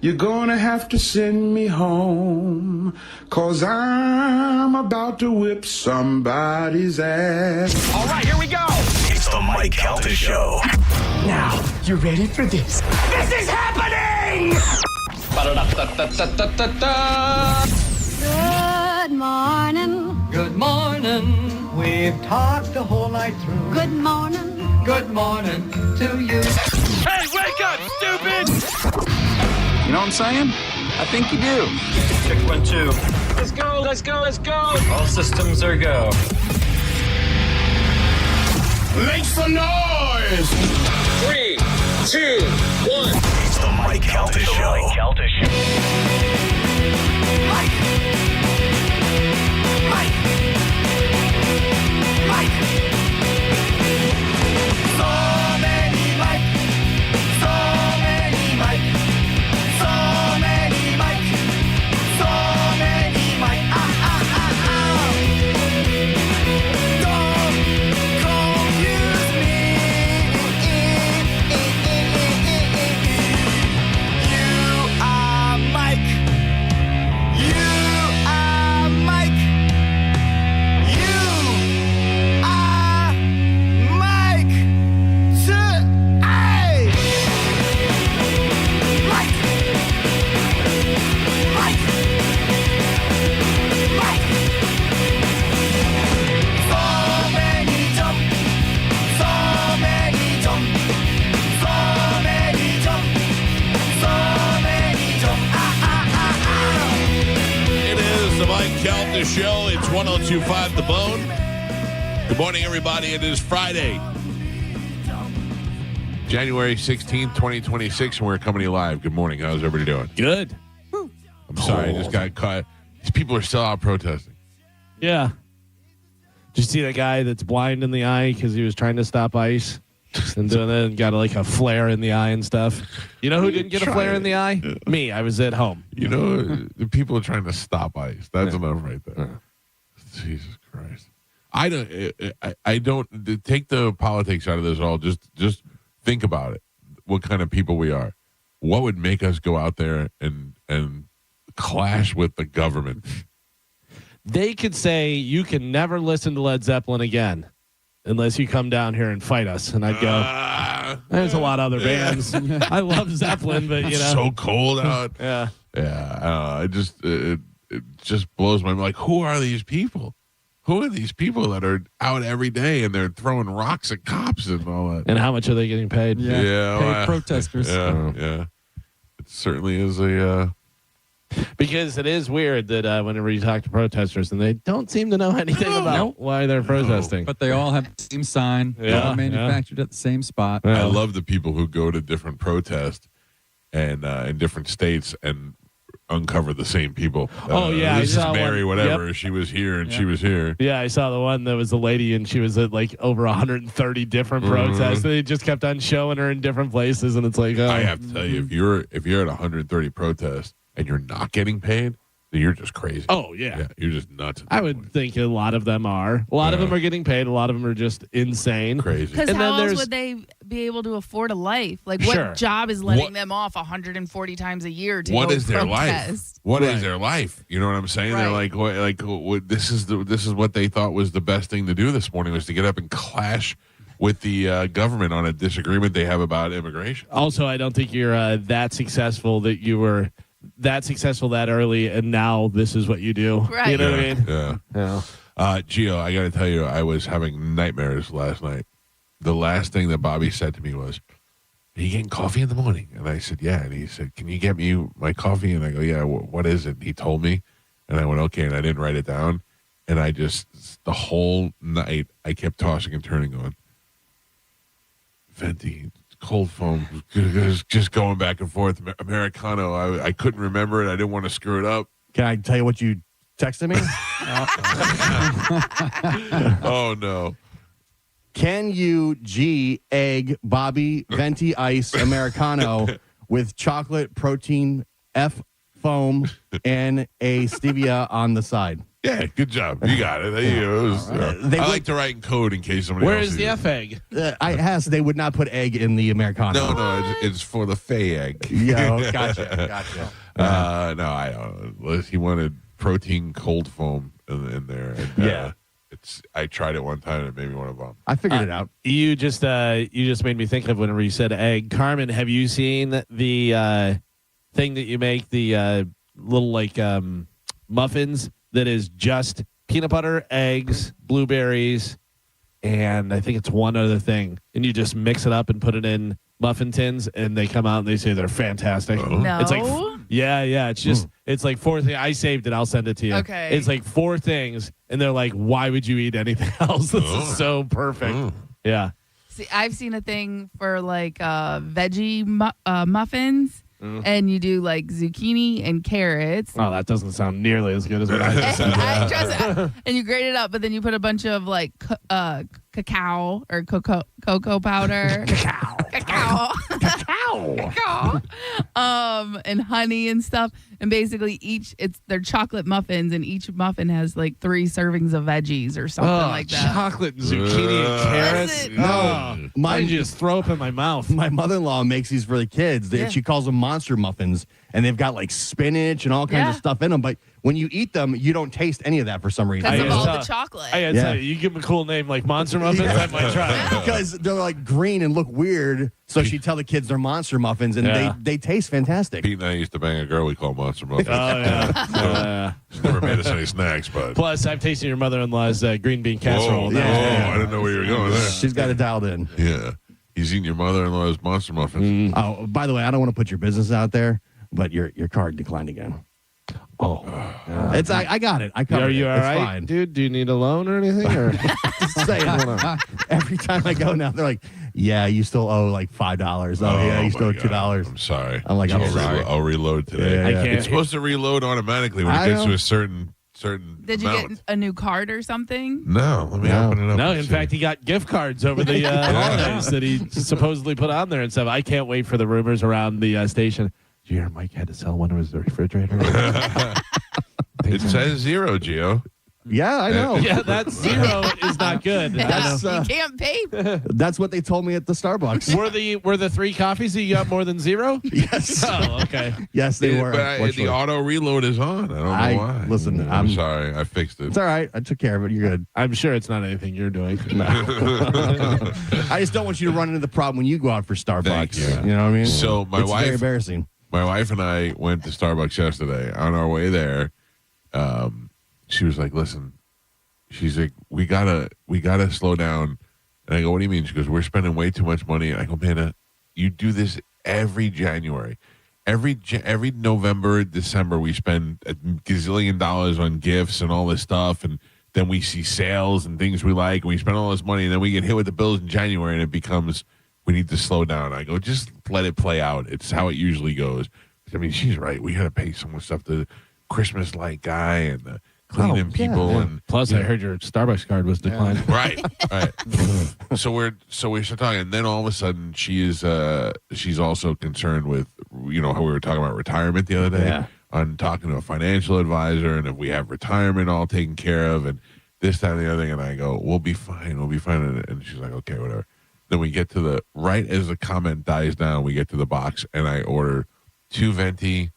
you're gonna have to send me home, 'cause I'm about to whip somebody's ass. All right, here we go. It's the Mike Calta Show. Now, you ready for this? This is happening! Ba-da-da-da-da-da-da-da. Good morning. Good morning. We've talked the whole night through. Good morning. Good morning to you. Hey, wake up, stupid! You know what I'm saying? I think you do. Check 1, 2. Let's go, let's go, let's go! All systems are go. Make some noise! 3, 2, 1. It's the Mike Calta Show. Calta Show. It's 102.5 The Bone. Good morning, everybody. It is Friday, January 16th, 2026, and we're coming to you live. Good morning. How's everybody doing? Good. I'm sorry. I just got caught. These people are still out protesting. Yeah. Did you see that guy that's blind in the eye because he was trying to stop ICE and doing it and got like a flare in the eye and stuff? You know who didn't get a flare in the eye? Me. I was at home. You know, the people are trying to stop ICE. That's enough right there. Jesus Christ. I don't take the politics out of this all. Just think about it. What kind of people we are. What would make us go out there and clash with the government? They could say you can never listen to Led Zeppelin again unless you come down here and fight us. And I'd go, there's a lot of other bands. I love Zeppelin, but it's so cold out. Yeah. It just blows my mind. Like, who are these people? Who are these people that are out every day and they're throwing rocks at cops and all that? And how much are they getting paid? Paid protesters. Yeah. It certainly is a... Because it is weird that whenever you talk to protesters and they don't seem to know anything about why they're protesting. But they all have the same sign. They're all manufactured at the same spot. I love the people who go to different protests and in different states and uncover the same people. This is Mary, whatever. Yep. She was here and she was here. Yeah, I saw the one that was a lady and she was at like over 130 different protests. They just kept on showing her in different places, and it's like, I have to tell you, if you're at 130 protests and you're not getting paid, then you're just crazy. Oh, yeah. You're just nuts. I would think a lot of them are. A lot of them are getting paid. A lot of them are just insane. Crazy. Because how else would they be able to afford a life? Like, what job is letting them off 140 times a year to what go is their protest? life? What is their life? You know what I'm saying? They're like, this is what they thought was the best thing to do this morning, was to get up and clash with the government on a disagreement they have about immigration. Also, I don't think you're that successful that you were that successful that early, and now this is what you do. Right. You know what I mean? Yeah. Gio, I got to tell you, I was having nightmares last night. The last thing that Bobby said to me was, "Are you getting coffee in the morning?" And I said, "Yeah." And he said, "Can you get me my coffee?" And I go, "Yeah, what is it?" And he told me, and I went, "Okay." And I didn't write it down. And I just, the whole night, I kept tossing and turning going, "Venti, cold foam," just going back and forth. Americano, I couldn't remember it. I didn't want to screw it up. Can I tell you what you texted me? Oh, no. Can you egg Bobby Venti Ice Americano with chocolate protein F foam and a stevia on the side? Yeah, good job. You got it. I like to write in code in case somebody Where else is the sees F egg? I asked. They would not put egg in the Americano. No, it's for the Fay egg. Yeah, gotcha. No, I don't. He wanted protein cold foam in there. And, I tried it one time and it made me want to vomit. I figured it out. You just made me think of whenever you said egg. Carmen, have you seen the thing that you make, the little like muffins that is just peanut butter, eggs, blueberries, and I think it's one other thing, and you just mix it up and put it in muffin tins, and they come out and they say they're fantastic. No. It's like it's just it's like 4 things. I saved it. I'll send it to you. Okay. It's like 4 things, and they're like, why would you eat anything else? This is so perfect. Yeah. See, I've seen a thing for like veggie muffins. And you do like zucchini and carrots. Oh, that doesn't sound nearly as good as what I just said. And you grate it up, but then you put a bunch of like cacao or cocoa powder. Cacao. And honey and stuff. And basically they're chocolate muffins, and each muffin has like 3 servings of veggies or something like that. Chocolate and zucchini and carrots. No, mine just throw up in my mouth. My mother-in-law makes these for the kids. She calls them monster muffins, and they've got like spinach and all kinds of stuff in them. But when you eat them, you don't taste any of that for some reason. Because of all the chocolate. I gotta tell you give them a cool name like Monster Muffins, I might try. Because they're like green and look weird. So she tell the kids they're monster muffins, and they taste fantastic. Pete and I used to bang a girl we call Monster Muffins. Oh, yeah. She's never made us any snacks, but. Plus, I've tasted your mother-in-law's green bean casserole. I didn't know where you were going there. She's got it dialed in. Yeah. He's eating your mother-in-law's Monster Muffins. Oh, by the way, I don't want to put your business out there, but your card declined again. It's I got it. I covered Are you it. all It's right, fine. dude? Do you need a loan or anything? Or Just saying. Every time I go now, they're like, "Yeah, you still owe like $5. Oh yeah, you still owe $2." I'm sorry. I'm like, I'm sorry. I'll reload today. Yeah, yeah. I can't. It's supposed to reload automatically when it gets to a certain Did you amount. get a new card or something? No, let me open it up. No, and in see. fact, he got gift cards over the holidays that he supposedly put on there and stuff. I can't wait for the rumors around the station. Did you hear Mike had to sell one of his refrigerators? It says 0, Gio. Yeah, I know. Yeah, that 0 is not good. That's You can't pay. that's what they told me at the Starbucks. Were the 3 coffees that you got more than 0? Yes. Oh, okay. Yes, they were. But the unfortunately. auto reload is on. I don't know why. Listen, I'm sorry. I fixed it. It's all right. I took care of it. You're good. I'm sure it's not anything you're doing. I just don't want you to run into the problem when you go out for Starbucks. Thank you. You know what I mean? So it's very embarrassing. My wife and I went to Starbucks yesterday. On our way there, she was like, "Listen," she's like, "We gotta slow down." And I go, "What do you mean?" She goes, "We're spending way too much money." And I go, "Man, you do this every January, every November, December. We spend a gazillion dollars on gifts and all this stuff, and then we see sales and things we like, and we spend all this money, and then we get hit with the bills in January, and it becomes." We need to slow down. I go, just let it play out. It's how it usually goes. I mean, she's right. We got to pay so much stuff to the Christmas light guy and the cleaning people. yeah. And Plus, I heard your Starbucks card was declined. right. So we start talking, and then all of a sudden, she's also concerned with how we were talking about retirement the other day. Yeah. On talking to a financial advisor, and if we have retirement all taken care of, and this, that, and the other thing. And I go, we'll be fine. And she's like, okay, whatever. Then we get to right as the comment dies down, we get to the box, and I order 2 venti,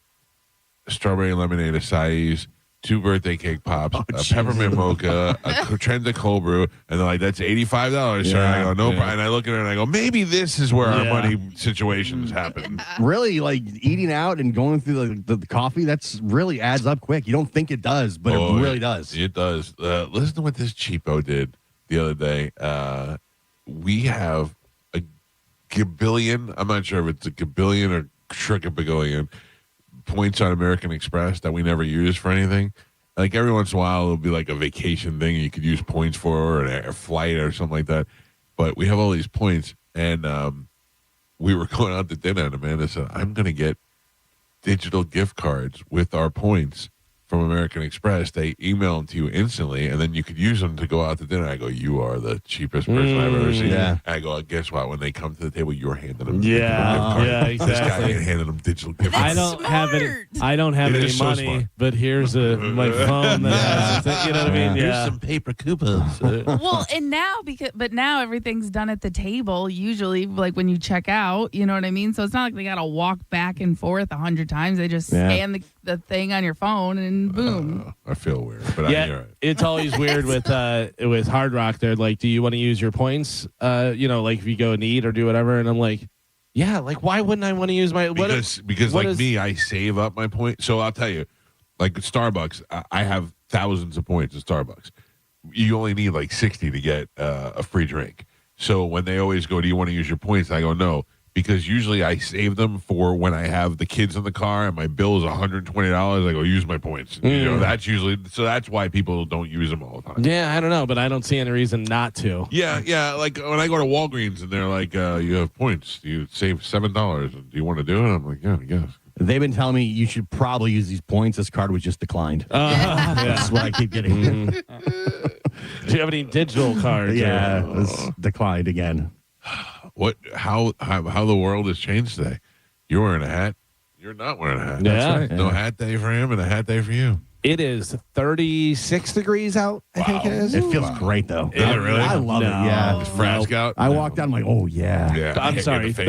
strawberry lemonade acai, 2 birthday cake pops, a peppermint mocha, a Trenza cold brew, and they're like, "That's $85, sir." And I go, "No problem." And I look at her and I go, "Maybe this is where our money situations happen." Really, like eating out and going through the coffee, that's really adds up quick. You don't think it does, but it really does. It does. Listen to what this cheapo did the other day. We have a gabillion, I'm not sure if it's a gabillion or trickabagillion points on American Express that we never use for anything. Like every once in a while, it'll be like a vacation thing you could use points for, or a flight or something like that. But we have all these points, and we were going out to dinner, and Amanda said, "I'm going to get digital gift cards with our points from American Express, they email them to you instantly, and then you could use them to go out to dinner. I go, you are the cheapest person I've ever seen. Yeah. I go, guess what? When they come to the table, you're handing them. Exactly. This guy ain't handing them digital gift I cards. don't have any. I don't have It any is so money, smart. but here's my phone that has it. You know what I mean? Here's Yeah. some paper coupons. Well, and now but now everything's done at the table. Usually, like when you check out, you know what I mean. So it's not like they got to walk back and forth 100 times. They just scan the thing on your phone and boom. I feel weird, but I hear it. It's always weird with Hard Rock. They're like, do you want to use your points? Like if you go and eat or do whatever. And I'm like, yeah, like why wouldn't I want to use my Because me, I save up my points. So I'll tell you, like Starbucks, I have thousands of points at Starbucks. You only need like 60 to get a free drink. So when they always go, do you want to use your points? I go, no, because usually I save them for when I have the kids in the car and my bill is $120. I go, use my points. That's usually, so that's why people don't use them all the time. Yeah, I don't know, but I don't see any reason not to. Yeah. Like when I go to Walgreens and they're like, you have points. You save $7. Do you want to do it? I'm like, yeah, I guess. They've been telling me you should probably use these points. This card was just declined. That's what I keep getting. Do you have any digital cards? Yeah, it was declined again. How the world has changed today. You're wearing a hat. You're not wearing a hat. Yeah. That's right. No hat day for him and a hat day for you. It is 36 degrees out, I think it is. It feels great, though. Is it really? I love it, yeah. Is Frask out? I walked out, I'm like, oh, yeah. Yeah. I'm Hit you sorry, in the face.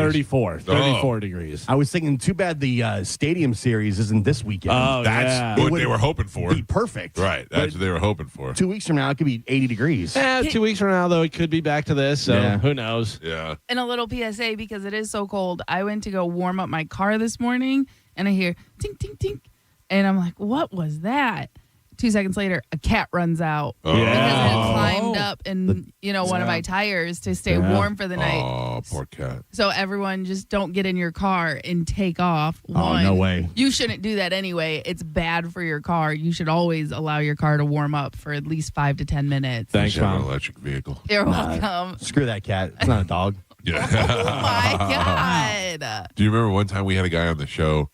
34 degrees. I was thinking, too bad the Stadium Series isn't this weekend. Oh, That's yeah. what It they would were hoping for. be perfect. Right. That's what they were hoping for. 2 weeks from now, it could be 80 degrees. 2 weeks from now, though, it could be back to this, so Yeah. who knows? Yeah. And a little PSA, because it is so cold. I went to go warm up my car this morning, and I hear tink, tink, tink. And I'm like, what was that? 2 seconds later, a cat runs out because it had climbed up in one of my tires to stay warm for the night. Oh, poor cat. So everyone just don't get in your car and take off. Oh, no way. You shouldn't do that anyway. It's bad for your car. You should always allow your car to warm up for at least 5 to 10 minutes. Thanks, You should have an Mom. electric vehicle. You're welcome. Screw that cat. It's not a dog. Yeah. Oh my God. Do you remember one time we had a guy on the show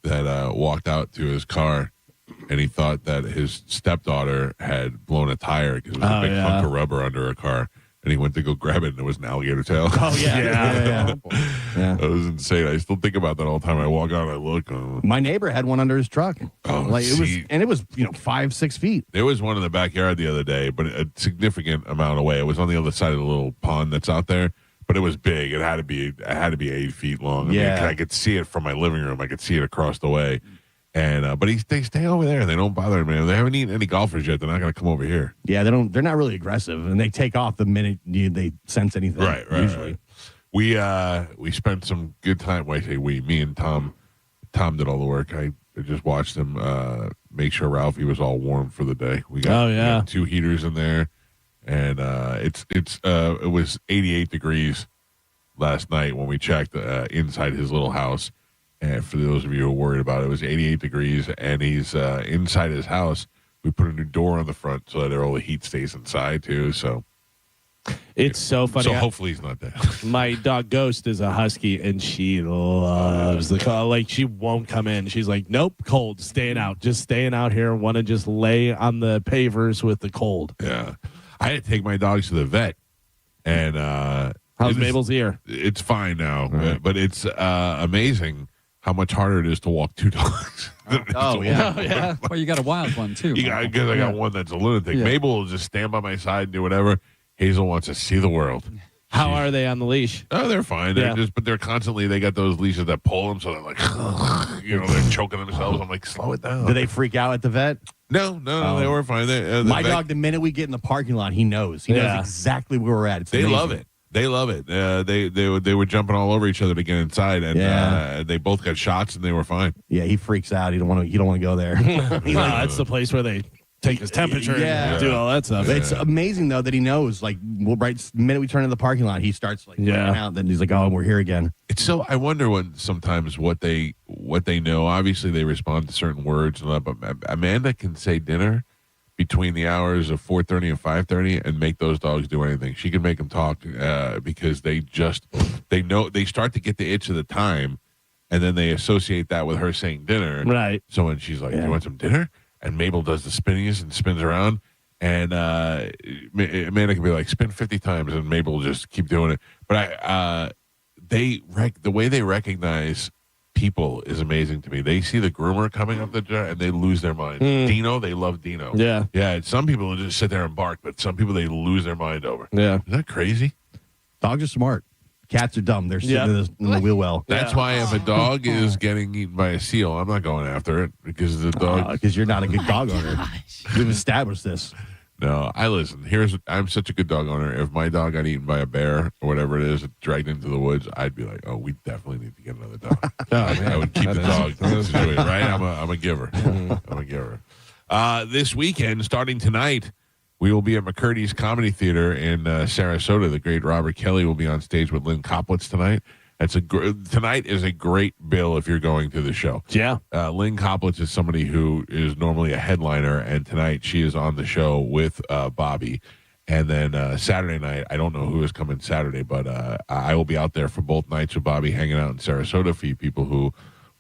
that walked out to his car and he thought that his stepdaughter had blown a tire because there was a big hunk of rubber under her car. And he went to go grab it, and it was an alligator tail. Oh, yeah. Yeah. That was insane. I still think about that all the time. I walk out and I look. My neighbor had one under his truck. Oh, it was 5-6 feet. There was one in the backyard the other day, but a significant amount away. It was on the other side of the little pond that's out there, but it was big. It had to be 8 feet long. I mean, Yeah. I could see it from my living room. I could see it across the way. And but they stay over there. They don't bother him, man. They haven't eaten any golfers yet. They're not going to come over here. Yeah, they're not really aggressive, and they take off the minute they sense anything. Right. Usually. We spent some good time. Well, I say we, me and Tom. Tom did all the work. I just watched him make sure Ralphie was all warm for the day. We got 2 heaters in there, and it was 88 degrees last night when we checked inside his little house. And for those of you who are worried about it, it was 88 degrees, and he's inside his house. We put a new door on the front so that all the heat stays inside too. So It's so funny. So hopefully he's not dead. My dog Ghost is a husky, and she loves the cold. Like, she won't come in. She's like, nope, cold, staying out. Just staying out here. Want to just lay on the pavers with the cold. Yeah. I had to take my dogs to the vet, and how's Mabel's ear? It's fine now, but it's amazing how much harder it is to walk 2 dogs. Oh, yeah. Well, you got a wild one, too. I got one that's a lunatic. Yeah. Mabel will just stand by my side and do whatever. Hazel wants to see the world. How are they on the leash? Oh, they're fine. But they're constantly, they got those leashes that pull them, so they're like, they're choking themselves. I'm like, slow it down. Do they freak out at the vet? No, they were fine. My dog, the minute we get in the parking lot, he knows. He knows exactly where we're at. It's They amazing. love it. They love it. They were jumping all over each other to get inside, and they both got shots, and they were fine. Yeah, he freaks out. He don't want to go there. That's the place where they take his temperature and do all that stuff. It's amazing though that he knows. Like, right the minute we turn in the parking lot, he starts like running out. Then he's like, "Oh, we're here again." It's so. I wonder sometimes what they know. Obviously, they respond to certain words, and all that, but Amanda can say dinner between the hours of 4:30 and 5:30 and make those dogs do anything. She can make them talk because they know they start to get the itch of the time, and then they associate that with her saying dinner. Right. So when she's like, "Do you want some dinner?" and Mabel does the spinnies and spins around. And Amanda can be like, spin 50 times, and Mabel will just keep doing it. But the way they recognize people is amazing to me. They see the groomer coming up the jar and they lose their mind. Dino, they love Dino. Yeah. Yeah. Some people will just sit there and bark, but some people they lose their mind over. Yeah. Is that crazy? Dogs are smart. Cats are dumb. They're sitting in the wheel well. That's why if a dog is getting eaten by a seal, I'm not going after it because the dog. Because you're not a good dog owner. We've established this. No, I listen. I'm such a good dog owner. If my dog got eaten by a bear or whatever it is, dragged into the woods, I'd be like, "Oh, we definitely need to get another dog." I would keep the dog. Right? I'm a giver. I'm a giver. This weekend, starting tonight, we will be at McCurdy's Comedy Theater in Sarasota. The great Robert Kelly will be on stage with Lynn Koplitz tonight. Tonight is a great bill if you're going to the show. Yeah. Lynn Koplitz is somebody who is normally a headliner, and tonight she is on the show with Bobby. And then Saturday night, I don't know who is coming Saturday, but I will be out there for both nights with Bobby hanging out in Sarasota. For you people who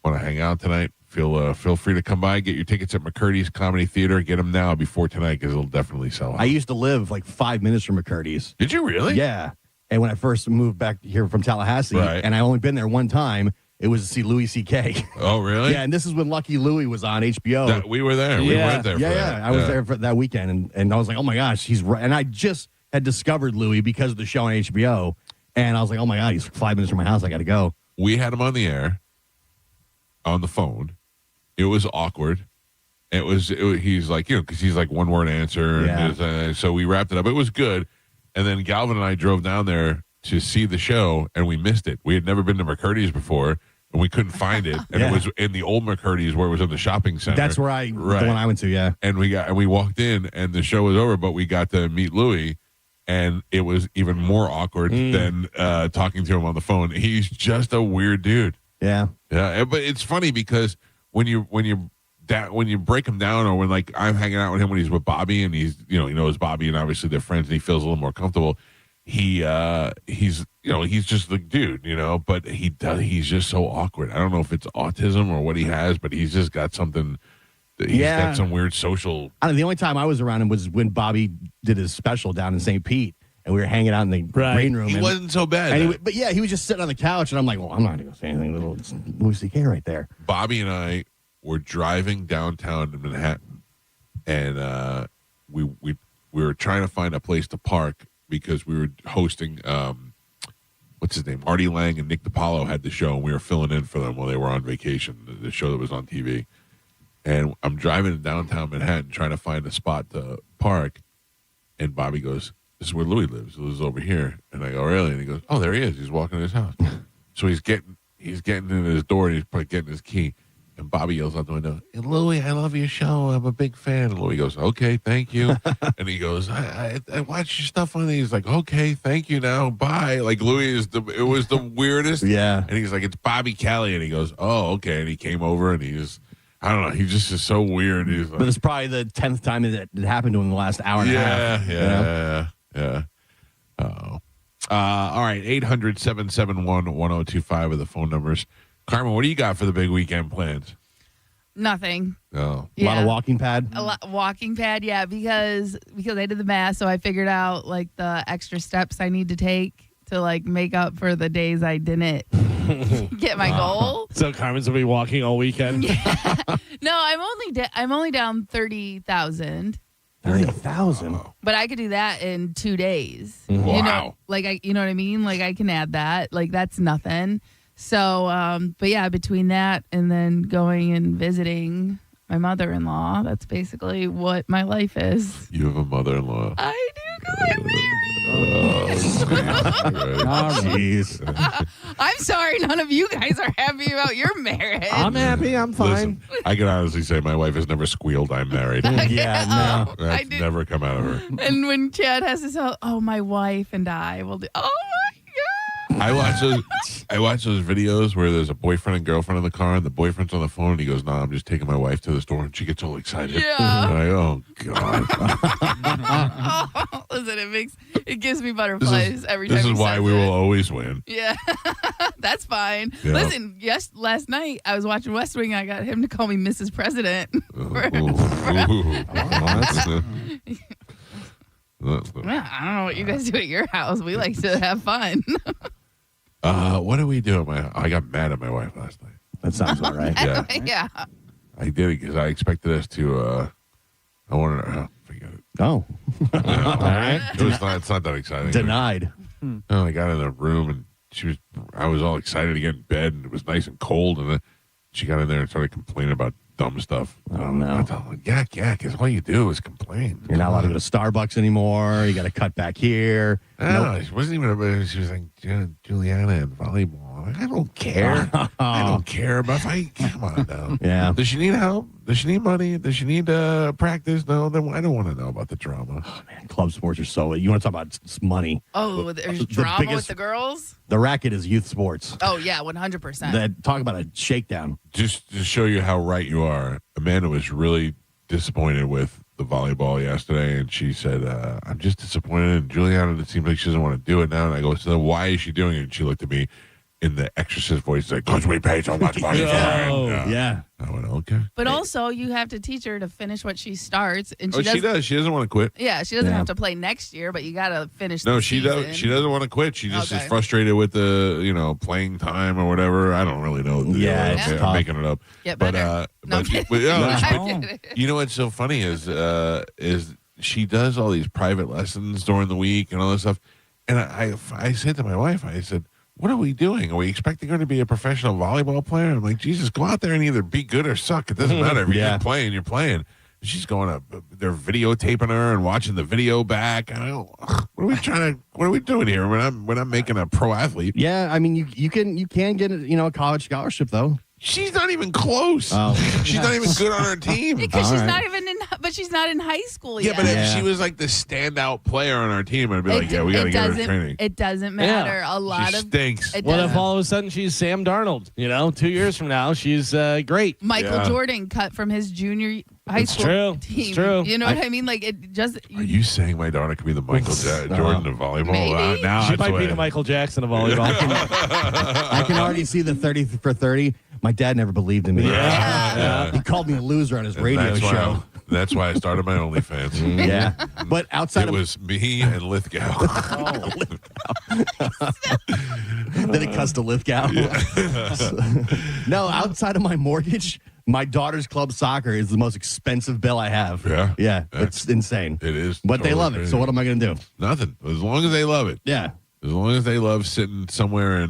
want to hang out tonight, feel free to come by. Get your tickets at McCurdy's Comedy Theater. Get them now before tonight because it'll definitely sell out. I used to live like 5 minutes from McCurdy's. Did you really? Yeah. And when I first moved back here from Tallahassee, and I only been there one time, it was to see Louis C.K. Oh, really? Yeah, and this is when Lucky Louie was on HBO. We were there. We went there. I was there for that weekend, and I was like, oh my gosh, he's right. And I just had discovered Louis because of the show on HBO, and I was like, oh my God, he's 5 minutes from my house. I got to go. We had him on the air, on the phone. It was awkward. He's like, because he's like one word answer. Yeah. And so we wrapped it up. It was good. And then Galvin and I drove down there to see the show, and we missed it. We had never been to McCurdy's before, and we couldn't find it. And it was in the old McCurdy's where it was in the shopping center. That's where the one I went to, yeah. And we walked in, and the show was over, but we got to meet Louis, and it was even more awkward than talking to him on the phone. He's just a weird dude. Yeah. Yeah, but it's funny because when you break him down, or when like I'm hanging out with him when he's with Bobby, and he knows Bobby, and obviously they're friends, and he feels a little more comfortable. He's just the dude, but he's just so awkward. I don't know if it's autism or what he has, but he's just got something. He's got some weird social. I don't know, the only time I was around him was when Bobby did his special down in St. Pete, and we were hanging out in the green room. He wasn't so bad. He was just sitting on the couch, and I'm like, well, I'm not going to say anything. Little Louis C.K. right there. Bobby and I were driving downtown in Manhattan, and we were trying to find a place to park because we were hosting what's his name, Artie Lang and Nick DiPaolo had the show, and we were filling in for them while they were on vacation, the show that was on TV. And I'm driving in downtown Manhattan trying to find a spot to park, and Bobby goes, "This is where Louis lives. He lives over here." And I go, "Really?" And he goes, "Oh, there he is. He's walking in his house." So he's getting in his door, and he's getting his key. And Bobby yells out the window, "Hey, Louis, I love your show. I'm a big fan." And Louis goes, "Okay, thank you." And he goes, I watch your stuff on it. He's like, "Okay, thank you now. Bye." Like Louis it was the weirdest. Yeah. And he's like, "It's Bobby Kelly." And he goes, "Oh, okay." And he came over, and I don't know. He just is so weird. He's like, but it's probably the 10th time that it happened to him in the last hour and a half. Yeah. Oh. All right. 800-771-1025 are the phone numbers. Carmen, what do you got for the big weekend plans? Nothing. Oh. A lot of walking pad? Walking pad, yeah, because I did the math, so I figured out like the extra steps I need to take to like make up for the days I didn't get my goal. So Carmen's gonna be walking all weekend. Yeah. No, I'm only down 30,000. 30,000. But I could do that in 2 days. Wow. You know what I mean? Like I can add that. Like that's nothing. So, but yeah, between that and then going and visiting my mother-in-law, that's basically what my life is. You have a mother-in-law. I do because I'm married. Jeez. I'm sorry none of you guys are happy about your marriage. I'm happy. I'm fine. Listen, I can honestly say my wife has never squealed, "I'm married." Yeah, no. That's never come out of her. And when Chad has to tell, "Oh, my wife and I will do," oh my God. I watch those videos where there's a boyfriend and girlfriend in the car, and the boyfriend's on the phone, and he goes, "No, I'm just taking my wife to the store," and she gets all excited. Yeah. I'm like, oh God. Listen, it gives me butterflies every time. This he is why says we it. will always win. Yeah, that's fine. Yeah. Listen, last night I was watching West Wing. I got him to call me Mrs. President. Yeah, I don't know what you guys do at your house. We like to have fun. What did we do? I got mad at my wife last night. That sounds all right. Yeah. Yeah. I did it because I expected us to. I wanted to forget it. Oh, All right. It's not that exciting. denied. I got in the room and I was all excited to get in bed, and it was nice and cold, and then she got in there and started complaining about dumb stuff. Oh, no. I thought, because all you do is complain. You're not allowed to go to Starbucks anymore. You got to cut back here. No, she wasn't even. She was like, Juliana and volleyball. I don't care. I don't care about fight. Come on now. Yeah. Does she need help? Does she need money? Does she need practice? No, then I don't want to know about the drama. Oh, man, club sports are so. You want to talk about my Oh, there's The drama with biggest- the girls? The racket is youth sports. Oh, yeah, 100%. That talk about a shakedown. Just to show you how right you are, Amanda was really disappointed with the volleyball yesterday, and she said, I'm just disappointed. And Juliana, it seems like she doesn't want to do it now. And I go, so why is she doing it? And she looked at me in the exorcist voice, like, because we pay so much money for it. Oh, yeah. I went, okay. But also, you have to teach her to finish what she starts. And She does. She doesn't want to quit. Yeah, she doesn't Yeah. have to play next year, but you got to finish No, the she season. does. She doesn't want to quit. She just is Okay. frustrated with the playing time or whatever. I don't really know. Yeah, it's I'm tough. making it up. Get but better. No, I'm kidding. I'm kidding. you know what's so funny is she does all these private lessons during the week and all this stuff. And I said to my wife, I said, what are we doing? Are we expecting her to be a professional volleyball player? I'm like, Jesus, go out there and either be good or suck. It doesn't matter. If you're playing, you're playing. And she's going up. They're videotaping her and watching the video back. I don't, what are we doing here when I'm making a pro athlete? Yeah, I mean, you can get a college scholarship though. She's not even close. Oh. She's not even good on her team. Because she's All not right. even but she's not in high school Yeah, yet. but if she was like the standout player on our team, I'd be like, yeah, we got to get her to training. It doesn't matter. A lot She of stinks. it What doesn't. if all of a sudden she's Sam Darnold? 2 years from now, she's great. Michael Yeah. Jordan cut from his junior high It's school true. team. It's true. You know what I mean? Like it just. Are you saying my daughter could be the Michael Jordan of volleyball? Maybe. Now She it's might be way- the Michael Jackson of volleyball. I can already see the 30 for 30. My dad never believed in me. Yeah. He called me a loser on his And radio show. That's why I started my OnlyFans. Yeah, but outside It of was me and Lithgow. then it cuts to Lithgow. No, outside of my mortgage, my daughter's club soccer is the most expensive bill I have. Yeah. It's insane. It is. But they totally love it. crazy. So what am I going to do? Nothing. As long as they love it. Yeah. As long as they love sitting somewhere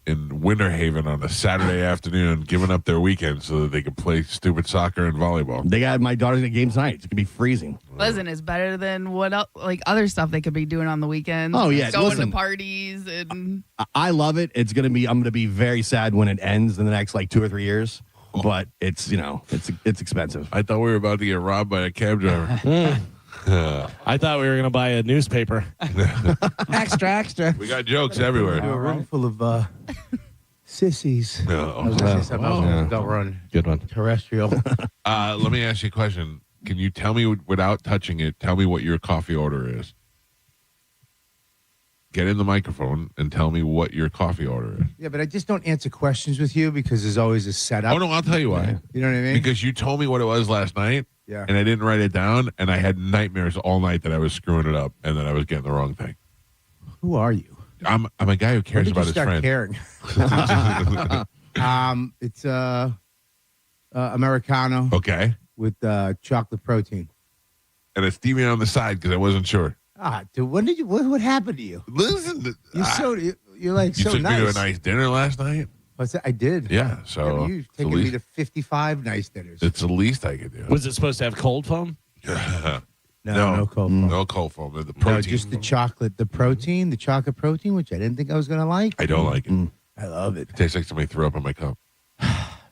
in Winter Haven on a Saturday afternoon, giving up their weekend so that they can play stupid soccer and volleyball. They got my daughter's at games tonight. It's gonna be freezing. Listen, it's better than what else, like other stuff they could be doing on the weekends. Oh, yeah, going listen. to parties and I love it. I'm gonna be very sad when it ends in the next 2 or 3 years. But it's it's expensive. I thought we were about to get robbed by a cab driver. I thought we were going to buy a newspaper. Extra. We got jokes everywhere. A room full of sissies. No. I was going to say something else. Don't run. Good one. Terrestrial. Let me ask you a question. Can you tell me, without touching it, tell me what your coffee order is? Get in the microphone and tell me what your coffee order is. Yeah, but I just don't answer questions with you because there's always a setup. Oh, no, I'll tell you why. You know what I mean? Because you told me what it was last night, Yeah. and I didn't write it down, and I had nightmares all night that I was screwing it up and that I was getting the wrong thing. Who are you? I'm a guy who When cares did about you his start friends. caring? It's Americano Okay. with chocolate protein. And a stevia on the side because I wasn't sure. Dude, when did you? What happened to you? Listen, You're like you so took nice. me to a nice dinner last night. What's that? I did. Yeah, so You've it's the taken me least- to 55 nice dinners. it's the least I could do. Was it supposed to have cold foam? No cold foam. No cold foam. The protein. No, just the chocolate, the chocolate protein, which I didn't think I was gonna like. I don't like it. I love it. It tastes like somebody threw up in my cup.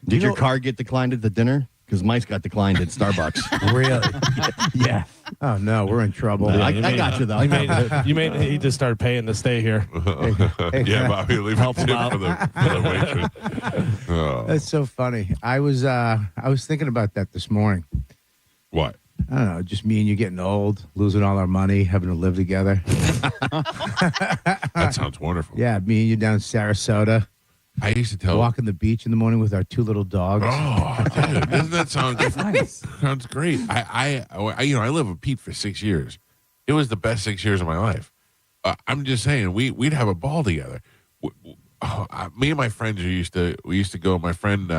Did your card get declined at the dinner? Because Mike's got declined at Starbucks. Really? Yeah. Oh no, we're in trouble. I got you though. He just started paying to stay here. Yeah, Bobby, leave a Help tip him out. for the waitress. Oh. That's so funny. I was thinking about that this morning. What? I don't know, just me and you getting old, losing all our money, having to live together. That sounds wonderful. Yeah, me and you down in Sarasota, I used to tell. walking the beach in the morning with our 2 little dogs. Oh, dude, doesn't that sound Nice. sounds great? I lived with Pete for 6 years. It was the best 6 years of my life. I'm just saying, we'd have a ball together. Me and my friends we used to go. My friend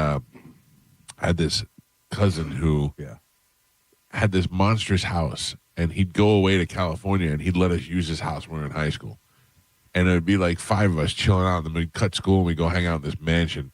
had this cousin who had this monstrous house, and he'd go away to California, and he'd let us use his house when we were in high school. And it would be like 5 of us chilling out, and then we'd cut school, and we'd go hang out in this mansion.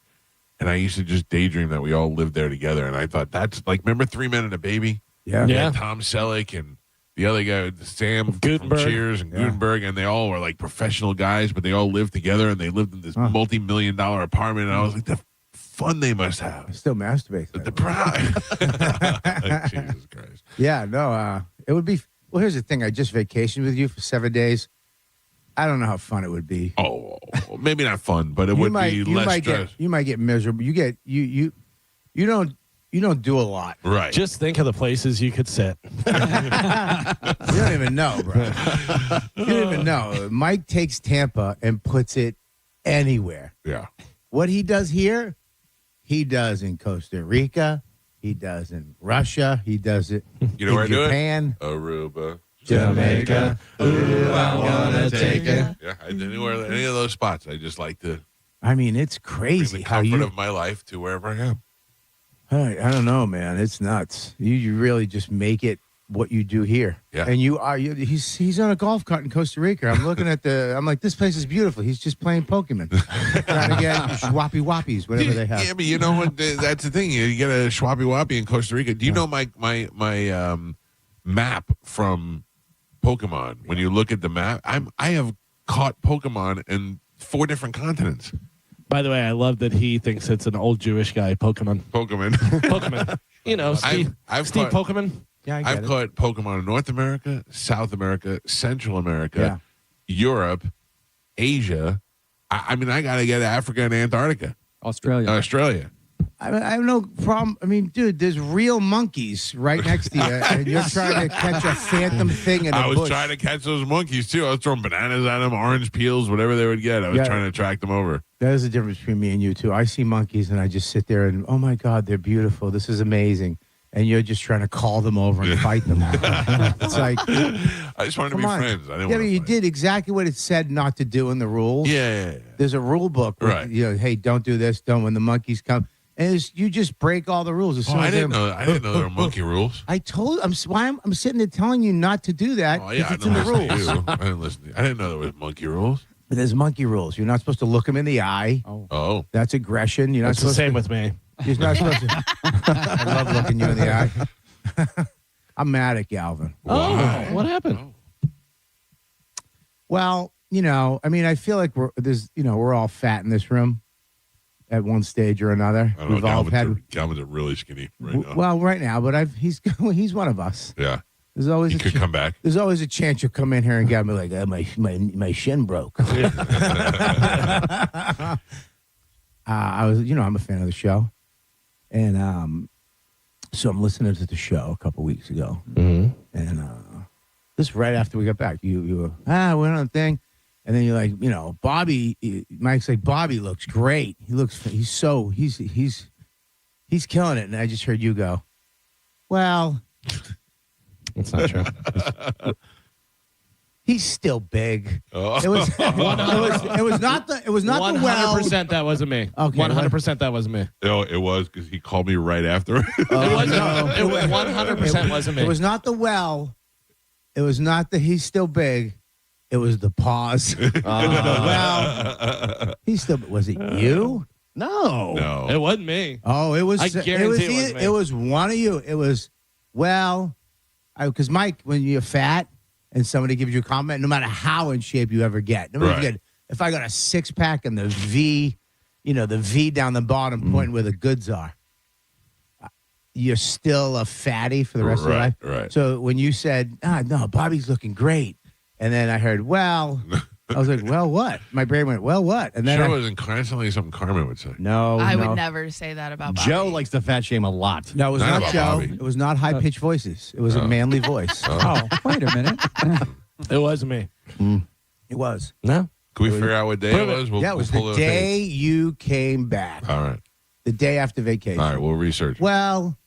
And I used to just daydream that we all lived there together. And I thought, that's like, remember 3 Men and a Baby? Yeah. Yeah. Tom Selleck and the other guy, Sam Gutenberg. from Cheers and Gutenberg, and they all were like professional guys, but they all lived together, and they lived in this multi-million-dollar apartment. And I was like, the fun they must I have. still masturbate. The pride. Jesus Christ. Yeah, no, it would be. Well, here's the thing. I just vacationed with you for 7 days. I don't know how fun it would be. Oh, maybe not fun, but it would be less stress. You might get miserable. You don't do a lot. Right. Just think of the places you could sit. You don't even know, bro. You don't even know. Mike takes Tampa and puts it anywhere. Yeah. What he does here, he does in Costa Rica. He does in Russia. He does it You know where in I do it? Japan. Aruba. Jamaica. Ooh, I wanna take it. Yeah, I didn't anywhere any of those spots. I just like to I mean, it's bring crazy the how comfort you. of my life to wherever I am. I don't know, man. It's nuts. You really just make it what you do here. Yeah. And he's on a golf cart in Costa Rica. I'm looking at I'm like, this place is beautiful. He's just playing Pokemon. Trying to get Schwappy Wappies, whatever they have. Yeah, but you know what? That's the thing. You get a Schwappy Wappy in Costa Rica. Do you know my map from Pokemon? When you look at the map, I have caught Pokemon in 4 different continents. By the way, I love that he thinks it's an old Jewish guy, Pokemon. Pokemon. You know, Steve, I've Steve caught- Pokemon. Yeah, I get I've it. caught Pokemon in North America, South America, Central America, Europe, Asia. I mean, I got to get Africa and Antarctica, Australia. Australia. I have no problem. I mean, dude, there's real monkeys right next to you, and you're trying to catch a phantom thing in a I was bush. trying to catch those monkeys too. I was throwing bananas at them, orange peels, whatever they would get. I was trying to track them over. That is the difference between me and you, too. I see monkeys, and I just sit there and, oh, my God, they're beautiful. This is amazing. And you're just trying to call them over and fight them. It's like, I just wanted to come be on. friends. I didn't Yeah, want but to you fight. did exactly what it said not to do in the rules. Yeah. There's a rule book. Where, Right. Hey, don't do this. Don't when the monkeys come. And you just break all the rules. As soon I as didn't they're- know. I didn't know there were monkey rules. I told. I'm sitting there telling you not to do that. Oh yeah, I it's in didn't the listen rules. to you. I didn't listen. I didn't know there was monkey rules. But there's monkey rules. You're not supposed to look them in the eye. Oh, That's aggression. You're not That's the supposed same to. with me. You're not supposed to. I love looking you in the eye. I'm mad at Galvin. Oh, what happened? Well, I mean, I feel like we're all fat in this room at one stage or another. I don't know. We've all Calvin's are really skinny right now. Well, right now, but he's one of us. Yeah, There's always he a could come back. There's always a chance you'll come in here and get me like, my shin broke. I'm a fan of the show, and so I'm listening to the show a couple weeks ago, and this is right after we got back. You were we're on a thing, and then you're like, Bobby. Mike's like, Bobby looks great. He's killing it, and I just heard you go, well. That's not true. He's still big. Oh. It was not the 100% that wasn't me. Okay, 100% that wasn't me. No, it was because he called me right after. It wasn't. It 100% wasn't me. It was not the well. It was not the he's still big. It was the pause. Well, he's still. Was it you? No. No. It wasn't me. Oh, it was. I guarantee it wasn't me. It was one of you. It was. Well, because Mike, when you're fat and somebody gives you a compliment, no matter how in shape you ever get, no matter if you get, if I got a 6-pack and the V, the V down the bottom pointing where the goods are, you're still a fatty for the rest of your life. Right. So when you said, no, Bobby's looking great. And then I heard, well, I was like, well, what? My brain went, well, what? And then it wasn't constantly something Carmen would say. No, I would never say that about Bobby. Joe likes to fat shame a lot. No, it was Not not about Joe. Bobby. It was not high-pitched voices. It was a manly voice. Oh, wait a minute. It wasn't me. It was. No. Can we figure out what day it was? Yeah, it was pull the day you came back. All right. The day after vacation. All right, we'll research. Well,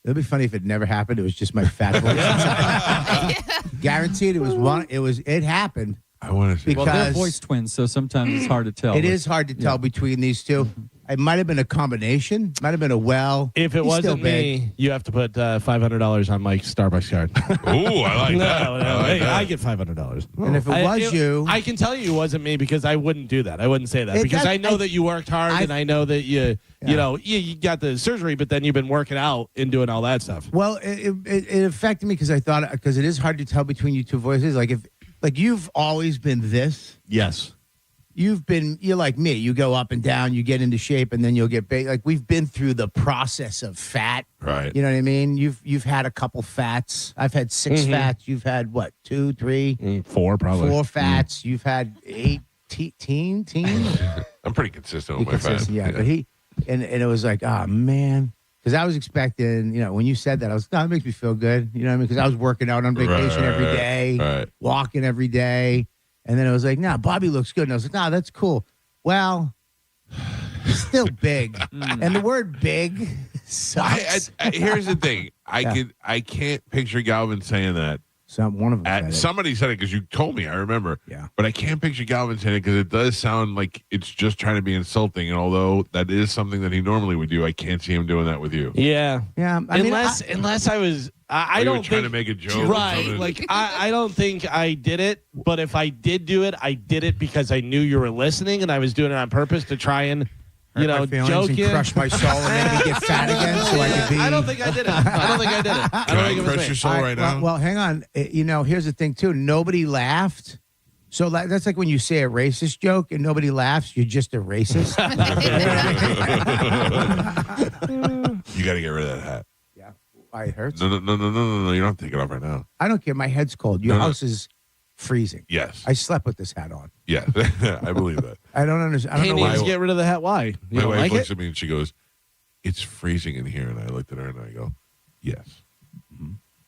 it'd be funny if it never happened. It was just my fat voice. Guaranteed it was one. It happened. I want to see. Well, they're Because- voice twins, so sometimes it's hard to tell. It is hard to tell between these two. It might have been a combination. Might have been a If it he's still wasn't big. me, you have to put $500 on Mike's Starbucks card. Ooh, I like that. No, I like hey, that. I get $500. And if it was you, I can tell you it wasn't me because I wouldn't do that. I wouldn't say that because I know that you worked hard and I know that you got the surgery, but then you've been working out and doing all that stuff. well, it affected me because I thought because it is hard to tell between you two voices. Like you've always been this. Yes. You're like me. You go up and down, you get into shape, and then you'll get big. Like we've been through the process of fat. Right. You know what I mean? You've had a couple fats. I've had 6 fats. You've had what? 2, 3, 4 probably. 4 fats. You've had 8 teen. I'm pretty consistent with You're my fat. consistent, yeah. But and it was like, oh man, because I was expecting, when you said that, I was, that makes me feel good. You know what I mean? Because I was working out on vacation every day, walking every day. And then it was like, Bobby looks good. And I was like, that's cool. Well, he's still big. And the word big sucks. Here's the thing. I can't picture Galvin saying that. One of them said it. Somebody said it because you told me. I remember. Yeah. But I can't picture Galvin saying it because it does sound like it's just trying to be insulting. And although that is something that he normally would do, I can't see him doing that with you. Yeah. Yeah. Unless I was, I you don't were trying think, to make a joke. right? Like I don't think I did it. But if I did do it, I did it because I knew you were listening, and I was doing it on purpose to try and. My feelings joke and you. crush my soul and make me get fat again so I could be. I don't think I did it. I don't think it was Crush me. your soul right now. Well, hang on. Here's the thing, too. Nobody laughed. So that's like when you say a racist joke and nobody laughs, you're just a racist. You got to get rid of that hat. Yeah. Why it hurts? No. You don't have to take it off right now. I don't care. My head's cold. Your No. house is freezing. Yes. I slept with this hat on. Yes. I believe that. I don't understand. I He don't know needs why. to get rid of the hat. Why? You My don't wife like looks it? at me and she goes, "It's freezing in here." And I looked at her and I go, "Yes,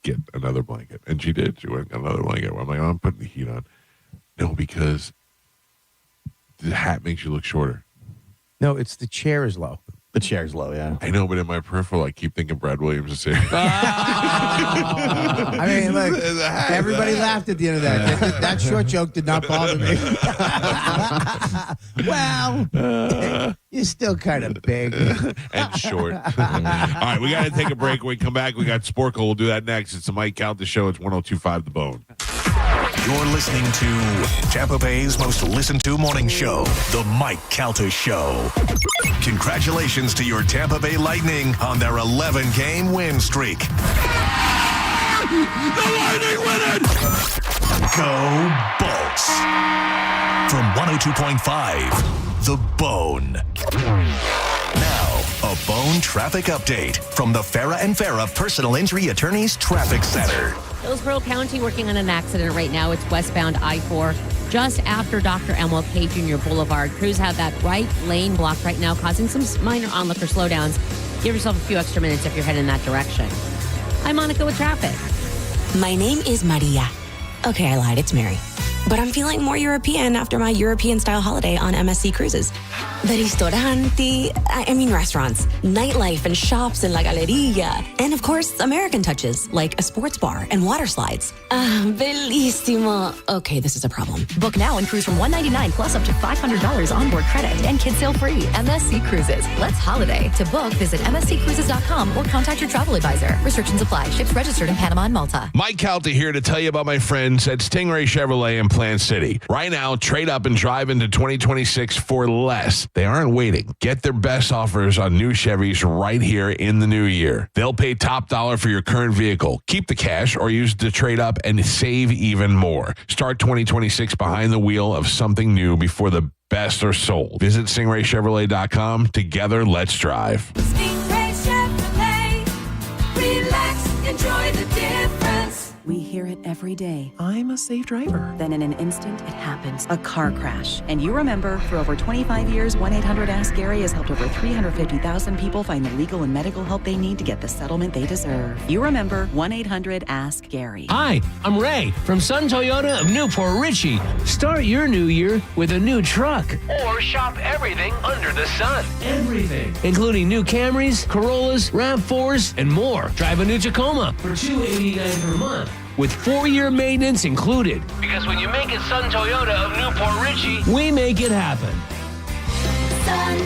get another blanket." And she did. She went and got another blanket. I'm like, "I'm putting the heat on." No, because the hat makes you look shorter. No, it's the chair is low. The chair's low, yeah. I know, but in my peripheral, I keep thinking Brad Williams is here. I mean, look, everybody laughed at the end of that. That short joke did not bother me. Well, you're still kind of big. And short. All right, we got to take a break. When we come back, we got Sporkle. We'll do that next. It's the Mike Calta Show. It's 102.5 The Bone. You're listening to Tampa Bay's most listened to morning show, The Mike Calta Show. Congratulations to your Tampa Bay Lightning on their 11-game win streak. The Lightning win it! Go Bolts! From 102.5, The Bone. Now, a Bone traffic update from the Farah and Farah Personal Injury Attorneys Traffic Center. Hillsborough County working on an accident right now. It's westbound I-4 just after Dr. MLK Jr. Boulevard. Crews have that right lane blocked right now, causing some minor onlooker slowdowns. Give yourself a few extra minutes if you're heading in that direction. I'm Monica with traffic. My name is Maria. Okay, I lied. It's Mary. But I'm feeling more European after my European-style holiday on MSC Cruises. The restauranti, restaurants, nightlife and shops in La Galleria. And of course, American touches, like a sports bar and water slides. Bellissimo. Okay, this is a problem. Book now and cruise from $199 plus up to $500 onboard credit and kids sail free. MSC Cruises. Let's holiday. To book, visit msccruises.com or contact your travel advisor. Restrictions apply. Ships registered in Panama and Malta. Mike Calta here to tell you about my friends at Stingray Chevrolet in Plant City. Right now, trade up and drive into 2026 for less. They aren't waiting. Get their best offers on new Chevys right here in the new year. They'll pay top dollar for your current vehicle. Keep the cash or use the trade up and save even more. Start 2026 behind the wheel of something new before the best are sold. Visit StingrayChevrolet.com. Together, let's drive. Stingray Chevrolet, it every day. I'm a safe driver. Then in an instant, it happens. A car crash. And you remember, for over 25 years, 1-800-ASK-GARY has helped over 350,000 people find the legal and medical help they need to get the settlement they deserve. You remember 1-800-ASK-GARY. Hi, I'm Ray from Sun Toyota of Newport Richey. Start your new year with a new truck. Or shop everything under the sun. Everything. Including new Camrys, Corollas, RAV4s, and more. Drive a new Tacoma for $289 per month, with 4-year maintenance included. Because when you make it Sun Toyota of Newport Richey, we make it happen. Sun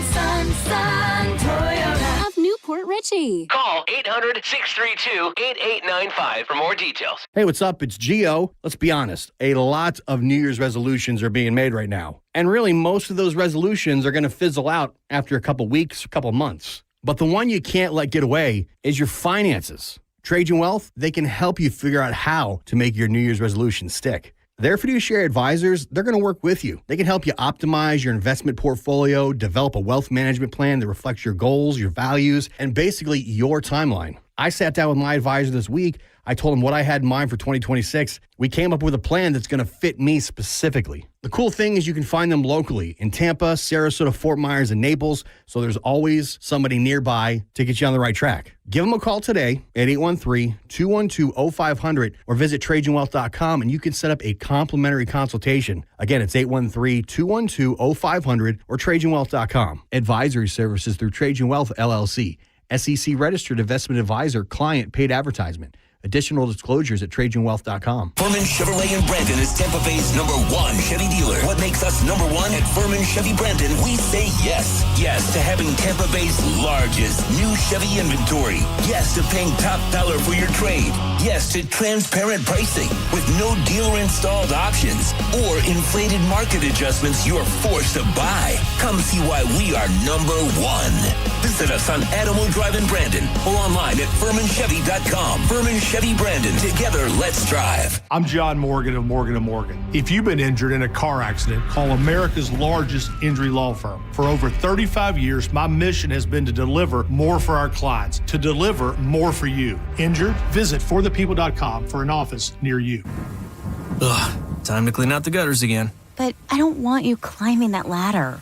Toyota of Newport Richey. Call 800-632-8895 for more details. Hey, what's up? It's Gio. Let's be honest. A lot of New Year's resolutions are being made right now. And really, most of those resolutions are going to fizzle out after a couple weeks, a couple months. But the one you can't let get away is your finances. Trajan Wealth, they can help you figure out how to make your New Year's resolution stick. Their fiduciary advisors, they're going to work with you. They can help you optimize your investment portfolio, develop a wealth management plan that reflects your goals, your values, and basically your timeline. I sat down with my advisor this week. I told him what I had in mind for 2026. We came up with a plan that's going to fit me specifically. The cool thing is you can find them locally in Tampa, Sarasota, Fort Myers, and Naples, so there's always somebody nearby to get you on the right track. Give them a call today at 813-212-0500 or visit TrajanWealth.com and you can set up a complimentary consultation. Again, it's 813-212-0500 or TrajanWealth.com. Advisory services through Trajan Wealth, LLC. SEC registered investment advisor, client paid advertisement. Additional disclosures at TrajanWealth.com. Furman Chevrolet in Brandon is Tampa Bay's #1 Chevy dealer. What makes us #1 at Furman Chevy Brandon? We say yes. Yes to having Tampa Bay's largest new Chevy inventory. Yes to paying top dollar for your trade. Yes to transparent pricing with no dealer-installed options or inflated market adjustments you're forced to buy. Come see why we are #1. Visit us on Adamo Drive in Brandon or online at FurmanChevy.com. Furman Chevy Brandon. Together, let's drive. I'm John Morgan of Morgan & Morgan. If you've been injured in a car accident, call America's largest injury law firm. For over 35 years, my mission has been to deliver more for our clients, to deliver more for you. Injured? Visit forthepeople.com for an office near you. Ugh, time to clean out the gutters again. But I don't want you climbing that ladder.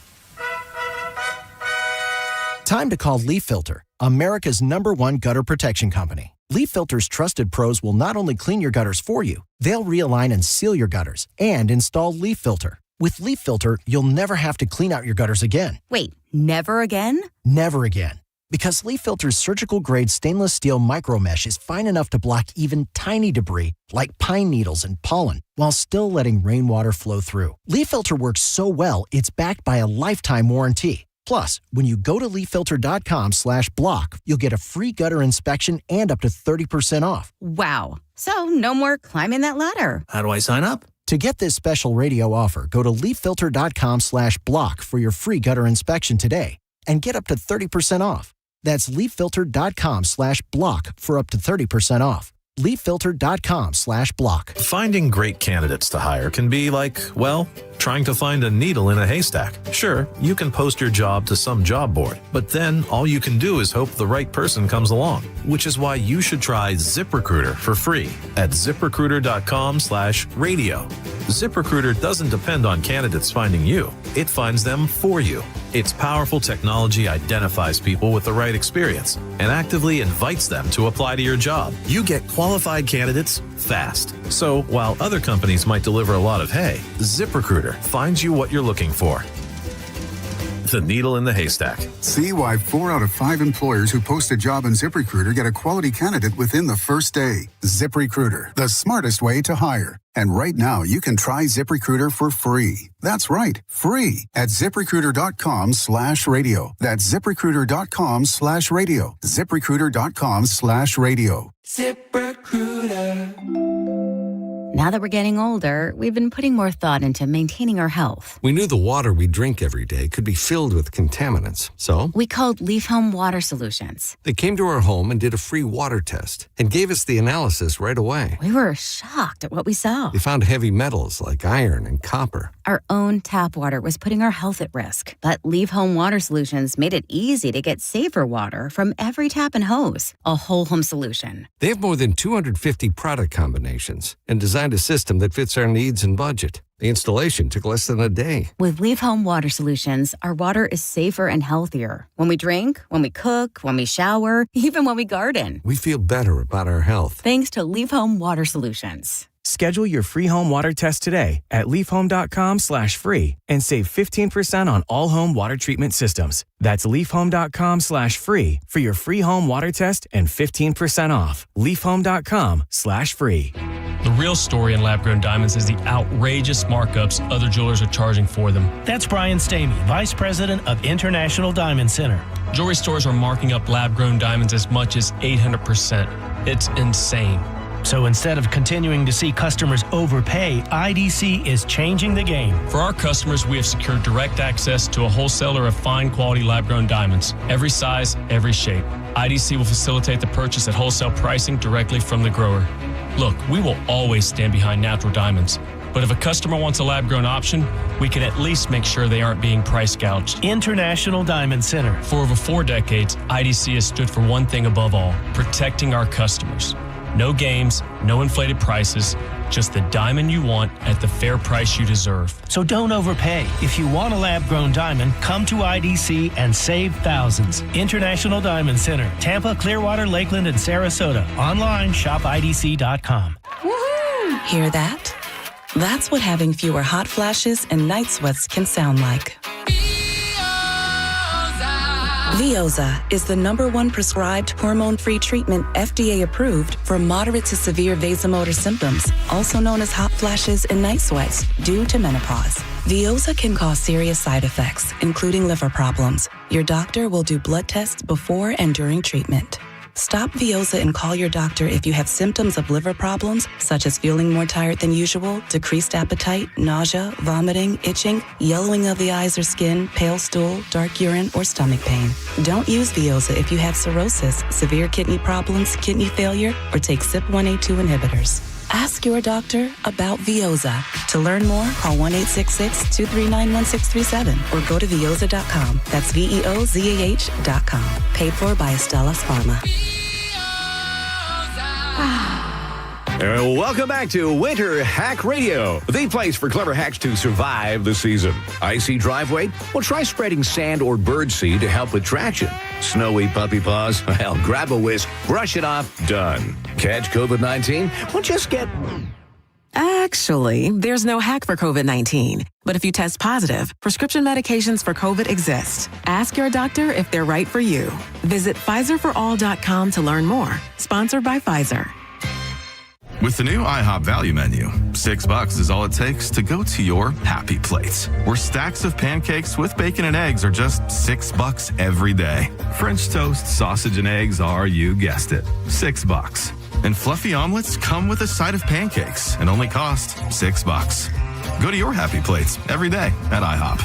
Time to call Leaf Filter, America's #1 gutter protection company. Leaf Filter's trusted pros will not only clean your gutters for you, they'll realign and seal your gutters and install Leaf Filter. With Leaf Filter, you'll never have to clean out your gutters again. Wait, never again? Never again. Because Leaf Filter's surgical-grade stainless steel micro mesh is fine enough to block even tiny debris like pine needles and pollen while still letting rainwater flow through. Leaf Filter works so well, it's backed by a lifetime warranty. Plus, when you go to leaffilter.com/block, you'll get a free gutter inspection and up to 30% off. Wow. So no more climbing that ladder. How do I sign up? To get this special radio offer, go to leaffilter.com/block for your free gutter inspection today and get up to 30% off. That's leaffilter.com/block for up to 30% off. leaffilter.com/block. Finding great candidates to hire can be like, well, trying to find a needle in a haystack. Sure, you can post your job to some job board, but then all you can do is hope the right person comes along, which is why you should try ZipRecruiter for free at ZipRecruiter.com/radio. ZipRecruiter doesn't depend on candidates finding you. It finds them for you. Its powerful technology identifies people with the right experience and actively invites them to apply to your job. You get qualified candidates fast. So while other companies might deliver a lot of hay, ZipRecruiter finds you what you're looking for. The needle in the haystack. See why 4 out of 5 employers who post a job in ZipRecruiter get a quality candidate within the first day. ZipRecruiter, the smartest way to hire. And right now, you can try ZipRecruiter for free. That's right, free at ZipRecruiter.com/radio. That's ZipRecruiter.com/radio. ZipRecruiter.com/radio. ZipRecruiter. Now that we're getting older, we've been putting more thought into maintaining our health. We knew the water we drink every day could be filled with contaminants, so We called Leaf Home Water Solutions. they came to our home and did a free water test and gave us the analysis right away. We were shocked at what we saw. They found heavy metals like iron and copper. Our own tap water was putting our health at risk, but Leaf Home Water Solutions made it easy to get safer water from every tap and hose. A whole home solution. They have more than 250 product combinations and designed a system that fits our needs and budget. The installation took less than a day. With Leaf Home Water Solutions, our water is safer and healthier. When we drink, when we cook, when we shower, even when we garden. We feel better about our health. Thanks to Leaf Home Water Solutions. Schedule your free home water test today at leafhome.com/free and save 15% on all home water treatment systems. That's leafhome.com/free for your free home water test and 15% off. leafhome.com/free. The real story in lab-grown diamonds is the outrageous markups other jewelers are charging for them. That's Brian Stamey, Vice President of International Diamond Center. Jewelry stores are marking up lab-grown diamonds as much as 800%. It's insane. So instead of continuing to see customers overpay, IDC is changing the game. For our customers, we have secured direct access to a wholesaler of fine quality lab-grown diamonds. Every size, every shape. IDC will facilitate the purchase at wholesale pricing directly from the grower. Look, we will always stand behind natural diamonds. But if a customer wants a lab-grown option, we can at least make sure they aren't being price gouged. International Diamond Center. For over 4 decades, IDC has stood for one thing above all, protecting our customers. No games, no inflated prices, just the diamond you want at the fair price you deserve. So don't overpay. If you want a lab-grown diamond, come to IDC and save thousands. International Diamond Center, Tampa, Clearwater, Lakeland, and Sarasota. Online, shopidc.com. Woohoo! Hear that? That's what having fewer hot flashes and night sweats can sound like. Veoza is the #1 prescribed hormone-free treatment FDA approved for moderate to severe vasomotor symptoms, also known as hot flashes and night sweats, due to menopause. Veoza can cause serious side effects, including liver problems. Your doctor will do blood tests before and during treatment. Stop Veoza and call your doctor if you have symptoms of liver problems, such as feeling more tired than usual, decreased appetite, nausea, vomiting, itching, yellowing of the eyes or skin, pale stool, dark urine, or stomach pain. Don't use Veoza if you have cirrhosis, severe kidney problems, kidney failure, or take CYP1A2 inhibitors. Ask your doctor about Veoza. To learn more, call 1-866-239-1637 or go to Veoza.com. That's VEOZAH.com. Paid for by Astellas Pharma. Welcome back to Winter Hack Radio, the place for clever hacks to survive the season. Icy driveway? Well, try spreading sand or birdseed to help with traction. Snowy puppy paws? Well, grab a whisk, brush it off, done. Catch COVID-19? Well, just get... Actually, there's no hack for COVID-19. But if you test positive, prescription medications for COVID exist. Ask your doctor if they're right for you. Visit PfizerForAll.com to learn more. Sponsored by Pfizer. With the new IHOP value menu, $6 is all it takes to go to your happy place, where stacks of pancakes with bacon and eggs are just $6 every day. French toast, sausage, and eggs are, you guessed it, $6. And fluffy omelets come with a side of pancakes and only cost $6. Go to your happy plates every day at IHOP.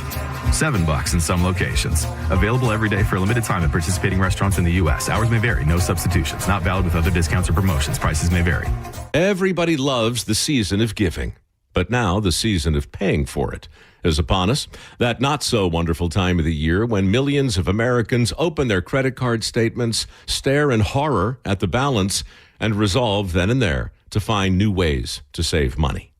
$7 in some locations. Available every day for a limited time at participating restaurants in the U.S. Hours may vary. No substitutions. Not valid with other discounts or promotions. Prices may vary. Everybody loves the season of giving, but now the season of paying for it is upon us. That not so wonderful time of the year when millions of Americans open their credit card statements, stare in horror at the balance, and resolve then and there to find new ways to save money.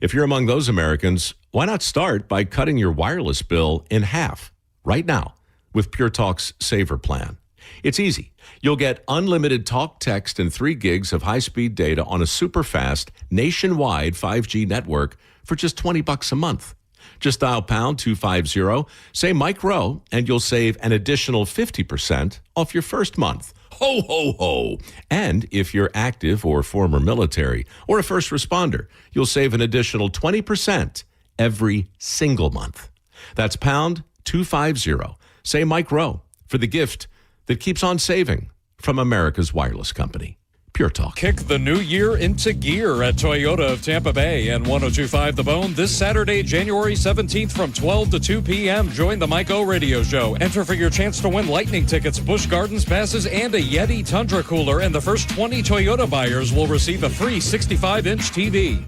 If you're among those Americans, why not start by cutting your wireless bill in half right now with Pure Talk's Saver Plan? It's easy. You'll get unlimited talk, text, and 3 gigs of high-speed data on a super-fast, nationwide 5G network for just $20 a month. Just dial pound 250, say Mike Rowe, and you'll save an additional 50% off your first month. Ho, ho, ho. And if you're active or former military or a first responder, you'll save an additional 20% every single month. That's pound 250. Say Mike Rowe for the gift that keeps on saving from America's wireless company. Pure Talk. Kick the new year into gear at Toyota of Tampa Bay and 102.5 The Bone this Saturday, January 17th from 12 to 2 p.m. Join the Mike O Radio Show. Enter for your chance to win Lightning tickets, Busch Gardens passes, and a Yeti Tundra cooler. And the first 20 Toyota buyers will receive a free 65-inch TV.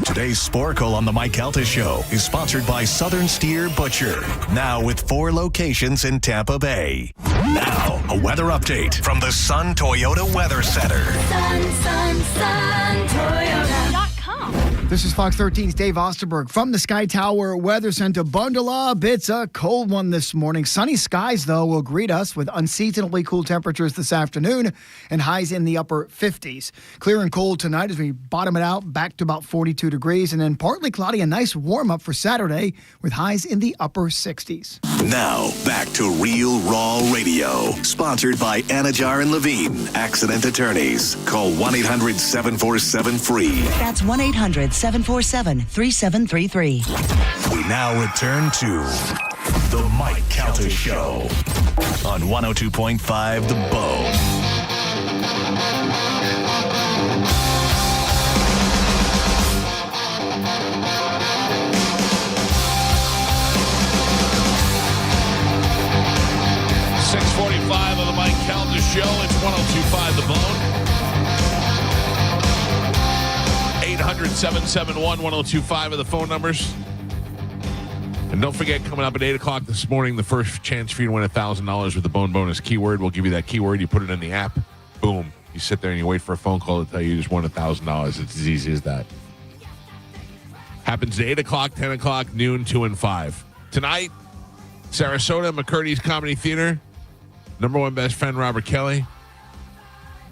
Today's Sporkle on the Mike Calta Show is sponsored by Southern Steer Butcher. Now with 4 locations in Tampa Bay. Now, a weather update from the Sun Toyota Weather Center. Sun, Toyota.com. This is Fox 13's Dave Osterberg from the Sky Tower Weather Center. Bundle up. It's a cold one this morning. Sunny skies, though, will greet us with unseasonably cool temperatures this afternoon and highs in the upper 50s. Clear and cold tonight as we bottom it out back to about 42 degrees, and then partly cloudy, a nice warm-up for Saturday with highs in the upper 60s. Now, back to Real Raw Radio. Sponsored by Anajar and Levine, Accident Attorneys. Call 1-800-747-FREE. That's 1-800-747-3733. We now return to the Mike Calta Show on 102.5 The Bone. .45 of the Mike Calta Show. It's 102.5 The Bone. 800-771-1025 are the phone numbers. And don't forget, coming up at 8 o'clock this morning, the first chance for you to win $1,000 with the Bone Bonus keyword. We'll give you that keyword. You put it in the app. Boom. You sit there and you wait for a phone call to tell you just won $1,000. It's as easy as that. Happens at 8 o'clock, 10 o'clock, noon, 2 and 5. Tonight, Sarasota, McCurdy's Comedy Theater. Number one best friend, Robert Kelly.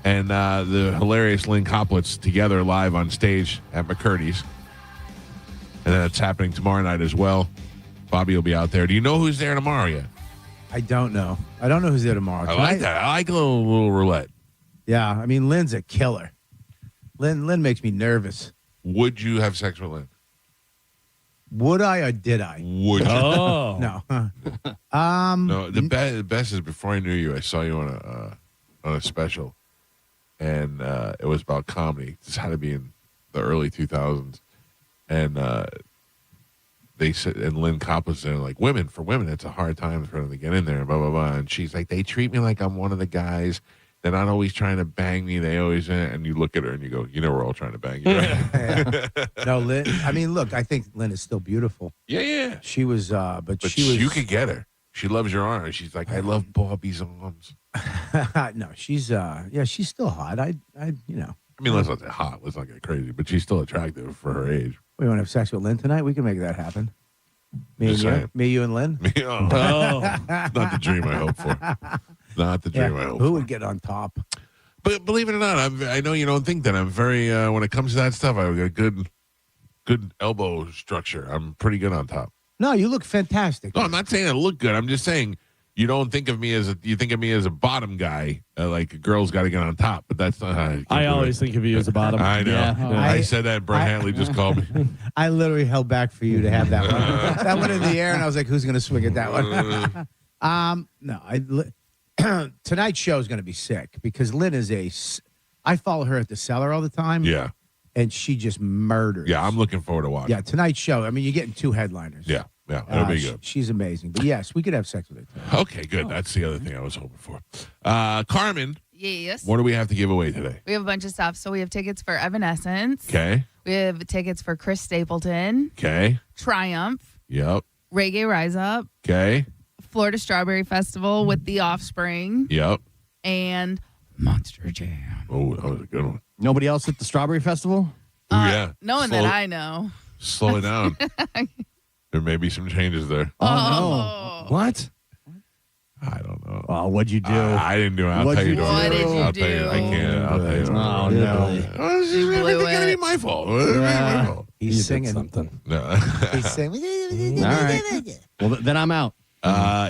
And the hilarious Lynn Koplitz together live on stage at McCurdy's. And then it's happening tomorrow night as well. Bobby will be out there. Do you know who's there tomorrow yet? I don't know. I don't know who's there tomorrow. I like that. I like a little roulette. Yeah, I mean, Lynn's a killer. Lynn makes me nervous. Would you have sex with Lynn? Would I or did I? Would you? Oh. No. No, the best is before I knew you, I saw you on a special. And it was about comedy. This had to be in the early 2000s. And they said, and Lynn Kopp was there, like, for women, it's a hard time for them to get in there, blah, blah, blah. And she's like, they treat me like I'm one of the guys. They're not always trying to bang me. They always, and you look at her and you go, you know, we're all trying to bang you, right? Yeah. No, Lynn, I mean, look, I think Lynn is still beautiful. Yeah. She was, but she was. You could get her. She loves your arms. She's like, I love Bobby's arms. No, she's, she's still hot. I mean, let's not say hot. Let's not get crazy, but she's still attractive for her age. We want to have sex with Lynn tonight? We can make that happen. Me, you, and Lynn? Me, not the dream I hope for. Not the dream I hope for. Who would get on top? But believe it or not, I know you don't think that. I'm very, when it comes to that stuff, I've got good elbow structure. I'm pretty good on top. No, you look fantastic. No, I'm not saying I look good. I'm just saying you don't think of me as you think of me as a bottom guy. Like a girl's got to get on top, but that's not how I always think of you as a bottom. I know. Yeah. I said that. Brett Hanley just called me. I literally held back for you to have that one. That went in the air, and I was like, "Who's going to swing at that one?" No, tonight's show is going to be sick because Lynn is I follow her at the Cellar all the time. Yeah. And she just murders. Yeah, I'm looking forward to watching. Yeah, tonight's show. I mean, you're getting 2 headliners. Yeah, it'll be good. She's amazing. But yes, we could have sex with her tonight. Okay, good. That's the other thing I was hoping for. Carmen. Yes. What do we have to give away today? We have a bunch of stuff. So we have tickets for Evanescence. Okay. We have tickets for Chris Stapleton. Okay. Triumph. Yep. Reggae Rise Up. Okay. Florida Strawberry Festival with The Offspring. Yep. And Monster Jam. Oh, that was a good one. Nobody else at the Strawberry Festival? Yeah. No one that I know. Slow it down. There may be some changes there. Oh, no. What? I don't know. Well, what'd you do? I didn't do it. I'll tell you. What did you I'll do? tell you. I can't. I'll tell you. Oh, no. It's going to be my fault. My fault. He's singing something. No. He's singing. All right. Well, then I'm out.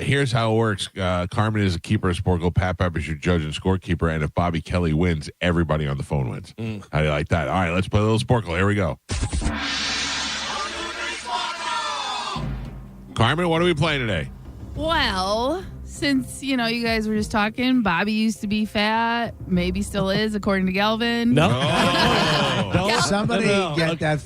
Here's how it works. Carmen is a keeper of Sporkle. Pat Pepper's your judge and scorekeeper. And if Bobby Kelly wins, everybody on the phone wins. How do you like that? All right, let's play a little Sporkle. Here we go. Carmen, what are we playing today? Well, Since, you guys were just talking, Bobby used to be fat. Maybe still is, according to Galvin. No. Don't somebody get that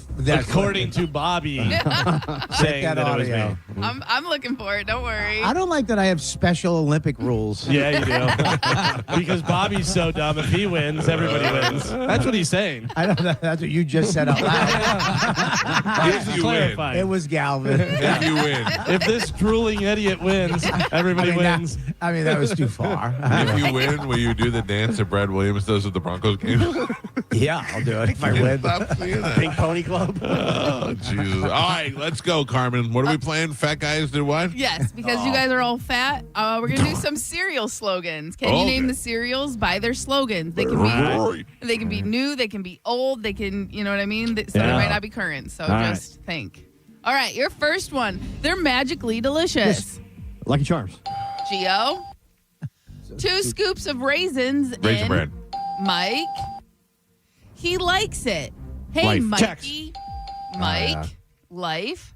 according to Bobby saying that it was audio. me. I'm looking for it. Don't worry. I don't like that I have special Olympic rules. Yeah, you do. Because Bobby's so dumb. If he wins, everybody wins. That's what he's saying. I don't know. That's what you just said out loud. If you win. It was Galvin. If you win. If this drooling idiot wins, everybody wins. That was too far. If you win, will you do the dance that Brad Williams does at the Broncos game? Yeah, I'll do it if I win. Pink Pony Club. Oh, Jesus. All right, let's go, Carmen. What are we playing? Fat guys do what? Yes, because you guys are all fat. We're going to do some cereal slogans. Can you name the cereals by their slogans? They can be new, they can be old, they can, you know what I mean? So they might not be current. So just think. All right, your first one. They're magically delicious. Lucky Charms. Gio. 2 scoops of raisins Raisin Bran. Mike. He likes it. Hey, Life. Mikey. Mike. Life.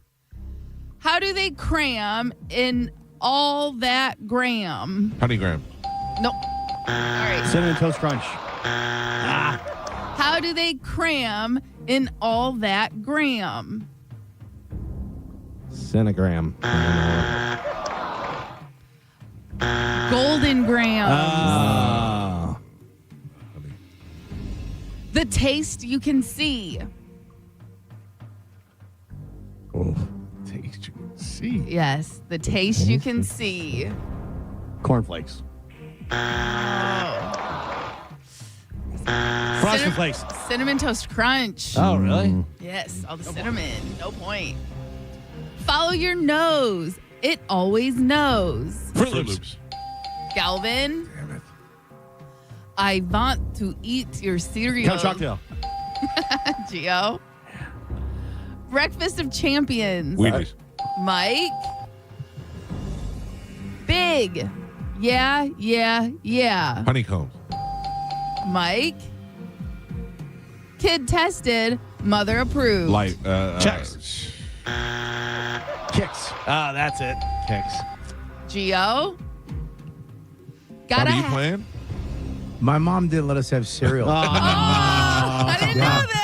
How do they cram in all that gram? Honeygram. Nope. All right. Cinnamon Toast Crunch. How do they cram in all that gram? Cinegram. Golden grams. Oh. The taste you can see. Taste you can see. Yes, the taste you can see. Cornflakes. Frosted Flakes. Cinnamon Toast Crunch. Oh, really? Yes, all the cinnamon. No point. Follow your nose. It always knows. Fruit Loops. Galvin. Damn it. I want to eat your cereal. Count Choctail. Gio. Breakfast of Champions. Wheaties. Mike. Big. Yeah. Honeycombs. Mike. Kid tested. Mother approved. Checks. Kicks. Oh, that's it. Kicks. Gio. Bobby, you playing? My mom didn't let us have cereal. I didn't know that.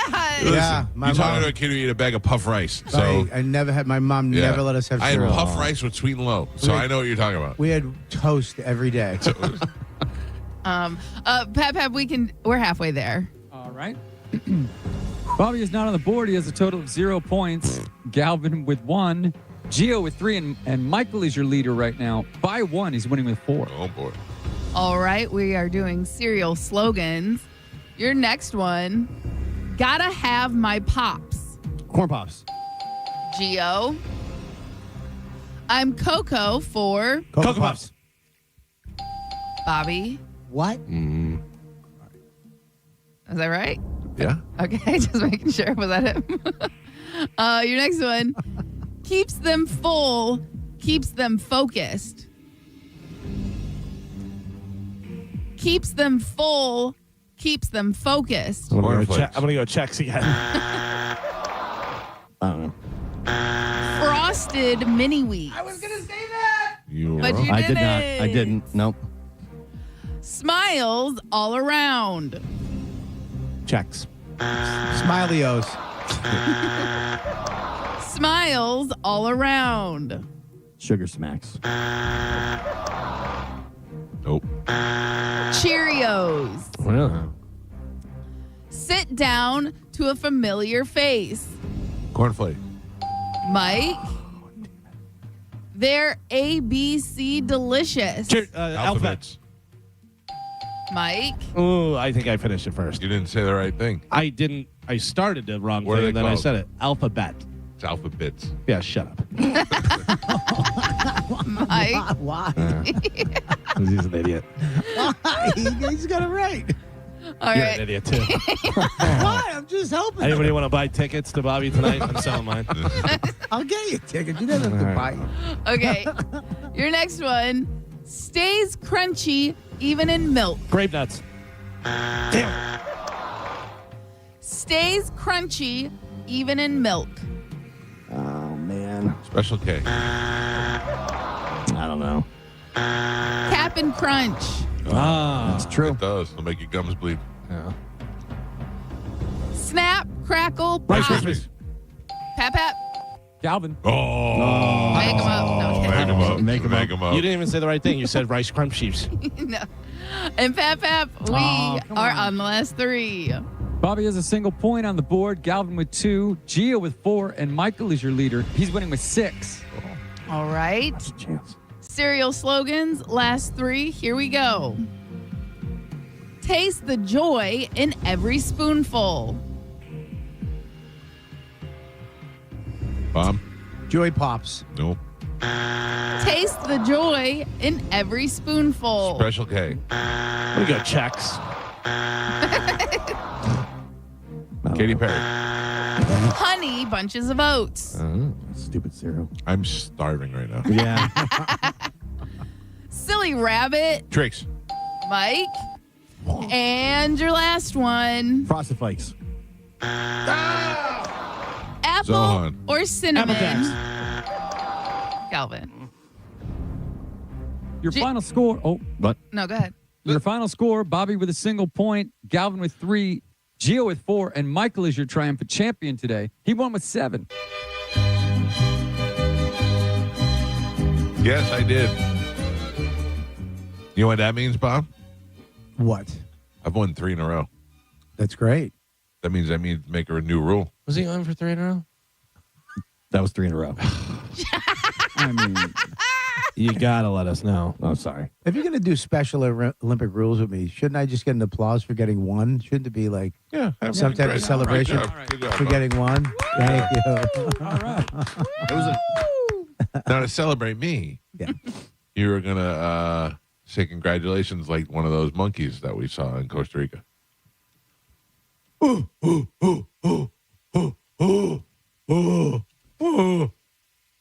Yeah, my You're talking mom. to a kid who ate a bag of puff rice. So I never had. My mom never let us have I had cereal. puff rice with sweet and low, so I know what you're talking about. We had toast every day. Pep, we're halfway there. All right. Bobby is not on the board. He has a total of 0 points. Galvin with 1. Gio with 3. And Michael is your leader right now. By 1, he's winning with 4. Oh, boy. All right. We are doing cereal slogans. Your next one. Gotta have my pops. Corn Pops. Gio. I'm Coco for Cocoa Puffs. Bobby. What? Is that right? Yeah. Okay, just making sure. Was that him? Your next one. Keeps them full, keeps them focused. Keeps them full, keeps them focused. I'm gonna go checks again. I don't know. Frosted mini wheats. I was gonna say that. But you I did not. didn't. I didn't. Nope. Smiles all around. Checks. Smiley-O's. Smiles all around. Sugar Smacks. Nope. Cheerios. Well, Sit down to a familiar face. Cornflake. Mike. They're ABC delicious. Alphabets. Mike. Oh, I think I finished it first. You didn't say the right thing. I didn't. I started the wrong What are thing, they and then I called? said it. Alphabet. It's alphabets. Yeah, shut up. Mike. Why? He's an idiot. He's got it right. All You're right. an idiot, too. Why? I'm just helping. Anybody want to buy tickets to Bobby tonight? I'm selling mine. I'll get you a ticket. You never have to buy. Okay. Your next one. Stays crunchy even in milk. Grape nuts. Damn. Stays crunchy even in milk. Oh, man. Special K. I don't know. Cap and Crunch. That's true. It does. It'll make your gums bleed. Yeah. Snap, Crackle, Rice Pop. Krispies. Pap. Galvin. Oh. Make 'em up. No, Make 'em up. Make 'em up. You didn't even say the right thing. You said Rice Crunchies. no. And Pap, we are on the last 3. Bobby has a single point on the board. Galvin with 2. Gio with 4. And Michael is your leader. He's winning with 6. All right. Cereal slogans, last 3. Here we go. Taste the joy in every spoonful. Bob? Joy Pops. Nope. Taste the joy in every spoonful. Special K. We got checks. Katy Perry. Honey bunches of oats. Stupid cereal. I'm starving right now. Yeah. Silly rabbit. Tricks. Mike. And your last one. Frosted Flakes. Apple Zohan. or cinnamon. Apple Calvin. Your final score. Oh, what? No, go ahead. Your final score, Bobby with a single point, Galvin with 3, Gio with 4, and Michael is your triumphant champion today. He won with 7. Yes, I did. You know what that means, Bob? What? I've won 3 in a row. That's great. That means I need to make a new rule. Was he on for 3 in a row? That was 3 in a row. I mean, you gotta let us know. Oh, sorry. If you're going to do special Olympic rules with me, shouldn't I just get an applause for getting 1? Shouldn't it be like some type of celebration for getting 1? Thank you. all right. It was now to celebrate me. Yeah. You were gonna say congratulations like one of those monkeys that we saw in Costa Rica.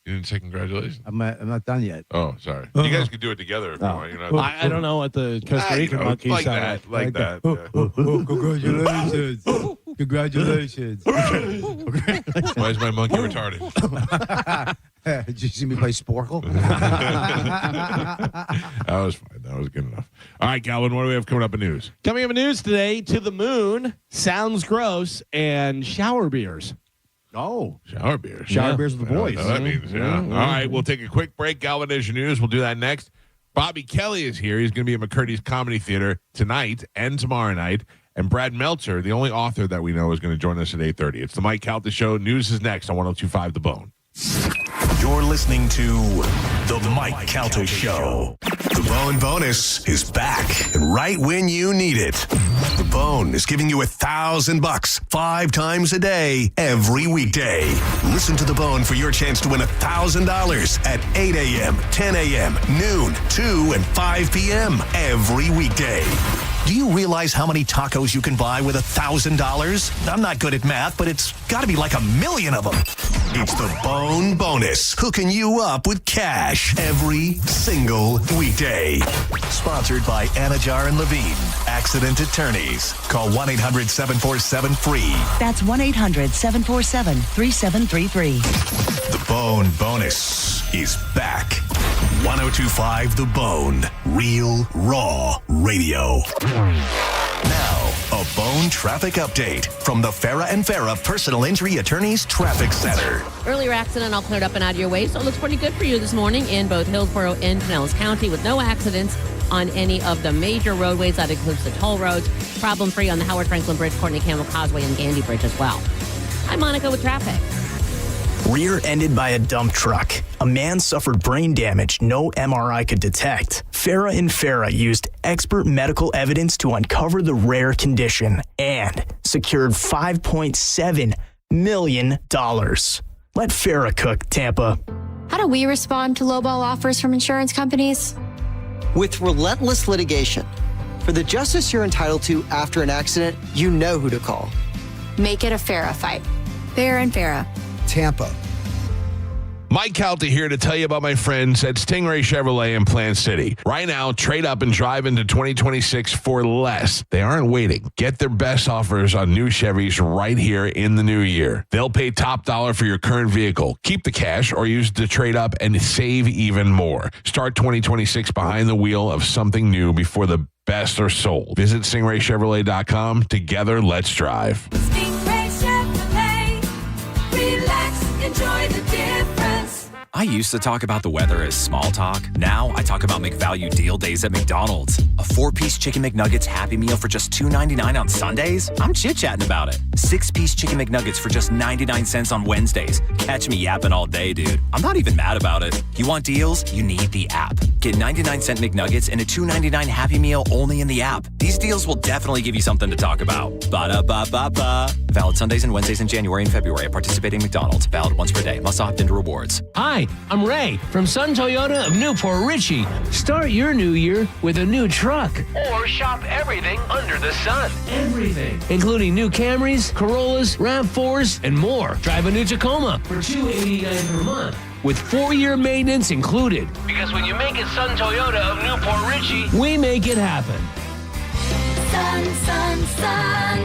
You didn't say congratulations. I'm not done yet. Oh, sorry. You guys can do it together if you want. You know, I don't know what the Costa Rican monkeys like sound that, like that. Congratulations. Congratulations. Why is my monkey retarded? Did you see me play Sporkle? That was fine. That was good enough. All right, Calvin, what do we have coming up in news? Coming up in news today, To the Moon, Sounds Gross, and shower beers. Oh. Shower beers. Shower beers with the boys. I know what that means, yeah. All right, we'll take a quick break. Galvin Nation News. We'll do that next. Bobby Kelly is here. He's going to be at McCurdy's Comedy Theater tonight and tomorrow night. And Brad Meltzer, the only author that we know, is going to join us at 8:30. It's the Mike Calta Show. News is next on 102.5 The Bone. You're listening to The Mike Calta Show. The Bone Bonus is back, and right when you need it. The Bone is giving you $1,000 5 times a day, every weekday. Listen to The Bone for your chance to win $1,000 at 8 a.m., 10 a.m., noon, 2, and 5 p.m. every weekday. Do you realize how many tacos you can buy with $1,000? I'm not good at math, but it's got to be like 1 million of them. It's the Bone Bonus, hooking you up with cash every single weekday. Sponsored by Anajar and Levine, Accident Attorneys. Call 1-800-747-FREE. That's 1-800-747-3733. The Bone Bonus is back. 102.5 The Bone. Real, raw radio. Now, a Bone traffic update from the Farah and Farah Personal Injury Attorneys Traffic Center. Earlier accident all cleared up and out of your way, so it looks pretty good for you this morning in both Hillsborough and Pinellas County with no accidents on any of the major roadways. That includes the toll roads. Problem-free on the Howard Franklin Bridge, Courtney Campbell Causeway, and Gandy Bridge as well. I'm Monica with traffic. Rear-ended by a dump truck. A man suffered brain damage no MRI could detect. Farah and Farah used expert medical evidence to uncover the rare condition and secured $5.7 million. Let Farah cook, Tampa. How do we respond to lowball offers from insurance companies? With relentless litigation. For the justice you're entitled to after an accident, you know who to call. Make it a Farah fight. Farah and Farah. Tampa. Mike Calta here to tell you about my friends at Stingray Chevrolet in Plant City. Right now, trade up and drive into 2026 for less. They aren't waiting. Get their best offers on new Chevys right here in the new year. They'll pay top dollar for your current vehicle. Keep the cash or use the trade up and save even more. Start 2026 behind the wheel of something new before the best are sold. Visit StingrayChevrolet.com. Together, let's drive. Stingray Chevrolet. Relax, enjoy the difference. I used to talk about the weather as small talk. Now I talk about McValue deal days at McDonald's. A 4-piece Chicken McNuggets Happy Meal for just $2.99 on Sundays? I'm chit-chatting about it. 6-piece Chicken McNuggets for just 99 cents on Wednesdays. Catch me yapping all day, dude. I'm not even mad about it. You want deals? You need the app. Get 99-cent McNuggets and a $2.99 Happy Meal only in the app. These deals will definitely give you something to talk about. Ba-da-ba-ba-ba. Valid Sundays and Wednesdays in January and February at participating McDonald's. Valid once per day. Must opt into rewards. Hi, I'm Ray from Sun Toyota of Newport Richey. Start your new year with a new truck. Or shop everything under the sun. Everything. Including new Camrys, Corollas, RAV4s, and more. Drive a new Tacoma for $289 per month with 4-year maintenance included. Because when you make it Sun Toyota of Newport Richey, we make it happen. Sun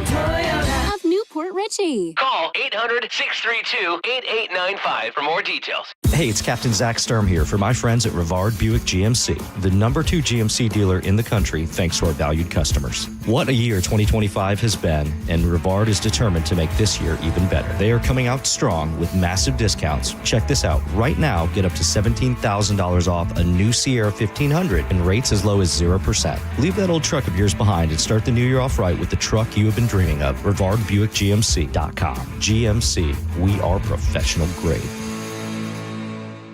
Toyota of Newport Richey. Call 800-632-8895 for more details. Hey, it's Captain Zach Sturm here for my friends at Rivard Buick GMC, the number 2 GMC dealer in the country thanks to our valued customers. What a year 2025 has been, and Rivard is determined to make this year even better. They are coming out strong with massive discounts. Check this out. Right now, get up to $17,000 off a new Sierra 1500 and rates as low as 0%. Leave that old truck of yours behind and start the new year off right with the truck you have been dreaming of. RivardBuickGMC.com. GMC, we are professional grade.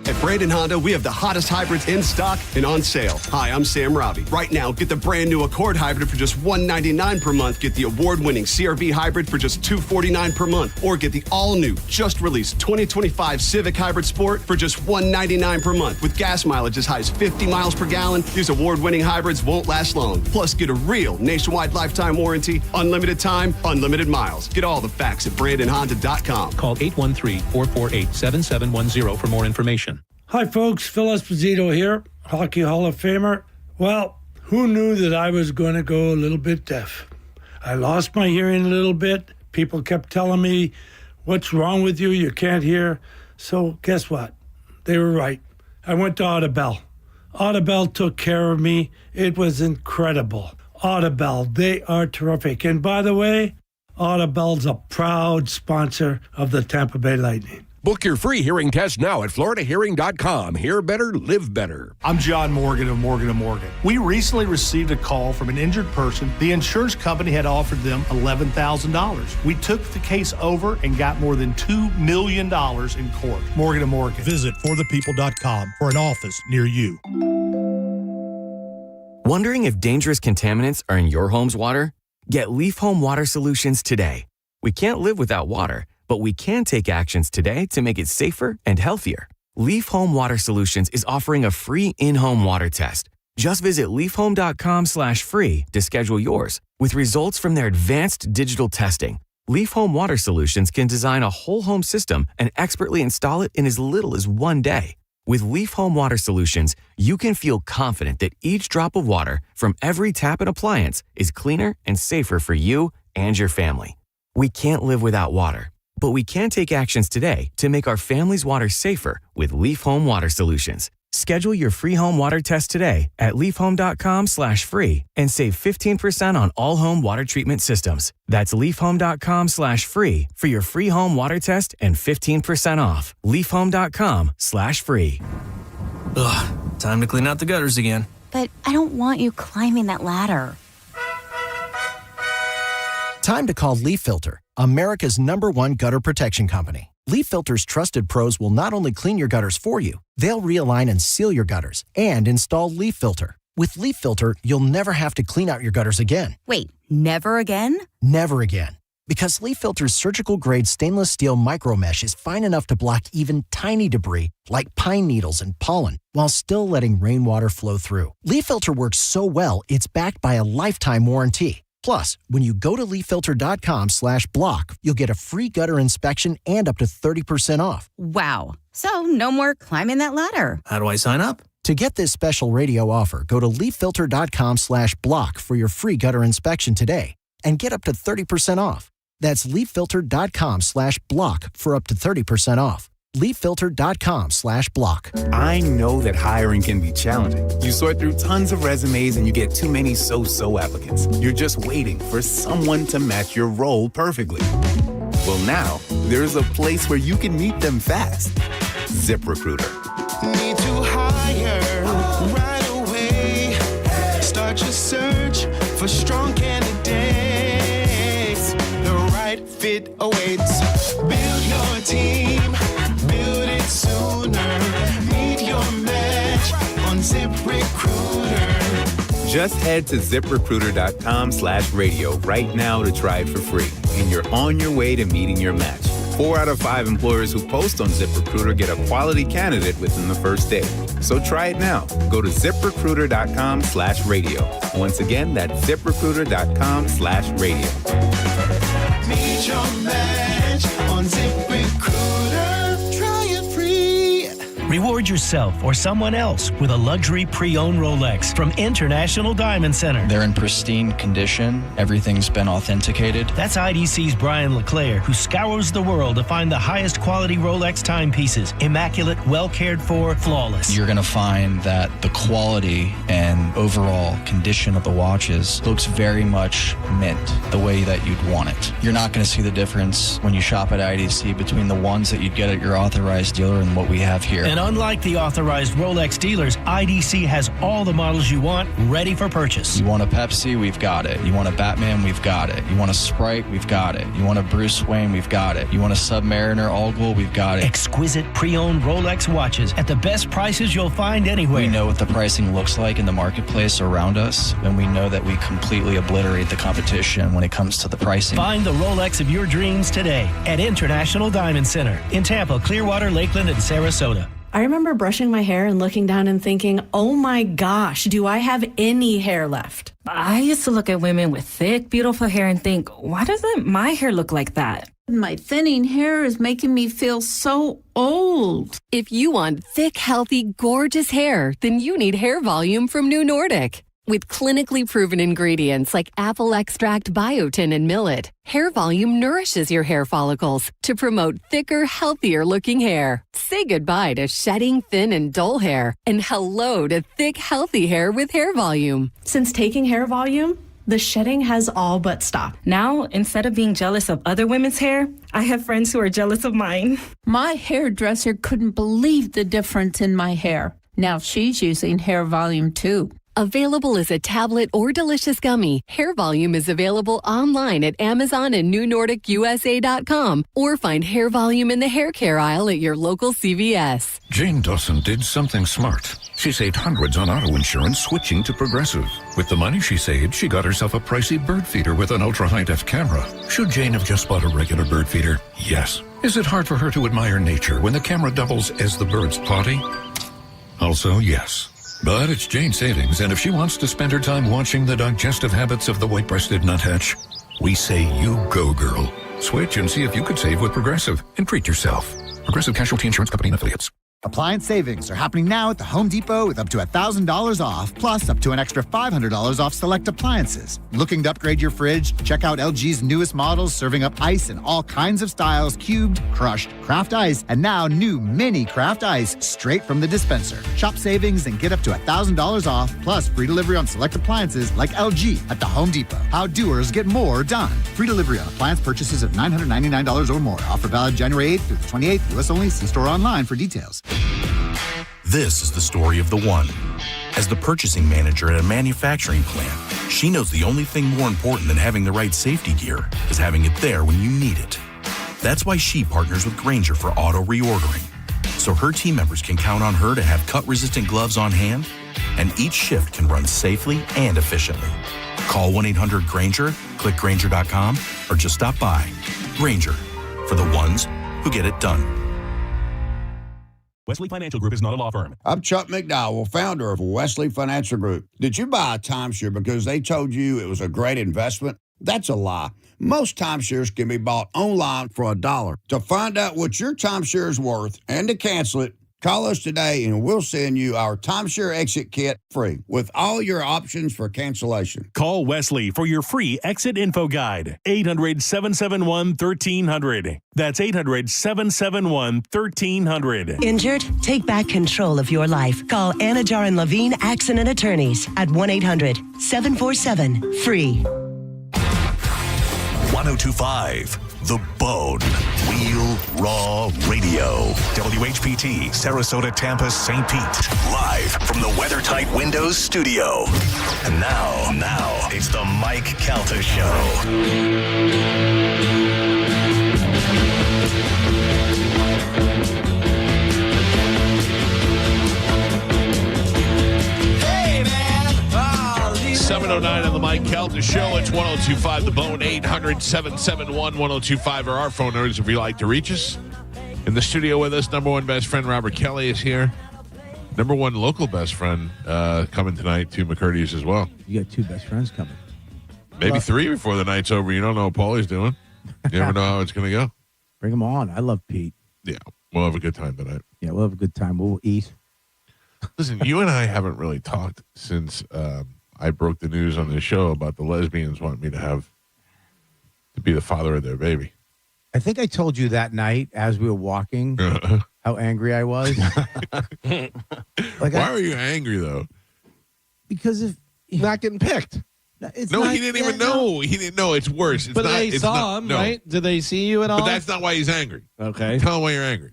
At Brandon Honda, we have the hottest hybrids in stock and on sale. Hi, I'm Sam Robbie. Right now, get the brand new Accord Hybrid for just $199 per month. Get the award-winning CR-V Hybrid for just $249 per month. Or get the all-new, just released 2025 Civic Hybrid Sport for just $199 per month. With gas mileage as high as 50 miles per gallon, these award-winning hybrids won't last long. Plus, get a real nationwide lifetime warranty, unlimited time, unlimited miles. Get all the facts at BrandonHonda.com. Call 813-448-7710 for more information. Hi, folks. Phil Esposito here, Hockey Hall of Famer. Well, who knew that I was going to go a little bit deaf? I lost my hearing a little bit. People kept telling me, what's wrong with you? You can't hear. So guess what? They were right. I went to Audibel. Audibel took care of me. It was incredible. Audibel, they are terrific. And by the way, Audibel's a proud sponsor of the Tampa Bay Lightning. Book your free hearing test now at floridahearing.com. Hear better, live better. I'm John Morgan of Morgan & Morgan. We recently received a call from an injured person. The insurance company had offered them $11,000. We took the case over and got more than $2 million in court. Morgan & Morgan. Visit forthepeople.com for an office near you. Wondering if dangerous contaminants are in your home's water? Get Leaf Home Water Solutions today. We can't live without water, but we can take actions today to make it safer and healthier. Leaf Home Water Solutions is offering a free in-home water test. Just visit leafhome.com/free to schedule yours. With results from their advanced digital testing, Leaf Home Water Solutions can design a whole home system and expertly install it in as little as 1 day. With Leaf Home Water Solutions, you can feel confident that each drop of water from every tap and appliance is cleaner and safer for you and your family. We can't live without water, but we can take actions today to make our family's water safer with Leaf Home Water Solutions. Schedule your free home water test today at leafhome.com/free and save 15% on all home water treatment systems. That's leafhome.com/free for your free home water test and 15% off. leafhome.com/free. Ugh, time to clean out the gutters again. But I don't want you climbing that ladder. Time to call Leaf Filter, America's #1 gutter protection company. Leaf Filter's trusted pros will not only clean your gutters for you, they'll realign and seal your gutters and install Leaf Filter. With Leaf Filter, you'll never have to clean out your gutters again. Wait, never again? Never again. Because Leaf Filter's surgical-grade stainless steel micro mesh is fine enough to block even tiny debris like pine needles and pollen while still letting rainwater flow through. Leaf Filter works so well, it's backed by a lifetime warranty. Plus, when you go to leaffilter.com/block, you'll get a free gutter inspection and up to 30% off. Wow. So no more climbing that ladder. How do I sign up? To get this special radio offer, go to leaffilter.com/block for your free gutter inspection today and get up to 30% off. That's leaffilter.com/block for up to 30% off. leaffilter.com/block. I know that hiring can be challenging. You sort through tons of resumes and you get too many so-so applicants. You're just waiting for someone to match your role perfectly. Well, now there's a place where you can meet them fast. ZipRecruiter. Need to hire right away. Start your search for strong candidates. The right fit awaits. Build your team. Build it sooner. Meet your match on ZipRecruiter. Just head to ZipRecruiter.com/radio right now to try it for free. And you're on your way to meeting your match. 4 out of 5 employers who post on ZipRecruiter get a quality candidate within the first day. So try it now. Go to ZipRecruiter.com/radio. Once again, that's ZipRecruiter.com/radio. Meet your match on ZipRecruiter. Try it free. Reward yourself or someone else with a luxury pre-owned Rolex from International Diamond Center. They're in pristine condition. Everything's been authenticated. That's IDC's Brian LeClaire, who scours the world to find the highest quality Rolex timepieces. Immaculate, well cared for, flawless. You're going to find that the quality and overall condition of the watches looks very much mint, the way that you'd want it. You're not going to see the difference when you shop at IDC between the ones that you'd get at your authorized dealer and what we have here. And unlike the authorized Rolex dealers, IDC has all the models you want ready for purchase. You want a Pepsi? We've got it. You want a Batman? We've got it. You want a Sprite? We've got it. You want a Bruce Wayne? We've got it. You want a Submariner All-Glow? We've got it. Exquisite pre-owned Rolex watches at the best prices you'll find anywhere. We know what the pricing looks like in the marketplace around us, and we know that we completely obliterate the competition when it comes to the pricing. Find the Rolex of your dreams today at International Diamond Center in Tampa, Clearwater, Lakeland, and Sarasota. I remember brushing my hair and looking down and thinking, oh my gosh, do I have any hair left? I used to look at women with thick, beautiful hair and think, why doesn't my hair look like that? My thinning hair is making me feel so old. If you want thick, healthy, gorgeous hair, then you need Hair Volume from New Nordic. With clinically proven ingredients like apple extract, biotin, and millet, Hair Volume nourishes your hair follicles to promote thicker, healthier-looking hair. Say goodbye to shedding, thin, and dull hair, and hello to thick, healthy hair with Hair Volume. Since taking Hair Volume, the shedding has all but stopped. Now, instead of being jealous of other women's hair, I have friends who are jealous of mine. My hairdresser couldn't believe the difference in my hair. Now she's using Hair Volume too. Available as a tablet or delicious gummy, Hair Volume is available online at Amazon and NewNordicUSA.com, or find Hair Volume in the hair care aisle at your local CVS. Jane Dawson did something smart. She saved hundreds on auto insurance switching to Progressive. With the money she saved, she got herself a pricey bird feeder with an ultra-high-def camera. Should Jane have just bought a regular bird feeder? Yes. Is it hard for her to admire nature when the camera doubles as the bird's potty? Also, yes. But it's Jane's savings, and if she wants to spend her time watching the digestive habits of the white-breasted nuthatch, we say you go, girl. Switch and see if you could save with Progressive and treat yourself. Progressive Casualty Insurance Company and Affiliates. Appliance savings are happening now at the Home Depot with up to $1,000 off, plus up to an extra $500 off select appliances. Looking to upgrade your fridge? Check out LG's newest models serving up ice in all kinds of styles: cubed, crushed, craft ice, and now new mini craft ice straight from the dispenser. Shop savings and get up to $1,000 off, plus free delivery on select appliances like LG at the Home Depot. How doers get more done. Free delivery on appliance purchases of $999 or more. Offer valid January 8th through the 28th. U.S. only. See store online for details. This is the story of the one. As the purchasing manager at a manufacturing plant, she knows the only thing more important than having the right safety gear is having it there when you need it. That's why she partners with Grainger for auto reordering, so her team members can count on her to have cut-resistant gloves on hand, and each shift can run safely and efficiently. Call 1-800-GRAINGER, click Grainger.com, or just stop by. Grainger, for the ones who get it done. Wesley Financial Group is not a law firm. I'm Chuck McDowell, founder of Wesley Financial Group. Did you buy a timeshare because they told you it was a great investment? That's a lie. Most timeshares can be bought online for $1. To find out what your timeshare is worth and to cancel it, call us today and we'll send you our timeshare exit kit free with all your options for cancellation. Call Wesley for your free exit info guide. 800-771-1300. That's 800-771-1300. Injured? Take back control of your life. Call Anajar and Levine Accident Attorneys at 1-800-747-FREE. 1025 The Bone. Real Raw Radio. WHPT, Sarasota, Tampa, St. Pete. Live from the WeatherTight Windows studio. And now, it's the Mike Calta Show. 709 on the Mike Calta Show. It's 1025 The Bone, 800-771-1025 are our phone numbers if you'd like to reach us. In the studio with us, number one best friend Robert Kelly is here. Number one local best friend coming tonight to McCurdy's as well. You got two best friends coming. Maybe three before the night's over. You don't know what Paulie's doing. You never know how it's going to go. Bring them on. I love Pete. Yeah, we'll have a good time tonight. Yeah, we'll have a good time. We'll eat. Listen, you and I haven't really talked since I broke the news on this show about the lesbians wanting me to be the father of their baby. I think I told you that night as we were walking how angry I was. Why were you angry, though? Because of not getting picked. He didn't even know. He didn't know. It's worse. But they saw him, right? Did they see you at all? But that's not why he's angry. Okay. Tell him why you're angry.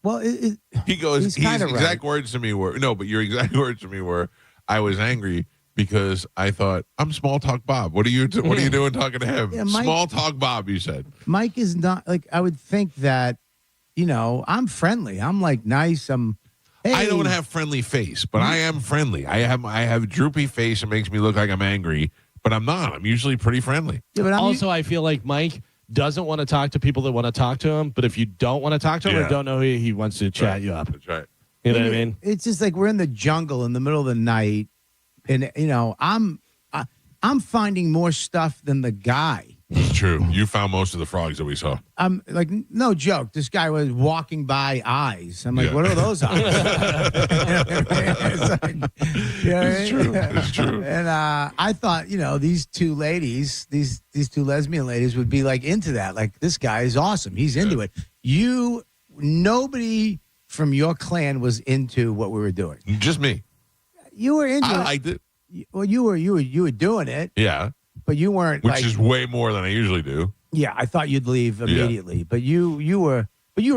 Well, he goes, his exact right. words to me were, no, but your exact words to me were, I was angry because I thought, I'm Small Talk Bob. What are you doing talking to him? Yeah, Mike, Small Talk Bob, you said. Mike is not, like, I would think that, I'm friendly. I'm, like, nice. Hey. I don't have friendly face, but I am friendly. I have droopy face. It makes me look like I'm angry, but I'm not. I'm usually pretty friendly. Yeah, but also, I feel like Mike doesn't want to talk to people that want to talk to him, but if you don't want to talk to him or don't know who he wants to chat you up. That's right. You know what I mean? It's just like we're in the jungle in the middle of the night, and I'm finding more stuff than the guy. It's true. You found most of the frogs that we saw. I'm like, no joke. This guy was walking by eyes. I'm like, what are those eyes? It's true. It's true. And I thought, these two ladies, these two lesbian ladies would be like into that. Like, this guy is awesome. He's into it. Nobody from your clan was into what we were doing. Just me. You were into it. I liked it. Well, you were doing it. Yeah. But you weren't, which is way more than I usually do. Yeah, I thought you'd leave immediately. Yeah. But you were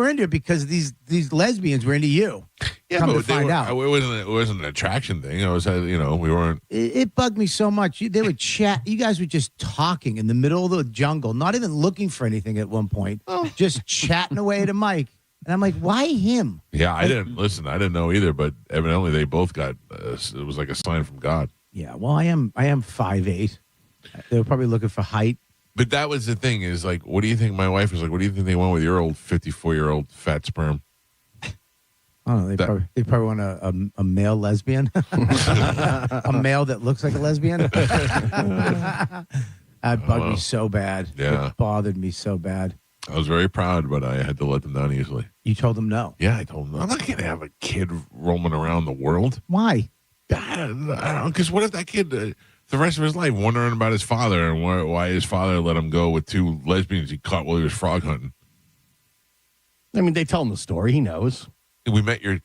into it because these lesbians were into you. Yeah, Come but to find out. It wasn't an attraction thing. I was, we weren't. It bugged me so much. They would chat. You guys were just talking in the middle of the jungle, not even looking for anything at one point, just chatting away to Mike. And I'm like, why him? Yeah, I didn't know either. But evidently, they both got. It was like a sign from God. Yeah, well, I am 5'8". They were probably looking for height. But that was the thing is like, what do you think? My wife was like, what do you think they went with your old 54-year-old fat sperm? I don't know. They probably want a male lesbian, a male that looks like a lesbian. That bugged me so bad. Yeah, it bothered me so bad. I was very proud, but I had to let them down easily. You told them no? Yeah, I told them I'm not going to have a kid roaming around the world. Why? I don't know. Because what if that kid, the rest of his life, wondering about his father and why his father let him go with two lesbians he caught while he was frog hunting? I mean, they tell him the story. He knows. We met your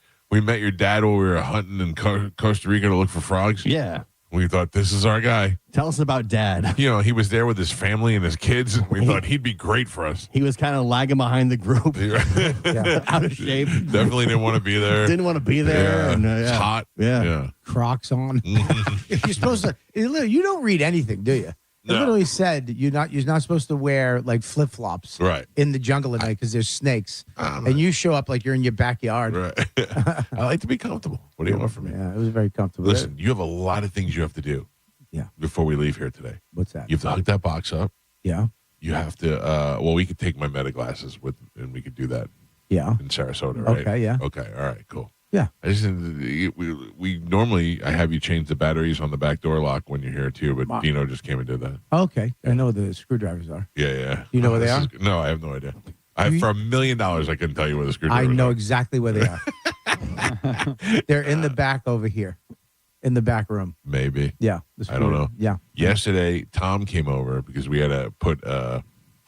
dad while we were hunting in Costa Rica to look for frogs. Yeah. We thought, this is our guy. Tell us about Dad. He was there with his family and his kids. We thought he'd be great for us. He was kind of lagging behind the group. Out of shape. Definitely didn't want to be there. Didn't want to be there. Yeah. And, It's hot. Yeah. Crocs on. You're supposed to. You don't read anything, do you? It literally said you're not supposed to wear like flip flops in the jungle at night because there's snakes, and you show up like you're in your backyard. Right. I like to be comfortable. What do you want from me? Yeah, it was very comfortable. Listen, you have a lot of things you have to do. Yeah. Before we leave here today. What's that? You have to hook that box up. Yeah. You have to. We could take my meta glasses with, and we could do that. in Sarasota, right? Okay, yeah. Okay, all right, cool. Yeah. I just we normally I have you change the batteries on the back door lock when you're here too, but Dino just came and did that. Okay, I know where the screwdrivers are. Yeah. You know where they are? No, I have no idea. For $1 million, I couldn't tell you where the I screwdrivers know are. exactly where they are. They're in the back over here, in the back room. Maybe. Yeah. I don't know. Yeah. Yesterday, Tom came over because we had to put an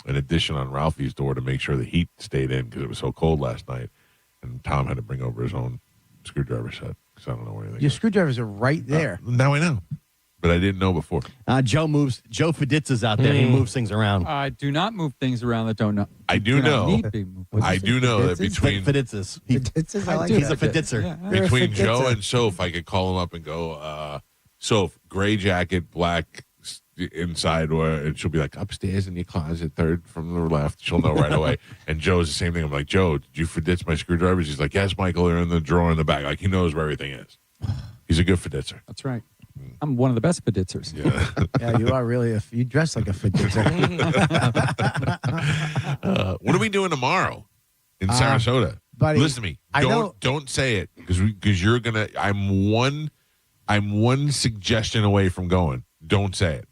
addition on Ralphie's door to make sure the heat stayed in because it was so cold last night. And Tom had to bring over his own screwdriver set because I don't know where anything Your is. screwdrivers are right there. Now I know. But I didn't know before. Joe Fiditza's out there. He moves things around. I do not move things around that don't know. I do know. Need to be moved. I do know that between Fiditzas. Fiditzas, I like He's a that. Fiditzer. Yeah. between Joe and Soph, I could call him up and go, Soph, gray jacket, black inside, and she'll be like, upstairs in your closet, third from the left. She'll know right away. And Joe's the same thing. I'm like, Joe, did you Fiditz my screwdrivers? He's like, yes, Michael, they're in the drawer in the back. Like, he knows where everything is. He's a good Fiditzer. That's right. I'm one of the best Fiditzers. Yeah. Yeah, you are really you dress like a Fiditzer. What are we doing tomorrow in Sarasota? Buddy, listen to me. Don't say it because you're gonna. I'm one suggestion away from going. Don't say it.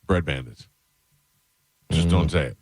Bread Bandits. Just don't say it.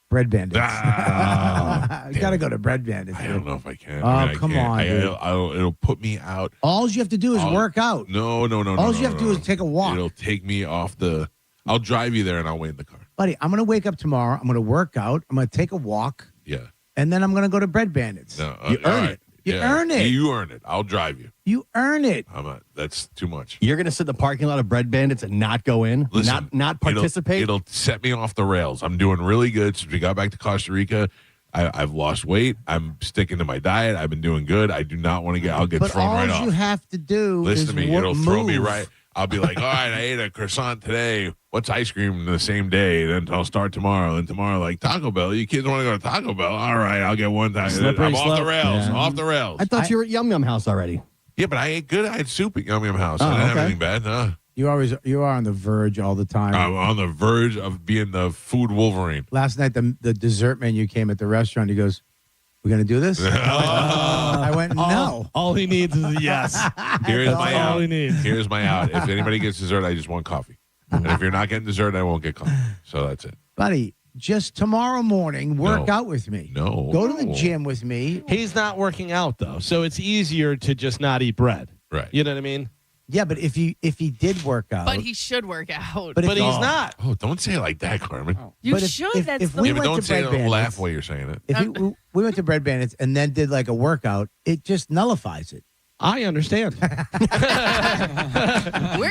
Bread Bandits. You got to go to Bread Bandits. I don't know if I can. Come on, dude. It'll put me out. All you have to do is work out. No. All you have to do is take a walk. It'll take me off the. I'll drive you there and I'll wait in the car. Buddy, I'm going to wake up tomorrow. I'm going to work out. I'm going to take a walk. Yeah. And then I'm going to go to Bread Bandits. No, You earn it. You earn it. You earn it. I'll drive you. You earn it. That's too much. You're going to sit in the parking lot of Bread Bandits and not go in? Listen, not participate? It'll set me off the rails. I'm doing really good since we got back to Costa Rica. I've lost weight. I'm sticking to my diet. I've been doing good. I do not want to get. I'll get thrown right off. All you have to do Listen is to me. It'll throw me right. I'll be like, all right, I ate a croissant today. What's ice cream the same day? Then I'll start tomorrow. And tomorrow, like Taco Bell. You kids want to go to Taco Bell? All right, I'll get one time. I'm off the rails. Yeah. Off the rails. I thought you were at Yum Yum House already. Yeah, but I ate good. I had soup at Yum Yum House. I didn't have anything bad. No. You are on the verge all the time. I'm on the verge of being the food Wolverine. Last night, the dessert menu came at the restaurant. He goes, "We're going to do this?" I went, "No." All he needs is a yes. Here's my all out. he needs. Here's my out. If anybody gets dessert, I just want coffee. And if you're not getting dessert, I won't get coffee. So that's it. Buddy, just tomorrow morning, work out with me. No. Go to the gym with me. He's not working out, though, so it's easier to just not eat bread. Right. You know what I mean? Yeah, but if he did work out. But he should work out. But he's not. Oh, don't say it like that, Carmen. You But should. If That's the we Yeah, but went don't to say Bread it. Bandits, Laugh while you're saying it. If we went to Bread Bandits and then did like a workout, it just nullifies it. I understand. We're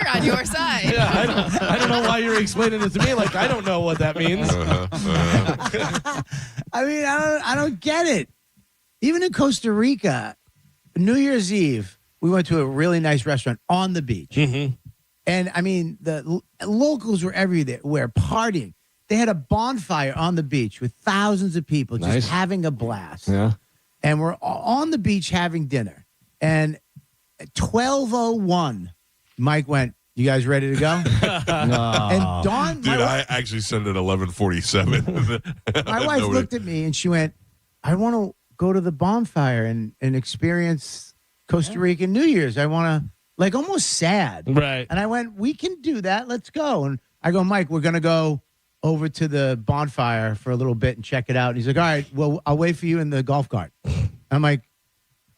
on your side. Yeah, I don't know why you're explaining it to me. Like, I don't know what that means. I mean, I don't get it. Even in Costa Rica, New Year's Eve, we went to a really nice restaurant on the beach. Mm-hmm. And I mean, the locals were everywhere partying. They had a bonfire on the beach with thousands of people just Nice. having a blast. Yeah. And we're on the beach having dinner. And at 12:01, Mike went, "You guys ready to go?" And Dawn, Dude, I actually said it at 11:47. my wife looked at me and she went, "I want to go to the bonfire and experience Costa Rican New Year's. I want to," like almost sad. Right. And I went, "We can do that. Let's go." And I go, "Mike, we're going to go over to the bonfire for a little bit and check it out." And he's like, "All right, well, I'll wait for you in the golf cart." I'm like,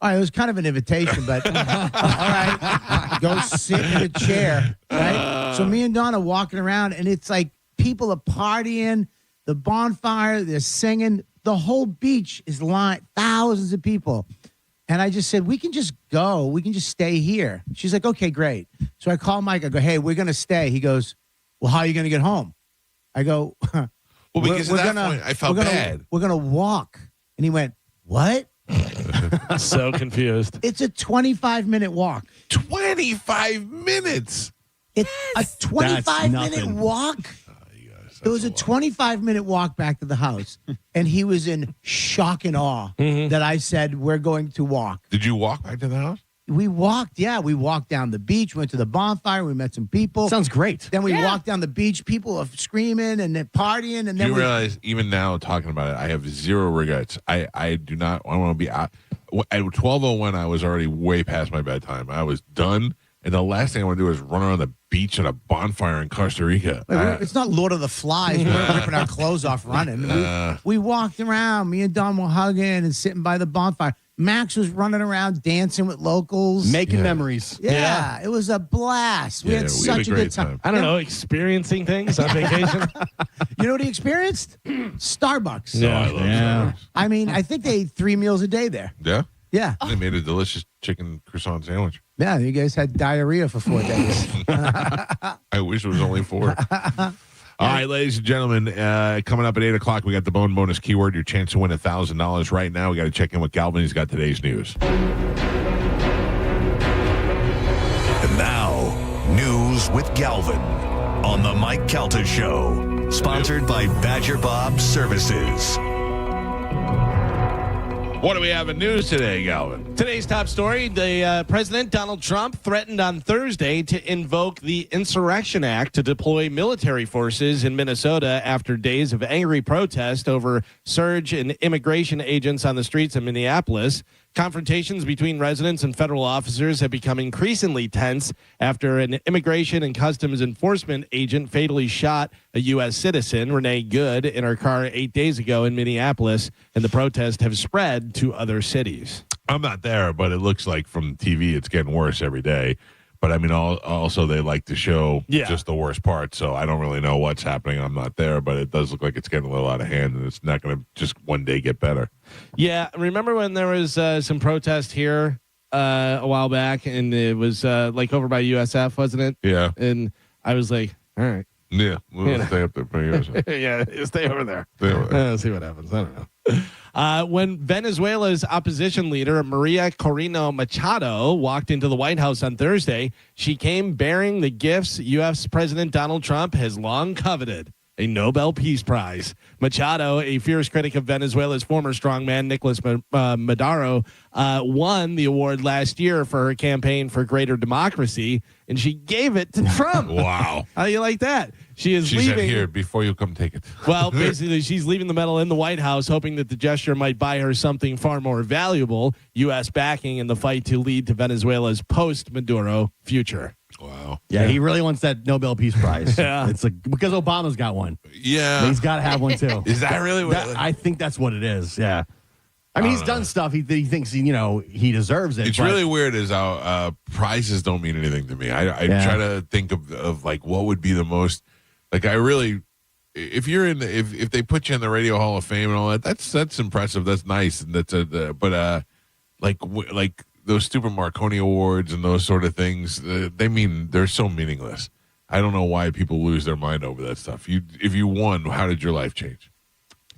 all right, it was kind of an invitation, but all right, go sit in a chair, right? So me and Dawn are walking around, and it's like people are partying, the bonfire, they're singing. The whole beach is lined, thousands of people. And I just said, we can just go. We can just stay here. She's like, okay, great. So I call Mike. I go, hey, we're going to stay. He goes, well, how are you going to get home? I go, well, because at that point, I felt bad. We're going to walk. And he went, what? So confused. It's a 25-minute walk. 25 minutes? It's a 25-minute walk? It was a 25-minute walk back to the house, and he was in shock and awe that I said, we're going to walk. Did you walk back to the house? We walked down the beach, went to the bonfire, we met some people. Sounds great. Then we walked down the beach, people are screaming and they're partying. And Do then you realize, even now talking about it, I have zero regrets. I do not want to be out. At 12:01, I was already way past my bedtime. I was done. And the last thing I want to do is run around the beach at a bonfire in Costa Rica. It's not Lord of the Flies. We weren't ripping our clothes off running. We walked around. Me and Don were hugging and sitting by the bonfire. Max was running around dancing with locals. Making memories. Yeah, it was a blast. We had such a good time. I don't know, experiencing things on vacation. You know what he experienced? Starbucks. No, I love Starbucks. I mean, I think they ate 3 meals a day there. Yeah? Yeah. They made a delicious chicken croissant sandwich. Yeah, you guys had diarrhea for 4 days. I wish it was only 4. All right, ladies and gentlemen, coming up at 8 o'clock, we got the Bone Bonus keyword, your chance to win $1,000. Right now, we got to check in with Galvin. He's got today's news. And now, news with Galvin on the Mike Calta Show, sponsored by Badger Bob Services. What do we have in news today, Galvin? Today's top story, the President Donald Trump threatened on Thursday to invoke the Insurrection Act to deploy military forces in Minnesota after days of angry protest over surge in immigration agents on the streets of Minneapolis. Confrontations between residents and federal officers have become increasingly tense after an immigration and customs enforcement agent fatally shot a U.S. citizen, Renee Good, in her car 8 days ago in Minneapolis, and the protests have spread to other cities. I'm not there, but it looks like from TV it's getting worse every day. But I mean, also they like to show just the worst part, so I don't really know what's happening. I'm not there, but it does look like it's getting a little out of hand, and it's not going to just one day get better. Yeah, remember when there was some protest here a while back, and it was like over by USF, wasn't it? Yeah. And I was like, all right. Yeah, we'll stay up there for years. Yeah, stay over there. Stay over there. See what happens. I don't know. When Venezuela's opposition leader, Maria Corina Machado, walked into the White House on Thursday, she came bearing the gifts U.S. President Donald Trump has long coveted, a Nobel Peace Prize. Machado, a fierce critic of Venezuela's former strongman, Nicolas Maduro, won the award last year for her campaign for greater democracy, and she gave it to Trump. Wow. How do you like that? She said, leaving. here, before you come take it. Well, basically, she's leaving the medal in the White House, hoping that the gesture might buy her something far more valuable, U.S. backing in the fight to lead to Venezuela's post-Maduro future. Wow. Yeah, he really wants that Nobel Peace Prize. Yeah. It's like, because Obama's got one. Yeah. He's got to have one, too. Is that really what I think that's what it is, yeah. I mean, he's done stuff he thinks, he deserves it. It's really weird is how prizes don't mean anything to me. I try to think of like what would be the most, like I really, if you're in, if they put you in the Radio Hall of Fame and all that, that's impressive. That's nice. And but like those stupid Marconi Awards and those sort of things, they're so meaningless. I don't know why people lose their mind over that stuff. If you won, how did your life change?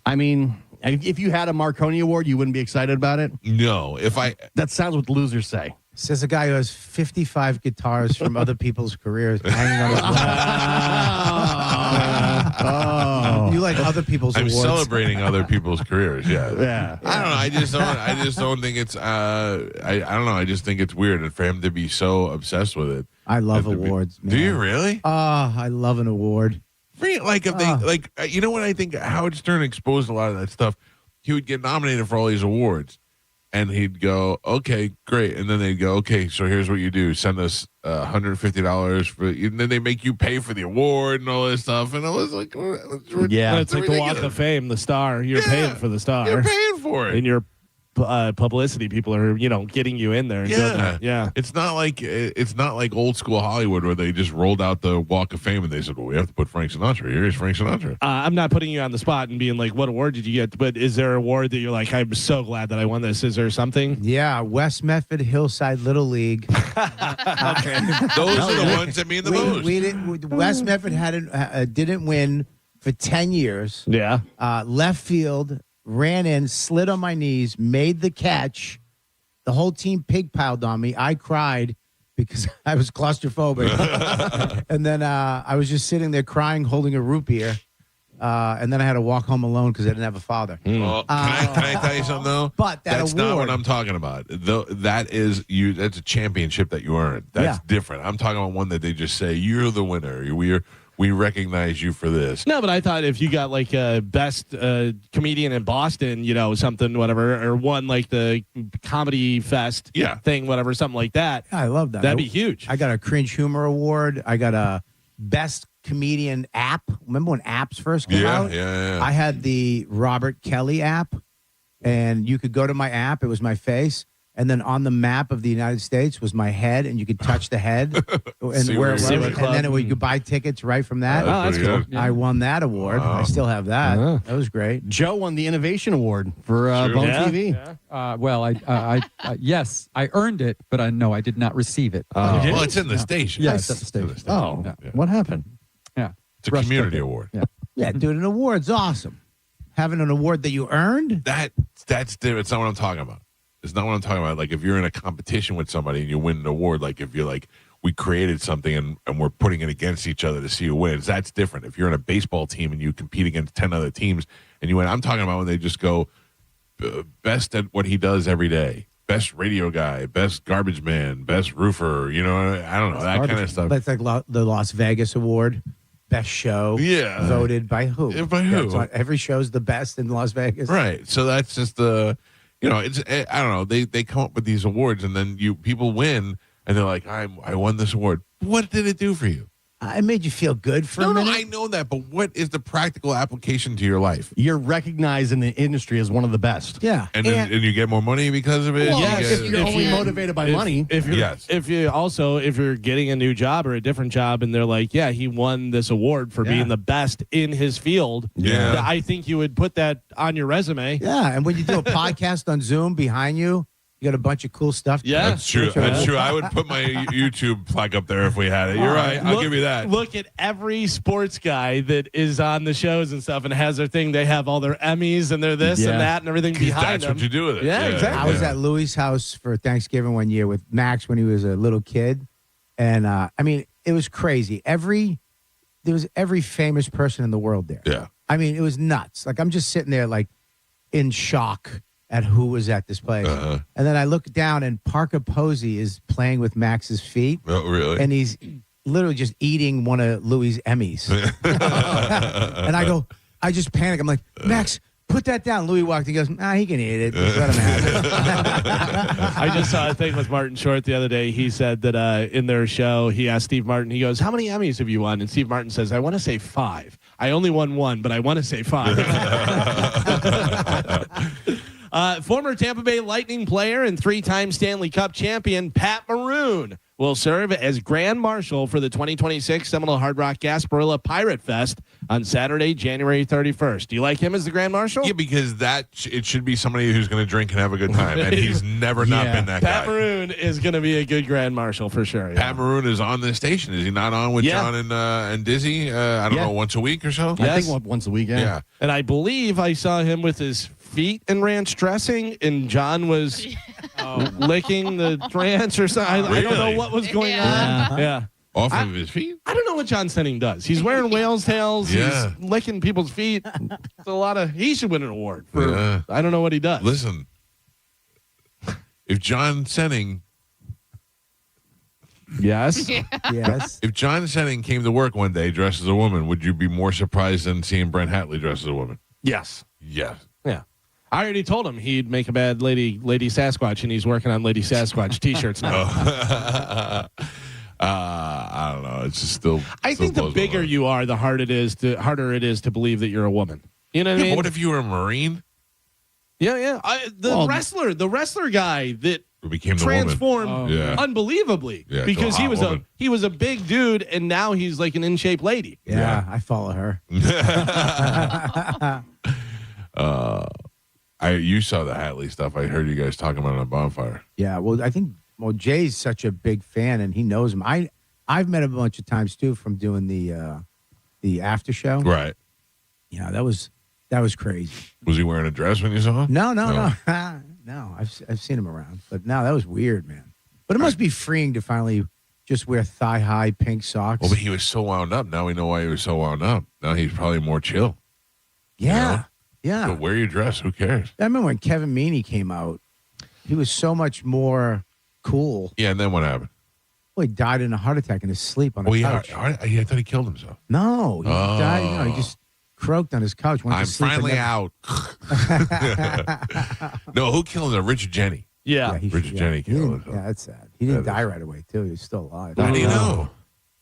I mean, if you had a Marconi Award, you wouldn't be excited about it? No. That sounds what losers say. Says a guy who has 55 guitars from other people's careers hanging on his wall. You like other people's I'm awards. celebrating other people's careers. Yeah. Yeah. I don't know. I just don't think it's. I don't know. I just think it's weird, and for him to be so obsessed with it. I love awards. Do you really? I love an award. Like if they you know what I think Howard Stern exposed a lot of that stuff. He would get nominated for all these awards, and he'd go, "Okay, great," and then they'd go, "Okay, so here's what you do: send us $150 for," and then they make you pay for the award and all this stuff. And I was like, "Yeah, it's like the Walk of Fame, the star. You're paying for the star. You're paying for it, and you're." Publicity people are getting you in there and doing that. Yeah, it's not like old school Hollywood where they just rolled out the Walk of Fame and they said, well, we have to put Frank Sinatra. Here's Frank Sinatra. I'm not putting you on the spot and being like, what award did you get? But is there an award that you're like, I'm so glad that I won this? Is there something? Yeah, West Medford Hillside Little League. Okay, those are the ones that mean the most. We didn't. West Medford didn't win for 10 years. Yeah, left field. Ran in, slid on my knees, made the catch. The whole team pig piled on me. I cried because I was claustrophobic. And then I was just sitting there crying, holding a root beer. And then I had to walk home alone because I didn't have a father. Well, can I tell you something though? But that's not what I'm talking about. That's a championship that you earned. That's different. I'm talking about one that they just say you're the winner. We recognize you for this. No, but I thought if you got like a best comedian in Boston, something, whatever, or won like the comedy fest thing, whatever, something like that. Yeah, I love that. That'd be huge. I got a cringe humor award. I got a best comedian app. Remember when apps first came out? Yeah. I had the Robert Kelly app, and you could go to my app. It was my face. And then on the map of the United States was my head, and you could touch the head and where it was. And then you could buy tickets right from that. That's cool. I won that award. Wow. I still have that. That was great. Joe won the Innovation Award for Bone TV. Yeah. Well, yes, I earned it, but no, I did not receive it. Well, it's in the station. Yeah, it's at the station. Oh, what happened? Yeah. It's a community award. Yeah, dude, an award's awesome. Having an award that you earned? That's different. It's not what I'm talking about. It's not what I'm talking about. Like if you're in a competition with somebody and you win an award, like if you're like, we created something and we're putting it against each other to see who wins, that's different. If you're in a baseball team and you compete against 10 other teams and you win, I'm talking about when they just go best at what he does every day. Best radio guy, best garbage man, best roofer, I don't know, that kind of stuff. That's like the Las Vegas Award. Best show. Yeah. Voted by who? By who? Every show's the best in Las Vegas. Right. So that's just it's I don't know. They come up with these awards and then people win and they're like, I won this award. What did it do for you? It made you feel good for a minute. No, I know that, but what is the practical application to your life? You're recognized in the industry as one of the best. Yeah, and you get more money because of it. Well, if you're only motivated by money. If you're getting a new job or a different job, and they're like, yeah, he won this award for being the best in his field. Yeah, I think you would put that on your resume. Yeah, and when you do a podcast on Zoom behind you. You got a bunch of cool stuff. Yeah, that's true. That's true. I would put my YouTube plaque up there if we had it. You're right. I'll give you that. Look at every sports guy that is on the shows and stuff and has their thing. They have all their Emmys and their this and that and everything behind them. That's what you do with it. Yeah, exactly. I was at Louis' house for Thanksgiving one year with Max when he was a little kid, and it was crazy. There was every famous person in the world there. Yeah. It was nuts. Like I'm just sitting there like in shock at who was at this place. And then I look down and Parker Posey is playing with Max's feet. Oh, really? And he's literally just eating one of Louis' Emmys. And I just panic. I'm like, Max, put that down. Louis walked and goes, he can eat it. Just let him have it. I just saw a thing with Martin Short the other day. He said that in their show, he asked Steve Martin, he goes, how many Emmys have you won? And Steve Martin says, I want to say 5. I only won 1, but I want to say 5. Former Tampa Bay Lightning player and 3-time Stanley Cup champion Pat Maroon will serve as Grand Marshal for the 2026 Seminole Hard Rock Gasparilla Pirate Fest on Saturday, January 31st. Do you like him as the Grand Marshal? Yeah, because it should be somebody who's going to drink and have a good time, and he's never not been that Pat guy. Maroon is going to be a good Grand Marshal for sure. Yeah. Pat Maroon is on this station. Is he not on with John and Dizzy? I don't know, once a week or so? I think once a week, yeah. And I believe I saw him with his feet in ranch dressing, and John was licking the ranch or something. I don't know what was going on. Yeah. Off of his feet? I don't know what John Senning does. He's wearing whale's tails. Yeah. He's licking people's feet. It's he should win an award. For, I don't know what he does. Listen, if John Senning... Yes. Yes. If John Senning came to work one day dressed as a woman, would you be more surprised than seeing Brent Hatley dressed as a woman? Yes. Yes. Yeah. I already told him he'd make a bad Lady Sasquatch, and he's working on Lady Sasquatch T-shirts now. I don't know. It's just still. I think the bigger you are, the harder it is to believe that you're a woman. You know what I mean? What if you were a Marine? Yeah. The wrestler guy that became the transformed woman. unbelievably because he was a big dude, and now he's like an in shape lady. Yeah, I follow her. You saw the Hatley stuff. I heard you guys talking about it on Bonfire. Yeah, well, I think Jay's such a big fan, and he knows him. I've met him a bunch of times too from doing the after show. Right. Yeah, that was crazy. Was he wearing a dress when you saw him? No. No, I've seen him around, but no, that was weird, man. But it must be freeing to finally just wear thigh high pink socks. Well, but he was so wound up. Now we know why he was so wound up. Now he's probably more chill. Yeah. Yeah. So wear your dress. Who cares? I remember when Kevin Meaney came out, he was so much more cool. Yeah, and then what happened? Well, he died in a heart attack in his sleep on the couch. I thought he killed himself. No, he died. He just croaked on his couch. Went I'm to sleep finally out. No, who killed him? Richard Jenny. Yeah. Richard Jenny killed him. Yeah, that's sad. He didn't die right away, too. He was still alive. How do you know?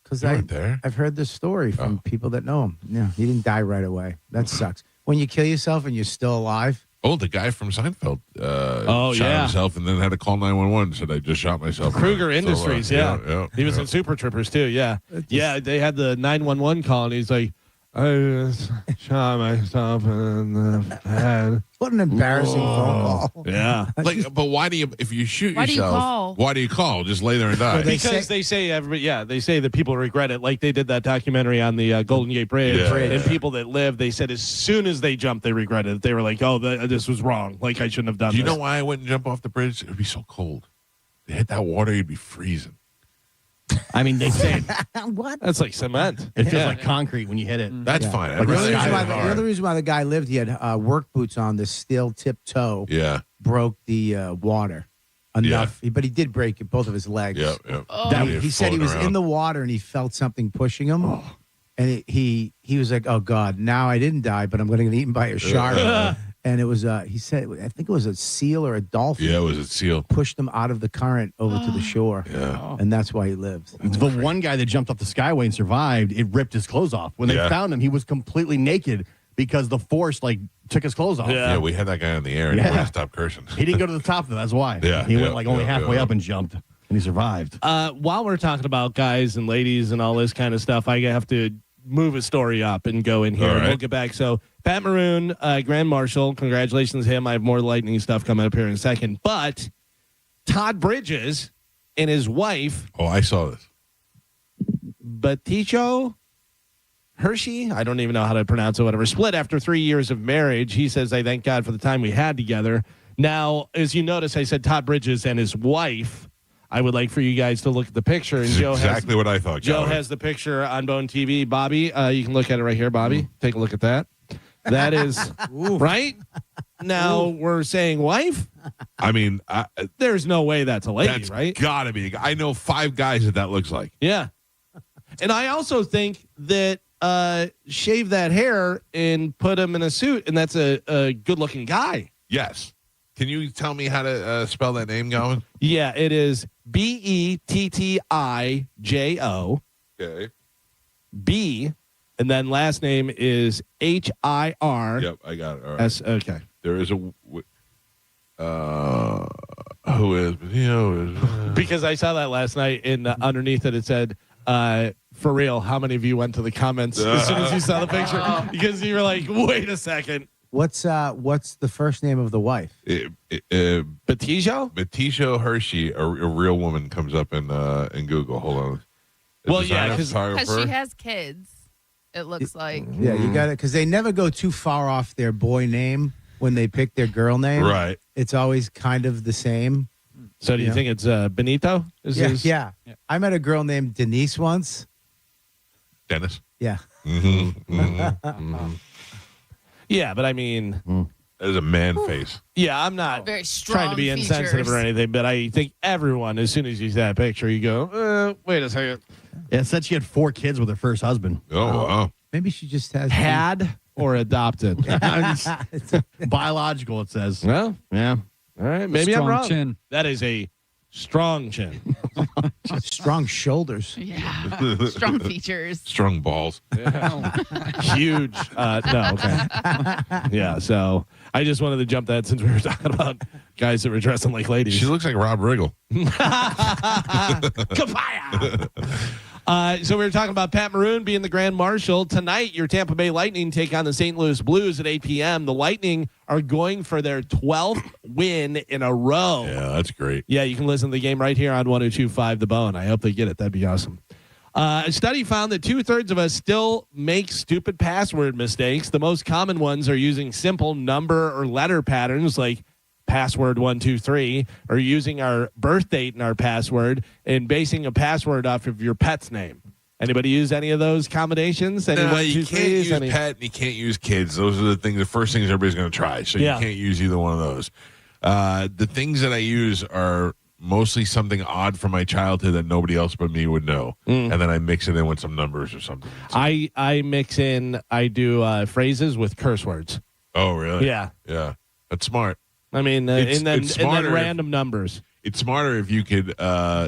Because You weren't there. I've heard this story from people that know him. Yeah, he didn't die right away. That sucks. When you kill yourself and you're still alive. Oh, the guy from Seinfeld shot yeah. himself and then had to call 911. Said, I just shot myself. Kruger So, Industries, yeah. He was in Super Troopers, too, yeah. Yeah, they had the 911 call, and he's like, I just shot myself in the head. What an embarrassing phone call. Yeah. But why do you, if you shoot Why do you yourself, call? why do you call? Just lay there and die. Because they say that people regret it. Like they did that documentary on the Golden Gate Bridge. Yeah. And people that lived, they said as soon as they jumped, they regretted it. They were like, oh, this was wrong. Like I shouldn't have done Do you this. know why I wouldn't jump off the bridge? It would be so cold. You hit that water, you'd be freezing. I mean, they say What? That's like cement. it feels like concrete when you hit it. That's fine. The I'd other, rather reason hit why, it the hard. other reason why the guy lived, he had work boots on, the steel tip toe. Yeah. Broke the water enough. But he did break both of his legs. Yeah. He said he was in the water and he felt something pushing him. And he was like, oh, God, now I didn't die, but I'm going to get eaten by a shark. And it was, he said, I think it was a seal or a dolphin. Yeah, it was a seal. Pushed him out of the current over to the shore. Yeah. And that's why he lived. The one guy that jumped off the skyway and survived, it ripped his clothes off. When they found him, he was completely naked because the force took his clothes off. Yeah, we had that guy in the air and he wouldn't stop cursing. He didn't go to the top, though. That's why. Yeah, He went only halfway up and jumped, and he survived. While we're talking about guys and ladies and all this kind of stuff, I have to move a story up and go in here. All And right. we'll get back. So Pat Maroon, Grand Marshal, congratulations to him. I have more lightning stuff coming up here in a second. But Todd Bridges and his wife. Oh, I saw this. Baticho Hershey, I don't even know how to pronounce it, whatever, split after 3 years of marriage. He says, I thank God for the time we had together. Now, as you notice, I said Todd Bridges and his wife. I would like for you guys to look at the picture. And This is Joe exactly what I thought. Joe Calvin. has the picture on Bone TV. Bobby, you can look at it right here, Bobby. Take a look at that. That is right. Now we're saying wife. I mean, There's no way that's a lady, that's right? gotta be. I know 5 guys that looks like. Yeah. And I also think that shave that hair and put him in a suit, and that's a good-looking guy. Yes. Can you tell me how to spell that name, Galvin? Yeah, it is Bettijo. Okay. B, and then last name is Hir. Yep, I got it. All right. S. Okay. There is a who is Because I saw that last night, and underneath it said, for real, how many of you went to the comments as soon as you saw the picture? Because you were like, wait a second. What's the first name of the wife? Batijo Hershey, a real woman, comes up in Google. Hold on. Well, yeah, because she has kids. It looks like. Yeah, you got it. Because they never go too far off their boy name when they pick their girl name. Right. It's always kind of the same. So do you think it's Benito? Yeah. I met a girl named Denise once. Dennis. Yeah. Yeah, but I mean, that is a man face. Yeah, I'm not Very strong trying to be insensitive or anything, but I think everyone, as soon as you see that picture, you go, wait a second. Yeah, it said she had 4 kids with her first husband. Oh, wow. Maybe she just has Had or adopted? Biological, it says. Well, yeah. All right, maybe Strong I'm wrong. chin. That is a strong chin. strong shoulders. Yeah. Strong features. Strong balls. Huge. No, okay. Yeah, so I just wanted to jump that since we were talking about guys that were dressing like ladies. She looks like Rob Riggle. Kapaya! So we were talking about Pat Maroon being the Grand Marshal. Tonight, your Tampa Bay Lightning take on the St. Louis Blues at 8 p.m. The Lightning are going for their 12th win in a row. Yeah, that's great. Yeah, you can listen to the game right here on 102.5 The Bone. I hope they get it. That'd be awesome. A study found that 2/3 of us still make stupid password mistakes. The most common ones are using simple number or letter patterns like password 123, or using our birth date in our password and basing a password off of your pet's name. Anybody use any of those combinations? No, you can't use pet and you can't use kids. Those are the first things everybody's going to try. So you can't use either one of those. The things that I use are mostly something odd from my childhood that nobody else but me would know. And then I mix it in with some numbers or something. I do phrases with curse words. Oh, really? Yeah. Yeah. That's smart. I mean, and then random numbers. It's smarter if you could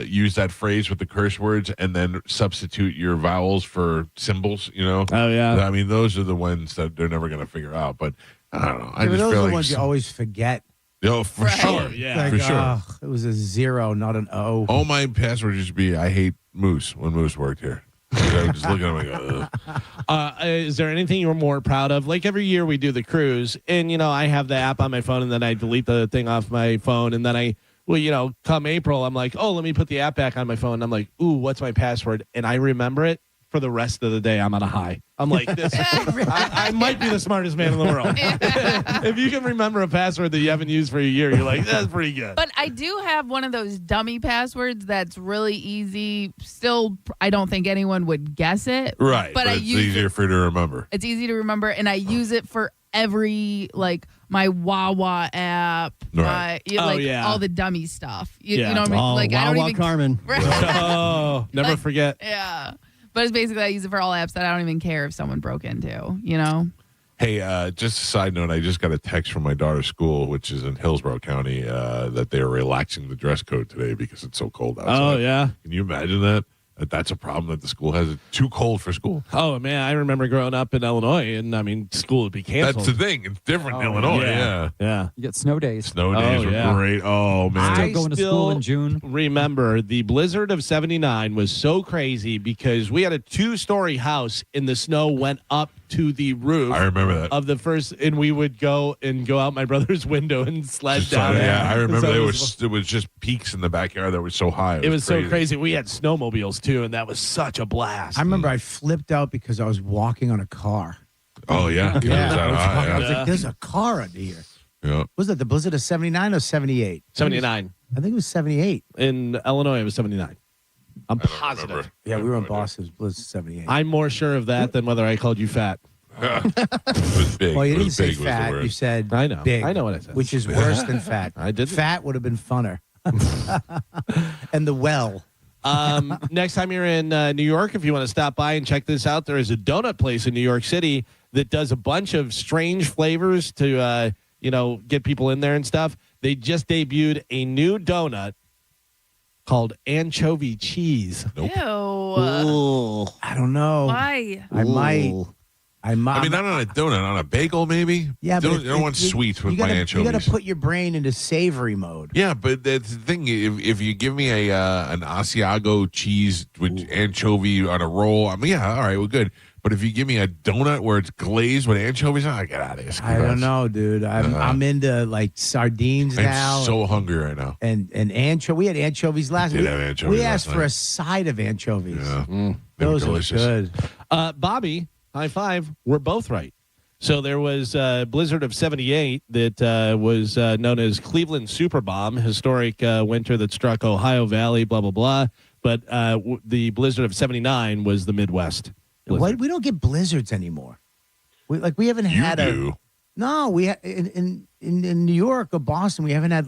use that phrase with the curse words and then substitute your vowels for symbols, Oh, yeah. I mean, those are the ones that they're never going to figure out. But I don't know. I just those feel are the like ones you always forget. For sure. Yeah. For sure. It was a 0, not an O. All my passwords used to be, I hate Moose when Moose worked here. I would just look at him and go, ugh. Is there anything you're more proud of? Like every year we do the cruise, and, I have the app on my phone, and then I delete the thing off my phone, and then come April, I'm like, oh, let me put the app back on my phone. And I'm like, ooh, what's my password? And I remember it for the rest of the day. I'm on a high. I'm like, I might be the smartest man in the world. If you can remember a password that you haven't used for a year, you're like, that's pretty good. But I do have one of those dummy passwords that's really easy. Still, I don't think anyone would guess it. Right. But it's easier for you to remember. It's easy to remember, and I use it for every, my Wawa app, right. all the dummy stuff. You know what I mean? Oh, I don't Wawa even Carmen. Oh, never forget. Yeah. But it's basically I use it for all apps that I don't even care if someone broke into, Hey, just a side note, I just got a text from my daughter's school, which is in Hillsborough County, that they are relaxing the dress code today because it's so cold outside. Oh, yeah. Can you imagine that? That's a problem that the school has. It's too cold for school. Oh, man, I remember growing up in Illinois, and, school would be canceled. That's the thing. It's different in Illinois, yeah. You get snow days. Snow days were great. Oh, man. Still going to school in June. Remember, the blizzard of 79 was so crazy because we had a 2-story house and the snow went up to the roof. I remember that. Of the first, and we would go out my brother's window and sled down. Yeah, I remember it was just peaks in the backyard that were so high. It was so crazy. We had snowmobiles too, and that was such a blast. I remember I flipped out because I was walking on a car. Oh, yeah? I was like, there's a car under here. Yeah. Was it the blizzard of 79 or 78? 79. I think it was 78. In Illinois, it was 79. I'm positive. Remember. Yeah, we were in Boston. It was blizzard 78. I'm more sure of that than whether I called you fat. It was big. Well, you It didn't was say big was the fat. word. You said I know. big. I know what I said. Which is worse than fat. I didn't. Fat would have been funner. And the well. Next time you're in New York, if you want to stop by and check this out, there is a donut place in New York City that does a bunch of strange flavors to, get people in there and stuff. They just debuted a new donut called anchovy cheese. Nope. Ew. I don't know. Why? I might. I mean, not on a donut, on a bagel, maybe. Yeah, but I don't want sweets with my anchovies. You got to put your brain into savory mode. Yeah, but that's the thing. If you give me an Asiago cheese with anchovy on a roll, I mean, yeah, all right, well, good. But if you give me a donut where it's glazed with anchovies, I get out of here. I don't know, dude. I'm into sardines now. I'm so hungry right now. And anchovy. We had anchovies last week. Have anchovies We asked last for night. a side of anchovies. Yeah, Those delicious. are good. Bobby, high five. We're both right. So there was a blizzard of 78 that was known as Cleveland Superbomb, historic winter that struck Ohio Valley, blah, blah, blah. But the blizzard of 79 was the Midwest. Why, we don't get blizzards anymore. We haven't had do. No, we in New York or Boston, we haven't had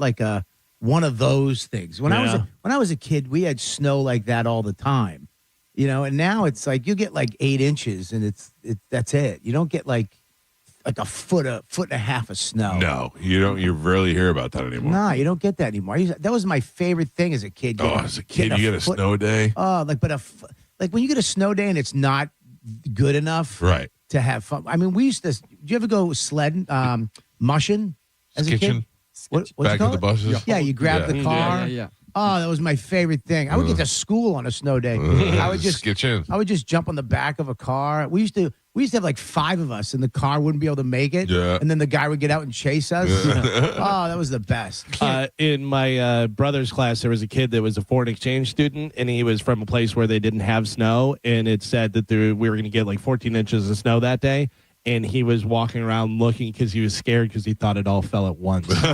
one of those things. When I was a kid, we had snow like that all the time. And now it's like you get 8 inches and that's it. You don't get like a foot and a half of snow. No, you don't. You rarely hear about that anymore. No, you don't get that anymore. That was my favorite thing as a kid. As a kid, you get a snow day. Oh, when you get a snow day and it's not good enough, right, to have fun. I mean, we used to. Did you ever go sledding, mushing as a kid? What's back it called? of the buses. Yeah, you grab the car. Yeah. Oh, that was my favorite thing. I would get to school on a snow day. I would just jump on the back of a car. We used to have 5 of us, and the car wouldn't be able to make it. Yeah. And then the guy would get out and chase us. Oh, that was the best. In my brother's class, there was a kid that was a foreign exchange student, and he was from a place where they didn't have snow, and it said that we were going to get 14 inches of snow that day. and he was walking around looking because he was scared because he thought it all fell at once. He didn't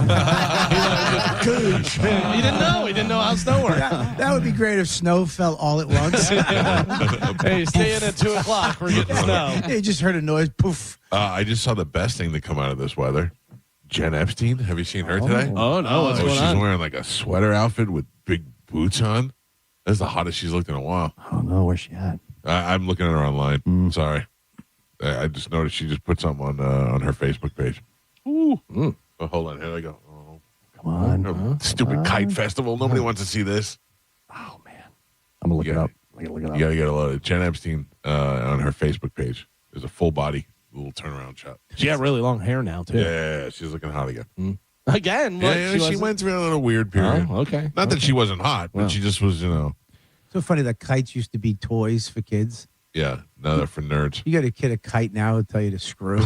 know. He didn't know how snow worked. That would be great if snow fell all at once. Hey, stay in at 2 o'clock. We're getting snow. You just heard a noise. Poof. I just saw the best thing to come out of this weather. Jen Epstein. Have you seen her today? Oh, no. What's going on? She's wearing like a sweater outfit with big boots on. That's the hottest she's looked in a while. I don't know where she at. I'm looking at her online. Sorry. I just noticed she just put something on her Facebook page. Ooh. Oh, hold on. Here I go. Oh, come on. Stupid kite festival. Nobody wants to see this. Oh, man. I'm going to look it up. I gotta look it up. You got to get a load of Jen Epstein on her Facebook page. There's a full body little turnaround shot. She got really long hair now, too. Yeah, she's looking hot again. Again? What, Yeah, she went through a little weird period. Oh, okay. Not that she wasn't hot, but she just was, So funny that kites used to be toys for kids. Yeah, now they're for nerds. You got a kid a kite now, it'll tell you to screw.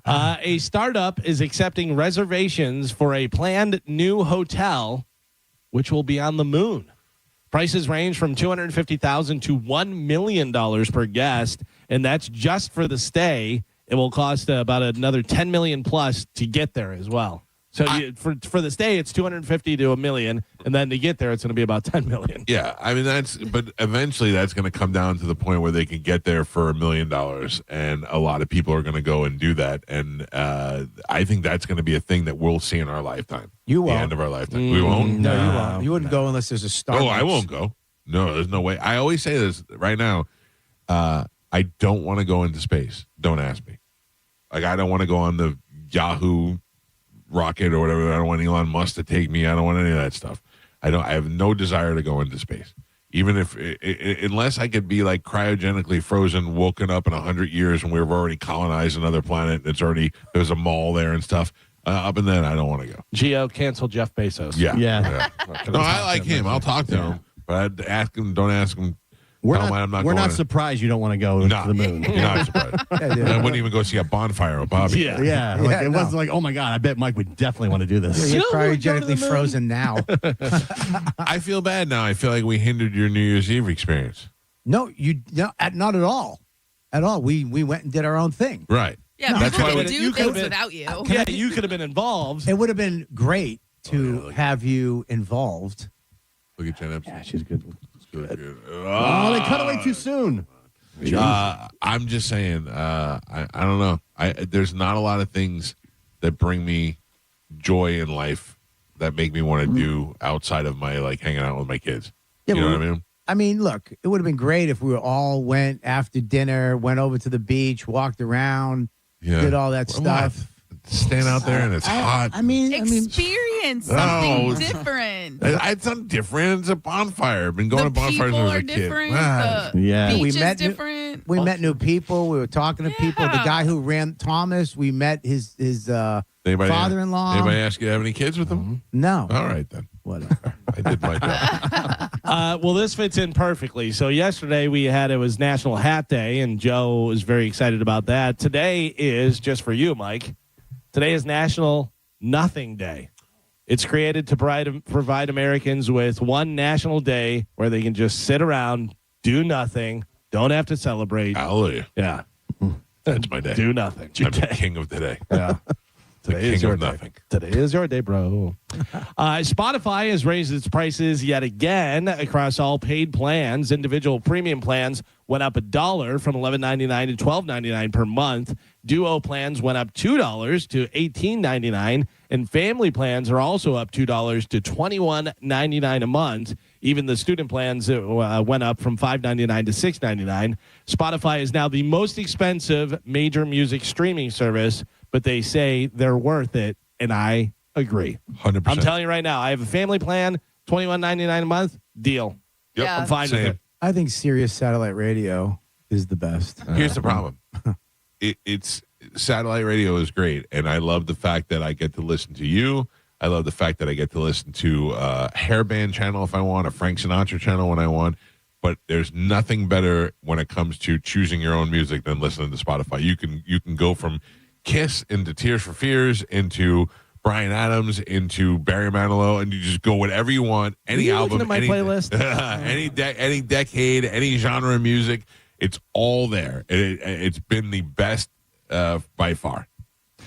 A startup is accepting reservations for a planned new hotel, which will be on the moon. Prices range from $250,000 to $1 million per guest, and that's just for the stay. It will cost about another $10 million plus to get there as well. So for the stay, it's $250,000 to $1 million, and then to get there, it's going to be about $10 million. Yeah, I mean but eventually that's going to come down to the point where they can get there for $1 million, and a lot of people are going to go and do that, and I think that's going to be a thing that we'll see in our lifetime. You won't. The end of our lifetime. We won't. No, you won't. You wouldn't go unless there's a Starbucks. Oh, I won't go. No, there's no way. I always say this right now. I don't want to go into space. Don't ask me. Like I don't want to go on the Yahoo rocket or whatever. I don't want Elon Musk to take me. I don't want any of that stuff. I have no desire to go into space. Even if, unless I could be like cryogenically frozen, woken up in 100 years and we've already colonized another planet. There's a mall there and stuff. Up and then I don't want to go. Geo, cancel Jeff Bezos. Yeah. No, I like him. I'll talk to him. But I'd ask him, don't ask him. We're not surprised you don't want to go to the moon. You're not surprised. I wouldn't even go see a bonfire with Bobby. Yeah. It wasn't like, oh my God, I bet Mike would definitely want to do this. You're cryogenically frozen now. I feel bad now. I feel like we hindered your New Year's Eve experience. No, not at all. At all. We went and did our own thing. Right. Yeah, No, that's that's why why we do things without you. Yeah, you could have been involved. It would have been great to have you involved. Look at Jen Epstein. Yeah, she's good. Good. Oh, they cut away too soon. I'm just saying, I don't know. There's not a lot of things that bring me joy in life that make me want to do outside of my like hanging out with my kids. Yeah, you know what I mean? I mean, look, it would have been great if we all went after dinner, went over to the beach, walked around, did all that stuff. Stand out there and it's hot. Experience something different. It's something different. It's a bonfire. I've been going to bonfires when I was a kid. We Beach met is different. We met new people. We were talking to people. The guy who ran Thomas, we met his father-in-law. Anybody ask you to have any kids with them? No. All right then. Whatever. I did my job. Well, this fits in perfectly. So yesterday it was National Hat Day, and Joe was very excited about that. Today is, just for you, Mike, today is National Nothing Day. It's created to provide Americans with one national day where they can just sit around, do nothing, don't have to celebrate. Hallelujah. Yeah. That's my day. Do nothing. I'm the king of the day. Yeah. Today is your day. Today is your day, bro. Spotify has raised its prices yet again across all paid plans. Individual premium plans went up $1 from $11.99 to $12.99 per month. Duo plans went up $2 to $18.99, and family plans are also up $2 to $21.99 a month. Even the student plans went up from $5.99 to $6.99. Spotify is now the most expensive major music streaming service, but they say they're worth it, and I agree. 100%. I'm telling you right now, I have a family plan, $21.99 a month, deal. Yep. Yeah. I'm fine with it. I think Sirius satellite radio is the best. Here's the problem. It's satellite radio is great, and I love the fact that I get to listen to you. I love the fact that I get to listen to a hairband channel if I want, a Frank Sinatra channel when I want. But there's nothing better when it comes to choosing your own music than listening to Spotify. You can go from Kiss into Tears for Fears into Bryan Adams into Barry Manilow, and you just go whatever you want, any album, my any playlist, any decade, any genre of music. It's all there. It's been the best by far.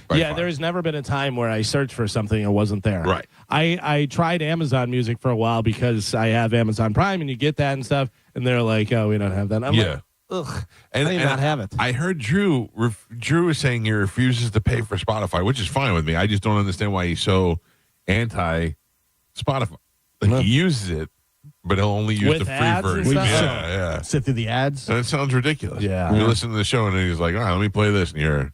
There's never been a time where I searched for something and it wasn't there. Right. I tried Amazon Music for a while because I have Amazon Prime and you get that and stuff, and they're like, oh, we don't have that. I'm like, ugh, and how do you not have it? I heard Drew is saying he refuses to pay for Spotify, which is fine with me. I just don't understand why he's so anti Spotify. Like, he uses it, but he'll only use With the free ads and version. stuff? Yeah. Sit through the ads. And it sounds ridiculous. Yeah. You listen to the show and he's like, all right, let me play this, and you're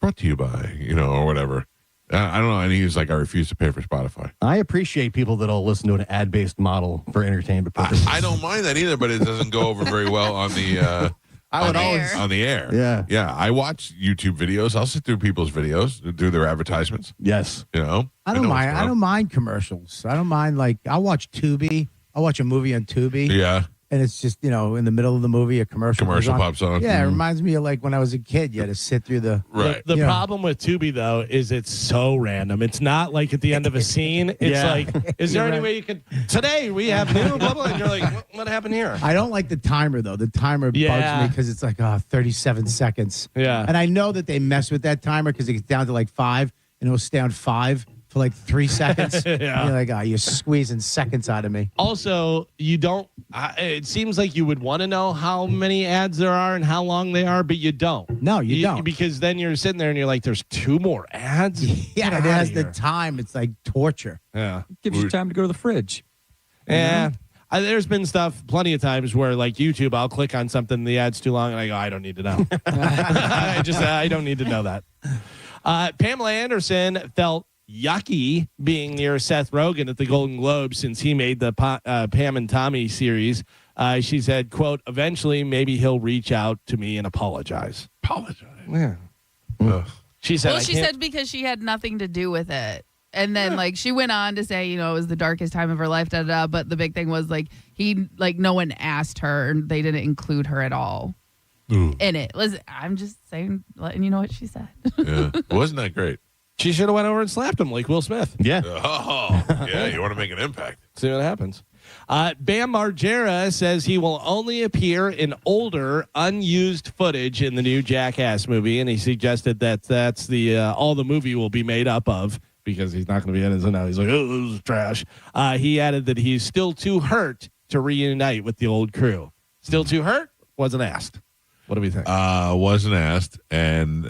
brought to you by, or whatever. I don't know. And he's like, I refuse to pay for Spotify. I appreciate people that'll listen to an ad-based model for entertainment purposes. I don't mind that either, but it doesn't go over very well on the on the air. Yeah. Yeah. I watch YouTube videos. I'll sit through people's videos, do their advertisements. Yes. I don't mind. I don't mind commercials. I don't mind, like, I'll watch Tubi. I'll watch a movie on Tubi. Yeah. And it's just, in the middle of the movie, a commercial pops on. Yeah, it reminds me of like when I was a kid. You had to sit through the... Right. The problem with Tubi, though, is it's so random. It's not like at the end of a scene. It's like, is there any way you could... Today, we have new blah, blah, and you're like, what happened here? I don't like the timer, though. The timer bugs me because it's like 37 seconds. Yeah. And I know that they mess with that timer because it gets down to like 5, and it'll stay on 5 for like 3 seconds. Yeah. And you're like, you're squeezing seconds out of me. Also, you don't. It seems like you would want to know how many ads there are and how long they are, but you don't. No, you don't. Because then you're sitting there and you're like, "There's 2 more ads." Yeah, it has the time. It's like torture. Yeah, Gives you time to go to the fridge. Yeah. There's been stuff plenty of times where, like YouTube, I'll click on something, the ad's too long, and I go, I don't need to know. I don't need to know that. Pamela Anderson felt yucky being near Seth Rogen at the Golden Globes since he made the Pam and Tommy series. She said, quote, eventually maybe he'll reach out to me and apologize. Apologize? Yeah. She said, well, she said because she had nothing to do with it. And then, like, she went on to say, it was the darkest time of her life, but the big thing was, like, no one asked her, and they didn't include her at all in it. Listen, I'm just saying, letting you know what she said. Yeah. Wasn't that great? She should have went over and slapped him like Will Smith. Yeah. Oh, yeah. You want to make an impact. See what happens. Bam Margera says he will only appear in older, unused footage in the new Jackass movie, and he suggested that that's the all the movie will be made up of because he's not going to be in it. So now he's like, oh, this is trash. He added that he's still too hurt to reunite with the old crew. Still too hurt? Wasn't asked. What do we think? Wasn't asked, and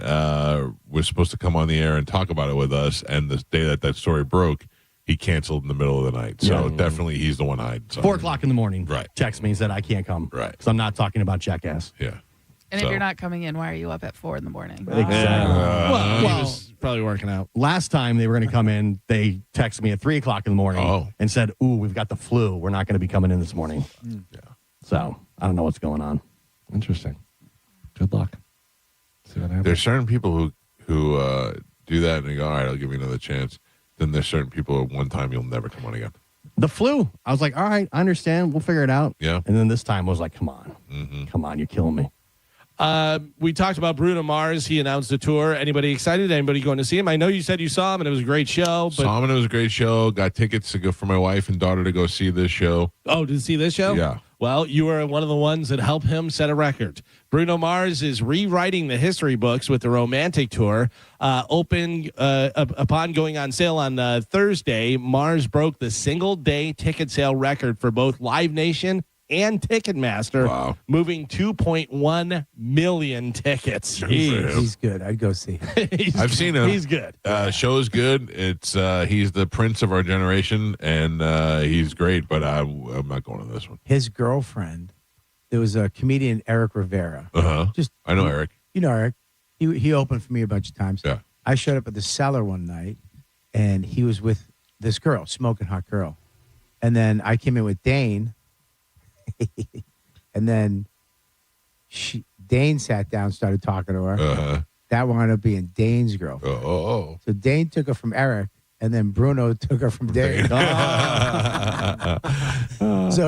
was supposed to come on the air and talk about it with us. And the day that story broke, he canceled in the middle of the night. So definitely he's the one hiding. 4 o'clock in the morning. Right. Text me and said I can't come. Right. Because I'm not talking about Jackass. Yeah. And if you're not coming in, why are you up at 4 in the morning? Exactly. Well, he was probably working out. Last time they were going to come in, they texted me at 3 o'clock in the morning and said, ooh, we've got the flu. We're not going to be coming in this morning. Yeah. So I don't know what's going on. Interesting. Good luck. See what happens. There's certain people who do that and they go, all right, I'll give you another chance. Then there's certain people at one time you'll never come on again. The flu. I was like, all right, I understand. We'll figure it out. Yeah. And then this time I was like, come on. Come on, you're killing me. We talked about Bruno Mars. He announced a tour. Anybody excited? Anybody going to see him? I know you said you saw him and it was a great show. But... Saw him and it was a great show. Got tickets to go for my wife and daughter to go see this show. Oh, did you see this show? Yeah. Well, you were one of the ones that helped him set a record. Bruno Mars is rewriting the history books with the Romantic Tour. Upon going on sale on Thursday, Mars broke the single-day ticket sale record for both Live Nation and Ticketmaster, moving 2.1 million tickets. He's good. I'd go see him. I've seen him. He's good. Show's good. It's he's the prince of our generation, and he's great. But I'm not going to this one. His girlfriend, there was a comedian, Eric Rivera. I know Eric. You know Eric. He opened for me a bunch of times. Yeah. I showed up at the Cellar one night, and he was with this girl, smoking hot girl, and then I came in with Dane. And then Dane sat down, started talking to her. That wound up being Dane's girlfriend. So Dane took her from Eric, and then Bruno took her from Dane. So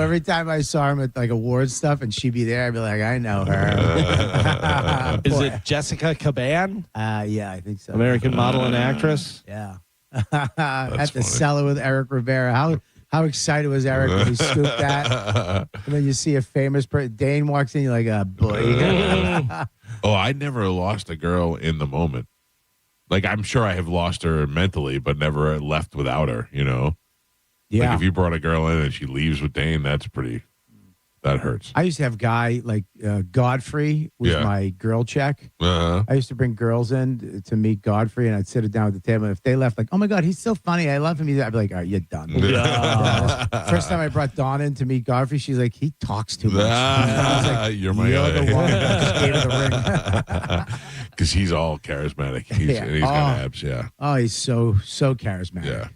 every time I saw him at like awards stuff, and she'd be there, I'd be like, I know her. Is it Jessica Caban? Yeah, I think so. American model and actress. Yeah. At the Cellar with Eric Rivera. How excited was Eric when he scooped that? And then you see a famous person. Dane walks in, you're like, boy. Oh, I never lost a girl in the moment. Like, I'm sure I have lost her mentally, but never left without her, you know? Yeah. Like, if you brought a girl in and she leaves with Dane, that hurts. I used to have a guy like Godfrey was my girl check. Uh-huh. I used to bring girls in to meet Godfrey, and I'd sit it down at the table. And if they left, like, oh my God, he's so funny. I love him. I'd be like, all right, you're done. First time I brought Dawn in to meet Godfrey, she's like, he talks too much. I was like, you're my guy. the one that just gave her the ring. Because he's all charismatic. He's got abs, yeah. Oh, he's so charismatic. Yeah.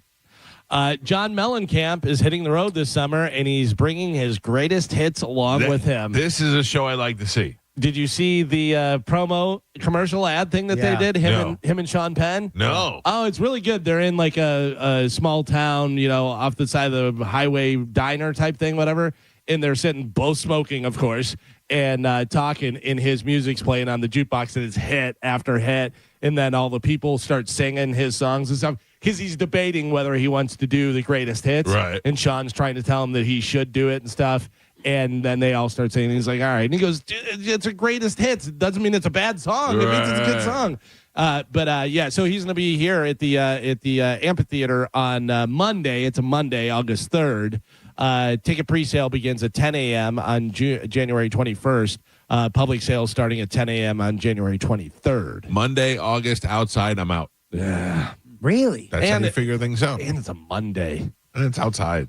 John Mellencamp is hitting the road this summer, and he's bringing his greatest hits along with him. This is a show I like to see. Did you see the promo commercial ad thing that they did? Him and Sean Penn? No. Oh, it's really good. They're in like a small town, off the side of the highway diner type thing, whatever. And they're sitting, both smoking, of course, and talking, and his music's playing on the jukebox, and it's hit after hit. And then all the people start singing his songs and stuff. Because he's debating whether he wants to do the greatest hits. Right. And Sean's trying to tell him that he should do it and stuff. And then they all start saying, he's like, all right. And he goes, it's a greatest hits. It doesn't mean it's a bad song. It means it's a good song. So he's going to be here at the amphitheater on Monday. It's a Monday, August 3rd. Ticket pre-sale begins at 10 a.m. on January 21st. Public sales starting at 10 a.m. on January 23rd. Monday, August, outside, I'm out. Yeah. Really? That's how you figure things out. And it's a Monday. And it's outside.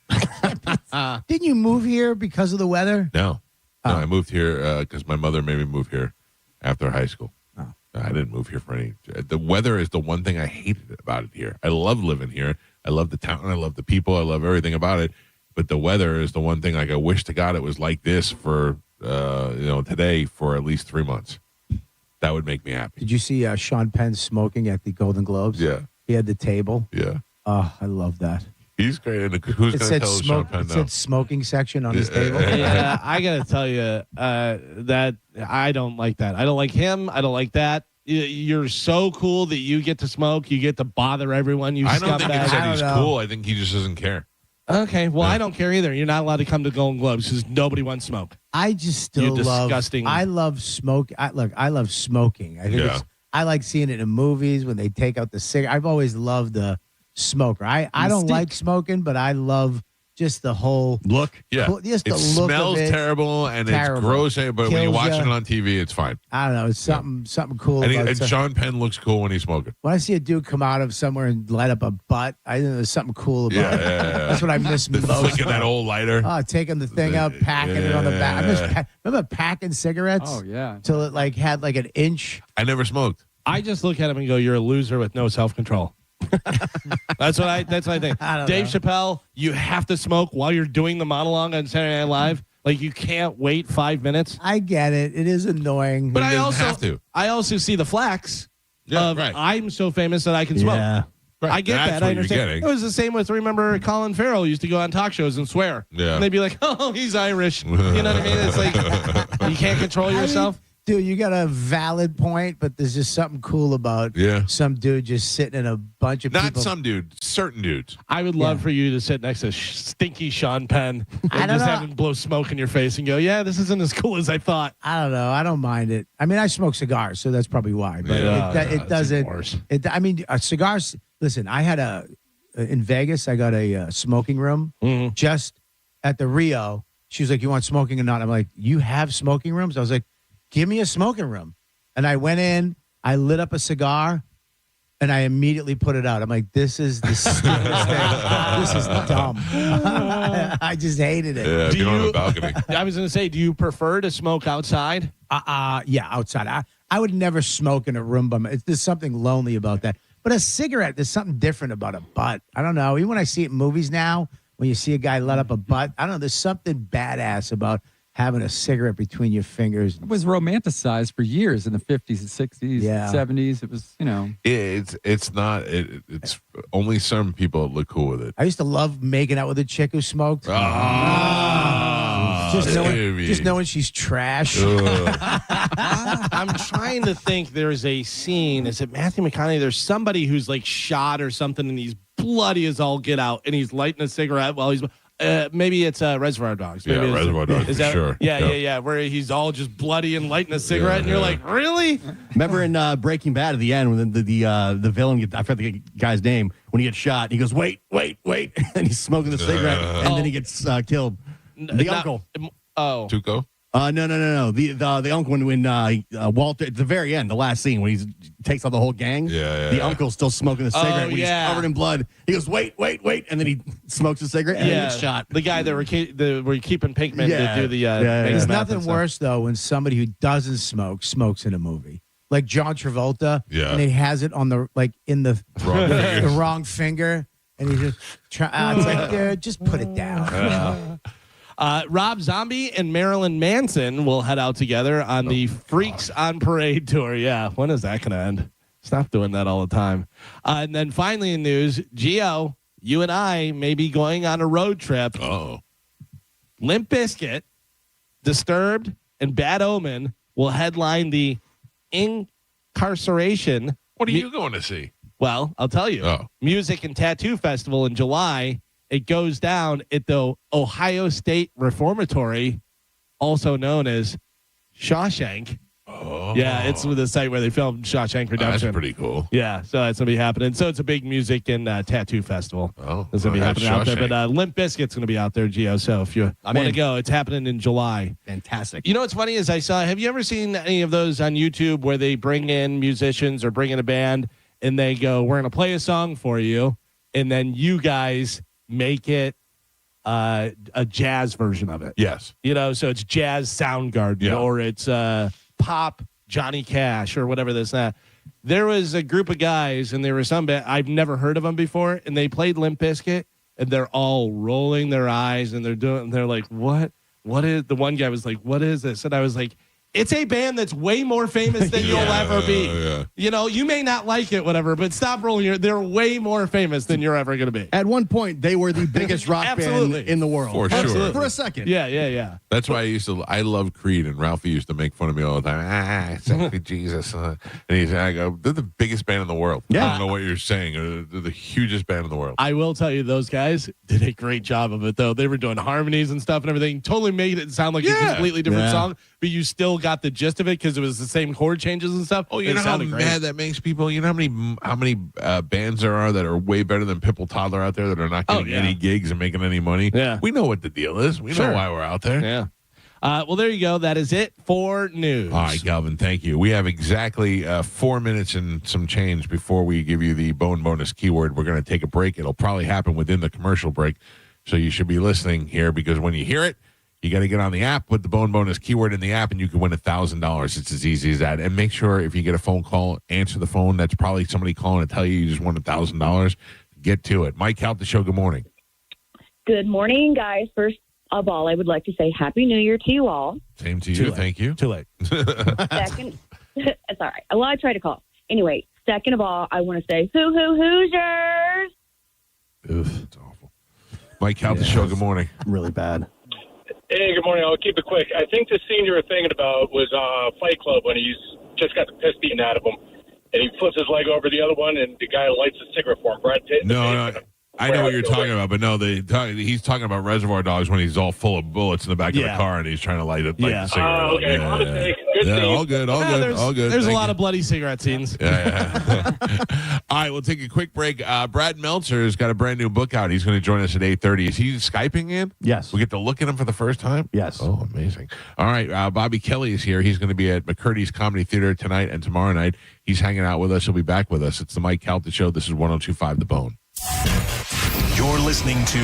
Didn't you move here because of the weather? No. No, I moved here because my mother made me move here after high school. Oh. I didn't move here for any. The weather is the one thing I hated about it here. I love living here. I love the town. I love the people. I love everything about it. But the weather is the one thing. Like, I wish to God it was like this for today for at least 3 months. That would make me happy. Did you see Sean Penn smoking at the Golden Globes? Yeah. He had the table. Yeah. Oh, I love that. He's great. And who's going to tell Sean Penn It now? said smoking section on his table. Yeah, I got to tell you that I don't like that. I don't like him. I don't like that. You're so cool that you get to smoke. You get to bother everyone. I don't think it's that he's cool. I think he just doesn't care. Okay, well, I don't care either. You're not allowed to come to Golden Globes because nobody wants smoke. I just still love. Disgusting. I love smoke. I love smoking. I think I like seeing it in movies when they take out the cigarette. I've always loved the smoker. I don't like smoking, but I love just the whole look. Yeah, just the it look smells of it. terrible and it's gross. But when you're watching it on TV, it's fine. I don't know. It's something cool. And Sean Penn looks cool when he's smoking. When I see a dude come out of somewhere and light up a butt, I think there's something cool about it. That's what I miss most. Flicking that old lighter. Oh, taking the thing out, packing it on the back. I miss remember packing cigarettes? Oh, yeah. Till it had like an inch. I never smoked. I just look at him and go, "You're a loser with no self-control." That's what I think. Dave Chappelle, you have to smoke while you're doing the monologue on Saturday Night Live. Like, you can't wait 5 minutes. I get it. It is annoying. But I also see the flex of I'm so famous that I can smoke. Yeah. Right. I get That's that. what I you're understand. getting. It was the same with, remember, Colin Farrell used to go on talk shows and swear. Yeah. And they'd be like, "Oh, he's Irish." You know what I mean? It's like you can't control yourself. Dude, you got a valid point, but there's just something cool about some dude just sitting in a bunch of people. Not some dude, certain dudes. I would love for you to sit next to stinky Sean Penn and I don't just know. have him blow smoke in your face and go, "Yeah, this isn't as cool as I thought." I don't know. I don't mind it. I mean, I smoke cigars, so that's probably why. But it doesn't. Cigars. Listen, I had in Vegas. I got a smoking room just at the Rio. She was like, "You want smoking or not?" I'm like, "You have smoking rooms?" I was like, "Give me a smoking room." And I went in. I lit up a cigar, and I immediately put it out. I'm like, "This is the stupidest thing. This is dumb." I just hated it. Yeah, get on the balcony. I was going to say, do you prefer to smoke outside? Yeah, outside. I would never smoke in a room by myself. There's something lonely about that. But a cigarette, there's something different about a butt. I don't know. Even when I see it in movies now, when you see a guy light up a butt, I don't know. There's something badass about having a cigarette between your fingers. It was romanticized for years in the 50s and 60s, 70s. It was, It's not. It's only some people look cool with it. I used to love making out with a chick who smoked. Just knowing she's trash. I'm trying to think. There's a scene. Is it Matthew McConaughey? There's somebody who's like shot or something, and he's bloody as all get out, and he's lighting a cigarette while he's. Maybe it's Reservoir Dogs. Maybe Reservoir Dogs, is that, for sure. Yeah. Where he's all just bloody and lighting a cigarette, and you're like, really? Remember in Breaking Bad at the end when the villain, I forget the guy's name, when he gets shot, he goes, wait, and he's smoking the cigarette, and then he gets killed. The uncle. Oh. Tuco? No. The uncle when Walter at the very end, the last scene when he takes out the whole gang. The uncle's still smoking the cigarette when he's covered in blood. He goes, wait, and then he smokes a cigarette and then gets shot. The guy that were keeping Pinkman to do the. There's nothing worse though when somebody who doesn't smoke smokes in a movie. Like John Travolta, and he has it on the the wrong finger, and he just it's like, dude, just put it down. Rob Zombie and Marilyn Manson will head out together on the Freaks on Parade tour. Yeah, when is that going to end? Stop doing that all the time. And then finally in news, Gio, you and I may be going on a road trip. Limp Bizkit, Disturbed, and Bad Omen will headline the Incarceration. What are you going to see? Well, I'll tell you. Music and Tattoo Festival in July. It goes down at the Ohio State Reformatory, also known as Shawshank. Yeah, it's the site where they filmed Shawshank Redemption. That's pretty cool. Yeah, so that's going to be happening. So it's a big music and tattoo festival. It's going to be happening out there. But Limp Bizkit's going to be out there, Gio. So if you want to go, it's happening in July. Fantastic. You know what's funny is have you ever seen any of those on YouTube where they bring in musicians or bring in a band and they go, we're going to play a song for you, and then you guys make it a jazz version of it. Yes. So it's jazz Soundgarden or it's pop Johnny Cash or whatever this that. There was a group of guys and there was some band I've never heard of them before, and they played Limp Bizkit and they're all rolling their eyes and they're like, what is, the one guy was like, what is this? And I was like, it's a band that's way more famous than you'll ever be. You may not like it, whatever, but stop rolling. They're way more famous than you're ever going to be. At one point, they were the biggest rock band in the world. For sure. For a second. Yeah. That's why I love Creed, and Ralphie used to make fun of me all the time. Sexy Jesus. And I go, they're the biggest band in the world. I don't know what you're saying. They're the hugest band in the world. I will tell you, those guys did a great job of it, though. They were doing harmonies and stuff and everything. Totally made it sound like a completely different song, but you still got the gist of it because it was the same chord changes and stuff. Oh, you know how mad that makes people? You know how many bands there are that are way better than Pipple Toddler out there that are not getting any gigs and making any money? Yeah. We know what the deal is. We know why we're out there. Yeah. Well, there you go. That is it for news. All right, Calvin, thank you. We have exactly 4 minutes and some change before we give you the bone bonus keyword. We're going to take a break. It'll probably happen within the commercial break, so you should be listening here because when you hear it, you got to get on the app, put the bone bonus keyword in the app, and you can win $1,000. It's as easy as that. And make sure if you get a phone call, answer the phone. That's probably somebody calling to tell you just won $1,000. Get to it. Mike Calta Show, good morning. Good morning, guys. First of all, I would like to say Happy New Year to you all. Same to you. Thank you. Too late. Second, it's all right. Well, I try to call. Anyway, second of all, I want to say Hoosiers. Oof, it's awful. Mike Calta Show, good morning. Really bad. Hey, good morning. I'll keep it quick. I think the scene you were thinking about was Fight Club when he's just got the piss beaten out of him, and he flips his leg over the other one, and the guy lights a cigarette for him. Brad Pitt. No. I know what you're talking about, but no, he's talking about Reservoir Dogs when he's all full of bullets in the back of the car and he's trying to light the cigarette. Okay. All good. There's a lot of bloody cigarette scenes. Yeah. All right, we'll take a quick break. Brad Meltzer has got a brand new book out. He's going to join us at 8:30. Is he Skyping in? Yes. We get to look at him for the first time? Yes. Oh, amazing. All right, Bobby Kelly is here. He's going to be at McCurdy's Comedy Theater tonight and tomorrow night. He's hanging out with us. He'll be back with us. It's the Mike Calta Show. This is 102.5 The Bone. You're listening to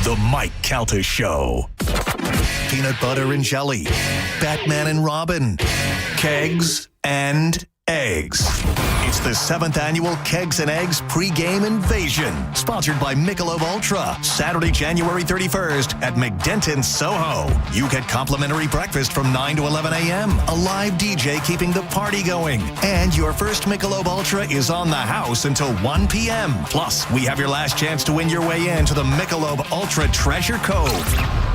The Mike Calta Show. Peanut butter and jelly, Batman and Robin, kegs and eggs. It's the 7th annual Kegs and Eggs pregame invasion, sponsored by Michelob Ultra, Saturday, January 31st at McDenton, Soho. You get complimentary breakfast from 9 to 11 a.m., a live DJ keeping the party going, and your first Michelob Ultra is on the house until 1 p.m. Plus, we have your last chance to win your way into the Michelob Ultra Treasure Cove.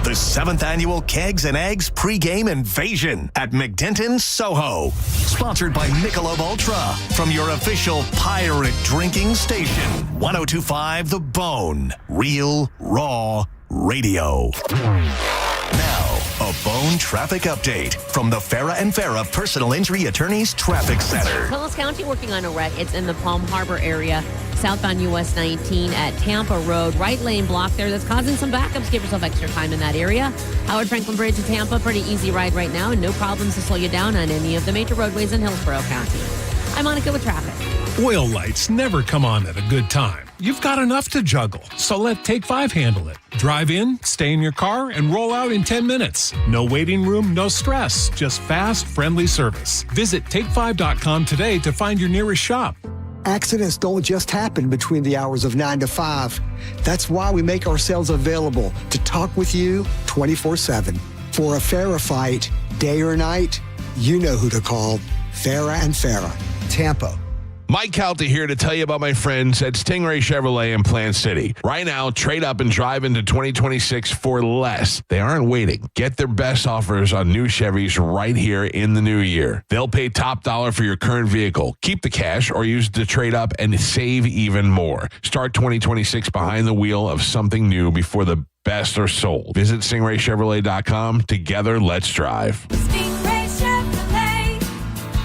The 7th annual Kegs and Eggs pregame invasion at McDenton, Soho. Sponsored by Michelob Ultra from your official pirate drinking station. 102.5 The Bone. Real, raw radio. Now, a Bone traffic update from the Farah and Farah Personal Injury Attorneys Traffic Center. Willis County working on a wreck. It's in the Palm Harbor area, southbound US 19 at Tampa Road. Right lane block there. That's causing some backups. Give yourself extra time in that area. Howard Franklin Bridge to Tampa, pretty easy ride right now, and no problems to slow you down on any of the major roadways in Hillsborough County. I'm Monica with traffic. Oil lights never come on at a good time. You've got enough to juggle, so let Take 5 handle it. Drive in, stay in your car, and roll out in 10 minutes. No waiting room, no stress, just fast, friendly service. Visit take5.com today to find your nearest shop. Accidents don't just happen between the hours of 9 to 5. That's why we make ourselves available to talk with you 24/7. For a Farah fight, day or night, you know who to call. Farah and Farah, Tampa. Mike Calta here to tell you about my friends at Stingray Chevrolet in Plant City. Right now, trade up and drive into 2026 for less. They aren't waiting. Get their best offers on new Chevys right here in the new year. They'll pay top dollar for your current vehicle. Keep the cash or use the trade up and save even more. Start 2026 behind the wheel of something new before the best are sold. Visit StingrayChevrolet.com. Together, let's drive. Stingray Chevrolet.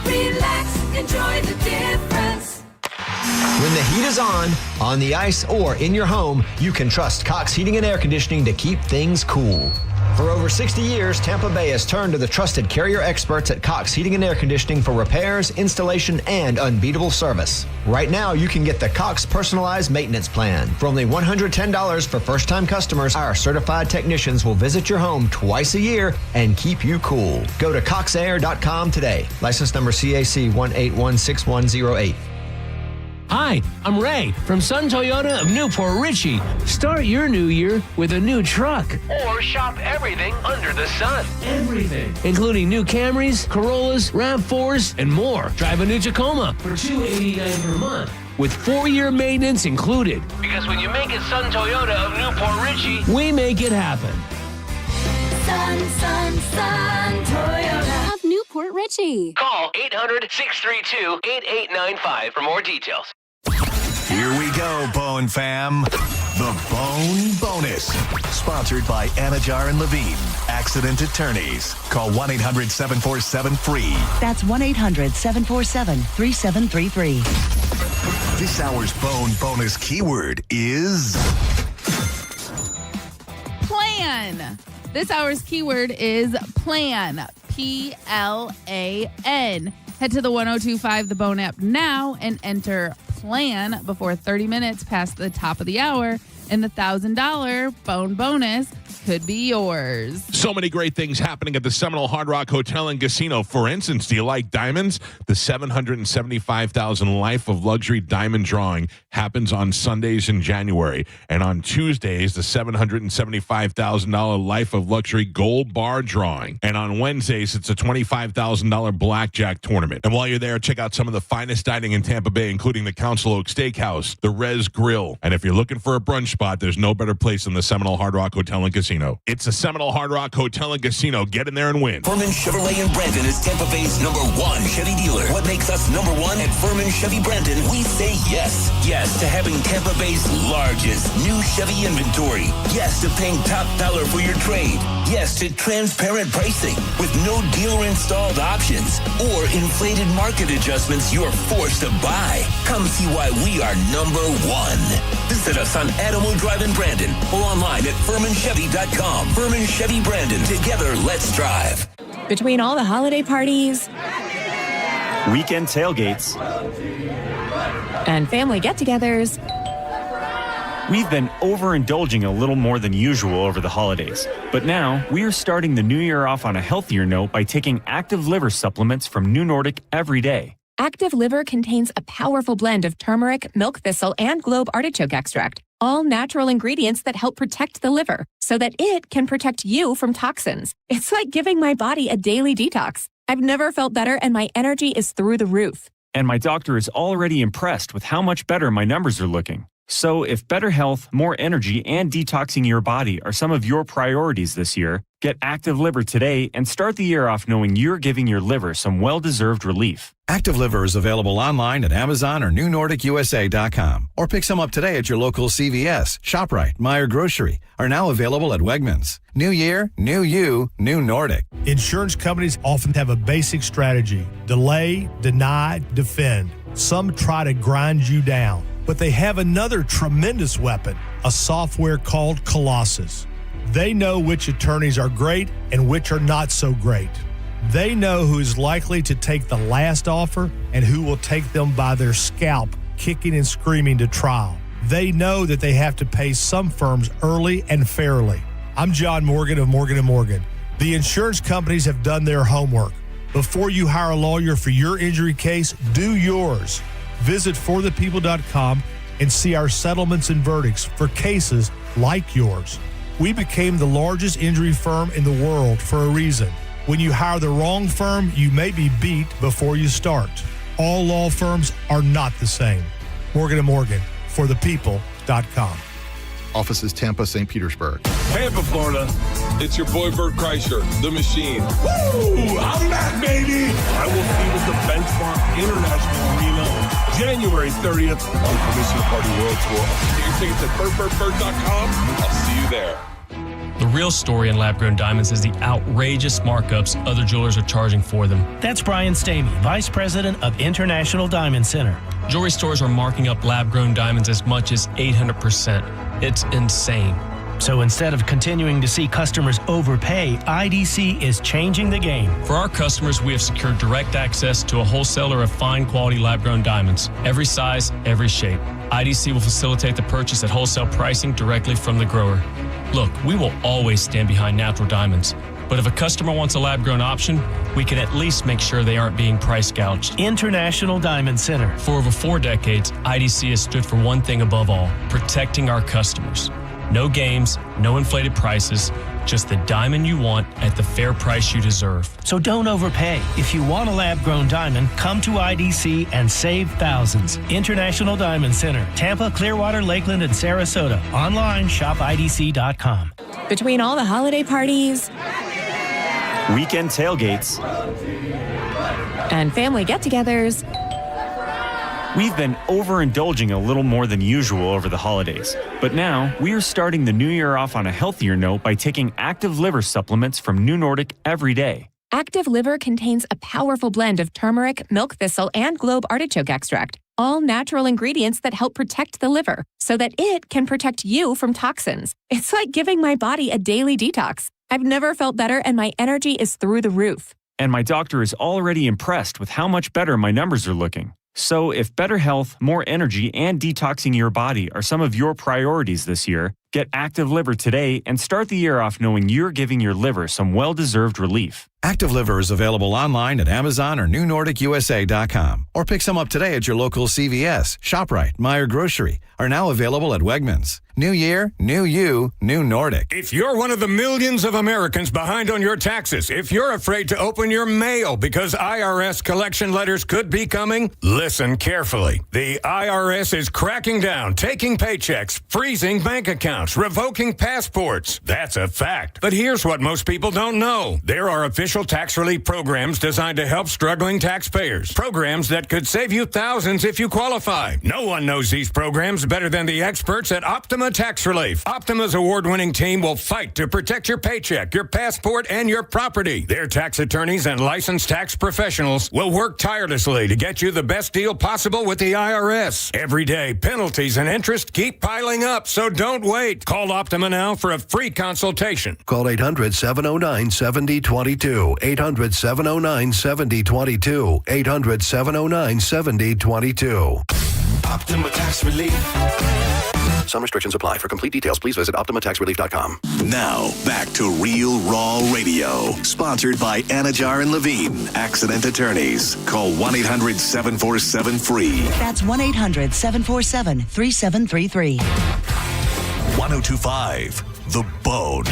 Relax, enjoy the difference. When the heat is on the ice, or in your home, you can trust Cox Heating and Air Conditioning to keep things cool. For over 60 years, Tampa Bay has turned to the trusted Carrier experts at Cox Heating and Air Conditioning for repairs, installation, and unbeatable service. Right now, you can get the Cox Personalized Maintenance Plan. For only $110 for first-time customers, our certified technicians will visit your home twice a year and keep you cool. Go to coxair.com today. License number CAC 1816108. Hi, I'm Ray from Sun Toyota of Newport Richey. Start your new year with a new truck. Or shop everything under the sun. Everything. Including new Camrys, Corollas, RAV4s, and more. Drive a new Tacoma for $289 per month with 4-year maintenance included. Because when you make it Sun Toyota of Newport Richey, we make it happen. Sun Toyota of Newport Richey. Call 800-632-8895 for more details. Here we go, Bone fam. The Bone Bonus. Sponsored by Anajar and Levine, Accident Attorneys. Call 1-800-747-FREE. That's 1-800-747-3733. This hour's Bone Bonus keyword is Plan. This hour's keyword is plan. Plan. Head to the 102.5 The Bone app now and enter plan before 30 minutes past the top of the hour, and the $1,000 Bone bonus could be yours. So many great things happening at the Seminole Hard Rock Hotel and Casino. For instance, do you like diamonds? The $775,000 Life of Luxury Diamond Drawing happens on Sundays in January. And on Tuesdays, the $775,000 Life of Luxury Gold Bar Drawing. And on Wednesdays, it's a $25,000 Blackjack Tournament. And while you're there, check out some of the finest dining in Tampa Bay, including the Council Oak Steakhouse, the Rez Grill. And if you're looking for a brunch spot, there's no better place than the Seminole Hard Rock Hotel and Casino. It's the Seminole Hard Rock Hotel and Casino. Get in there and win. Furman Chevrolet in Brandon is Tampa Bay's #1 Chevy dealer. What makes us #1 at Furman Chevy Brandon? We say yes. Yes to having Tampa Bay's largest new Chevy inventory. Yes to paying top dollar for your trade. Yes to transparent pricing with no dealer installed options or inflated market adjustments you're forced to buy. Come see why we are #1. Visit us on Adamo Drive in Brandon or online at FurmanChevy.com. Furman Chevy Brandon. Together, let's drive. Between all the holiday parties, weekend tailgates, and family get-togethers, we've been overindulging a little more than usual over the holidays. But now, we are starting the new year off on a healthier note by taking Active Liver supplements from New Nordic every day. Active Liver contains a powerful blend of turmeric, milk thistle, and globe artichoke extract, all natural ingredients that help protect the liver so that it can protect you from toxins. It's like giving my body a daily detox. I've never felt better, and my energy is through the roof. And my doctor is already impressed with how much better my numbers are looking. So if better health, more energy, and detoxing your body are some of your priorities this year, get Active Liver today and start the year off knowing you're giving your liver some well-deserved relief. Active Liver is available online at Amazon or NewNordicUSA.com. Or pick some up today at your local CVS, ShopRite, Meyer Grocery. Are now available at Wegmans. New year, new you, new Nordic. Insurance companies often have a basic strategy: delay, deny, defend. Some try to grind you down, but they have another tremendous weapon, a software called Colossus. They know which attorneys are great and which are not so great. They know who is likely to take the last offer and who will take them by their scalp, kicking and screaming to trial. They know that they have to pay some firms early and fairly. I'm John Morgan of Morgan & Morgan. The insurance companies have done their homework. Before you hire a lawyer for your injury case, do yours. Visit forthepeople.com and see our settlements and verdicts for cases like yours. We became the largest injury firm in the world for a reason. When you hire the wrong firm, you may be beat before you start. All law firms are not the same. Morgan & Morgan, forthepeople.com. Offices Tampa, St. Petersburg. Tampa, Florida. It's your boy Bert Kreischer, the machine. Woo! I'm back, baby! I will be with the Benchmark International Arena on January 30th on the Commission Party World Tour. Get your tickets at BertBertBert.com. I'll see you there. The real story in lab-grown diamonds is the outrageous markups other jewelers are charging for them. That's Brian Stamey, Vice President of International Diamond Center. Jewelry stores are marking up lab-grown diamonds as much as 800%. It's insane. So instead of continuing to see customers overpay, IDC is changing the game. For our customers, we have secured direct access to a wholesaler of fine quality lab-grown diamonds. Every size, every shape. IDC will facilitate the purchase at wholesale pricing directly from the grower. Look, we will always stand behind natural diamonds. But if a customer wants a lab-grown option, we can at least make sure they aren't being price gouged. International Diamond Center. For over 4 decades, IDC has stood for one thing above all: protecting our customers. No games, no inflated prices, just the diamond you want at the fair price you deserve. So don't overpay. If you want a lab-grown diamond, come to IDC and save thousands. International Diamond Center, Tampa, Clearwater, Lakeland, and Sarasota. Online, shopidc.com. Between all the holiday parties, weekend tailgates, and family get-togethers, we've been overindulging a little more than usual over the holidays. But now, we are starting the new year off on a healthier note by taking Active Liver supplements from New Nordic every day. Active Liver contains a powerful blend of turmeric, milk thistle, and globe artichoke extract, all natural ingredients that help protect the liver so that it can protect you from toxins. It's like giving my body a daily detox. I've never felt better, and my energy is through the roof. And my doctor is already impressed with how much better my numbers are looking. So if better health, more energy, and detoxing your body are some of your priorities this year, get Active Liver today and start the year off knowing you're giving your liver some well-deserved relief. Active Liver is available online at Amazon or NewNordicUSA.com. Or pick some up today at your local CVS, ShopRite, Meyer Grocery. Are now available at Wegmans. New year, new you, new Nordic. If you're one of the millions of Americans behind on your taxes, if you're afraid to open your mail because IRS collection letters could be coming, listen carefully. The IRS is cracking down, taking paychecks, freezing bank accounts, revoking passports. That's a fact. But here's what most people don't know. There are official tax relief programs designed to help struggling taxpayers. Programs that could save you thousands if you qualify. No one knows these programs better than the experts at Optima Tax Relief. Optima's award-winning team will fight to protect your paycheck, your passport, and your property. Their tax attorneys and licensed tax professionals will work tirelessly to get you the best deal possible with the IRS. Every day, penalties and interest keep piling up, so don't wait. Call Optima now for a free consultation. Call 800-709-7022. 800-709-7022. 800-709-7022. Optima Tax Relief. Some restrictions apply. For complete details, please visit OptimaTaxRelief.com. Now, back to Real Raw Radio. Sponsored by Anajar and Levine, Accident Attorneys. Call 1-800-747-FREE. That's 1-800-747-3733. 1025 The Bone.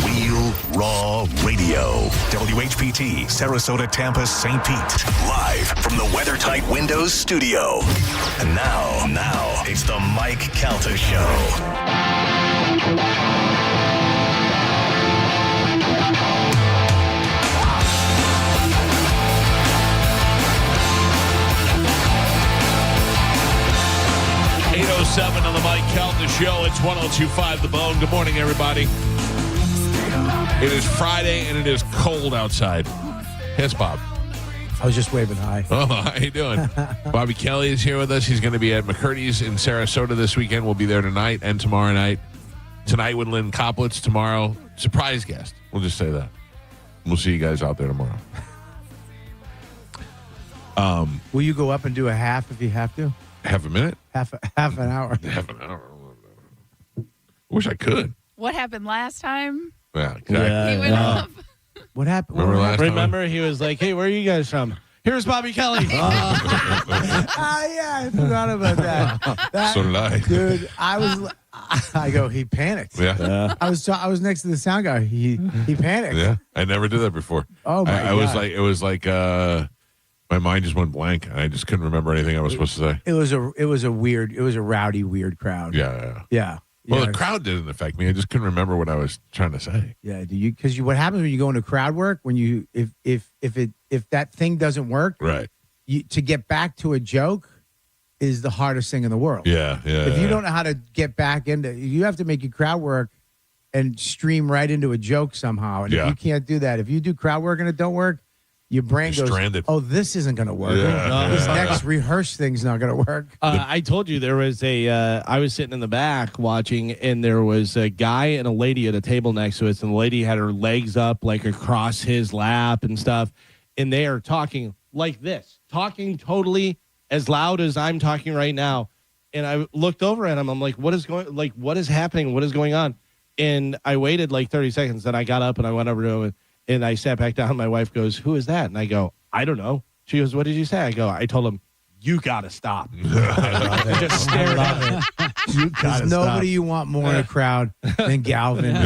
Real Raw Radio. WHPT, Sarasota, Tampa, St. Pete. Live from the WeatherTight Windows studio. And now, it's the Mike Calta Show. 8:07 on the Mike Calta Show. It's 102.5 The Bone. Good morning, everybody. It is Friday, and it is cold outside. Yes, Bob. I was just waving hi. Oh, how you doing? Bobby Kelly is here with us. He's going to be at McCurdy's in Sarasota this weekend. We'll be there tonight and tomorrow night. Tonight with Lynn Koplitz. Tomorrow, surprise guest. We'll just say that. We'll see you guys out there tomorrow. Will you go up and do a half if you have to? Half a minute? Half an hour. Half an hour. I wish I could. What happened last time? Yeah, exactly. He went up. What happened? Remember, he was like, "Hey, where are you guys from?" Here's Bobby Kelly. Yeah, I forgot about that. So did I. Dude, I go, he panicked. Yeah. I was next to the sound guy. He panicked. Yeah. I never did that before. Oh my God. It was like my mind just went blank. I just couldn't remember anything I was supposed to say. It was a rowdy, weird crowd. Yeah. Well, the crowd didn't affect me. I just couldn't remember what I was trying to say. Yeah, because what happens when you go into crowd work, when you if that thing doesn't work, right? To get back to a joke is the hardest thing in the world. Yeah. If you don't know how to get back into, you have to make your crowd work and stream right into a joke somehow. And if you can't do that, if you do crowd work and it don't work, your brain goes, stranded. "Oh, this isn't going to work. This next rehearse thing's not going to work." I told you there was I was sitting in the back watching, and there was a guy and a lady at a table next to us, and the lady had her legs up like across his lap and stuff, and they are talking like this, talking totally as loud as I'm talking right now. And I looked over at him. I'm like, what is happening? What is going on? And I waited like 30 seconds. Then I got up and I went over to him. And I sat back down. My wife goes, "Who is that?" And I go, "I don't know." She goes, "What did you say?" I go, "I told him, you got to stop." Just stared at it. There's nobody you want more in a crowd than Galvin.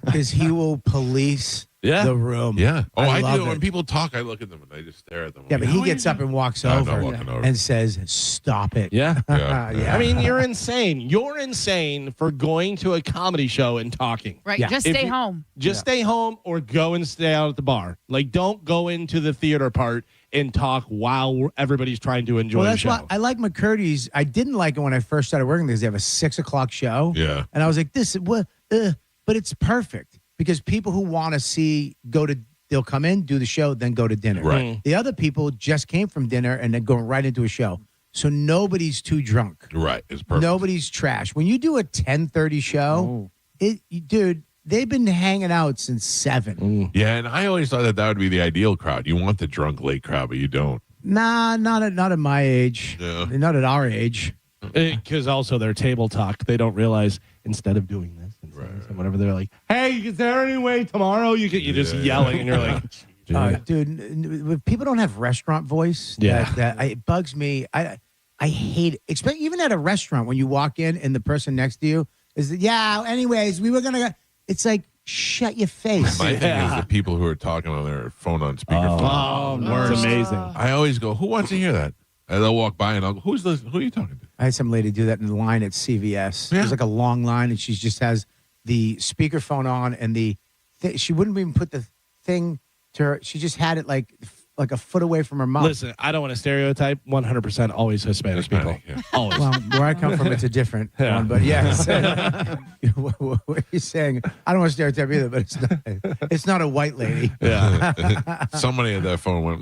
Because he will police the room. Yeah. Oh, I do. It. When people talk, I look at them and I just stare at them. Yeah, but he gets up and walks over and says, "Stop it." Yeah. Yeah. I mean, you're insane. You're insane for going to a comedy show and talking. Right. Yeah. Just stay home. Just stay home or go and stay out at the bar. Like, don't go into the theater part and talk while everybody's trying to enjoy the show. Why I like McCurdy's. I didn't like it when I first started working because they have a 6:00 show. Yeah. And I was like, but it's perfect because people who want to see they'll come in, do the show, then go to dinner. Right. The other people just came from dinner and then go right into a show. So nobody's too drunk. Right. It's perfect. Nobody's trash. When you do a 10:30 show, dude, they've been hanging out since 7. Yeah, and I always thought that would be the ideal crowd. You want the drunk late crowd, but you don't. Nah, not at my age. Yeah. Not at our age. Because also their table talk, they don't realize instead of doing this and whatever, they're like, "Hey, is there any way tomorrow you can?" You're just yelling, and you're like, dude, people don't have restaurant voice. That it bugs me. I hate it. Even at a restaurant when you walk in and the person next to you is, anyways, we were going to go. It's like, shut your face. My thing is the people who are talking on their phone on speakerphone. Oh, it's amazing. I always go, who wants to hear that? And they'll walk by and I'll go, who's this? Who are you talking to? I had some lady do that in the line at CVS. There's like a long line, and she just has the speakerphone on, and she wouldn't even put the thing to her. She just had it like a foot away from her mouth. Listen, I don't want to stereotype. 100% always Hispanic people. Yeah. Always. Well, where I come from, it's a different one. But yes, what are you saying? I don't want to stereotype either, but it's not a white lady. Yeah. Somebody at that phone went,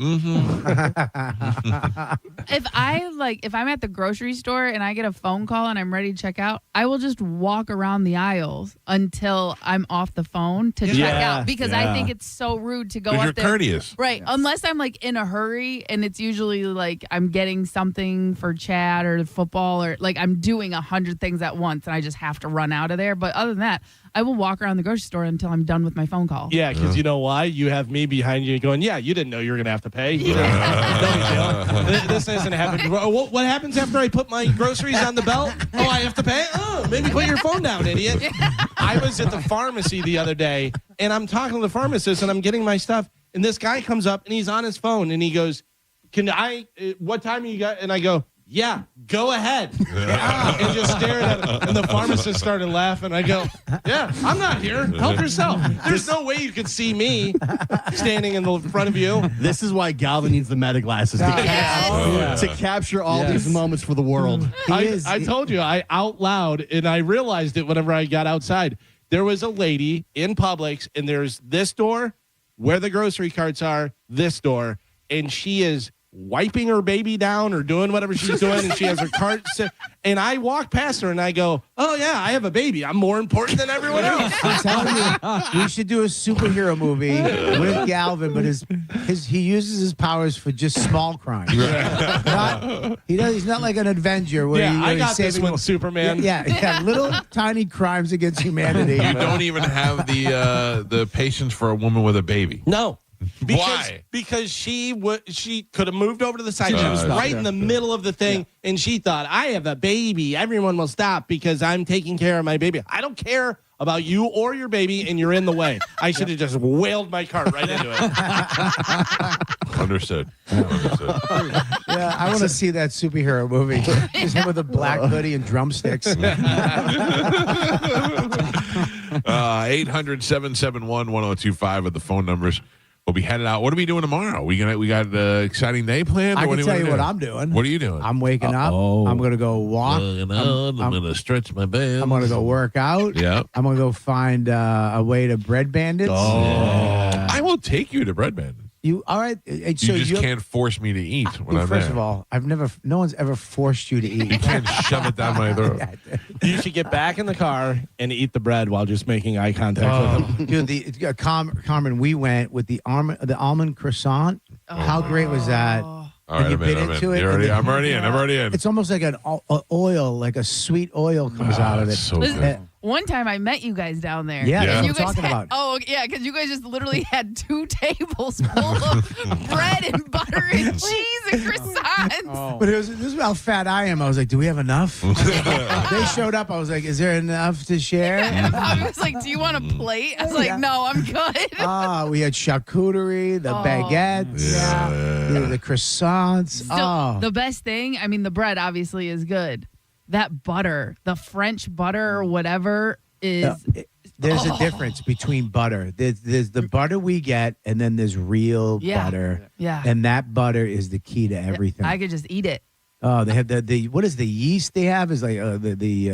If I'm at the grocery store and I get a phone call and I'm ready to check out, I will just walk around the aisles until I'm off the phone to check out, because I think it's so rude to go up you're there. courteous. Right. Yeah. Unless I'm like in a hurry, and it's usually like I'm getting something for Chad or football, or like I'm doing 100 things at once and I just have to run out of there. But other than that, I will walk around the grocery store until I'm done with my phone call. Yeah, because you know why? You have me behind you going, yeah, you didn't know you were going to have to pay. No big deal. This this hasn't happened. What happens after I put my groceries on the belt? Oh, I have to pay? Oh, maybe put your phone down, idiot. I was at the pharmacy the other day, and I'm talking to the pharmacist, and I'm getting my stuff, and this guy comes up, and he's on his phone, and he goes, what time you got? And I go, yeah, go ahead. And just stared at him. And the pharmacist started laughing. I go, yeah, I'm not here. Help yourself. There's no way you could see me standing in the front of you. This is why Galvin needs the meta glasses to capture all these moments for the world. I told you, I out loud, and I realized it whenever I got outside. There was a lady in Publix, and there's this door where the grocery carts are, this door, and she is wiping her baby down or doing whatever she's doing, and she has her cart and I walk past her and I go, oh yeah, I have a baby, I'm more important than everyone else. I'm telling you, we should do a superhero movie with Galvin, but he uses his powers for just small crimes. He's not like an Avenger where I got this one, Superman. Yeah, little tiny crimes against humanity. You don't even have the patience for a woman with a baby. No. Why? Because she could have moved over to the side. She was right in the middle of the thing, and she thought, I have a baby. Everyone will stop because I'm taking care of my baby. I don't care about you or your baby, and you're in the way. I should have just whaled my cart right into it. Understood. Yeah, I want to see that superhero movie. Just him with a black hoodie and drumsticks. 800-771-1025 are the phone numbers. We'll be headed out. What are we doing tomorrow? We got an exciting day planned? I can tell you what I'm doing. What are you doing? I'm waking up. I'm going to go walk. I'm going to stretch my band. I'm going to go work out. Yeah. I'm going to go find a way to Bread Bandits. I will take you to Bread Bandits. You all right? You just can't force me to eat when I'm First there. of all, no one's ever forced you to eat. You can't shove it down my throat. You should get back in the car and eat the bread while just making eye contact with them. Dude, Carmen, we went with the almond croissant. How great was that? All right, I'm already in. It's almost like an oil, like a sweet oil comes out of it. So good. One time I met you guys down there. Yeah, that's you what guys I'm talking about. Oh, yeah, because you guys just literally had 2 tables full of bread and butter and cheese and croissants. But this is how fat I am. I was like, do we have enough? They showed up. I was like, is there enough to share? And Bobby was like, do you want a plate? I was like, no, I'm good. We had charcuterie, the baguettes, the croissants. So the best thing, I mean, the bread obviously is good. That butter, the French butter or whatever is... There's a difference between butter. There's the butter we get, and then there's real butter. Yeah. And that butter is the key to everything. I could just eat it. Oh, they have the what is the yeast they have? Is like they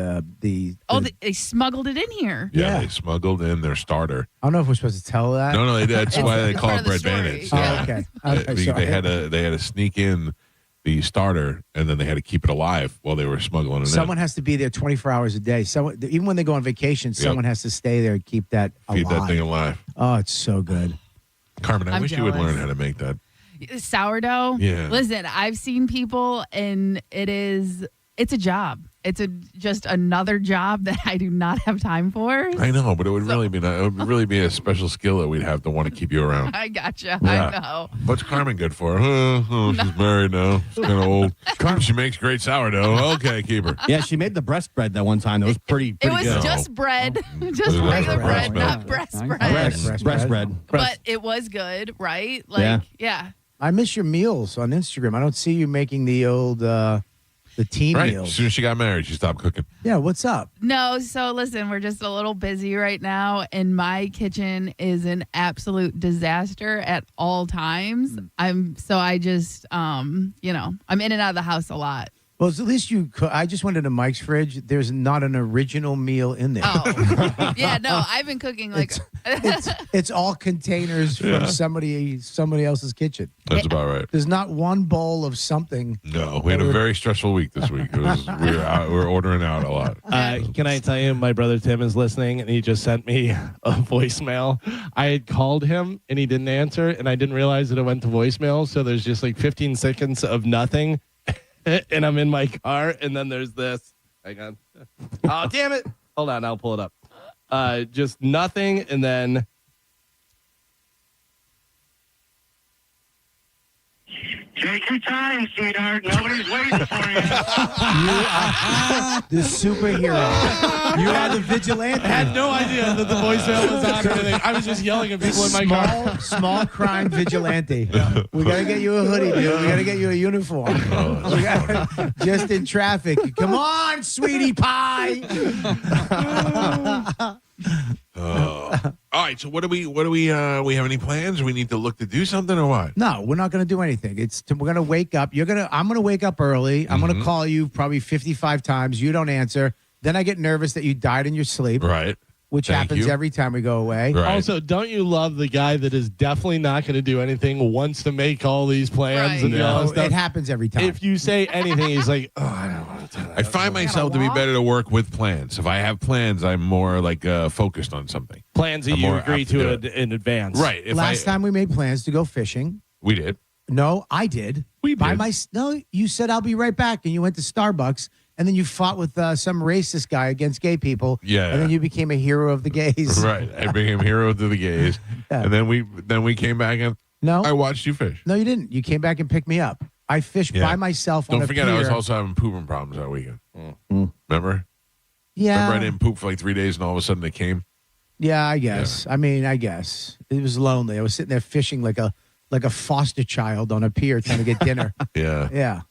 smuggled it in here. Yeah, they smuggled in their starter. I don't know if we're supposed to tell that. No, that's why they call it Bread Bandits. Oh, okay. They had to sneak in the starter, and then they had to keep it alive while they were smuggling it in. Someone has to be there 24 hours a day. Even when they go on vacation, someone has to stay there and keep that alive. Feed that thing alive. Oh, it's so good. Carmen, I wish you would jealous. learn how to make that. Sourdough. Yeah. Listen, I've seen people, and it's a job. It's just another job that I do not have time for. I know, but it would really be a special skill that we'd have to want to keep you around. I gotcha. Yeah. I know. What's Carmen good for? She's married now. She's kind of old. She makes great sourdough. Okay, keep her. Yeah, she made the breast bread that one time. That was pretty It was good. just bread. Just regular bread, not breast bread. Breast bread. But it was good, right? Like, yeah. I miss your meals on Instagram. I don't see you making the old the teen Right. meals. As soon as she got married, she stopped cooking. Yeah, what's up? No, so listen, we're just a little busy right now, and my kitchen is an absolute disaster at all times. I'm in and out of the house a lot. Well, at least you cook. I just went into Mike's fridge. There's not an original meal in there. Oh, yeah, no, I've been cooking like it's all containers from somebody else's kitchen. That's about right. There's not one bowl of something. No, we had a very stressful week this week. We were ordering out a lot. Can I tell you, my brother Tim is listening, and he just sent me a voicemail. I had called him, and he didn't answer, and I didn't realize that it went to voicemail, so there's just like 15 seconds of nothing, and I'm in my car, and then there's this. Hang on. Oh, damn it. Hold on, I'll pull it up. Just nothing, and then... Take your time, sweetheart. Nobody's waiting for you. You are the superhero. You are the vigilante. I had no idea that the voicemail was on or anything. I was just yelling at people in my car. Small crime vigilante. We got to get you a hoodie, dude. We got to get you a uniform. Just in traffic. Come on, sweetie pie. All right. So what do we have any plans? We need to look to do something or what? No, we're not going to do anything. We're going to wake up. I'm going to wake up early. I'm going to call you probably 55 times. You don't answer. Then I get nervous that you died in your sleep. Right. Which happens every time we go away. Right. Also, don't you love the guy that is definitely not going to do anything, wants to make all these plans and all that stuff? It happens every time. If you say anything, he's like, oh, I don't want to do that. I find myself to be better to work with plans. If I have plans, I'm more like focused on something. Plans that you agree to in advance. Right. Last time we made plans to go fishing. We did. No, I did. We did. No, you said I'll be right back, and you went to Starbucks. And then you fought with some racist guy against gay people. Yeah. And then you became a hero of the gays. Right. I became hero to the gays. Yeah. And then we came back and I watched you fish. No, you didn't. You came back and picked me up. I fished by myself on a Don't forget, pier. I was also having pooping problems that weekend. Remember? Yeah. Remember I didn't poop for like 3 days and all of a sudden they came? Yeah, I guess. Yeah. I mean, I guess. It was lonely. I was sitting there fishing like a foster child on a pier trying to get dinner. Yeah. Yeah.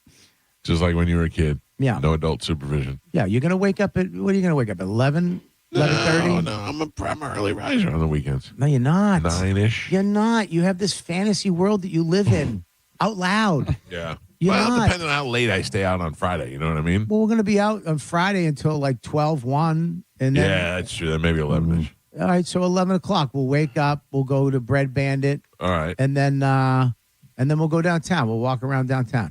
Just like when you were a kid. Yeah. No adult supervision. Yeah. You're going to wake up at, what are you going to wake up at, 11? 11:30? No, I'm an early riser on the weekends. No, you're not. 9-ish. You're not. You have this fantasy world that you live in out loud. Yeah. You're well, not. depending on how late I stay out on Friday, you know what I mean? Well, we're going to be out on Friday until like 12, 1. And then, yeah, that's true. Then maybe 11-ish. All right, so 11 o'clock, we'll wake up. We'll go to Bread Bandit. All right. And then we'll go downtown. We'll walk around downtown.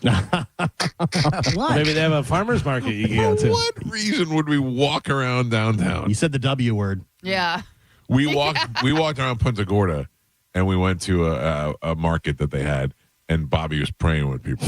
What? Maybe they have a farmer's market you can go For to. what reason would we walk around downtown? You said the W word. Yeah. We walked around Punta Gorda, and we went to a market that they had, and Bobby was praying with people.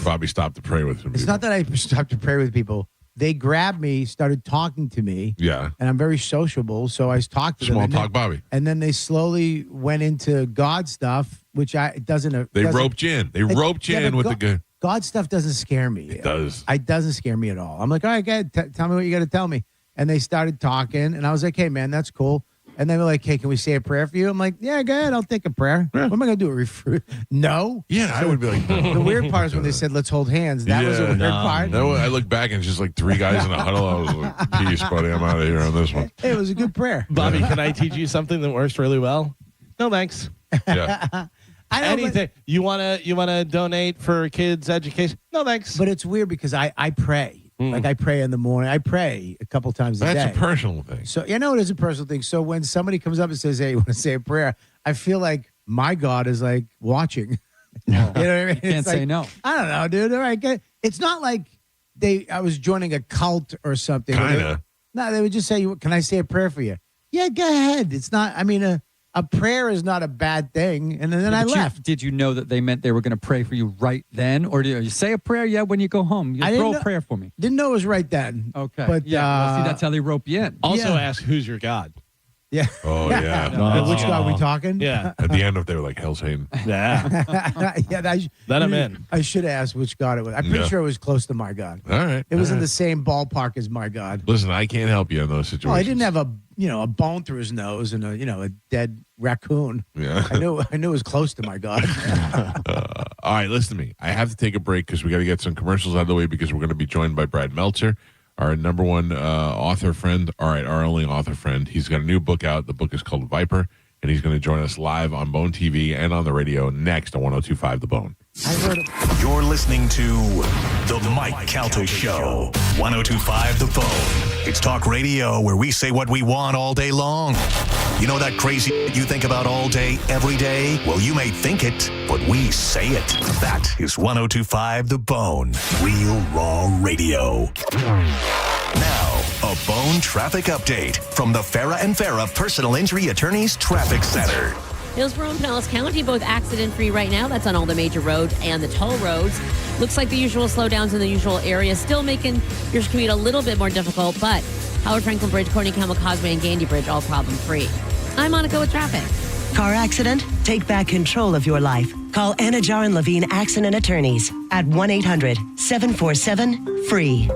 Bobby stopped to pray with some It's people. not that I stopped to pray with people. They grabbed me, started talking to me. Yeah. And I'm very sociable, so I talked to them. Small and talk, then, Bobby. And then they slowly went into God stuff, which it doesn't. They roped you in. They roped you in with the good. God stuff doesn't scare me. It does. It doesn't scare me at all. I'm like, all right, go ahead, tell me what you got to tell me. And they started talking, and I was like, hey, man, that's cool. And they were like, hey, can we say a prayer for you? I'm like, yeah, go ahead. I'll take a prayer. Yeah. What am I going to do? No. Yeah, I would be like, no. The weird part is when they said, let's hold hands. That was a weird part. No, I look back and it's just like three guys in a huddle. I was like, peace, buddy. I'm out of here on this one. It was a good prayer. Bobby, can I teach you something that works really well? No, thanks. Yeah. I know, anything you wanna donate for kids' education? No, thanks. But it's weird because I pray. Like I pray in the morning. I pray a couple times a day. That's a personal thing. So you know it is a personal thing. So when somebody comes up and says, "Hey, you want to say a prayer?" I feel like my God is like watching. You know what I mean? Can't say no. I don't know, dude. All right, it's not like I was joining a cult or something. Kinda. No, they would just say, "Can I say a prayer for you?" Yeah, go ahead. It's not. I mean, a prayer is not a bad thing. And then I left. Did you know that they meant they were going to pray for you right then? Or do you say a prayer? Yeah, when you go home. You throw a prayer for me. Didn't know it was right then. Okay. But yeah, see, that's how they rope you in. Also ask, who's your God? Yeah. Oh, yeah. Which God are we talking? Yeah. At the end, if they were like, hell's Hayden. Yeah. Yeah. Let him in. I should have asked which God it was. I'm pretty sure it was close to my God. All right. It was in the same ballpark as my God. Listen, I can't help you in those situations. Oh, I didn't have a bone through his nose and a dead raccoon. Yeah. I knew it was close to my God. All right, listen to me. I have to take a break because we got to get some commercials out of the way because we're going to be joined by Brad Meltzer, our number one author friend. All right, our only author friend. He's got a new book out. The book is called Viper, and he's going to join us live on Bone TV and on the radio next on 102.5 The Bone. You're listening to The Mike Calta Show, 102.5 The Bone. It's talk radio where we say what we want all day long. You know that crazy you think about all day, every day? Well, you may think it, but we say it. That is 102.5 The Bone, real raw radio. Now, a Bone traffic update from the Farah and Farah Personal Injury Attorneys Traffic Center. Hillsborough and Pinellas County, both accident-free right now. That's on all the major roads and the toll roads. Looks like the usual slowdowns in the usual areas, still making your commute a little bit more difficult, but Howard Franklin Bridge, Corning Kamikaze, and Gandy Bridge, all problem-free. I'm Monica with traffic. Car accident? Take back control of your life. Call Anajar and Levine Accident Attorneys at 1-800-747-FREE.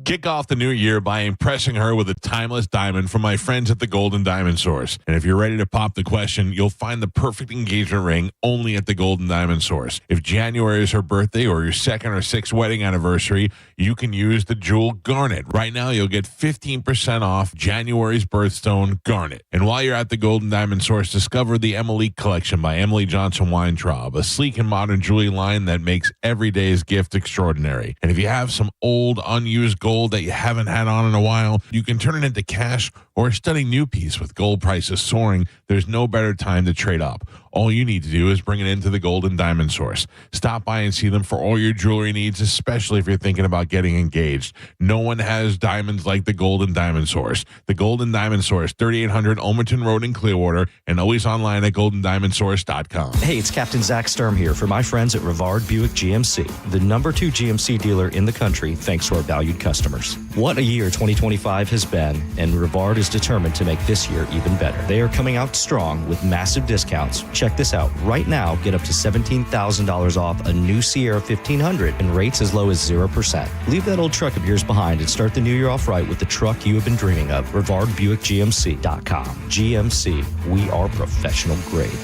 Kick off the new year by impressing her with a timeless diamond from my friends at the Golden Diamond Source. And if you're ready to pop the question, you'll find the perfect engagement ring only at the Golden Diamond Source. If January is her birthday or your second or sixth wedding anniversary, you can use the jewel garnet. Right now, you'll get 15% off January's birthstone garnet. And while you're at the Golden Diamond Source, discover the Emily Collection by Emily Johnson Weintraub, a sleek and modern jewelry line that makes every day's gift extraordinary. And if you have some old, unused gold that you haven't had on in a while, you can turn it into cash or a stunning new piece. With gold prices soaring, there's no better time to trade up. All you need to do is bring it into the Golden Diamond Source. Stop by and see them for all your jewelry needs, especially if you're thinking about getting engaged. No one has diamonds like the Golden Diamond Source. The Golden Diamond Source, 3800 Olmerton Road in Clearwater, and always online at goldendiamondsource.com. Hey, it's Captain Zach Sturm here for my friends at Rivard Buick GMC, the #2 GMC dealer in the country, thanks to our valued customers. What a year 2025 has been, and Rivard is determined to make this year even better. They are coming out strong with massive discounts. Check this out. Right now, get up to $17,000 off a new Sierra 1500 and rates as low as 0%. Leave that old truck of yours behind and start the new year off right with the truck you have been dreaming of. RivardBuickGMC.com. GMC, we are professional grade.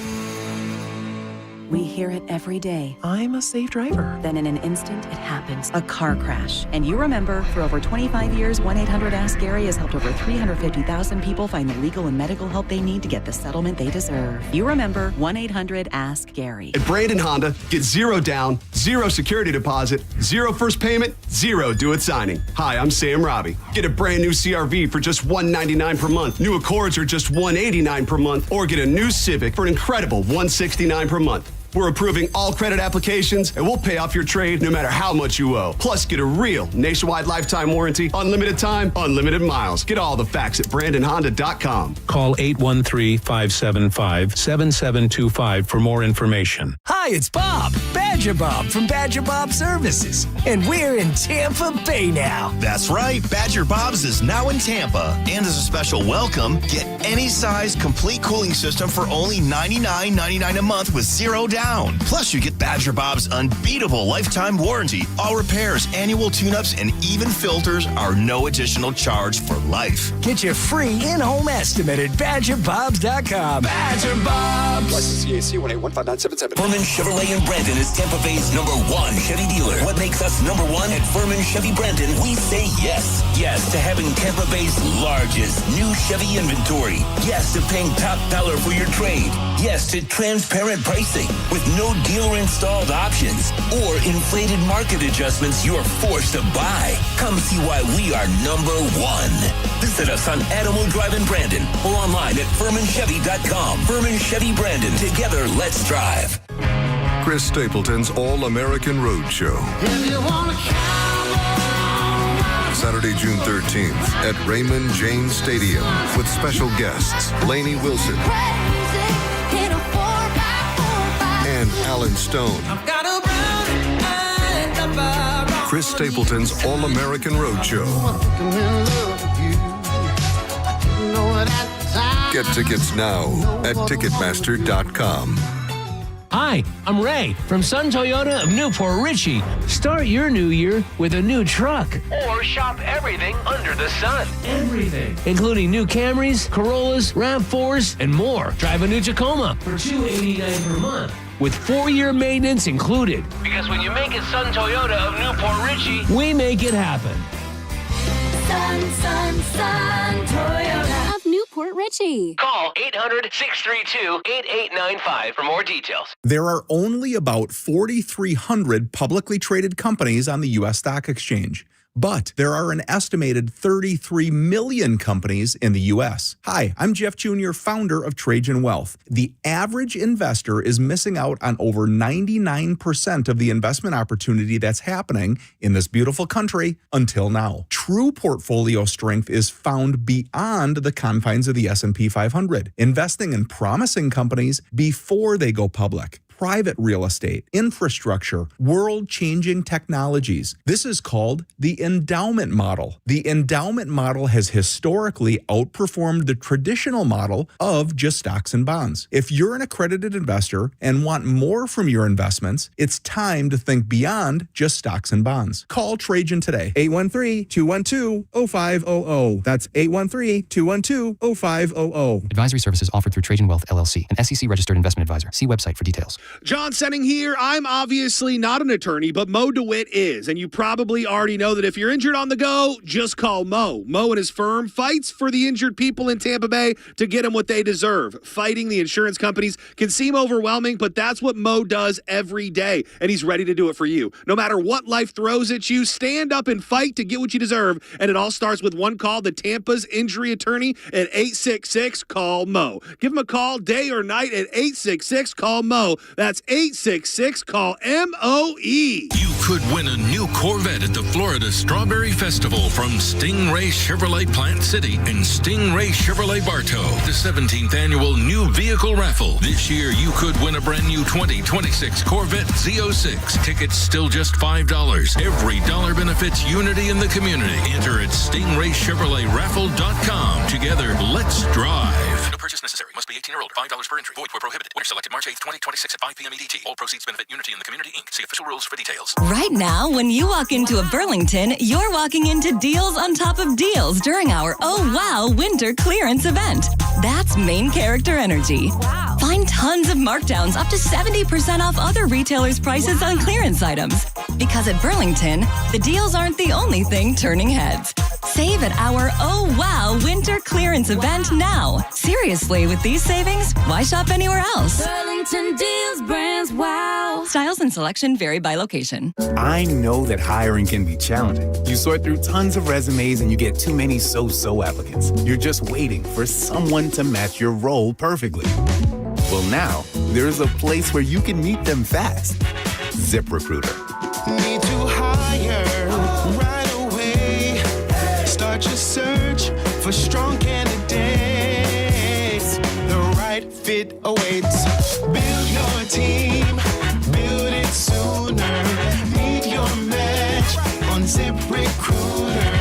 We hear it every day. I'm a safe driver. Then in an instant, it happens. A car crash. And you remember, for over 25 years, 1-800-ASK-GARY has helped over 350,000 people find the legal and medical help they need to get the settlement they deserve. You remember 1-800-ASK-GARY. At Brandon Honda, get 0 down, 0 security deposit, 0 first payment, 0 do-it signing. Hi, I'm Sam Robbie. Get a brand new CRV for just $199 per month. New Accords are just $189 per month. Or get a new Civic for an incredible $169 per month. We're approving all credit applications, and we'll pay off your trade no matter how much you owe. Plus, get a real nationwide lifetime warranty, unlimited time, unlimited miles. Get all the facts at BrandonHonda.com. Call 813-575-7725 for more information. Hi, it's Bob, Badger Bob from Badger Bob Services, and we're in Tampa Bay now. That's right, Badger Bob's is now in Tampa. And as a special welcome, get any size complete cooling system for only $99.99 a month with 0 down. Plus, you get Badger Bob's unbeatable lifetime warranty. All repairs, annual tune-ups, and even filters are no additional charge for life. Get your free in-home estimate at BadgerBobs.com. Badger Bobs. License CAC 1815977. Furman Chevrolet in Brandon is Tampa Bay's #1 Chevy dealer. What makes us #1 at Furman Chevy Brandon? We say yes. Yes to having Tampa Bay's largest new Chevy inventory. Yes to paying top dollar for your trade. Yes to transparent pricing with no dealer-installed options or inflated market adjustments you're forced to buy. Come see why we are #1. Visit us on Animal Drive in Brandon or online at FurmanChevy.com. Furman Chevy Brandon. Together, let's drive. Chris Stapleton's All-American Road Show. Saturday, June 13th at Raymond James Stadium with special guests Lainey Wilson and Alan Stone. Chris Stapleton's All-American Road Show. Get tickets now at Ticketmaster.com. Hi, I'm Ray from Sun Toyota of Newport Richey. Start your new year with a new truck. Or shop everything under the sun. Everything. Including new Camrys, Corollas, RAV4s, and more. Drive a new Tacoma for $289 per month, with 4-year maintenance included. Because when you make it Sun Toyota of Newport Richey, we make it happen. Sun Toyota of Newport Richey. Call 800-632-8895 for more details. There are only about 4,300 publicly traded companies on the U.S. stock exchange. But there are an estimated 33 million companies in the U.S. Hi, I'm Jeff Jr., founder of Trajan Wealth. The average investor is missing out on over 99% of the investment opportunity that's happening in this beautiful country until now. True portfolio strength is found beyond the confines of the S&P 500, investing in promising companies before they go public. private real estate, infrastructure, world-changing technologies. This is called the endowment model. The endowment model has historically outperformed the traditional model of just stocks and bonds. If you're an accredited investor and want more from your investments, it's time to think beyond just stocks and bonds. Call Trajan today. 813-212-0500. That's 813-212-0500. Advisory services offered through Trajan Wealth, LLC, an SEC-registered investment advisor. See website for details. John Senning here. I'm obviously not an attorney, but Mo DeWitt is. And you probably already know that if you're injured on the go, just call Mo. Mo and his firm fights for the injured people in Tampa Bay to get them what they deserve. Fighting the insurance companies can seem overwhelming, but that's what Mo does every day. And he's ready to do it for you. No matter what life throws at you, stand up and fight to get what you deserve. And it all starts with one call to Tampa's injury attorney at 866-CALL-MO. Give him a call day or night at 866-CALL-MO. That's 866-CALL-MOE. You could win a new Corvette at the Florida Strawberry Festival from Stingray Chevrolet Plant City and Stingray Chevrolet Bartow, the 17th annual new vehicle raffle. This year, you could win a brand new 2026 Corvette Z06. Tickets still just $5. Every dollar benefits unity in the community. Enter at StingrayChevroletRaffle.com. Together, let's drive. No purchase necessary. Must be 18 or older. $5 per entry. Void where prohibited. Winner selected March 8th, 2026 at 5 p.m. EDT. All proceeds benefit Unity in the Community, Inc. See official rules for details. Right now, when you walk into a Burlington, you're walking into deals on top of deals during our Oh Wow Winter Clearance event. That's main character energy. Wow. Find tons of markdowns up to 70% off other retailers' prices on clearance items. Because at Burlington, the deals aren't the only thing turning heads. Save at our Oh Wow Winter Clearance event now. Seriously, with these savings, why shop anywhere else? Burlington deals, brands, wow. Styles and selection vary by location. I know that hiring can be challenging. You sort through tons of resumes and you get too many so-so applicants. You're just waiting for someone to match your role perfectly. Well, now, there's a place where you can meet them fast. ZipRecruiter. Need to hire right away. Start your search for strong candidates. The right fit awaits. Build your team. Build it sooner. Meet your match on ZipRecruiter.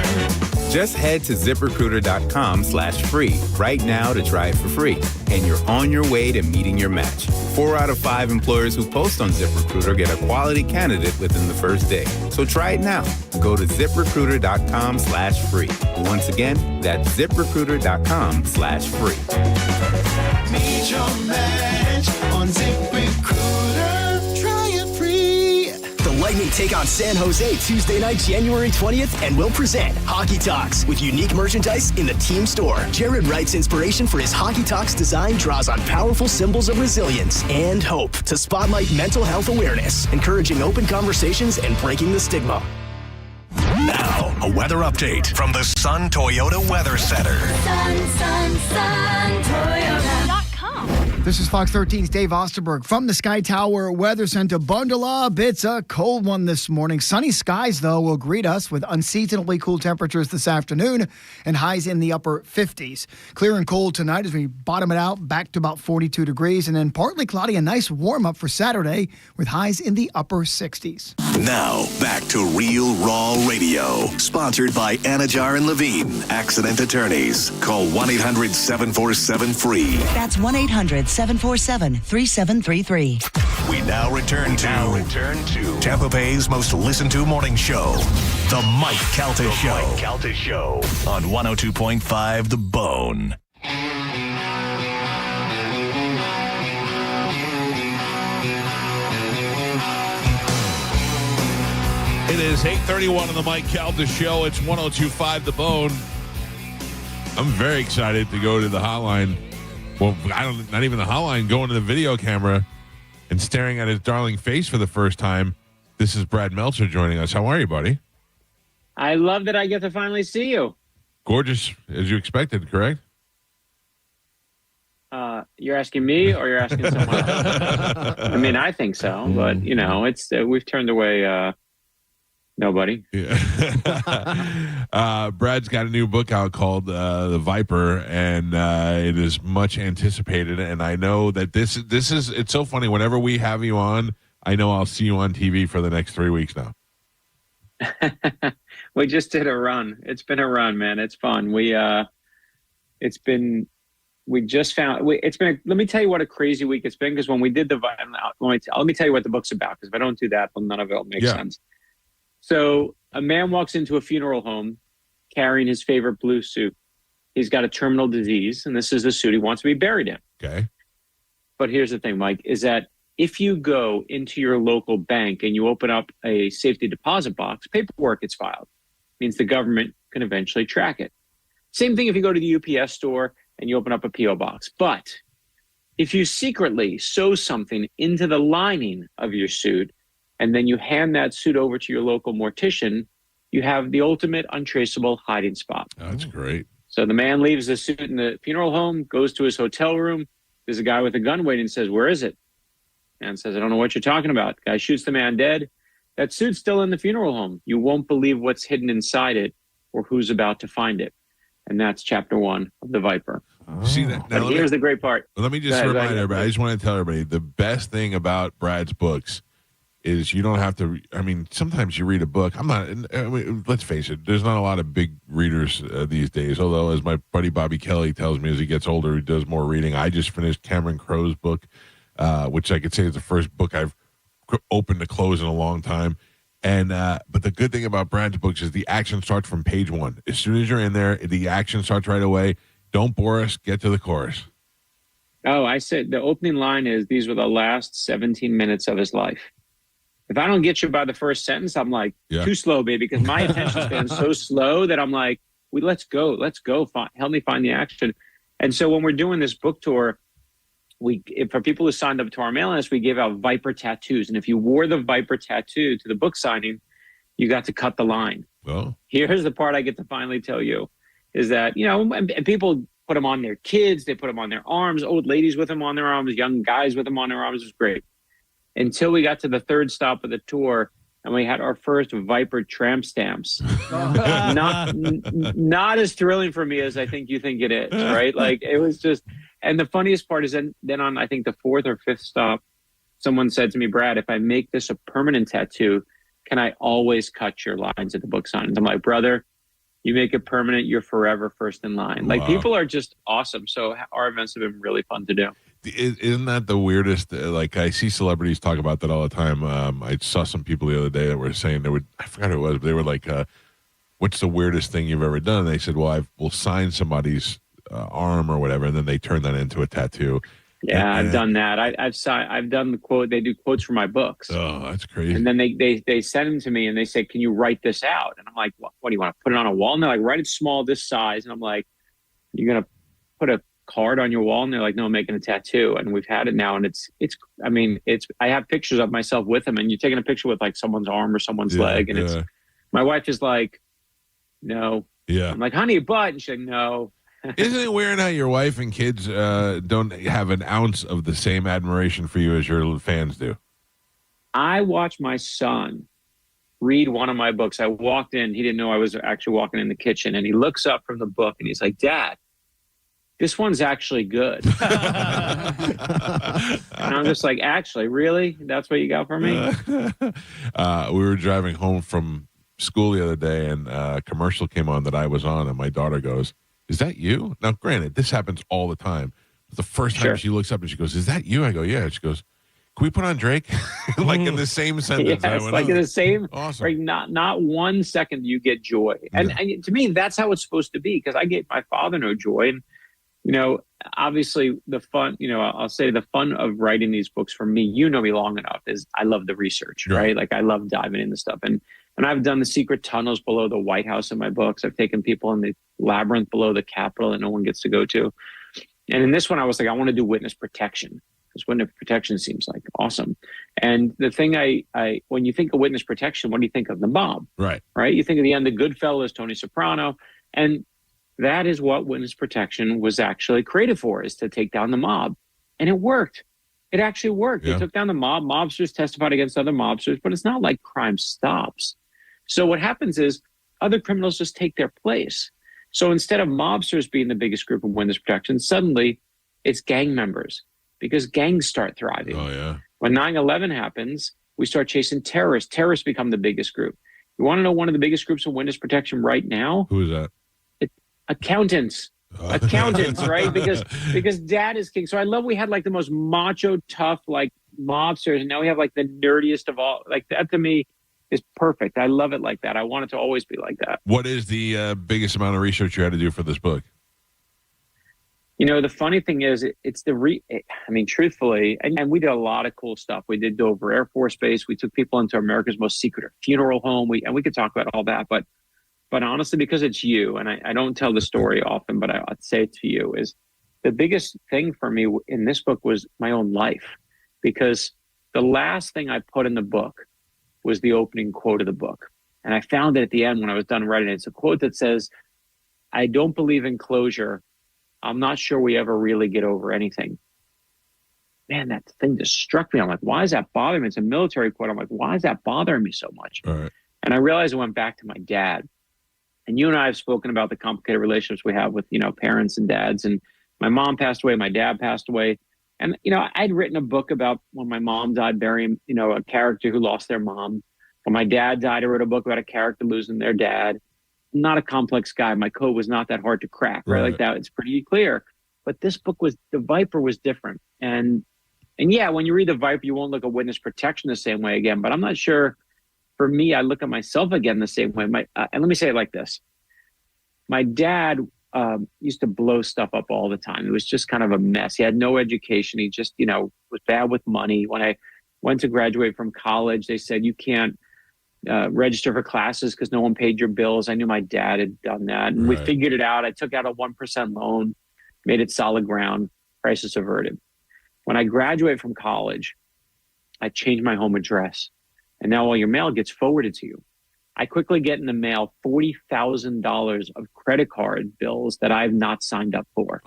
Just head to ZipRecruiter.com/free right now to try it for free. And you're on your way to meeting your match. 4 out of 5 employers who post on ZipRecruiter get a quality candidate within the first day. So try it now. Go to ZipRecruiter.com/free. Once again, that's ZipRecruiter.com/free. Meet your match on ZipRecruiter. Try it free. The Lightning take on San Jose Tuesday night, January 20th, and will present Hockey Talks with unique merchandise in the team store. Jared Wright's inspiration for his Hockey Talks design draws on powerful symbols of resilience and hope to spotlight mental health awareness, encouraging open conversations and breaking the stigma. Now, a weather update from the Sun Toyota Weather Center. Sun, Toyota.com. This is Fox 13's Dave Osterberg from the Sky Tower Weather Center. Bundle up. It's a cold one this morning. Sunny skies, though, will greet us with unseasonably cool temperatures this afternoon and highs in the upper 50s. Clear and cold tonight as we bottom it out back to about 42 degrees, and then partly cloudy, a nice warm-up for Saturday with highs in the upper 60s. Now, back to Real Raw Radio, sponsored by Anajar and Levine, accident attorneys. Call 1-800-747-FREE. That's 1-800-747-3733. We now return to Tampa Bay's most listened to morning show, The Mike Calta Show. On 102.5 The Bone. It is 8:31 on the Mike Calta Show. It's 102.5 The Bone. I'm very excited to go to the hotline. Well, not even the hotline, going to the video camera and staring at his darling face for the first time. This is Brad Meltzer joining us. How are you, buddy? I love that I get to finally see you. Gorgeous, as you expected, correct? You're asking me, or you're asking someone else? I mean, I think so, but it's we've turned away Nobody. Yeah. Brad's got a new book out called The Viper, and it is much anticipated. And I know that this is it's so funny. Whenever we have you on, I know I'll see you on TV for the next 3 weeks now. We just did a run. It's been a run, man. It's fun. Let me tell you what a crazy week it's been, because when we did let me tell you what the book's about, because if I don't do that, then none of it will make sense. So a man walks into a funeral home carrying his favorite blue suit. He's got a terminal disease, and this is the suit he wants to be buried in. Okay. But here's the thing, Mike, is that if you go into your local bank and you open up a safety deposit box, paperwork gets filed. It means the government can eventually track it. Same thing if you go to the UPS store and you open up a P.O. box. But if you secretly sew something into the lining of your suit and then you hand that suit over to your local mortician, you have the ultimate untraceable hiding spot. Oh, that's great. So the man leaves the suit in the funeral home, goes to his hotel room. There's a guy with a gun waiting and says, "Where is it?" And says, "I don't know what you're talking about." Guy shoots the man dead. That suit's still in the funeral home. You won't believe what's hidden inside it or who's about to find it. And that's chapter 1 of The Viper. See that? Now, here's the great part. Let me just remind everybody. I just want to tell everybody the best thing about Brad's books is you don't have to. I mean, sometimes you read a book. Let's face it. There's not a lot of big readers these days. Although, as my buddy Bobby Kelly tells me, as he gets older, he does more reading. I just finished Cameron Crowe's book, which I could say is the first book I've opened to close in a long time. And but the good thing about Brad's books is the action starts from page 1. As soon as you're in there, the action starts right away. Don't bore us. Get to the chorus. Oh, I said the opening line is, "These were the last 17 minutes of his life." If I don't get you by the first sentence, I'm like, too slow, baby, because my attention span is so slow that I'm like, let's go. Help me find the action. And so when we're doing this book tour, for people who signed up to our mailing list, we gave out Viper tattoos. And if you wore the Viper tattoo to the book signing, you got to cut the line. Well, here's the part I get to finally tell you is that, and people put them on their kids. They put them on their arms, old ladies with them on their arms, young guys with them on their arms. It was great. Until we got to the third stop of the tour and we had our first Viper tramp stamps. Not as thrilling for me as I think you think it is, right? Like, it was just, and the funniest part is then on, I think, the fourth or fifth stop, someone said to me, "Brad, if I make this a permanent tattoo, can I always cut your lines at the book signings?" I'm like, "Brother, you make it permanent, you're forever first in line." Like, people are just awesome. So our events have been really fun to do. Isn't that the weirdest? Like, I see celebrities talk about that all the time. I saw some people the other day that were saying I forgot who it was, but they were like, "What's the weirdest thing you've ever done?" And they said, "Well, we'll sign somebody's arm or whatever, and then they turn that into a tattoo." Yeah, I've done that. I've done the quote. They do quotes for my books. Oh, that's crazy. And then they send them to me and they say, "Can you write this out?" And I'm like, "What do you want to put it on a wall?" And they're like, "Write it small, this size." And I'm like, "You're gonna put a card on your wall?" And they're like, "No, I'm making a tattoo." And we've had it now, and I have pictures of myself with them, and you're taking a picture with like someone's arm or someone's leg, and it's my wife is like, "No." Yeah. I'm like, "Honey, but," and she's like, "No." Isn't it weird how your wife and kids don't have an ounce of the same admiration for you as your fans do? I watched my son read one of my books. I walked in, he didn't know I was actually walking in the kitchen, and he looks up from the book and he's like, "Dad, this one's actually good." And I'm just like, "Actually, really? That's what you got for me?" We were driving home from school the other day, and a commercial came on that I was on, and my daughter goes, "Is that you?" Now, granted, this happens all the time. But the first time she looks up and she goes, "Is that you?" I go, "Yeah." She goes, "Can we put on Drake?" Like in the same sentence. Yes, like in the same. Awesome. Like not 1 second you get joy, and to me that's how it's supposed to be, because I gave my father no joy, and obviously the fun. I'll say the fun of writing these books for me. You know me long enough is I love the research, right? Like I love diving into stuff, and I've done the secret tunnels below the White House in my books. I've taken people in the labyrinth below the Capitol that no one gets to go to. And in this one, I was like, I want to do witness protection, because witness protection seems like awesome. And the thing when you think of witness protection, what do you think of? The mob, right? You think of the end of Goodfellas, Tony Soprano. And that is what witness protection was actually created for, is to take down the mob. And it worked. It actually worked. Yeah. They took down the mob. Mobsters testified against other mobsters, but it's not like crime stops. So what happens is other criminals just take their place. So instead of mobsters being the biggest group of witness protection, suddenly it's gang members because gangs start thriving. Oh, yeah. When 9/11 happens, we start chasing terrorists. Terrorists become the biggest group. You want to know one of the biggest groups of witness protection right now? Who is that? Accountants. Accountants, right? Because dad is king. So I love we had like the most macho, tough, like mobsters, and now we have like the nerdiest of all. Like that to me is perfect. I love it like that. I want it to always be like that. What is the biggest amount of research you had to do for this book? You know, the funny thing is, it's truthfully, and we did a lot of cool stuff. We did Dover Air Force Base. We took people into America's most secret funeral home. We could talk about all that, but honestly, because it's you, and I don't tell the story often, but I'd say it to you, is the biggest thing for me in this book was my own life, because the last thing I put in the book was the opening quote of the book. And I found it at the end when I was done writing it. It's a quote that says, "I don't believe in closure. I'm not sure we ever really get over anything." Man, that thing just struck me. I'm like, why is that bothering me? It's a military quote. I'm like, why is that bothering me so much? All right. And I realized I went back to my dad. And you and I have spoken about the complicated relationships we have with, parents and dads. And my mom passed away. My dad passed away. And, I'd written a book about when my mom died, burying, a character who lost their mom. When my dad died, I wrote a book about a character losing their dad. I'm not a complex guy. My code was not that hard to crack, right? Like that. It's pretty clear. But this book the Viper was different. And yeah, when you read the Viper, you won't look at witness protection the same way again. But I'm not sure. For me, I look at myself again the same way. And let me say it like this. My dad used to blow stuff up all the time. It was just kind of a mess. He had no education. He just, was bad with money. When I went to graduate from college, they said, you can't register for classes because no one paid your bills. I knew my dad had done that. And we figured it out. I took out a 1% loan, made it solid ground, crisis averted. When I graduated from college, I changed my home address. And now all your mail gets forwarded to you. I quickly get in the mail $40,000 of credit card bills that I've not signed up for.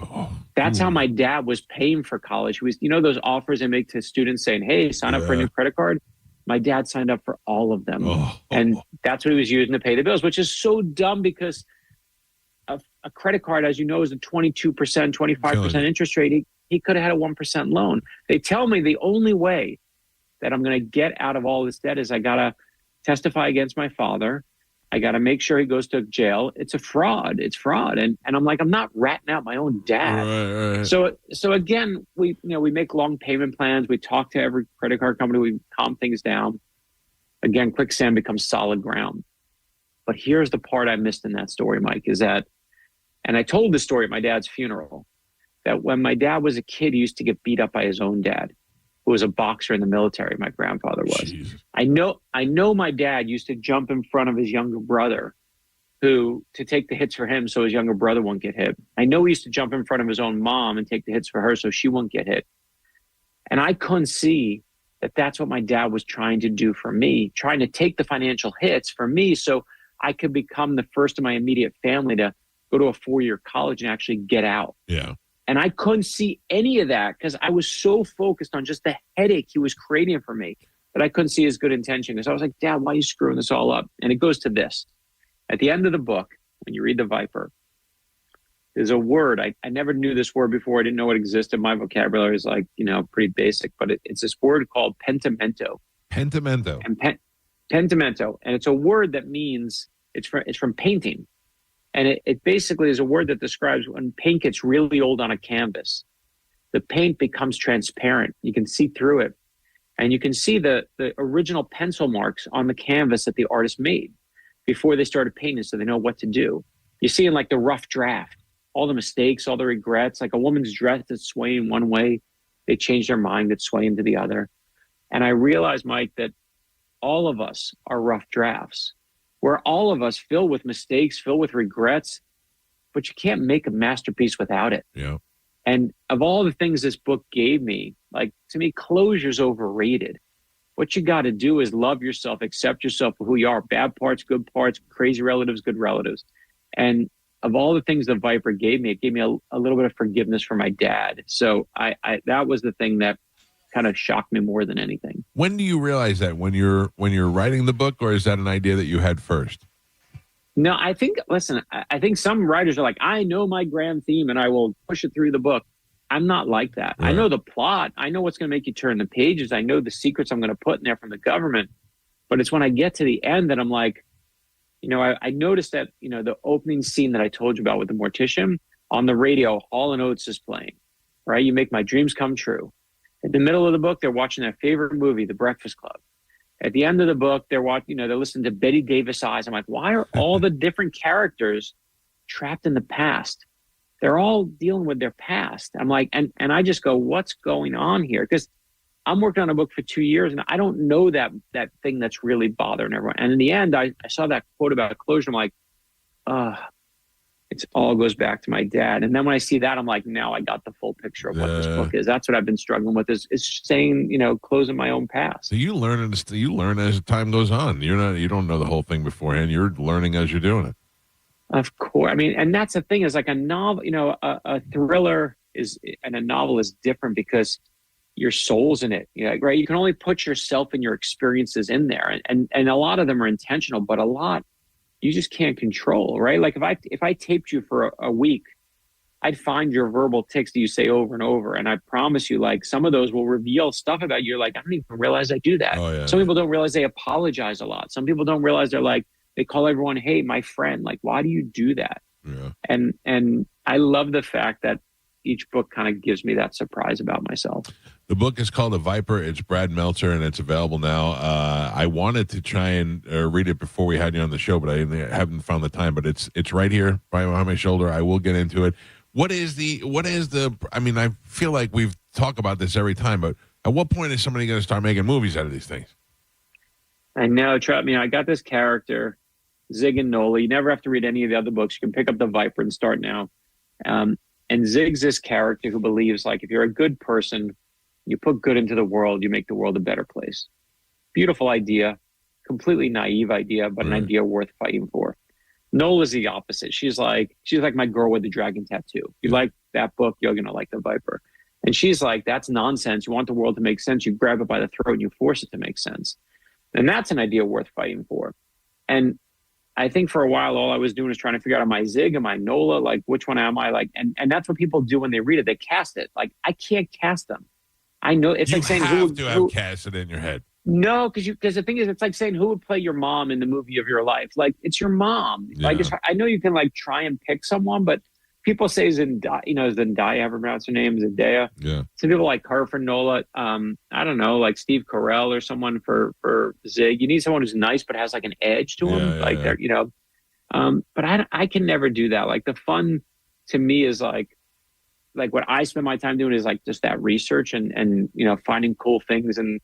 That's how my dad was paying for college. He was, those offers they make to students saying, hey, sign up for a new credit card. My dad signed up for all of them. And that's what he was using to pay the bills, which is so dumb because a credit card, as you know, is a 22%, 25% interest rate. He could have had a 1% loan. They tell me the only way that I'm going to get out of all this debt is I got to testify against my father. I got to make sure he goes to jail. It's a fraud. It's fraud. And I'm like, I'm not ratting out my own dad. Right. So again, we make long payment plans. We talk to every credit card company. We calm things down. Again, quicksand becomes solid ground. But here's the part I missed in that story, Mike, is that, and I told this story at my dad's funeral, that when my dad was a kid, he used to get beat up by his own dad, who was a boxer in the military. My grandfather was. Jesus. I know my dad used to jump in front of his younger brother to take the hits for him so his younger brother won't get hit. I know he used to jump in front of his own mom and take the hits for her so she won't get hit. And I couldn't see that that's what my dad was trying to do for me, trying to take the financial hits for me so I could become the first in my immediate family to go to a 4-year college and actually get out. Yeah. And I couldn't see any of that because I was so focused on just the headache he was creating for me that I couldn't see his good intention. Because I was like, Dad, why are you screwing this all up? And it goes to this. At the end of the book, when you read The Viper, there's a word. I never knew this word before. I didn't know it existed. My vocabulary is like, pretty basic. But it's this word called pentimento. Pentimento. And pentimento. And it's a word that means, it's from painting. And it basically is a word that describes when paint gets really old on a canvas. The paint becomes transparent. You can see through it. And you can see the original pencil marks on the canvas that the artist made before they started painting so they know what to do. You see in like the rough draft, all the mistakes, all the regrets, like a woman's dress that's swaying one way, they change their mind, it's swaying to the other. And I realized, Mike, that all of us are rough drafts. We're all of us filled with mistakes, filled with regrets, but you can't make a masterpiece without it. Yeah. And of all the things this book gave me, like to me, closure's overrated. What you got to do is love yourself, accept yourself for who you are. Bad parts, good parts, crazy relatives, good relatives. And of all the things the Viper gave me, it gave me a little bit of forgiveness for my dad. So I that was the thing that kind of shocked me more than anything. When do you realize that? When you're writing the book, or is that an idea that you had first? No, I think some writers are like, I know my grand theme and I will push it through the book. I'm not like that. Right. I know the plot. I know what's going to make you turn the pages. I know the secrets I'm going to put in there from the government. But it's when I get to the end that I'm like, I noticed that, the opening scene that I told you about with the mortician on the radio, Hall & Oates is playing, right? You make my dreams come true. In the middle of the book, they're watching their favorite movie, The Breakfast Club. At the end of the book, they're listening to Betty Davis Eyes. I'm like, why are all the different characters trapped in the past? They're all dealing with their past. I'm like, and I just go, what's going on here? Because I'm working on a book for 2 years and I don't know that thing that's really bothering everyone. And in the end, I saw that quote about closure. I'm like, it all goes back to my dad. And then when I see that, I'm like, now I got the full picture of what this book is. That's what I've been struggling with is saying, closing my own past. So you learn as time goes on. You don't know the whole thing beforehand. You're learning as you're doing it. Of course. I mean, and that's the thing is like a novel, a thriller and a novel is different because your soul's in it, right? You can only put yourself and your experiences in there. And a lot of them are intentional, but a lot you just can't control, right? Like if I taped you for a week, I'd find your verbal tics that you say over and over. And I promise you, like some of those will reveal stuff about you. You're like, I don't even realize I do that. Oh, yeah, Some people don't realize they apologize a lot. Some people don't realize they call everyone, hey, my friend. Like, why do you do that? Yeah. And I love the fact that each book kind of gives me that surprise about myself. The book is called The Viper. It's Brad Meltzer, and it's available now. I wanted to try and read it before we had you on the show, but I haven't found the time. But it's right here behind my shoulder. I will get into it. What is the? I mean, I feel like we've talked about this every time, but at what point is somebody going to start making movies out of these things? I know. Trust me, I got this character, Zig and Nola. You never have to read any of the other books. You can pick up The Viper and start now. And Zig's this character who believes, like, if you're a good person, you put good into the world, you make the world a better place. Beautiful idea, completely naive idea, but an idea worth fighting for. Nola's the opposite. She's like my girl with the dragon tattoo. If you like that book, you're going to like The Viper. And she's like, that's nonsense. You want the world to make sense. You grab it by the throat and you force it to make sense. And that's an idea worth fighting for. And I think for a while, all I was doing is trying to figure out, am I Zig? Am I Nola? Like, which one am I? Like, and that's what people do when they read it. They cast it. Like, I can't cast them. I know it's like saying who have cast it in your head. No, because the thing is, it's like saying who would play your mom in the movie of your life. Like, it's your mom. Yeah. Like, I know you can like try and pick someone, but people say Zendaya. Zendaya, ever pronounce her name? Zendaya. Yeah. Some people like her for Nola. I don't know, like Steve Carell or someone for Zig. You need someone who's nice but has like an edge to him. But I can never do that. Like the fun to me is like what I spend my time doing is like just that research and finding cool things and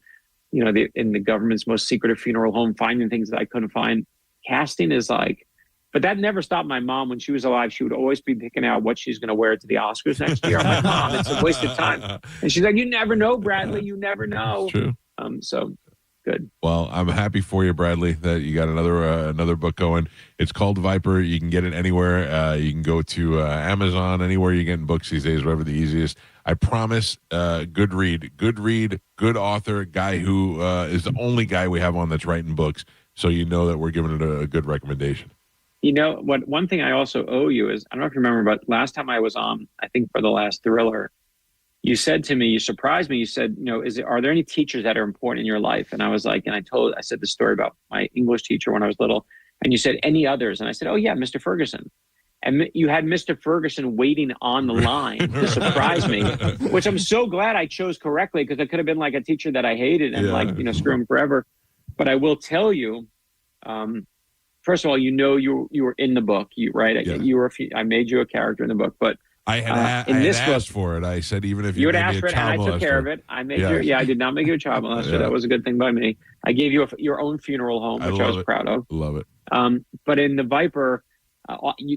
in the government's most secretive funeral home, finding things that I couldn't find. Casting is like, but that never stopped my mom when she was alive. She would always be picking out what she's going to wear to the Oscars next year. I'm like, Mom, it's a waste of time. And she's like, you never know, Bradley. You never know. True. So good. Well, I'm happy for you, Bradley, that you got another book going. It's called Viper. You can get it anywhere. You can go to Amazon, anywhere you're getting books these days, whatever the easiest. I promise, good read, good author, guy who is the only guy we have on that's writing books. So you know that we're giving it a good recommendation. One thing I also owe you is, I don't know if you remember, but last time I was on, I think for the last thriller, you said to me, you surprised me. You said, are there any teachers that are important in your life? And I was like, I said the story about my English teacher when I was little. And you said, any others? And I said, oh yeah, Mr. Ferguson. And you had Mr. Ferguson waiting on the line to surprise me, which I'm so glad I chose correctly, because it could have been like a teacher that I hated and screw him forever. But I will tell you, first of all, you were in the book, right? Yeah. You were. I made you a character in the book, but I had asked for it. I said, even if you would made ask me for a it, and I child took care of molester. it. I made I did not make you a child molester. Yeah. That was a good thing by me. I gave you your own funeral home, which I was proud of. Love it. But in the Viper,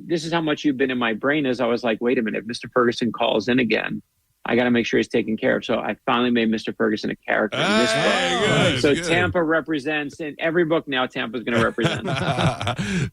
this is how much you've been in my brain. As I was like, wait a minute, if Mr. Ferguson calls in again, I got to make sure he's taken care of. So I finally made Mr. Ferguson a character in this book. So good. Tampa represents in every book now. Tampa's going to represent.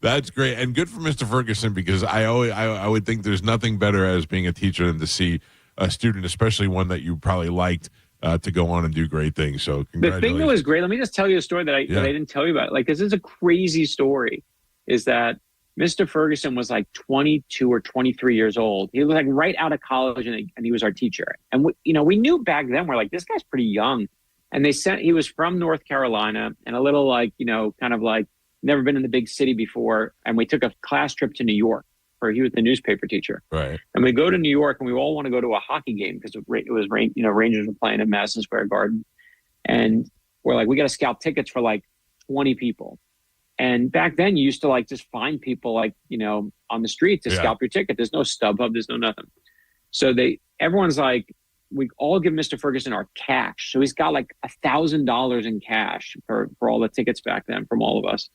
That's great, and good for Mr. Ferguson, because I would think there's nothing better as being a teacher than to see a student, especially one that you probably liked, to go on and do great things. So The congratulations. thing that was great, let me just tell you a story that I didn't tell you about. Like, this is a crazy story, is that Mr. Ferguson was like 22 or 23 years old. He was like right out of college, and he was our teacher. And we knew back then, we're like, this guy's pretty young. And he was from North Carolina, and a little like, kind of like never been in the big city before. And we took a class trip to New York. He was the newspaper teacher. Right. And we go to New York, and we all want to go to a hockey game because it was Rangers were playing at Madison Square Garden. And we're like, we got to scalp tickets for like 20 people. And back then, you used to like just find people like, on the street to scalp your ticket. There's no StubHub. There's no nothing. So everyone's like, we all give Mr. Ferguson our cash. So he's got like $1,000 in cash for all the tickets back then from all of us.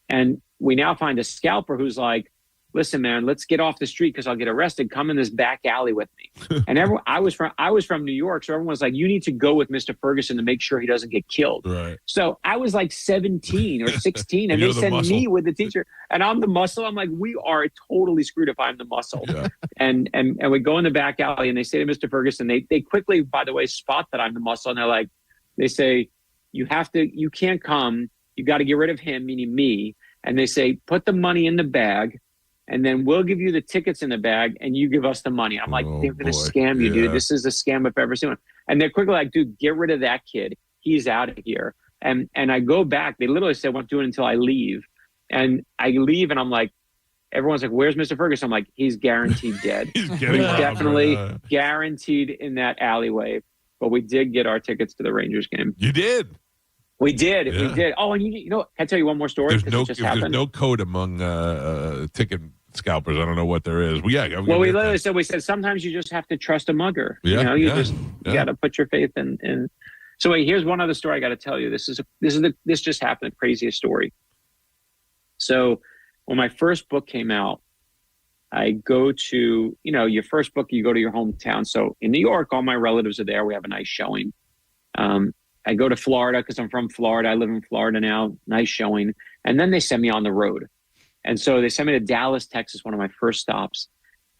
And we now find a scalper who's like, listen, man, let's get off the street because I'll get arrested. Come in this back alley with me. And I was from New York, so everyone's like, you need to go with Mr. Ferguson to make sure he doesn't get killed. Right. So I was like 17 or 16, and they sent me with the teacher, and I'm the muscle. I'm like, we are totally screwed if I'm the muscle. Yeah. And we go in the back alley, and they say to Mr. Ferguson, they quickly, by the way, spot that I'm the muscle, and they're like, they say, you can't come. You got to get rid of him, meaning me. And they say, put the money in the bag, and then we'll give you the tickets in the bag, and you give us the money. I'm like, they're going to scam you, dude. This is a scam if I've ever seen one. And they're quickly like, dude, get rid of that kid. He's out of here. And I go back. They literally said, won't do it until I leave. And I leave, and I'm like, everyone's like, where's Mr. Ferguson? I'm like, he's guaranteed dead. He's definitely guaranteed in that alleyway. But we did get our tickets to the Rangers game. You did? We did. Yeah. We did. Oh, and can I tell you one more story? There's no code among ticket scalpers. I don't know what there is. We literally said, sometimes you just have to trust a mugger. Yeah, you got to put your faith in. So wait, here's one other story I got to tell you. This just happened. The craziest story. So when my first book came out, I go to, your first book, you go to your hometown. So in New York, all my relatives are there. We have a nice showing. I go to Florida because I'm from Florida. I live in Florida now. Nice showing. And then they send me on the road. And so they sent me to Dallas, Texas, one of my first stops.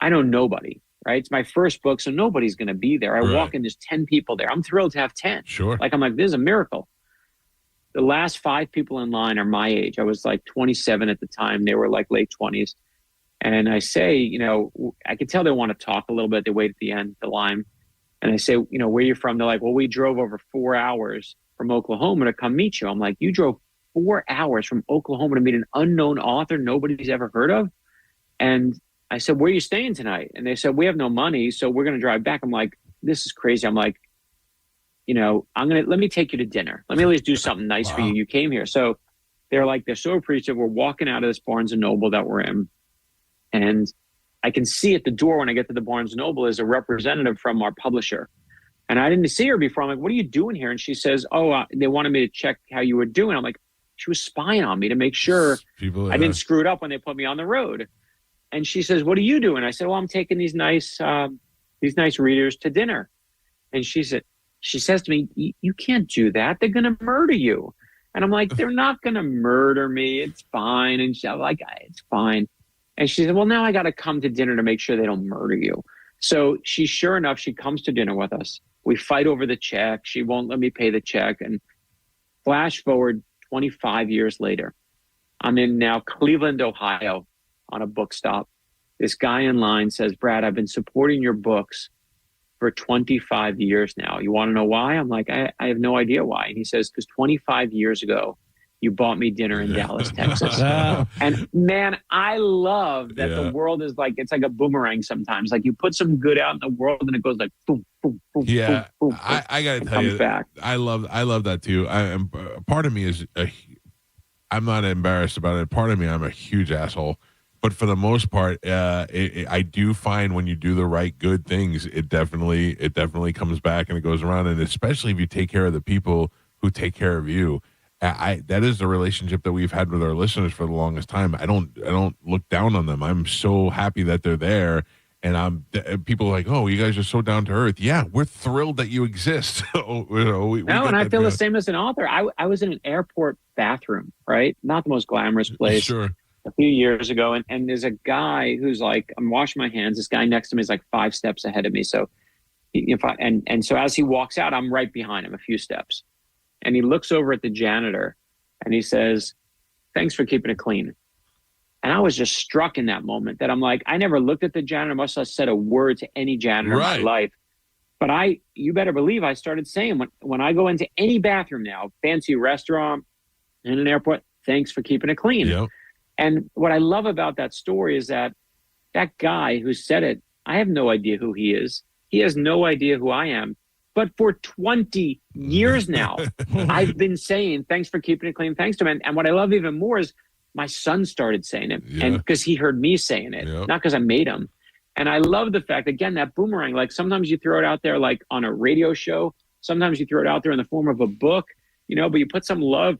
I know nobody, right? It's my first book, so nobody's going to be there. I walk in, there's 10 people there. I'm thrilled to have 10. Sure. I'm like, this is a miracle. The last 5 people in line are my age. I was like 27 at the time. They were like late 20s. And I say, I could tell they want to talk a little bit. They wait at the end, the line. And I say, where you from? They're like, well, we drove over 4 hours from Oklahoma to come meet you. I'm like, you drove 4 hours from Oklahoma to meet an unknown author nobody's ever heard of? And I said, where are you staying tonight? And they said, we have no money, so we're going to drive back. I'm like, this is crazy. I'm like, let me take you to dinner. Let me at least do something nice for you. You came here. So they're so appreciative. We're walking out of this Barnes & Noble that we're in. And I can see at the door when I get to the Barnes & Noble is a representative from our publisher. And I didn't see her before. I'm like, what are you doing here? And she says, they wanted me to check how you were doing. I'm like, she was spying on me to make sure I didn't screw it up when they put me on the road. And she says, what are you doing? I said, well, I'm taking these nice readers to dinner. And she says to me, you can't do that. They're going to murder you. And I'm like, they're not going to murder me. It's fine. And she's like, it's fine. And she said, well, now I got to come to dinner to make sure they don't murder you. So sure enough, she comes to dinner with us. We fight over the check. She won't let me pay the check. And flash forward 25 years later, I'm in now Cleveland, Ohio on a book stop. This guy in line says, Brad, I've been supporting your books for 25 years now. You want to know why? I'm like, I have no idea why. And he says, because 25 years ago, you bought me dinner in Dallas, Texas. And man, I love that the world is like, it's like a boomerang sometimes. Like you put some good out in the world and it goes like boom, boom, boom, boom, boom. I got to tell you, back. I love that too. Part of me is, I'm not embarrassed about it. Part of me, I'm a huge asshole. But for the most part, I do find when you do the right good things, it definitely comes back and it goes around. And especially if you take care of the people who take care of you. That is the relationship that we've had with our listeners for the longest time. I don't look down on them. I'm so happy that they're there, and people are like, oh, you guys are so down to earth. Yeah, we're thrilled that you exist. I feel the same as an author. I was in an airport bathroom, right? Not the most glamorous place. Sure. A few years ago, and there's a guy who's like, I'm washing my hands. This guy next to me is like 5 steps ahead of me, so So as he walks out, I'm right behind him a few steps. And he looks over at the janitor and he says, "Thanks for keeping it clean." And I was just struck in that moment that I'm like, I never looked at the janitor, must have said a word to any janitor in my life. But you better believe I started saying when I go into any bathroom now, fancy restaurant, in an airport, "Thanks for keeping it clean." Yep. And what I love about that story is that guy who said it, I have no idea who he is. He has no idea who I am. But for 20 years now, I've been saying, "Thanks for keeping it clean." Thanks to him. And what I love even more is my son started saying it. Yeah. And because he heard me saying it, not because I made him. And I love the fact, again, that boomerang, like sometimes you throw it out there like on a radio show. Sometimes you throw it out there in the form of a book, but you put some love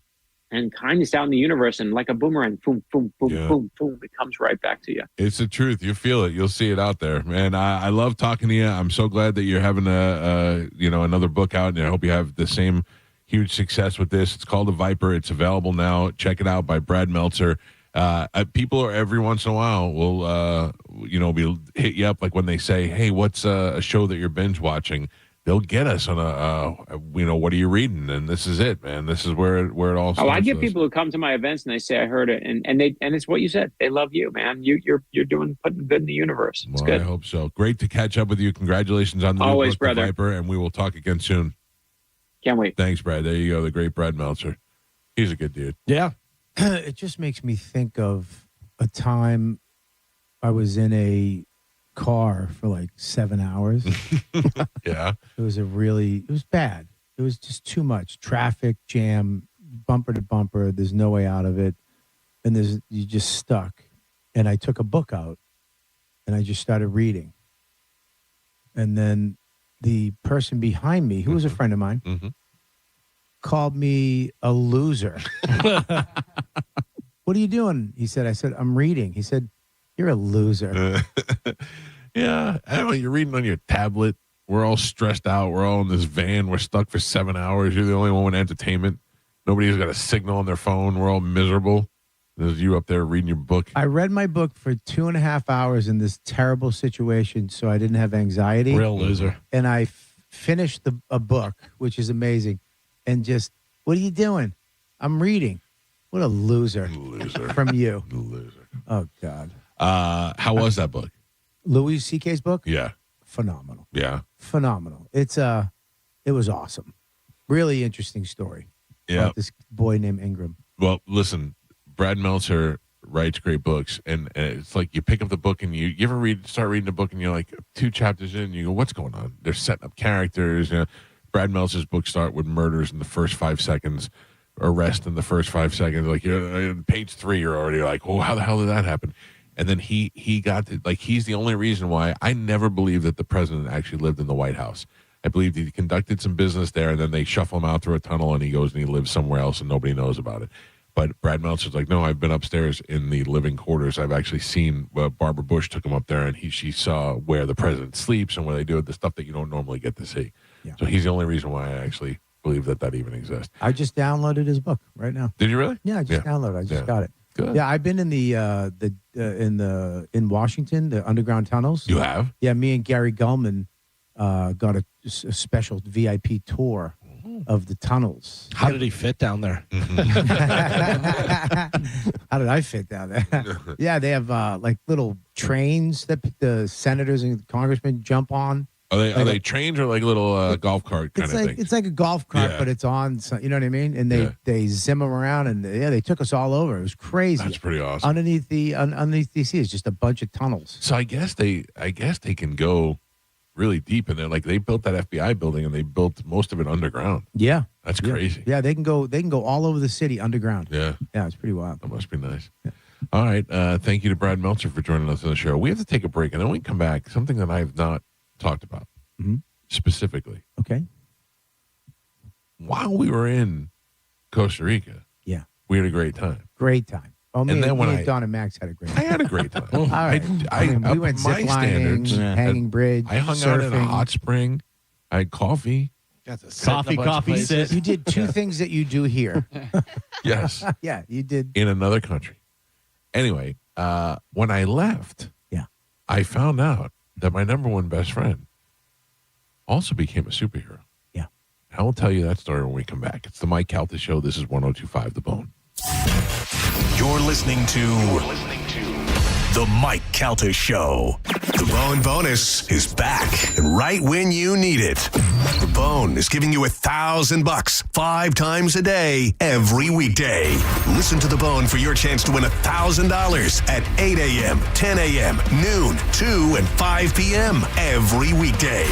and kindness out in the universe, and like a boomerang, boom, boom, boom, boom, boom, it comes right back to you. It's the truth. You feel it. You'll see it out there, man. I love talking to you. I'm so glad that you're having another book out, and I hope you have the same huge success with this. It's called The Viper. It's available now. Check it out by Brad Meltzer. People are every once in a while will be hit you up, like when they say, "Hey, what's a show that you're binge watching?" They'll get us on what are you reading? And this is it, man. This is where it all starts. Oh, I get people who come to my events and they say, "I heard it," and it's what you said. They love you, man. You're putting good in the universe. It's good. I hope so. Great to catch up with you. Congratulations on the always, new book, brother. The Viper, and we will talk again soon. Can't wait. Thanks, Brad. There you go, the great Brad Meltzer. He's a good dude. Yeah. It just makes me think of a time I was in a car for like 7 hours. Yeah. It was bad. It was just too much traffic jam, bumper to bumper. There's no way out of it. And you just stuck. And I took a book out and I just started reading. And then the person behind me, who was a friend of mine, called me a loser. "What are you doing?" He said. I said, "I'm reading." He said, "You're a loser." Yeah. I don't know. You're reading on your tablet. We're all stressed out. We're all in this van. We're stuck for 7 hours. You're the only one with entertainment. Nobody's got a signal on their phone. We're all miserable. There's you up there reading your book. I read my book for 2.5 hours in this terrible situation so I didn't have anxiety. Real loser. And I finished a book, which is amazing. And just, "What are you doing?" "I'm reading." What a loser. Loser. From you. Loser. Oh, God. How was that book? Louis C.K.'s book? Yeah. Phenomenal. Yeah. Phenomenal. It was awesome. Really interesting story. Yeah. About this boy named Ingram. Well, listen, Brad Meltzer writes great books, and it's like you pick up the book and you ever start reading the book and you're like 2 chapters in and you go, "What's going on?" They're setting up characters. Brad Meltzer's books start with murders in the first 5 seconds, arrest in the first 5 seconds. Like you're page 3, you're already like, "Oh, how the hell did that happen?" And then he got to, like, he's the only reason why I never believed that the president actually lived in the White House. I believed he conducted some business there, and then they shuffle him out through a tunnel, and he goes and he lives somewhere else, and nobody knows about it. But Brad Meltzer's like, "No, I've been upstairs in the living quarters. I've actually seen Barbara Bush took him up there, and she saw where the president sleeps and where they do the stuff that you don't normally get to see." Yeah. So he's the only reason why I actually believe that even exists. I just downloaded his book right now. Did you really? Yeah, I just downloaded it. I just got it. Good. Yeah, I've been in in Washington, the underground tunnels. You have? Yeah, me and Gary Gulman got a special VIP tour of the tunnels. How did he fit down there? How did I fit down there? Yeah, they have like little trains that the senators and congressmen jump on. Are they trains or like little golf cart kind of thing? It's like a golf cart, but it's on. You know what I mean? And they zim them around, and they took us all over. It was crazy. That's pretty awesome. Underneath DC is just a bunch of tunnels. So I guess they can go really deep in there. Like they built that FBI building, and they built most of it underground. Yeah, that's crazy. Yeah, they can go all over the city underground. Yeah, it's pretty wild. That must be nice. Yeah. All right, thank you to Brad Meltzer for joining us on the show. We have to take a break, and then we come back. Something that I have not talked about specifically. Okay. While we were in Costa Rica, we had a great time. Great time. Oh, and then when Don and Max had a great time. I had a great time. All right. We went my ziplining, hanging bridge, I hung surfing. out in a hot spring. I had coffee. Coffee sit. You did 2 things that you do here. Yes. Yeah, you did. In another country. Anyway, when I left, I found out that my number one best friend also became a superhero. Yeah. I will tell you that story when we come back. It's the Mike Calta Show. This is 102.5 The Bone. You're listening to The Mike Calta Show. The Bone Bonus is back, and right when you need it. The Bone is giving you $1,000 5 times a day, every weekday. Listen to The Bone for your chance to win $1,000 at 8 a.m., 10 a.m., noon, 2, and 5 p.m. every weekday.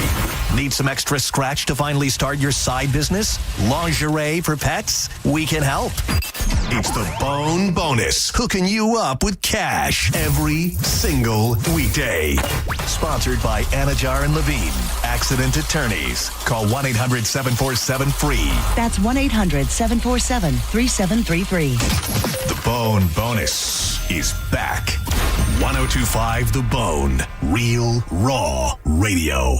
Need some extra scratch to finally start your side business? Lingerie for pets? We can help. It's the Bone Bonus, hooking you up with cash every single weekday. Sponsored by Anajar and Levine, Accident Attorneys. Call 1-800-747-FREE. That's 1-800-747-3733. The Bone Bonus is back. 102.5 The Bone, real, raw radio.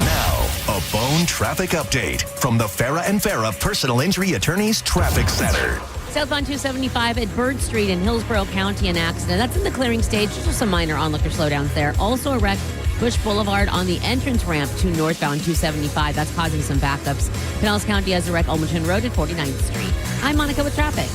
Now, a Bone traffic update from the Farah and Farah Personal Injury Attorneys Traffic Center. Southbound 275 at Bird Street in Hillsborough County, an accident. That's in the clearing stage. Just some minor onlooker slowdowns there. Also a wreck, Bush Boulevard on the entrance ramp to northbound 275. That's causing some backups. Pinellas County has a wreck, Ulmerton Road at 49th Street. I'm Monica with traffic.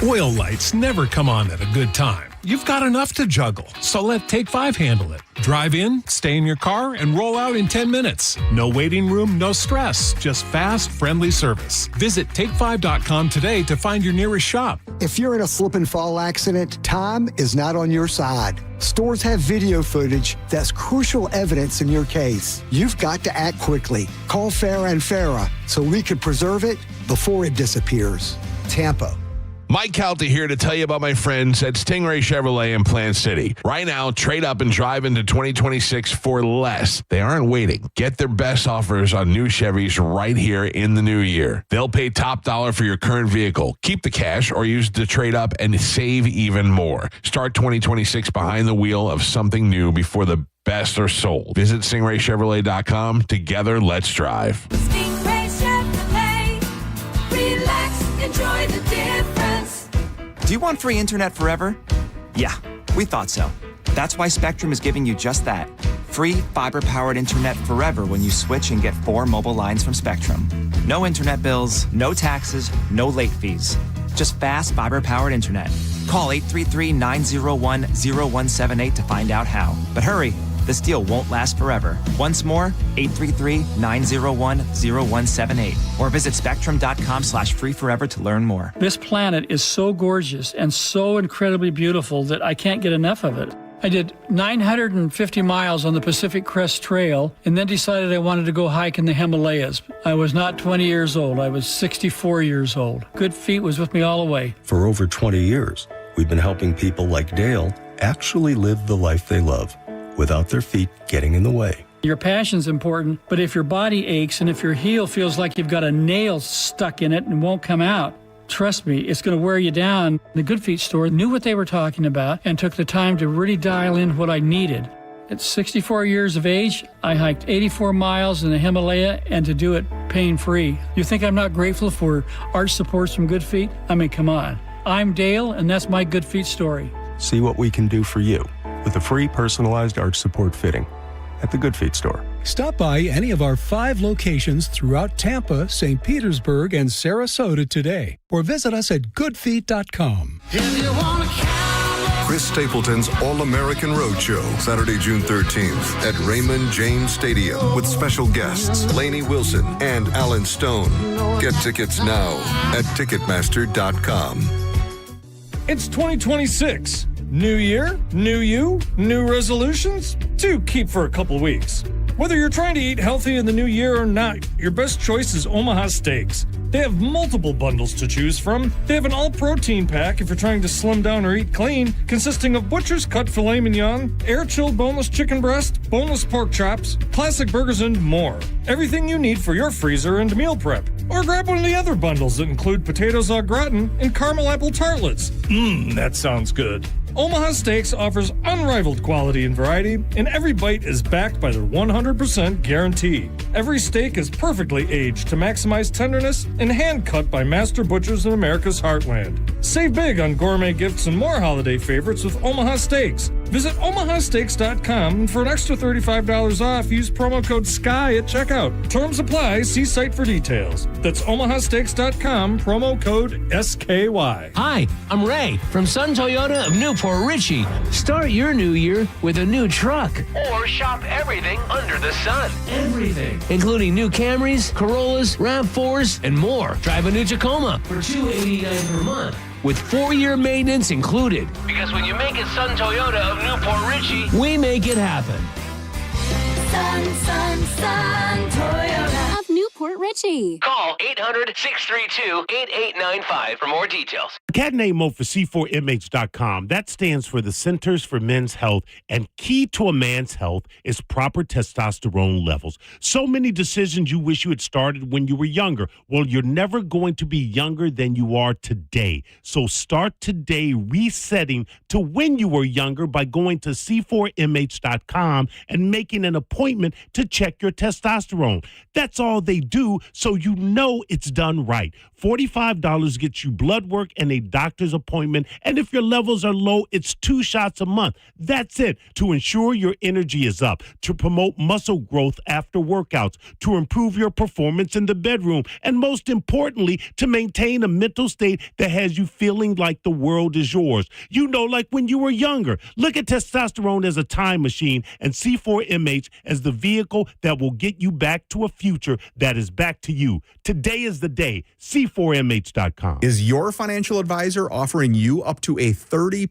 Oil lights never come on at a good time. You've got enough to juggle, so let Take 5 handle it. Drive in, stay in your car, and roll out in 10 minutes. No waiting room, no stress, just fast, friendly service. Visit take5.com today to find your nearest shop. If you're in a slip and fall accident, time is not on your side. Stores have video footage that's crucial evidence in your case. You've got to act quickly. Call Farah and Farah so we can preserve it before it disappears. Tampa. Mike Calta here to tell you about my friends at Stingray Chevrolet in Plant City. Right now, trade up and drive into 2026 for less. They aren't waiting. Get their best offers on new Chevys right here in the new year. They'll pay top dollar for your current vehicle. Keep the cash or use the trade up and save even more. Start 2026 behind the wheel of something new before the best are sold. Visit StingrayChevrolet.com. Together, let's drive. Stingray Chevrolet. Relax, enjoy the difference. Do you want free internet forever? Yeah, we thought so. That's why Spectrum is giving you just that. Free fiber-powered internet forever when you switch and get 4 mobile lines from Spectrum. No internet bills, no taxes, no late fees. Just fast fiber-powered internet. Call 833-901-0178 to find out how. But hurry, this deal won't last forever. Once more, 833-901-0178. Or visit spectrum.com/freeforever to learn more. This planet is so gorgeous and so incredibly beautiful that I can't get enough of it. I did 950 miles on the Pacific Crest Trail and then decided I wanted to go hike in the Himalayas. I was not 20 years old. I was 64 years old. Good Feet was with me all the way. For over 20 years, we've been helping people like Dale actually live the life they love without their feet getting in the way. Your passion's important, but if your body aches and if your heel feels like you've got a nail stuck in it and won't come out, trust me, it's going to wear you down. The Good Feet store knew what they were talking about and took the time to really dial in what I needed. At 64 years of age, I hiked 84 miles in the Himalaya and to do it pain-free. You think I'm not grateful for arch supports from Good Feet? I mean, come on. I'm Dale, and that's my Good Feet story. See what we can do for you with a free personalized arch support fitting at the Good Feet store. Stop by any of our 5 locations throughout Tampa, St. Petersburg, and Sarasota today, or visit us at goodfeet.com. Chris Stapleton's All-American Roadshow, Saturday, June 13th at Raymond James Stadium with special guests Lainey Wilson and Alan Stone. Get tickets now at Ticketmaster.com. It's 2026. New year, new you, new resolutions to keep for a couple weeks. Whether you're trying to eat healthy in the new year or not, your best choice is Omaha Steaks. They have multiple bundles to choose from. They have an all-protein pack if you're trying to slim down or eat clean, consisting of butcher's cut filet mignon, air-chilled boneless chicken breast, boneless pork chops, classic burgers, and more. Everything you need for your freezer and meal prep. Or grab one of the other bundles that include potatoes au gratin and caramel apple tartlets. That sounds good. Omaha Steaks offers unrivaled quality and variety, and every bite is backed by their 100% guarantee. Every steak is perfectly aged to maximize tenderness and hand-cut by master butchers in America's heartland. Save big on gourmet gifts and more holiday favorites with Omaha Steaks. Visit omahasteaks.com and for an extra $35 off, use promo code SKY at checkout. Terms apply. See site for details. That's omahasteaks.com, promo code SKY. Hi, I'm Ray from Sun Toyota of Newport Richey. Start your new year with a new truck. Or shop everything under the sun. Everything. Including new Camrys, Corollas, RAV4s, and more. Drive a new Tacoma for $289 per month, with 4-year maintenance included. Because when you make it Sun Toyota of Newport Richey, we make it happen. Sun Toyota of Newport Richey. Call 800-632-8895 for more details. Cat name mode for C4MH.com. That stands for the Centers for Men's Health, and key to a man's health is proper testosterone levels. So many decisions you wish you had started when you were younger. Well, you're never going to be younger than you are today. So start today resetting to when you were younger by going to C4MH.com and making an appointment to check your testosterone. That's all they do, so you know it's done right. $45 gets you blood work and a doctor's appointment, and if your levels are low, it's 2 shots a month. That's it. To ensure your energy is up, to promote muscle growth after workouts, to improve your performance in the bedroom, and most importantly, to maintain a mental state that has you feeling like the world is yours. You know, like when you were younger. Look at testosterone as a time machine and C4MH as the vehicle that will get you back to a future that is back to you. Today is the day. C4MH.com. Is your financial advisor offering you up to a 30%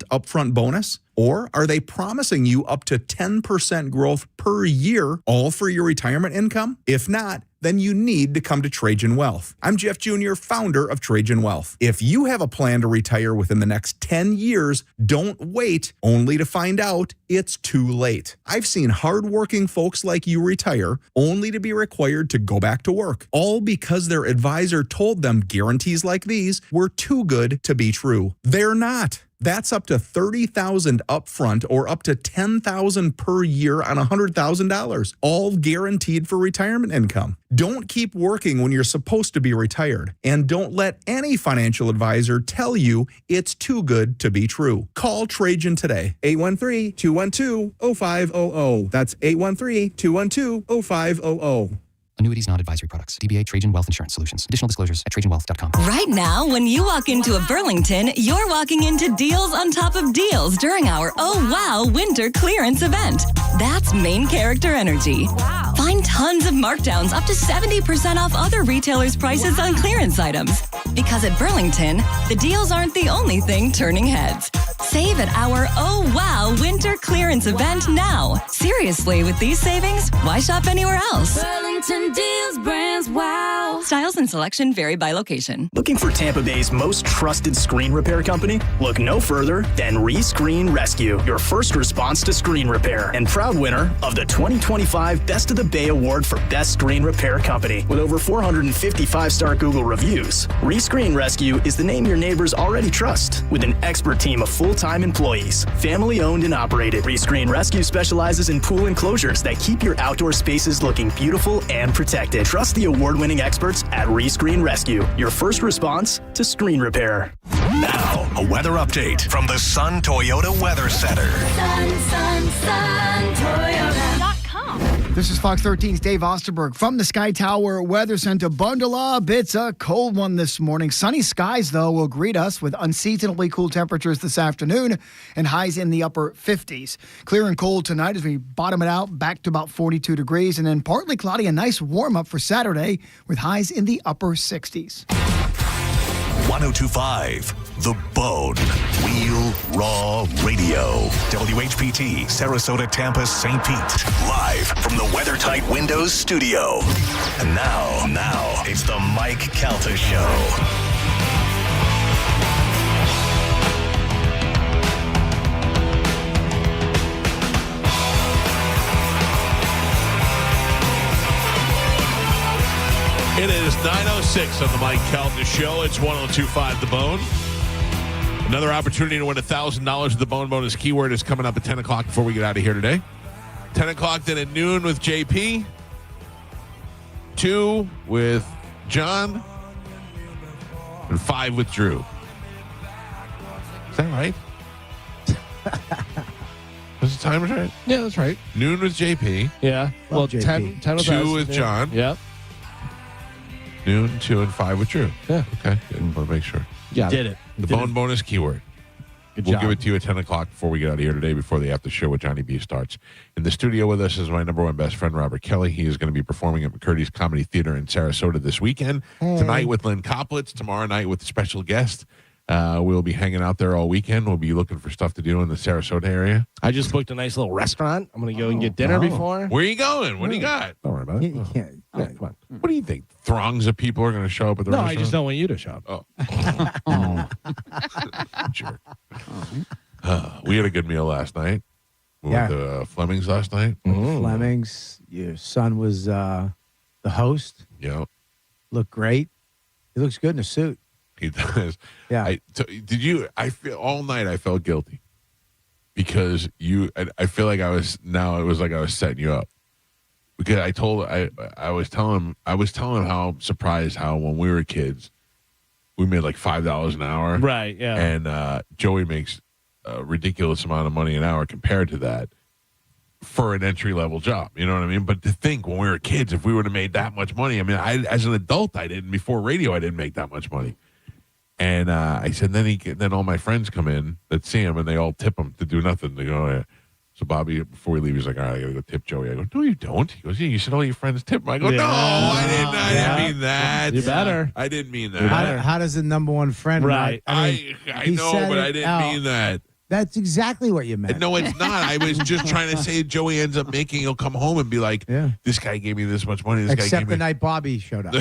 upfront bonus? Or are they promising you up to 10% growth per year, all for your retirement income? If not, then you need to come to Trajan Wealth. I'm Jeff Jr., founder of Trajan Wealth. If you have a plan to retire within the next 10 years, don't wait only to find out it's too late. I've seen hardworking folks like you retire only to be required to go back to work, all because their advisor told them guarantees like these were too good to be true. They're not. That's up to $30,000 upfront or up to $10,000 per year on $100,000, all guaranteed for retirement income. Don't keep working when you're supposed to be retired, and don't let any financial advisor tell you it's too good to be true. Call Trajan today, 813-212-0500. That's 813-212-0500. Annuities, non-advisory products. DBA Trajan Wealth Insurance Solutions. Additional disclosures at TrajanWealth.com. Right now, when you walk into a Burlington, you're walking into deals on top of deals during our Oh Wow Winter Clearance event. That's main character energy. Wow. Find tons of markdowns up to 70% off other retailers' prices on clearance items. Because at Burlington, the deals aren't the only thing turning heads. Save at our Oh Wow Winter Clearance event now. Seriously, with these savings, why shop anywhere else? Burlington deals, brands, wow. Styles and selection vary by location. Looking for Tampa Bay's most trusted screen repair company? Look no further than Rescreen Rescue, your first response to screen repair, and proud winner of the 2025 Best of the Bay Award for Best Screen Repair Company. With over 450 5-star Google reviews, Rescreen Rescue is the name your neighbors already trust. With an expert team of full-time employees, family-owned and operated, Rescreen Rescue specializes in pool enclosures that keep your outdoor spaces looking beautiful and protected. Trust the award-winning experts at Rescreen Rescue, your first response to screen repair. Now, a weather update from the Sun Toyota Weather Center. Sun Toyota.com. This is Fox 13's Dave Osterberg from the Sky Tower Weather Center. Bundle up. It's a cold one this morning. Sunny skies, though, will greet us with unseasonably cool temperatures this afternoon and highs in the upper 50s. Clear and cold tonight as we bottom it out back to about 42 degrees, and then partly cloudy, a nice warm up for Saturday with highs in the upper 60s. 1025 The Bone. Wheel Raw Radio. WHPT, Sarasota, Tampa, St. Pete. Live from the WeatherTight Windows studio. And now, it's the Mike Calta Show. It is 9:06 on the Mike Calta Show. It's 1025 The Bone. Another opportunity to win $1,000 of the Bone Bonus keyword is coming up at 10 o'clock before we get out of here today. 10 o'clock, then at noon with JP. 2 with John, and 5 with Drew. Is that right? Is the time right? Yeah, that's right. Noon with JP. Yeah. Well, JP. 10 with 2 us. with John. Yep. Noon, 2, and 5 with Drew. Yeah. Okay. Good. Want to make sure. Yeah. Did it. The bone bonus keyword. Good We'll job. give it to you at 10 o'clock before we get out of here today, before the after show with Johnny B starts. In the studio with us is my number one best friend, Robert Kelly. He is going to be performing at McCurdy's Comedy Theater in Sarasota this weekend. Tonight with Lynn Koplitz. Tomorrow night with a special guest. We'll be hanging out there all weekend. We'll be looking for stuff to do in the Sarasota area. I just booked a nice little restaurant. I'm going to go and get dinner before. Where are you going? What do you got? Don't worry about it. You can't. Yeah, come on. What do you think? Throngs of people are going to show up at the No, restaurant? I just don't want you to show up. Oh. Jerk. We had a good meal last night. We went to Fleming's last night. Fleming's. Your son was the host. Yeah. Looked great. He looks good in a suit. He does. Yeah. I feel all night I felt guilty because I feel like it was like I was setting you up. Because I was telling him how surprised how when we were kids we made like $5 an hour. Right, yeah. And Joey makes a ridiculous amount of money an hour compared to that for an entry-level job. You know what I mean? But to think when we were kids, if we would have made that much money, I mean, as an adult, before radio, I didn't make that much money. And I said, then all my friends come in that see him and they all tip him to do nothing. They go, yeah. So Bobby, before we leave, he's like, all right, I got to go tip Joey. I go, no, you don't. He goes, yeah, you said all your friends tip him. I go, no, I didn't mean that. You better. I didn't mean that. How does the number one friend? Right. I know, but I didn't mean that. That's exactly what you meant. No, it's not. I was just trying to say Joey ends up he'll come home and be like, this guy gave me this much money. Except the night Bobby showed up.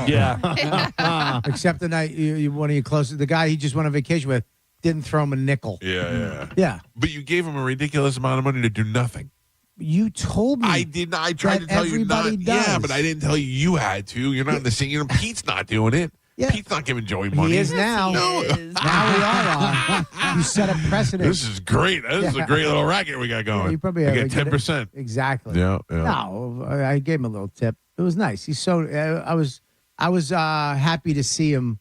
Yeah. Except the night one of your closest, the guy he just went on vacation with, didn't throw him a nickel. Yeah. But you gave him a ridiculous amount of money to do nothing. You told me. I did not. I tried to tell you not. Does. Yeah, but I didn't tell you had to. You're not in the scene. Pete's not doing it. Yeah. Pete's not giving Joey money. He is now. No. Now we are on. You set a precedent. This is great. This is a great little racket we got going. Yeah, you probably I get 10%. Exactly. Yeah. No, I gave him a little tip. It was nice. He's so. I was happy to see him.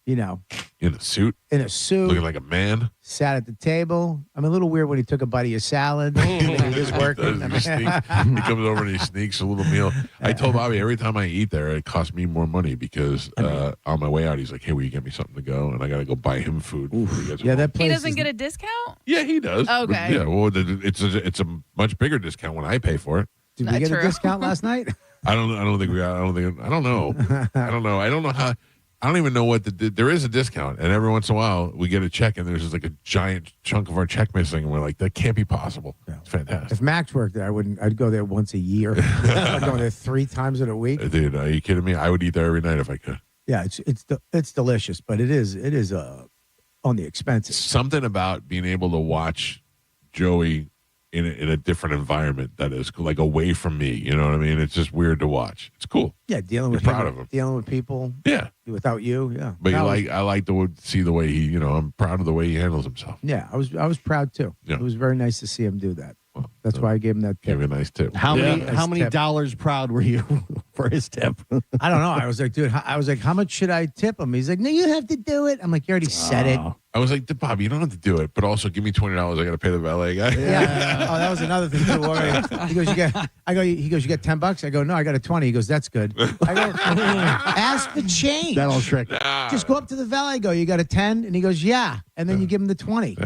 In a suit. Looking like a man. Sat at the table. I'm a little weird when he took a bite of your salad. He was working. He comes over and he sneaks a little meal. I told Bobby every time I eat there, it costs me more money because on my way out, he's like, hey, will you get me something to go? And I got to go buy him food. That place he doesn't get a discount? Yeah, he does. Okay. Yeah, well, it's a much bigger discount when I pay for it. Did we get a discount last night? I don't think we got. I don't know. I don't know how. I don't even know what there is a discount, and every once in a while we get a check, and there's just like a giant chunk of our check missing, and we're like, that can't be possible. It's fantastic. If Max worked there, I'd go there once a year. I'd go there 3 times in a week. Dude, are you kidding me? I would eat there every night if I could. Yeah, it's delicious, but it is on the expensive. Something about being able to watch Joey in a different environment that is like away from me. You know what I mean? It's just weird to watch. It's cool. Yeah, dealing with proud of him. Dealing with people. Yeah. Without you, yeah. But I like to see the way he, I'm proud of the way he handles himself. Yeah, I was proud too. Yeah. It was very nice to see him do that. Well, that's why I gave him that tip. Give him a nice tip. How many dollars proud were you for his tip? I don't know. I was like, dude, how much should I tip him? He's like, no, you have to do it. I'm like, you already said it. I was like, Bob, you don't have to do it, but also give me $20. I got to pay the valet guy. Yeah. Oh, that was another thing too. He goes, you get $10. I go, no, I got a 20. He goes, that's good. I go, ask the change. That old trick. Just go up to the valet. I go, you got a 10? And he goes, yeah. And then you give him the 20.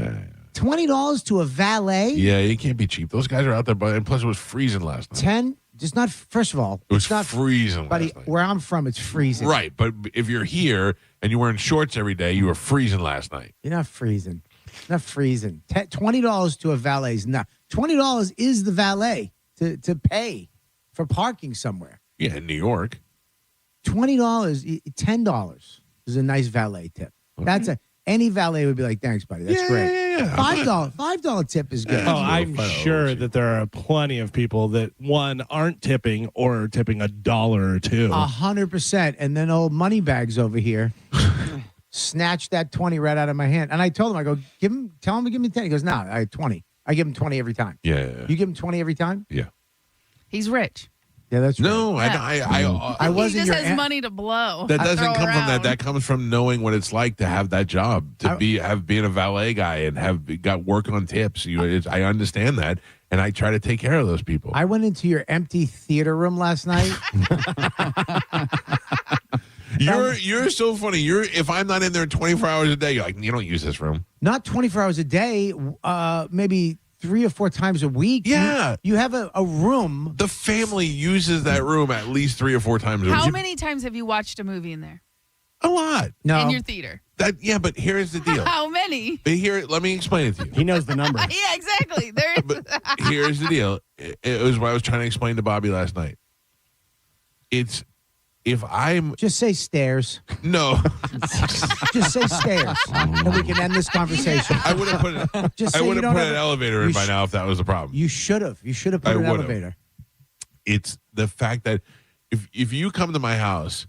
$20 to a valet? Yeah, you can't be cheap. Those guys are out there, and plus it was freezing last night. 10? Just not. First of all, it was not freezing. Buddy, where I'm from, it's freezing. Right, but if you're here and you're wearing shorts every day, you were freezing last night. You're not freezing. Not freezing. $20 to a valet is not. $20 is the valet to pay for parking somewhere. Yeah, in New York. $20, $10 is a nice valet tip. Okay. Any valet would be like, thanks, buddy. That's great. Yeah. $5 tip is good. Oh, I'm sure that there are plenty of people that, one, aren't tipping or tipping $1 or $2. 100%. And then old money bags over here snatched that 20 right out of my hand. And I told him, I go, tell him to give me 10. He goes, no, I had 20. I give him 20 every time. Yeah. You give him 20 every time? Yeah. He's rich. Yeah, that's no. right. I He wasn't just your has money to blow. That to doesn't throw come from that. around. That comes from knowing what it's like to have that job, to being a valet guy and have got work on tips. I understand that, and I try to take care of those people. I went into your empty theater room last night. You're so funny. If I'm not in there 24 hours a day, you're like, you don't use this room. Not 24 hours a day, maybe 3 or 4 times a week. Yeah. You have a room. The family uses that room at least 3 or 4 times a week. How many times have you watched a movie in there? A lot. No. In your theater? But here's the deal. How many? But let me explain it to you. He knows the number. Yeah, exactly. There is. Here's the deal. It was what I was trying to explain to Bobby last night. It's if I'm just say stairs. No. Just say stairs, and we can end this conversation. I would have put an elevator in by now if that was the problem. You should have. You should have put an elevator. It's the fact that if you come to my house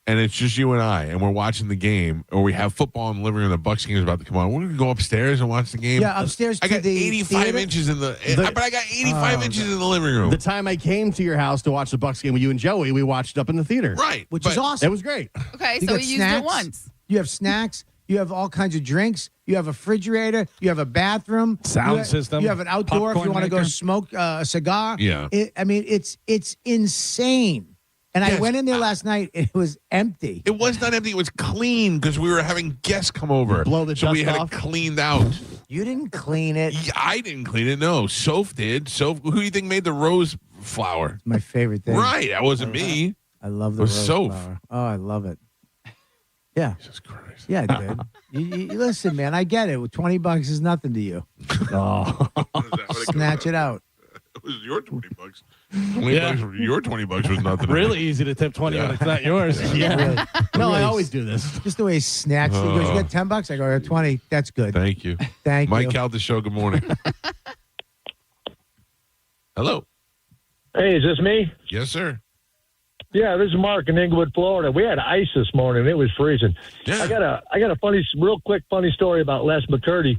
and it's just you and I, and we're watching the game, or we have football in the living room, the Bucks game is about to come on, we're going to go upstairs and watch the game. Yeah, upstairs. I got 85 theater? inches but I got 85 inches in the living room. The time I came to your house to watch the Bucks game with you and Joey, we watched up in the theater. Right. Which is awesome. It was great. Okay, You so got we used it once. You have snacks. You have all kinds of drinks. You have a refrigerator. You have a bathroom. Sound system. You have an outdoor if you want to go smoke a cigar. Yeah. It's insane. And I went in there last night. It was empty. It was not empty. It was clean because we were having guests come over. Blow the so dust we had off? it cleaned out. You didn't clean it. Yeah, I didn't clean it. No, Soph did. Soph, who do you think made the rose flower? My favorite thing. Right, that wasn't me. I love the It was rose Soph. flower. Oh, I love it. Yeah. Jesus Christ. Yeah, dude. you listen, man. I get it. $20 is nothing to you. Oh. Snatch it out. It was your $20. Your $20 was nothing. Really easy to tip 20 when it's not yours. Yeah. Really. No, I always do this. Just the way he snatched it. He goes, you got $10? I go, 20. That's good. Thank you. Thank Mike you. Calta Show, good morning. Hello. Hey, is this me? Yes, sir. Yeah, this is Mark in Inglewood, Florida. We had ice this morning. It was freezing. Yeah. I got a real quick funny story about Les McCurdy.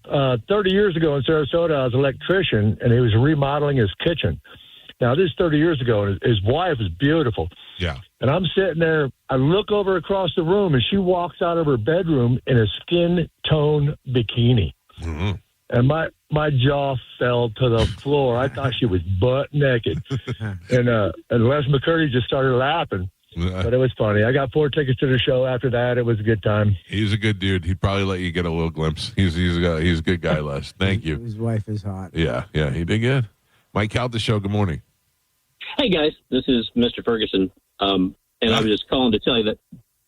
30 years ago in Sarasota, I was an electrician, and he was remodeling his kitchen. Now, this is 30 years ago, and his wife is beautiful. Yeah. And I'm sitting there. I look over across the room, and she walks out of her bedroom in a skin tone bikini. Mm-hmm. And my jaw fell to the floor. I thought she was butt naked. And Les McCurdy just started laughing. But it was funny. I got 4 tickets to the show after that. It was a good time. He's a good dude. He'd probably let you get a little glimpse. He's a good guy, Les. Thank you. His wife is hot. Yeah, he did good. Mike Calta Show, good morning. Hey, guys. This is Mr. Ferguson. And I was just calling to tell you that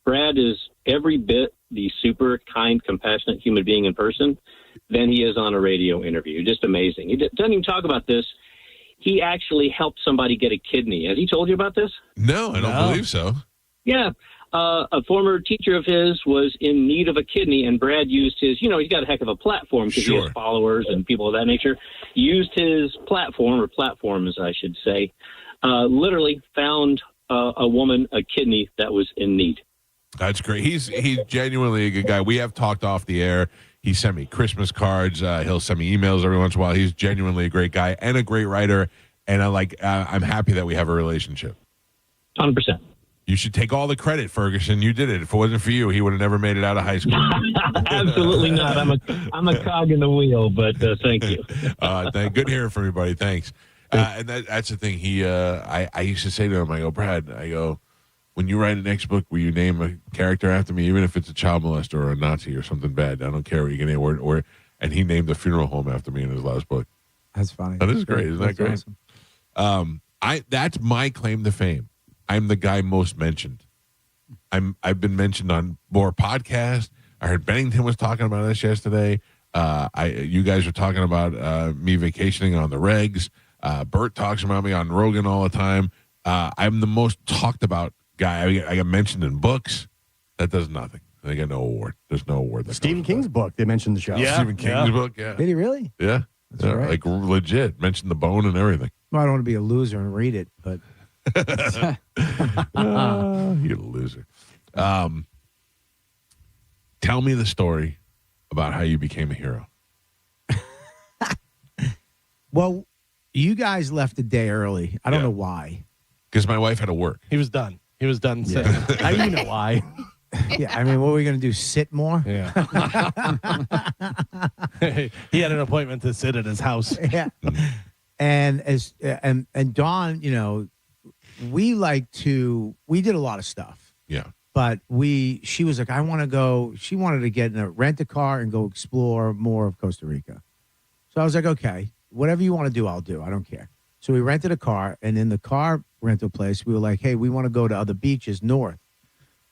Brad is every bit the super kind, compassionate human being in person than he is on a radio interview. Just amazing. He doesn't even talk about this. He actually helped somebody get a kidney. Has he told you about this? No, I don't believe so. Yeah. A former teacher of his was in need of a kidney, and Brad used his, he's got a heck of a platform because he has followers and people of that nature. Used his platform, or platforms, I should say, literally found a woman a kidney that was in need. That's great. He's genuinely a good guy. We have talked off the air. He sent me Christmas cards. He'll send me emails every once in a while. He's genuinely a great guy and a great writer. And I'm happy that we have a relationship. 100%. You should take all the credit, Ferguson. You did it. If it wasn't for you, he would have never made it out of high school. Absolutely not. I'm a cog in the wheel, but thank you. Good hearing from you, buddy. Thanks. And that's the thing. I used to say to him, I go, Brad, when you write a next book, will you name a character after me, even if it's a child molester or a Nazi or something bad? I don't care what you can name. And he named a funeral home after me in his last book. That's funny. That is great. Isn't that great? Awesome. That's my claim to fame. I'm the guy most mentioned. I've been mentioned on more podcasts. I heard Bennington was talking about this yesterday. You guys were talking about me vacationing on the regs. Bert talks about me on Rogan all the time. I'm the most talked about guy. I get mentioned in books. That does nothing. I get no award. There's no award. Stephen King's book, they mentioned the show. Yeah. Stephen King's book, yeah. Did he really? Yeah. Right. Like legit. Mentioned the bone and everything. Well, I don't want to be a loser and read it, but. You're a loser. Tell me the story about how you became a hero. Well, you guys left a day early. I don't know why. Because my wife had to work. He was done. He was done sitting. How do you know why? Yeah, I mean, what were we going to do? Sit more? Yeah. He had an appointment to sit at his house. Yeah. And Dawn, we did a lot of stuff. Yeah. But she was like, I want to go. She wanted to rent a car and go explore more of Costa Rica. So I was like, okay, whatever you want to do, I'll do. I don't care. So we rented a car, and in the car rental place, we were like, hey, we want to go to other beaches north.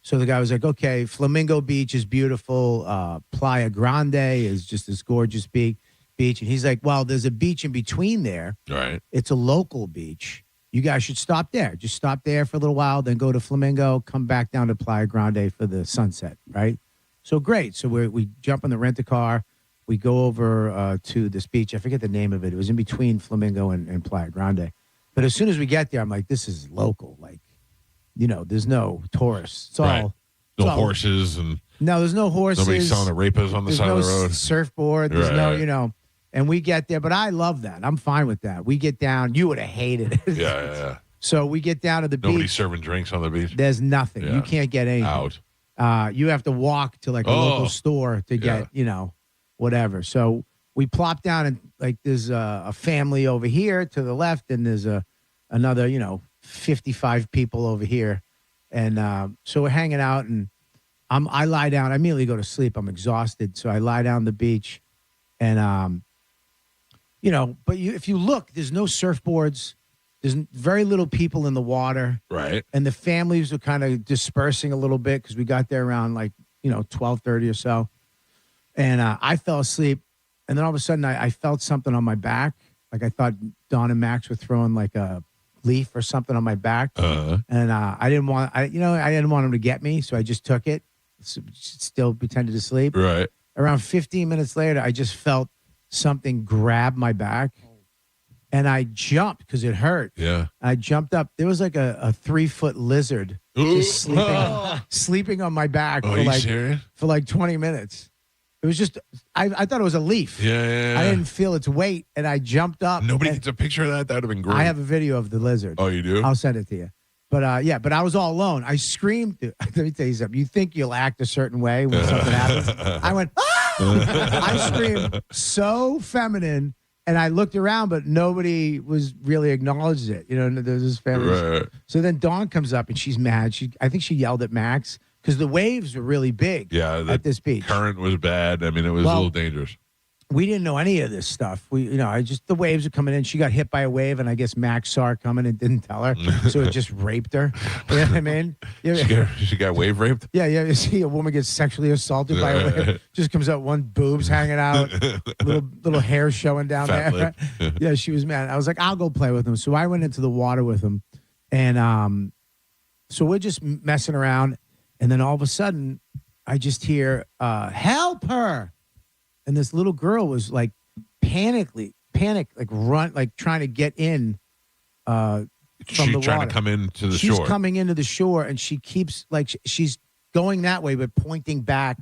So the guy was like, okay, Flamingo Beach is beautiful. Playa Grande is just this gorgeous beach. And he's like, well, there's a beach in between there. Right. It's a local beach. You guys should stop there. Just stop there for a little while, then go to Flamingo, come back down to Playa Grande for the sunset, right? So great. So we jump in the rent-a-car. We go over to this beach. I forget the name of it. It was in between Flamingo and Playa Grande. But as soon as we get there, I'm like, this is local. Like, there's no tourists. It's all no horses and no, there's no horses. Nobody's selling arepas on the side of the road. Surfboard. There's no, and we get there. But I love that. I'm fine with that. We get down. You would have hated it. Yeah. So we get down to the beach. Nobody's serving drinks on the beach. There's nothing. Yeah. You can't get anything. Out. You have to walk to like a local store to get, whatever. So we plop down and like there's a family over here to the left, and there's another 55 people over here, and so we're hanging out, and I lie down. I immediately go to sleep. I'm exhausted, so I lie down on the beach, and but if you look, there's no surfboards. There's very little people in the water, right? And the families were kind of dispersing a little bit because we got there around 12:30 or so. And I fell asleep, and then all of a sudden I felt something on my back. Like I thought Don and Max were throwing like a leaf or something on my back, and I didn't want them to get me, so I just took it. Still pretended to sleep. Right. Around 15 minutes later, I just felt something grab my back, and I jumped because it hurt. Yeah. I jumped up. There was like a 3-foot lizard just sleeping on my back for like 20 minutes. It was just, I thought it was a leaf. Yeah. I didn't feel its weight, and I jumped up. Nobody gets a picture of that? That would have been great. I have a video of the lizard. Oh, you do? I'll send it to you. But but I was all alone. I screamed. Let me tell you something. You think you'll act a certain way when something happens. I went, ah! I screamed so feminine, and I looked around, but nobody was really acknowledged it. There's this family. Right. So then Dawn comes up, and she's mad. I think she yelled at Max. Because the waves were really big at this beach. Current was bad. I mean, it was a little dangerous. We didn't know any of this stuff. The waves were coming in. She got hit by a wave, and I guess Max saw her coming and didn't tell her. So it just raped her. You know what I mean? She got wave raped? Yeah. You see a woman get sexually assaulted by a wave. Just comes out, one boob's hanging out, little hair showing down Fat there. lip. Yeah, she was mad. I was like, I'll go play with him. So I went into the water with him. And so we're just messing around. And then all of a sudden, I just hear, help her. And this little girl was like panicked, like run, like trying to get in from the water. Trying to come into the shore. She's coming into the shore, and she keeps, like, she's going that way, but pointing back.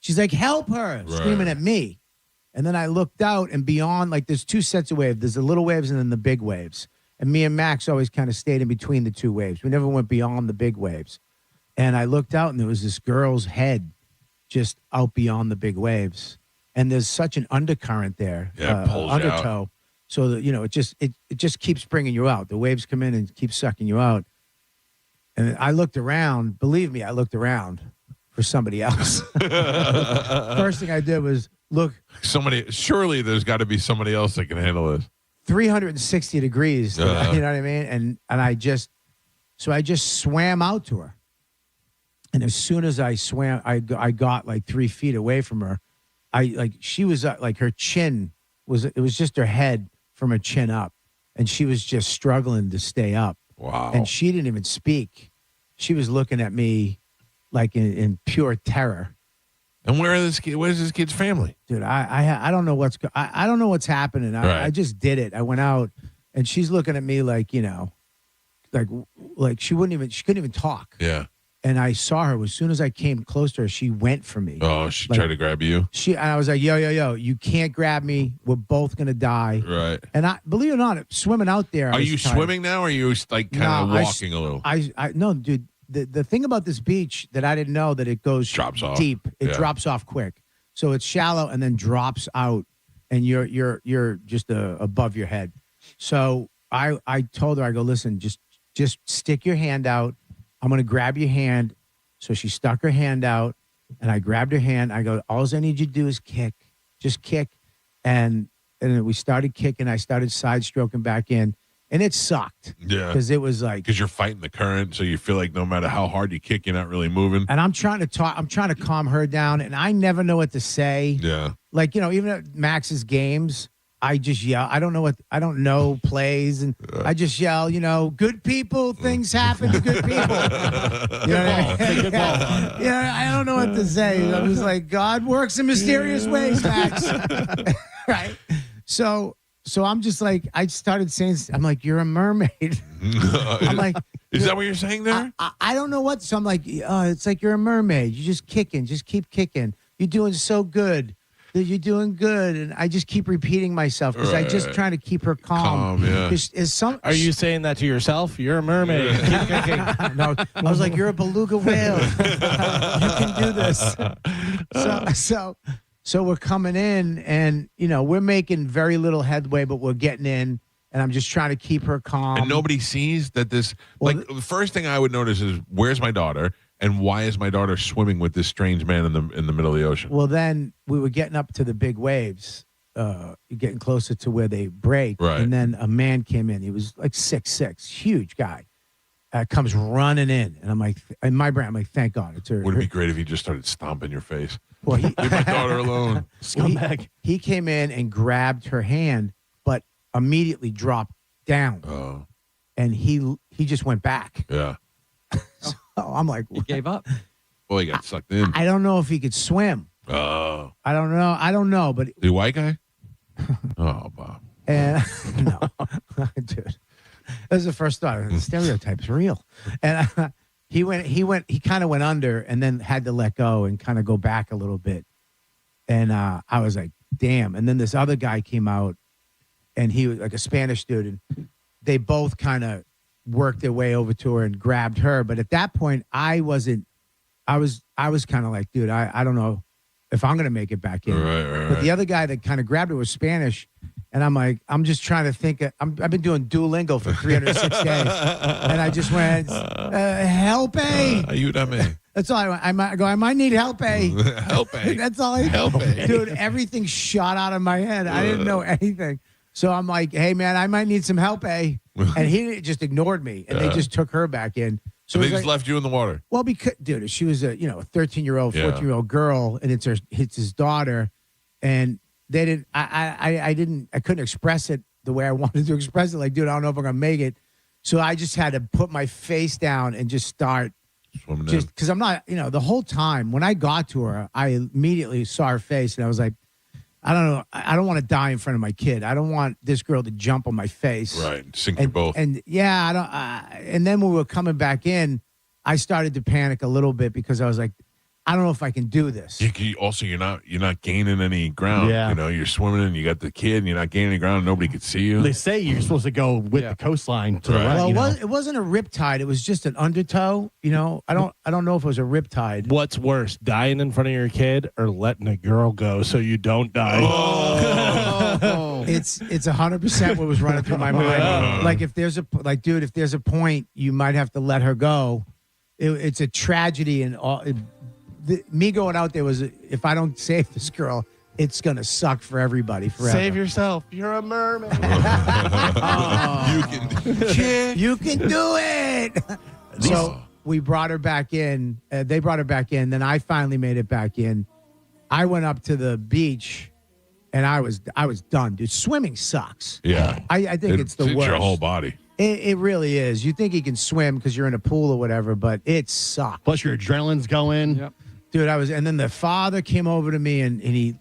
She's like, help her, screaming at me. And then I looked out, and beyond, like, there's two sets of waves. There's the little waves and then the big waves. And me and Max always kind of stayed in between the two waves. We never went beyond the big waves. And I looked out, and there was this girl's head just out beyond the big waves. And there's such an undercurrent there, undertow. Out. So that, it just keeps bringing you out. The waves come in and keep sucking you out. And I looked around. Believe me, I looked around for somebody else. First thing I did was look. Surely there's got to be somebody else that can handle this. 360 degrees. You know what I mean? And I just swam out to her. And as soon as I swam, I got like 3 feet away from her. She was like her chin it was just her head from her chin up, and she was just struggling to stay up. Wow. And she didn't even speak. She was looking at me like in pure terror. And where's this kid's family? Dude, I don't know I don't know what's happening. I just did it. I went out, and she's looking at me like, like she couldn't even talk. Yeah. and I saw her. As soon as I came close to her, she went for me. Oh, she Like, tried to grab you. And I was like, yo, you can't grab me. We're both gonna die. Right. And I believe it or not, swimming out there. I Are was you tired. swimming now, or are you like kind of walking a little? I no, dude. The thing about this beach that I didn't know that it goes Drops off. deep. It Yeah. drops off quick. So it's shallow and then drops out, and you're just above your head. So I told her, I go, listen, just stick your hand out. I'm gonna grab your hand. So she stuck her hand out, and I grabbed her hand. I go, all I need you to do is kick, just kick, and we started kicking. I started side stroking back in. And it sucked. Yeah. Because it was like. Because you're fighting the current, so you feel like no matter how hard you kick, you're not really moving. And I'm trying to calm her down, and I never know what to say. Yeah. Like, even at Max's games, I just yell. I don't know plays, and I just yell, good people, things happen to good people. You know what I mean? Good ball. I don't know what to say. I'm just like, God works in mysterious ways, Max. Right? So I'm just like, I started saying, I'm like, you're a mermaid. I'm like, is that what you're saying there? I don't know what. So I'm like, it's like you're a mermaid. You're just kicking. Just keep kicking. You're doing so good. You're doing good. And I just keep repeating myself because I just trying to keep her calm. Yeah. Are you saying that to yourself? You're a mermaid. Keep kicking. No, I was like, you're a beluga whale. You can do this. So we're coming in, and we're making very little headway, but we're getting in, and I'm just trying to keep her calm. And nobody sees that this. The first thing I would notice is, where's my daughter, and why is my daughter swimming with this strange man in the middle of the ocean? Well, then we were getting up to the big waves, getting closer to where they break, Right. and then a man came in. He was like 6'6", huge guy. Comes running in, and I'm like, in my brain, I'm like, thank God, it's her. Would it be great if he just started stomping your face? Well, leave my daughter alone, scumbag. He came in and grabbed her hand, but immediately dropped down. Oh. And he just went back. Yeah. So I'm like, he gave up. Well, he got sucked in. I don't know if he could swim. Oh. I don't know, but The white guy? Oh, Bob. and no, dude, that was the first thought. The stereotype's real. And he kind of went under and then had to let go and kind of go back a little bit. And I was like, damn. And then this other guy came out, and he was like a Spanish dude, and they both kind of worked their way over to her and grabbed her. But at that point, I was kind of like, dude, I don't know if I'm going to make it back in. Right. But the other guy that kind of grabbed her was Spanish. And I'm like, I'm just trying to think. I've been doing Duolingo for 306 days. And I just went, help, Ayúdame. That's all I might need help, Help, That's all I help, Dude, everything shot out of my head. I didn't know anything. So I'm like, hey, man, I might need some help, And he just ignored me. And they just took her back in. So it they was just left you in the water. Well, because, dude, she was a 13-year-old, 14-year-old girl, and it's his daughter. And they didn't, I couldn't express it the way I wanted to express it. Like, dude, I don't know if I'm going to make it. So I just had to put my face down and just start. Swimming just because I'm not, the whole time when I got to her, I immediately saw her face and I was like, I don't know. I don't want to die in front of my kid. I don't want this girl to jump on my face. Right. Sink you both. And yeah, I don't. And then when we were coming back in, I started to panic a little bit because I was like, I don't know if I can do this. You're not gaining any ground. Yeah. You're swimming and you got the kid and you're not gaining any ground. Nobody could see you. They say you're supposed to go with the coastline to the right. Well, it wasn't a rip tide. It was just an undertow. I don't know if it was a rip tide. What's worse, dying in front of your kid or letting a girl go so you don't die? Oh. It's 100% what was running through my mind. Like if there's a point you might have to let her go. It's a tragedy, and all. Me going out there was, if I don't save this girl, it's gonna suck for everybody forever. Save yourself. You're a mermaid. You can do it. So we brought her back in. They brought her back in. Then I finally made it back in. I went up to the beach, and I was done, dude. Swimming sucks. Yeah, I think it's the worst. Your whole body. It really is. You think you can swim because you're in a pool or whatever, but it sucks. Plus your adrenaline's going. Yep. Dude, and then the father came over to me and he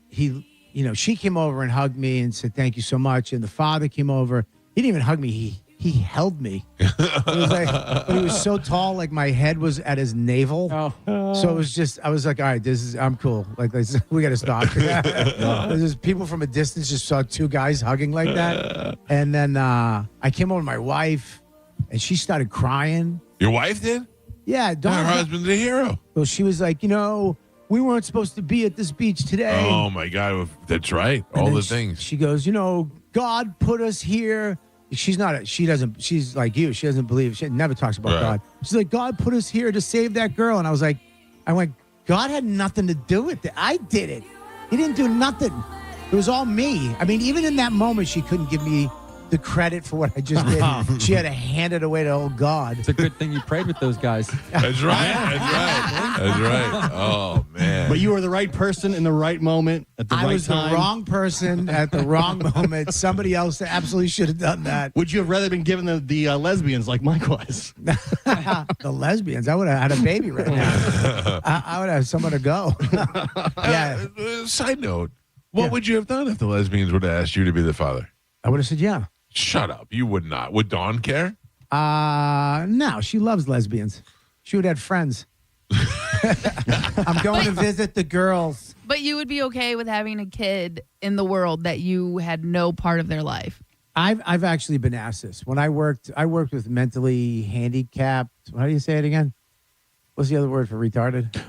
she came over and hugged me and said, thank you so much. And the father came over. He didn't even hug me. he held me. It was like, but he was so tall, like my head was at his navel. So it was just, I was like, all right, I'm cool. Like, we got to stop. There's just people from a distance just saw two guys hugging like that. And then I came over to my wife, and she started crying. Your wife did? Yeah. Her husband's a hero. So she was like, we weren't supposed to be at this beach today. Oh, my God. That's right. All the things. She goes, God put us here. She's like you. She doesn't believe. She never talks about God. She's like, God put us here to save that girl. And I went, God had nothing to do with it. I did it. He didn't do nothing. It was all me. I mean, even in that moment, she couldn't give me the credit for what I just did. She had to hand it away to old God. It's a good thing you prayed with those guys. That's right. That's right. Oh, man. But you were the right person in the right moment at the right time. I was the wrong person at the wrong moment. Somebody else absolutely should have done that. Would you have rather been given the lesbians like Mike was? The lesbians? I would have had a baby right now. I would have someone to go. Yeah. Side note, what would you have done if the lesbians would have asked you to be the father? I would have said, yeah. Shut up. You would not. Would Dawn care? No, she loves lesbians. She would have friends. I'm going to visit the girls. But you would be okay with having a kid in the world that you had no part of their life. I've actually been asked this. When I worked with mentally handicapped. How do you say it again? What's the other word for retarded?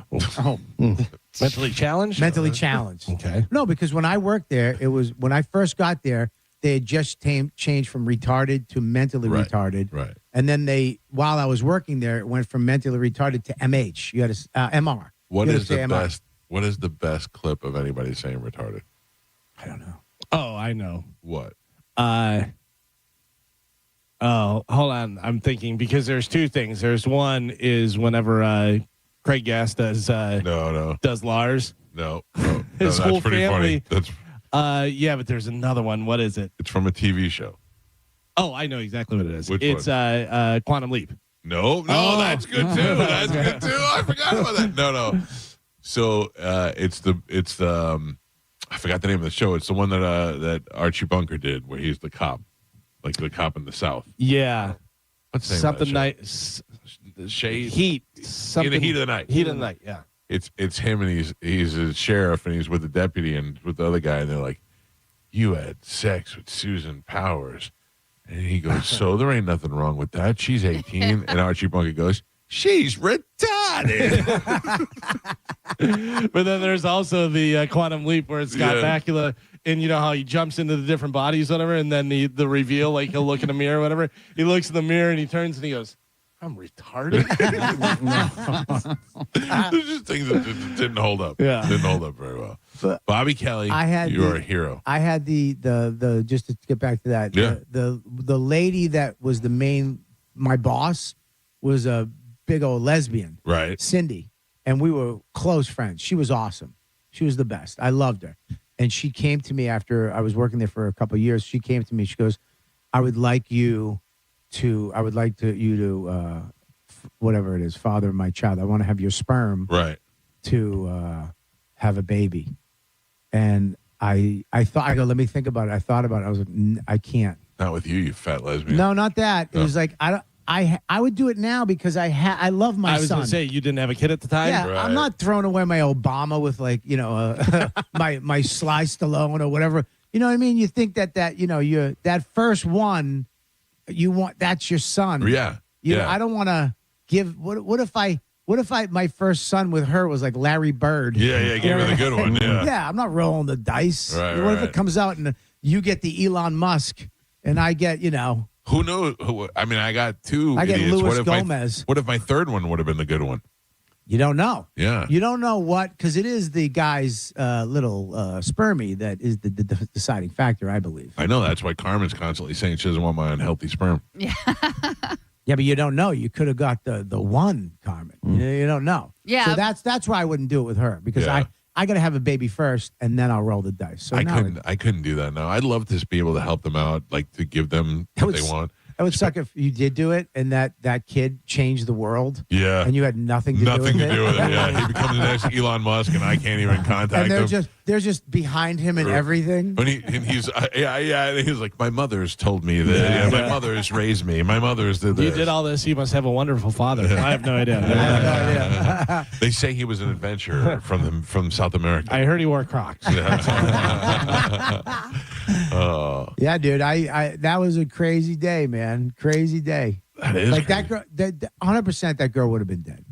Mentally challenged? Mentally challenged. Okay. No, because when I worked there, it was when I first got there, they had just changed from retarded to mentally retarded. Right. And then while I was working there, it went from mentally retarded to MH. You had to MR. What is the best clip of anybody saying retarded? I don't know. Oh, I know. What? Hold on. I'm thinking because there's two things. There's one is whenever Craig Gass does does Lars. No. His that's whole pretty family. Funny. That's yeah, but there's another one. What is it? It's from a TV show. Oh, I know exactly what it is. Which it's Quantum Leap. No, that's good too. That's good too. I forgot about that. No. So it's the I forgot the name of the show. It's the one that Archie Bunker did, where he's the cop, like the cop in the South. Yeah. What's the name something of that show? Shade Heat. In the heat of the night. Heat of the night. Yeah. It's him, and he's a sheriff, and he's with the deputy and with the other guy, and they're like, "You had sex with Susan Powers," and he goes, "So there ain't nothing wrong with that. She's 18." And Archie Bunker goes, "She's retarded." But then there's also the Quantum Leap where it's Scott Bakula, and you know how he jumps into the different bodies, whatever, and then the reveal, like he'll look in the mirror, whatever. He looks in the mirror and he turns and he goes, "I'm retarded." There's just things that just didn't hold up. Yeah. Didn't hold up very well. But Bobby Kelly, you're a hero. I had the just to get back to that. Yeah. The lady that was my boss was a big old lesbian. Right. Cindy. And we were close friends. She was awesome. She was the best. I loved her. And she came to me after I was working there for a couple of years. She came to me. She goes, I would like you to whatever it is, father my child. I want to have your sperm to have a baby. And I go, let me think about it. I thought about it. I was like, I can't. Not with you, you fat lesbian. No, not that. It was like, I would do it now because I love my son. I was going to say, you didn't have a kid at the time? Yeah, I'm not throwing away my Obama with my Sly Stallone or whatever. You know what I mean? You think that that first one, that's your son. Yeah. I don't want to give. What if my first son with her was like Larry Bird? Yeah, give her the good one. Yeah. Yeah, I'm not rolling the dice. Right, what if it comes out and you get the Elon Musk and I get, Who knows? I mean, I got two. I get idiots. Louis Gomez. What if my third one would have been the good one? You don't know. Yeah. You don't know because it is the guy's little spermie that is the deciding factor, I believe. I know. That's why Carmen's constantly saying she doesn't want my unhealthy sperm. Yeah. Yeah, but you don't know. You could have got the one, Carmen. You don't know. Yeah. So that's why I wouldn't do it with her because I got to have a baby first and then I'll roll the dice. So I couldn't do that. No, I'd love to be able to help them out, like to give them what they want. That would suck if you did do it and that kid changed the world. Yeah. And you had nothing to do with it. Yeah. He becomes the next Elon Musk, and I can't even contact And him. they're just behind him and everything. And he's and he's like, my mother's told me that. My mother's raised me. My mother's did this. You did all this. You must have a wonderful father. I have no idea. They say he was an adventurer from South America. I heard he wore Crocs. Yeah, dude. I that was a crazy day, man. Crazy day. That is like crazy. that girl. 100%. That girl would have been dead.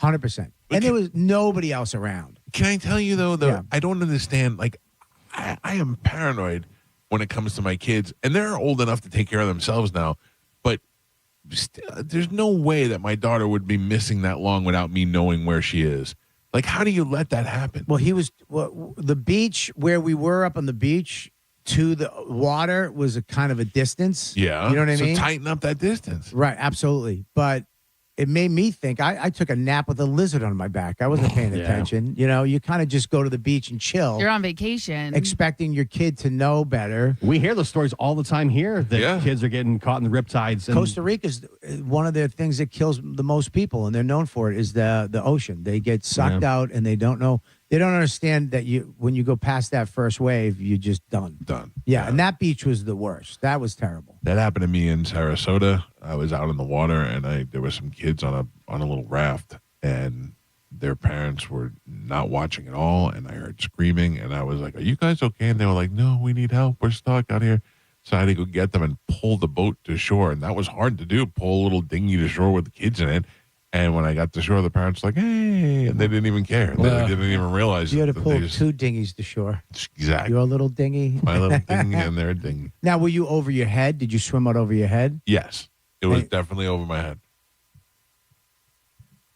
100%. And there was nobody else around. Can I tell you though? I don't understand. Like, I am paranoid when it comes to my kids, and they're old enough to take care of themselves now. But there's no way that my daughter would be missing that long without me knowing where she is. Like, how do you let that happen? Well, the beach where we were up on the beach to the water was a kind of a distance. Yeah. You know what I So mean? tighten up that distance. Right, absolutely. But it made me think. I took a nap with a lizard on my back. I wasn't paying attention. You know, you kind of just go to the beach and chill. You're on vacation. Expecting your kid to know better. We hear those stories all the time here that kids are getting caught in the riptides. And Costa Rica is one of the things that kills the most people, and they're known for it, is the ocean. They get sucked out, and they don't know. They don't understand that when you go past that first wave, you're just done. Yeah, and that beach was the worst. That was terrible. That happened to me in Sarasota. I was out in the water, and there were some kids on a little raft, and their parents were not watching at all, and I heard screaming, and I was like, "Are you guys okay?" And they were like, "No, we need help. We're stuck out here." So I had to go get them and pull the boat to shore, and that was hard to do. Pull a little dinghy to shore with the kids in it. And when I got to shore, the parents were like, "Hey," and they didn't even care. They didn't even realize. You had to that pull two dinghies to shore. Exactly. Your little dinghy. My little dinghy and their dinghy. Now, were you over your head? Did you swim out over your head? Yes. It was definitely over my head.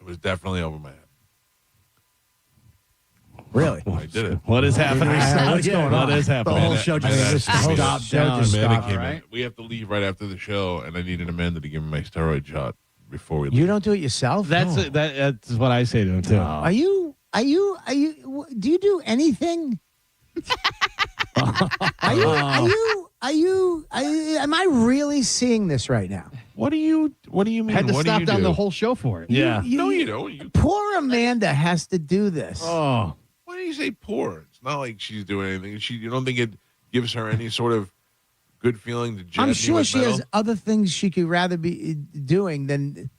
It was definitely over my head. Really? I did it. What is happening? What's going on? What is happening? The whole show just stopped down. Amanda came in. We have to leave right after the show, and I needed Amanda to give me my steroid shot before we leave. You don't do it yourself? That's what I say to him too. Are you? Do you do anything? Am I really seeing this right now? What do you mean? Had to What do stop you down do? the whole show for it. No, you don't. Poor Amanda has to do this. Oh. Why do you say poor? It's not like she's doing anything. You don't think it gives her any sort of good feeling to judge I'm you sure with she metal? has other things she could rather be doing than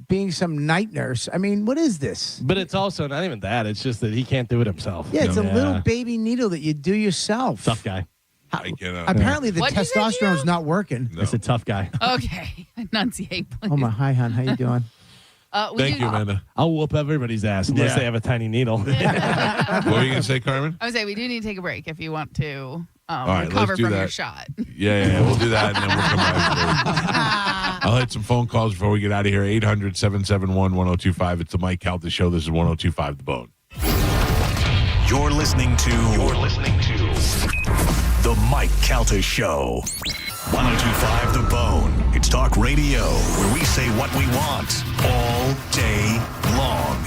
being some night nurse. I mean, what is this? But it's also not even that. It's just that he can't do it himself. Yeah, it's a little baby needle that you do yourself. Tough guy. I cannot. Apparently, the What'd you say, testosterone's Gio? not working. No. It's a tough guy. Okay. Enunciate, please. Oh my, hi, hon. How you doing? Thank you, Amanda. I'll whoop everybody's ass unless they have a tiny needle. What were you going to say, Carmen? I would say we do need to take a break if you want to right, recover let's do from your that. shot. Yeah, we'll do that, and then we'll come back. I'll hit some phone calls before we get out of here. 800-771-1025. It's the Mike Calta Show. This is 102.5 The Bone. You're listening to The Mike Calta Show. 102.5 The Bone. It's talk radio where we say what we want all day long.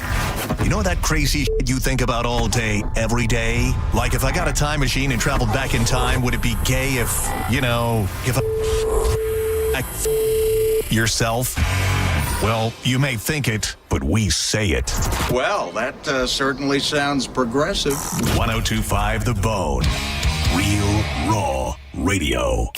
You know that crazy shit you think about all day, every day? Like if I got a time machine and traveled back in time, would it be gay if yourself? Well, you may think it, but we say it. Well, that certainly sounds progressive. 102.5 The Bone. Real Raw Radio.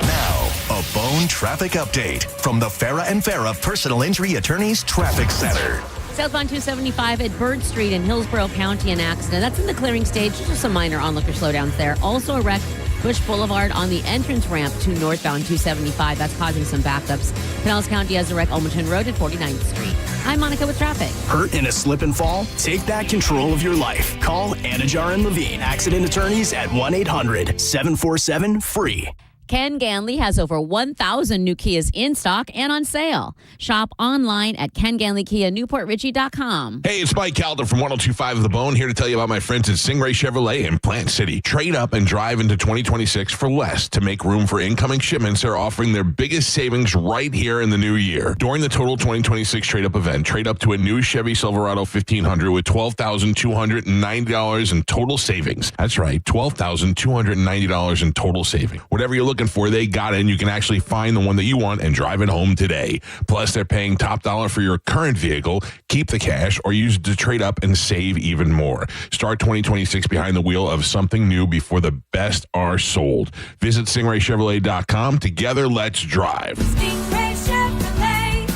Now, a Bone traffic update from the Farah and Farah Personal Injury Attorneys Traffic Center. Southbound 275 at Bird Street in Hillsborough County, an accident. That's in the clearing stage. Just some minor onlooker slowdowns there. Also a wreck, Bush Boulevard on the entrance ramp to northbound 275. That's causing some backups. Pinellas County has a wreck, Almaton Road at 49th Street. I'm Monica with traffic. Hurt in a slip and fall? Take back control of your life. Call Anajar and Levine, accident attorneys at 1-800-747-FREE. Ken Ganley has over 1,000 new Kias in stock and on sale. Shop online at KenGanleyKiaNewportRichie.com. Hey, it's Mike Calder from 102.5 The Bone, here to tell you about my friends at Stingray Chevrolet in Plant City. Trade up and drive into 2026 for less. To make room for incoming shipments, they're offering their biggest savings right here in the new year. During the total 2026 trade-up event, trade up to a new Chevy Silverado 1500 with $12,290 in total savings. That's right, $12,290 in total savings. Whatever you're looking looking for, they got it, and you can actually find the one that you want and drive it home today. Plus, they're paying top dollar for your current vehicle. Keep the cash or use it to trade up and save even more. Start 2026 behind the wheel of something new before the best are sold. Visit StingrayChevrolet.com. Together, let's drive. Stingray Chevrolet.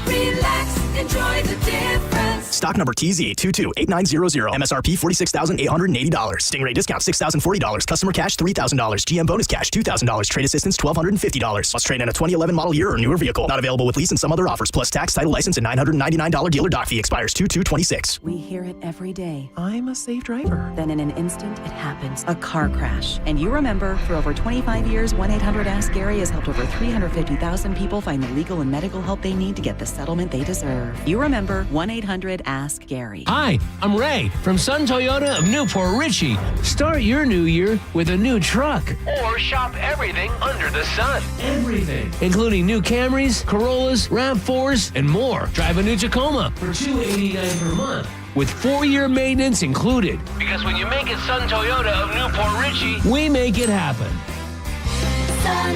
Relax, enjoy the difference. Stock number TZ228900. MSRP $46,880. Stingray discount $6,040. Customer cash $3,000. GM bonus cash $2,000. Trade assistance $1,250. Must trade in a 2011 model year or newer vehicle. Not available with lease and some other offers. Plus tax, title, license, and $999 dealer dock fee. Expires 2/2/26. We hear it every day. I'm a safe driver. Then in an instant, it happens. A car crash. And you remember, for over 25 years, 1-800-ASK-GARY has helped over 350,000 people find the legal and medical help they need to get the settlement they deserve. You remember 1-800-ASK-GARY. Hi, I'm Ray from Sun Toyota of Newport Richey. Start your new year with a new truck. Or shop everything under the sun. Everything, including new Camrys, Corollas, RAV4s, and more. Drive a new Tacoma for $289 per month with 4-year maintenance included. Because when you make it Sun Toyota of Newport Richey, we make it happen. Sun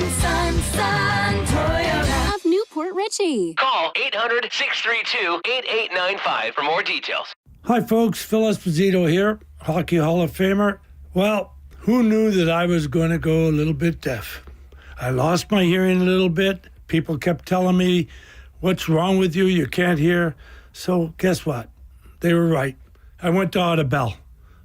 Toyota Of Newport Richey. call 800-632-8895 for more details. Hi, folks. Phil Esposito here, Hockey Hall of Famer. Well, who knew that I was going to go a little bit deaf? I lost my hearing a little bit. People kept telling me, what's wrong with you? You can't hear. So guess what? They were right. I went to Audibel.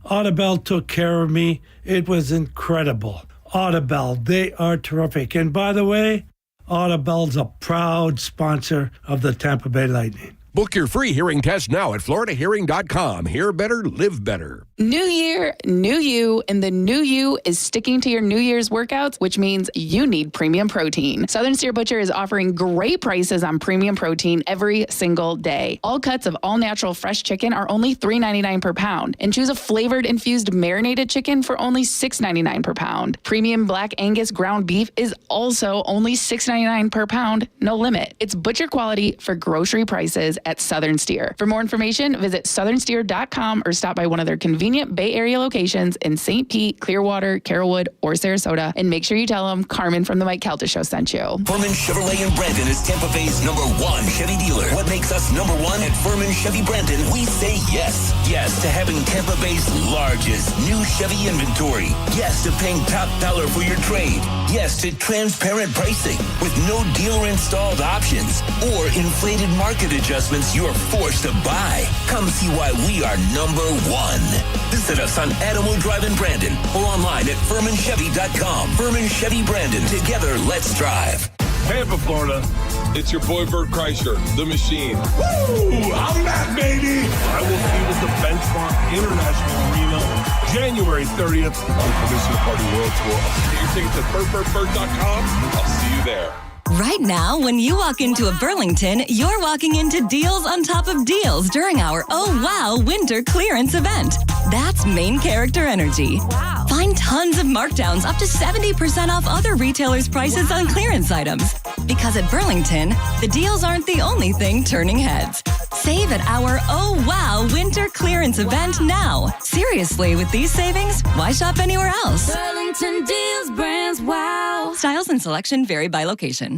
Audibel took care of me. It was incredible. Audibel, they are terrific. And by the way, Audibel's a proud sponsor of the Tampa Bay Lightning. Book your free hearing test now at floridahearing.com. Hear better, live better. New year, new you, and the new you is sticking to your New Year's workouts, which means you need premium protein. Southern Steer Butcher is offering great prices on premium protein every single day. All cuts of all-natural fresh chicken are only $3.99 per pound, and choose a flavored infused marinated chicken for only $6.99 per pound. Premium Black Angus ground beef is also only $6.99 per pound, no limit. It's butcher quality for grocery prices at Southern Steer. For more information, visit southernsteer.com or stop by one of their convenient Bay Area locations in St. Pete, Clearwater, Carrollwood, or Sarasota, and make sure you tell them Carmen from the Mike Calta Show sent you. Furman Chevrolet in Brandon is Tampa Bay's #1 Chevy dealer. What makes us #1 at Furman Chevy Brandon? We say yes. Yes to having Tampa Bay's largest new Chevy inventory. Yes to paying top dollar for your trade. Yes to transparent pricing with no dealer installed options or inflated market adjustments you're forced to buy. Come see why we are #1. Visit us on Adamo Drive in Brandon or online at FurmanChevy.com. Furman Chevy Brandon. Together, let's drive. Tampa, Florida. It's your boy Bert Kreischer, the machine. Woo! I'm back, baby! I will see you at the Benchmark International Arena January 30th on Commission Party World Tour. Get your tickets at BertBertBert.com. I'll see you there. Right now, when you walk into a Burlington, you're walking into deals on top of deals during our Oh Wow Winter Clearance event. That's main character energy. Wow. Find tons of markdowns up to 70% off other retailers' prices on clearance items. Because at Burlington, the deals aren't the only thing turning heads. Save at our Oh Wow Winter Clearance event now. Seriously, with these savings, why shop anywhere else? Burlington Deals Brands Wow. Styles and selection vary by location.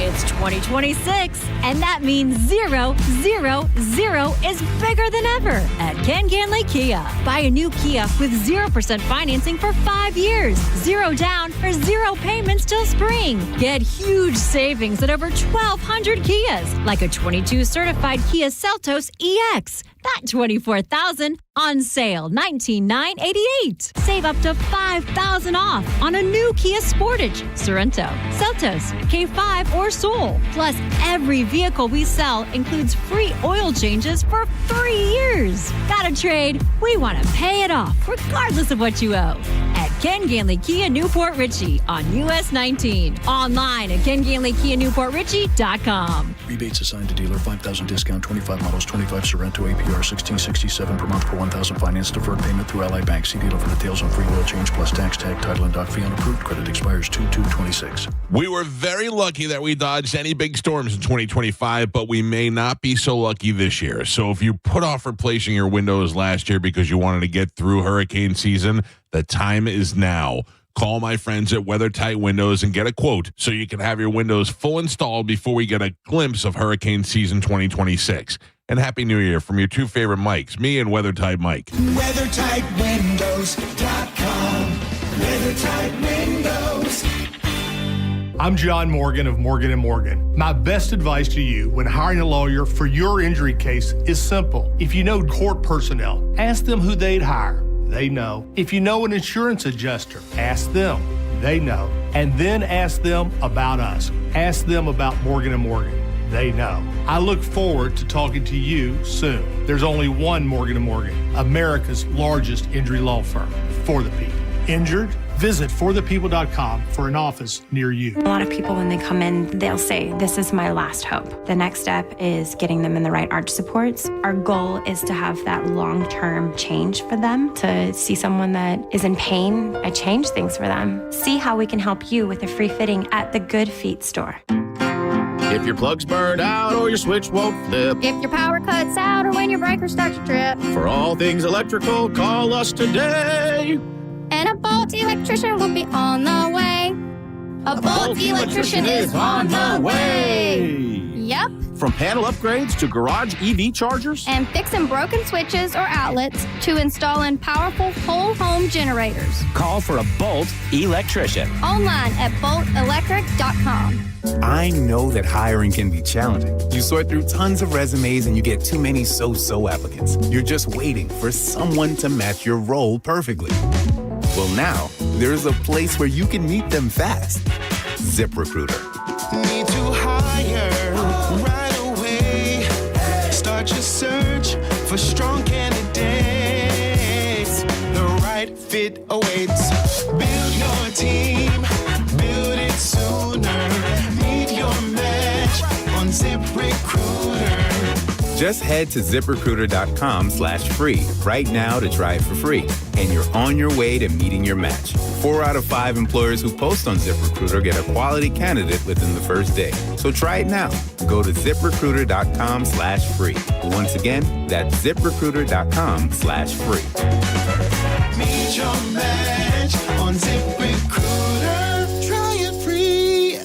It's 2026, and that means 0, 0, 0 is bigger than ever at Ken Ganley Kia. Buy a new Kia with 0% financing for 5 years, 0 down or 0 payments till spring. Get huge savings at over 1,200 Kias, like a 22 certified Kia Seltos EX. That $24,000 on sale, $19,988. Save up to $5,000 off on a new Kia Sportage, Sorento, Seltos, K5, or Soul. Plus, every vehicle we sell includes free oil changes for 3 years. Got a trade? We want to pay it off, regardless of what you owe. At Ken Ganley Kia Newport Richey on US 19. Online at KenGanleyKia NewportRichey.com. Rebates assigned to dealer, 5,000 discount, 25 models, 25 Sorento, APR 1667 per month per 1,000 finance, deferred payment through Ally Bank. See dealer for details on free oil change plus tax, tag, title, and dock fee on approved. Credit expires 2/2/26. We were very lucky that we dodged any big storms in 2025, but we may not be so lucky this year. So if you put off replacing your windows last year because you wanted to get through hurricane season, the time is now. Call my friends at WeatherTight Windows and get a quote so you can have your windows full installed before we get a glimpse of hurricane season 2026. And Happy New Year from your two favorite Mikes, me and WeatherTight Mike. WeatherTightWindows.com. WeatherTight Windows. I'm John Morgan of Morgan & Morgan. My best advice to you when hiring a lawyer for your injury case is simple. If you know court personnel, ask them who they'd hire. They know. If you know an insurance adjuster, ask them. They know. And then ask them about us. Ask them about Morgan & Morgan. They know. I look forward to talking to you soon. There's only one Morgan & Morgan, America's largest injury law firm, for the people. Injured? Visit forthepeople.com for an office near you. A lot of people, when they come in, they'll say, this is my last hope. The next step is getting them in the right arch supports. Our goal is to have that long-term change for them, to see someone that is in pain. I change things for them. See how we can help you with a free fitting at the Good Feet store. If your plug's burned out or your switch won't flip. If your power cuts out or when your breaker starts to trip. For all things electrical, call us today. And a Bolt electrician will be on the way. A Bolt electrician is on the way. Yep. From panel upgrades to garage EV chargers. And fixing broken switches or outlets to installing powerful whole home generators. Call for a Bolt electrician. Online at boltelectric.com. I know that hiring can be challenging. You sort through tons of resumes and you get too many so-so applicants. You're just waiting for someone to match your role perfectly. Well, now, there's a place where you can meet them fast. ZipRecruiter. Need to hire right away. Start your search for strong candidates. The right fit awaits. Build your team. Build it sooner. Meet your match on ZipRecruiter. Just head to ZipRecruiter.com/free right now to try it for free. And you're on your way to meeting your match. 4 out of 5 employers who post on ZipRecruiter get a quality candidate within the first day. So try it now. Go to ZipRecruiter.com/free. Once again, that's ZipRecruiter.com/free. Meet your match on ZipRecruiter. Try it free.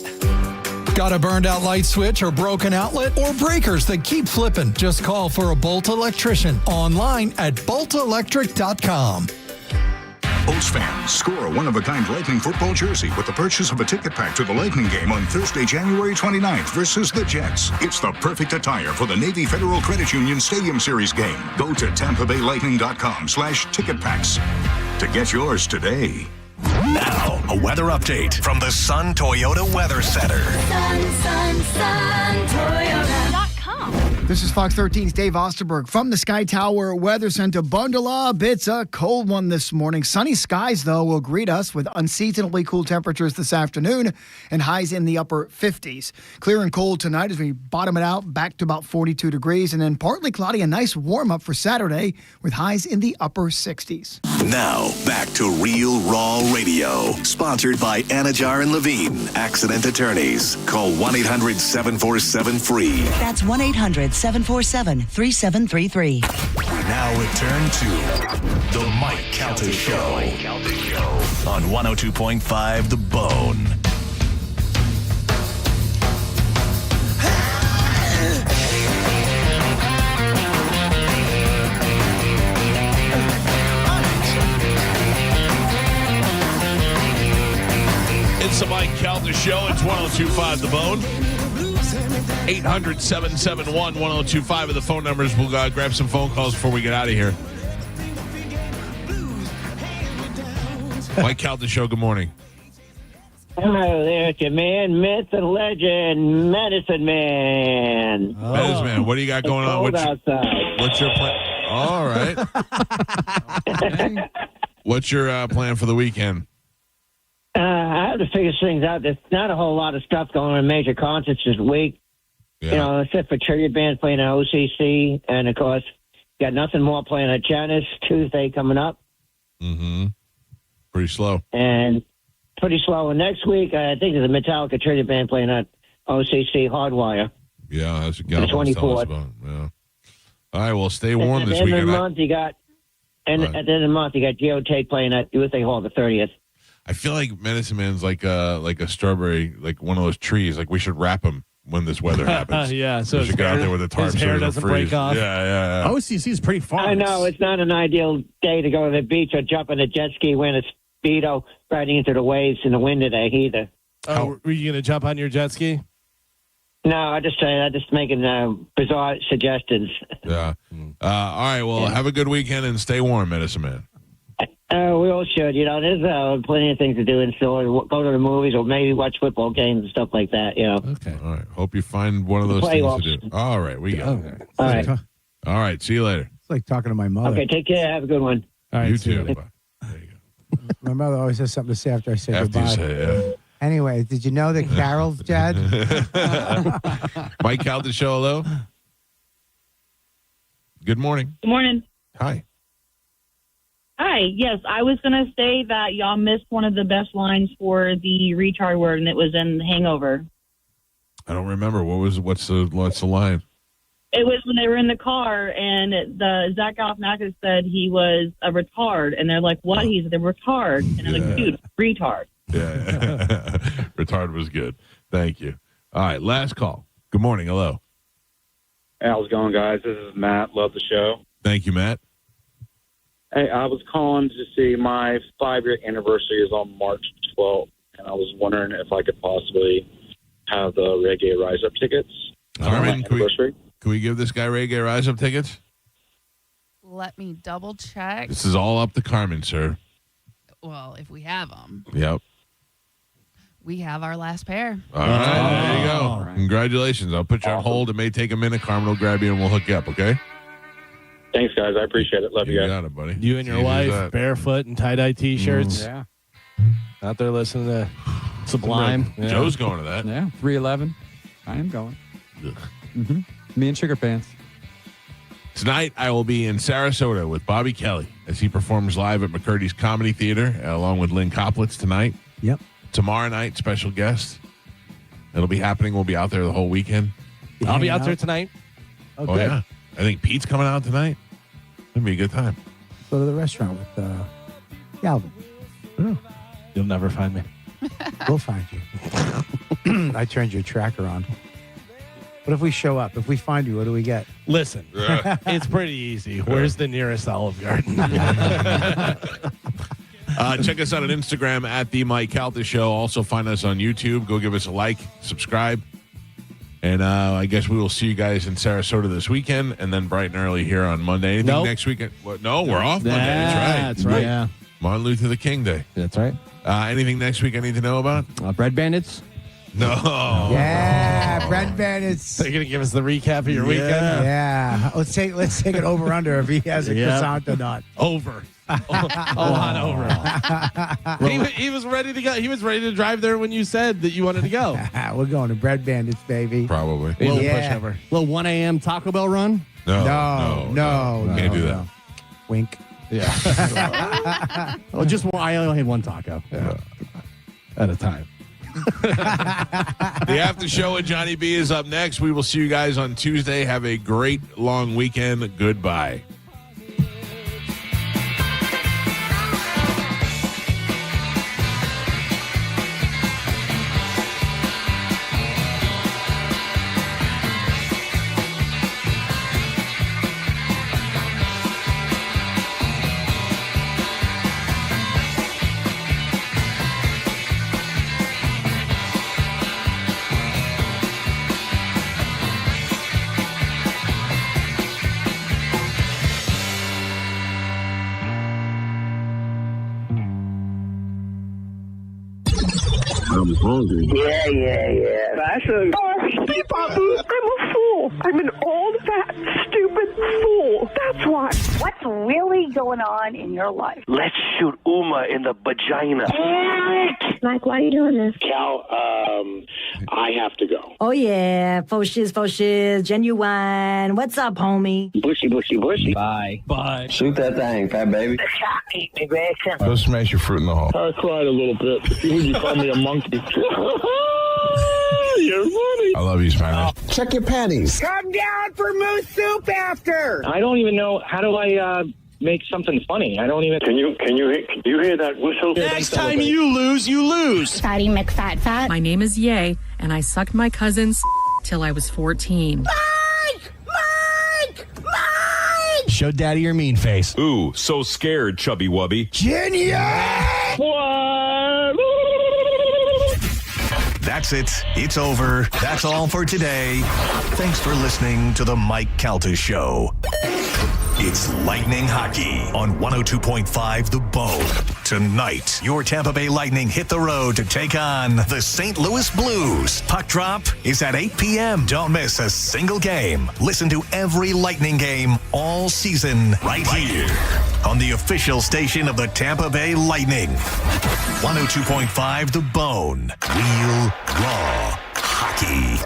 Got a burned out light switch or broken outlet or breakers that keep flipping? Just call for a Bolt electrician online at boltelectric.com. Bolts fans, score a one-of-a-kind Lightning football jersey with the purchase of a ticket pack to the Lightning game on Thursday, January 29th versus the Jets. It's the perfect attire for the Navy Federal Credit Union Stadium Series game. Go to TampaBayLightning.com/ticket packs to get yours today. Now, a weather update from the Sun Toyota Weather Center. Sun Toyota.com. This is Fox 13's Dave Osterberg from the Sky Tower Weather Center. Bundle up. It's a cold one this morning. Sunny skies, though, will greet us with unseasonably cool temperatures this afternoon and highs in the upper 50s. Clear and cold tonight as we bottom it out back to about 42 degrees, and then partly cloudy, a nice warm-up for Saturday with highs in the upper 60s. Now, back to Real Raw Radio. Sponsored by Anajar and Levine, accident attorneys. Call 1-800-747-FREE. That's 1-800-747-3733. We now return to the Mike Calta Show on 102.5 The Bone. It's the Mike Calta Show. It's 102.5 The Bone. 800-771-1025 are the phone numbers. We'll grab some phone calls before we get out of here. Mike Calta Show, good morning. Hello there, it's your man, myth and legend, Medicine Man. Medicine Man, what do you got going on? Cold outside. What's your plan? All right. Okay. What's your plan for the weekend? I have to figure things out. There's not a whole lot of stuff going on in major concerts this week. Yeah. You know, except for tribute band playing at OCC, and of course, got nothing more playing at Janice Tuesday coming up. Mm-hmm. Pretty slow. And pretty slow. And next week, I think there's a Metallica tribute band playing at OCC Hardwire. Yeah, that's a gal. The 24th. Yeah. All right, well, stay warm this weekend. At the end of the month, you got Geotake playing at USA Hall the 30th. I feel like Medicine Man's like a strawberry, like one of those trees. Like we should wrap him when this weather happens. Yeah, so we should get out there with a tarp his hair so doesn't freeze. break off. Yeah. OCC is pretty far. I know it's not an ideal day to go to the beach or jump in a jet ski wearing a Speedo riding into the waves in the wind today either. Oh, were you going to jump on your jet ski? No, I'm just making bizarre suggestions. Yeah. All right. Well, have a good weekend and stay warm, Medicine Man. We all should. There's plenty of things to do in store. Go to the movies or maybe watch football games and stuff like that. Okay. All right. Hope you find one of those things to do. All right. We got it. All right. All right. See you later. It's like talking to my mother. Okay. Take care. Have a good one. All right. You too. Bye. My mother always has something to say after I say After goodbye. you say it, Anyway, did you know that Carol's dead? Mike Calta show, hello. Good morning. Good morning. Hi. Hi. Yes, I was going to say that y'all missed one of the best lines for the retard word, and it was in Hangover. I don't remember. What's the line? It was when they were in the car, and the Zach Galifianakis said he was a retard, and they're like, "What?" He's the retard, and they're like, "Dude, retard." Yeah. Retard was good. Thank you. All right. Last call. Good morning. Hello. Hey, how's it going, guys? This is Matt. Love the show. Thank you, Matt. Hey, I was calling to see my 5-year anniversary is on March 12th, and I was wondering if I could possibly have the Reggae Rise Up tickets. Carmen, can we give this guy Reggae Rise Up tickets? Let me double check. This is all up to Carmen, sir. Well, if we have them. Yep. We have our last pair. All right, there you go. Right. Congratulations. I'll put you on hold. It may take a minute. Carmen will grab you and we'll hook you up, okay? Thanks, guys. I appreciate it. Love you guys. Got it, buddy. You and your wife, barefoot and tie-dye T-shirts. Yeah. Out there listening to Sublime. Yeah. Joe's going to that. Yeah, 311. I am going. Mm-hmm. Me and Sugar Pants. Tonight, I will be in Sarasota with Bobby Kelly as he performs live at McCurdy's Comedy Theater along with Lynn Koplitz tonight. Yep. Tomorrow night, special guest. It'll be happening. We'll be out there the whole weekend. I'll be out there tonight. Oh yeah. I think Pete's coming out tonight. It'll be a good time. Go to the restaurant with Galvin. Oh. You'll never find me. We'll find you. I turned your tracker on. What if we show up? If we find you, what do we get? Listen, it's pretty easy. Where's the nearest Olive Garden? Check us out on Instagram at The Mike Calta Show. Also find us on YouTube. Go give us a like, subscribe. And I guess we will see you guys in Sarasota this weekend and then bright and early here on Monday. Anything next weekend? What? No, we're off Monday. That's right. Yeah. Martin Luther the King Day. That's right. Anything next week I need to know about? Bread Bandits? No. Yeah, Bread Bandits. They're going to give us the recap of your weekend? Yeah. Let's take it over under if he has a croissant or not. Over. On over. He was ready to go. He was ready to drive there when you said that you wanted to go. We're going to Bread Bandits, baby. Probably. Little pushover. Little 1 a.m. Taco Bell run? No. Can't do that. Wink. Yeah. Well, I only had one taco at a time. The after show with Johnny B is up next. We will see you guys on Tuesday. Have a great long weekend. Goodbye. I'm hungry. Yeah. Fashion. I'm a fool. I'm an old, fat, stupid fool. That's why. What's really going on in your life? Let's shoot Uma in the vagina. Mike, why are you doing this? Cal, I have to go. Oh, yeah. Faux shiz, genuine. What's up, homie? Bushy. Bye. Shoot that thing, fat baby. Go smash your fruit in the hole. I cried a little bit. You call me a monkey. You're funny. I love you, Spanish. Check your panties. Come down for moose soup after. I don't even know. How do I make something funny. I don't even. Can you hear that whistle? Next time you lose, you lose. Fatty McFat. My name is Ye, and I sucked my cousin's till I was 14. Mike! Show Daddy your mean face. Ooh, so scared, chubby wubby. Genius! What? That's it. It's over. That's all for today. Thanks for listening to the Mike Calta Show. It's Lightning Hockey on 102.5 The Bone. Tonight, your Tampa Bay Lightning hit the road to take on the St. Louis Blues. Puck drop is at 8 p.m. Don't miss a single game. Listen to every Lightning game all season right here on the official station of the Tampa Bay Lightning. 102.5 The Bone. Real, raw hockey.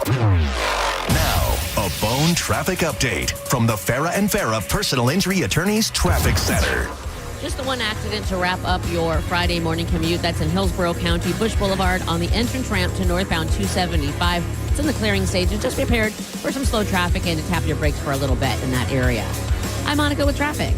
Now, a Bone traffic update from the Farah and Farah Personal Injury Attorneys Traffic Center. Just the one accident to wrap up your Friday morning commute. That's in Hillsborough County, Bush Boulevard on the entrance ramp to northbound 275. It's in the clearing stage. It's just prepared for some slow traffic and to tap your brakes for a little bit in that area. I'm Monica with traffic.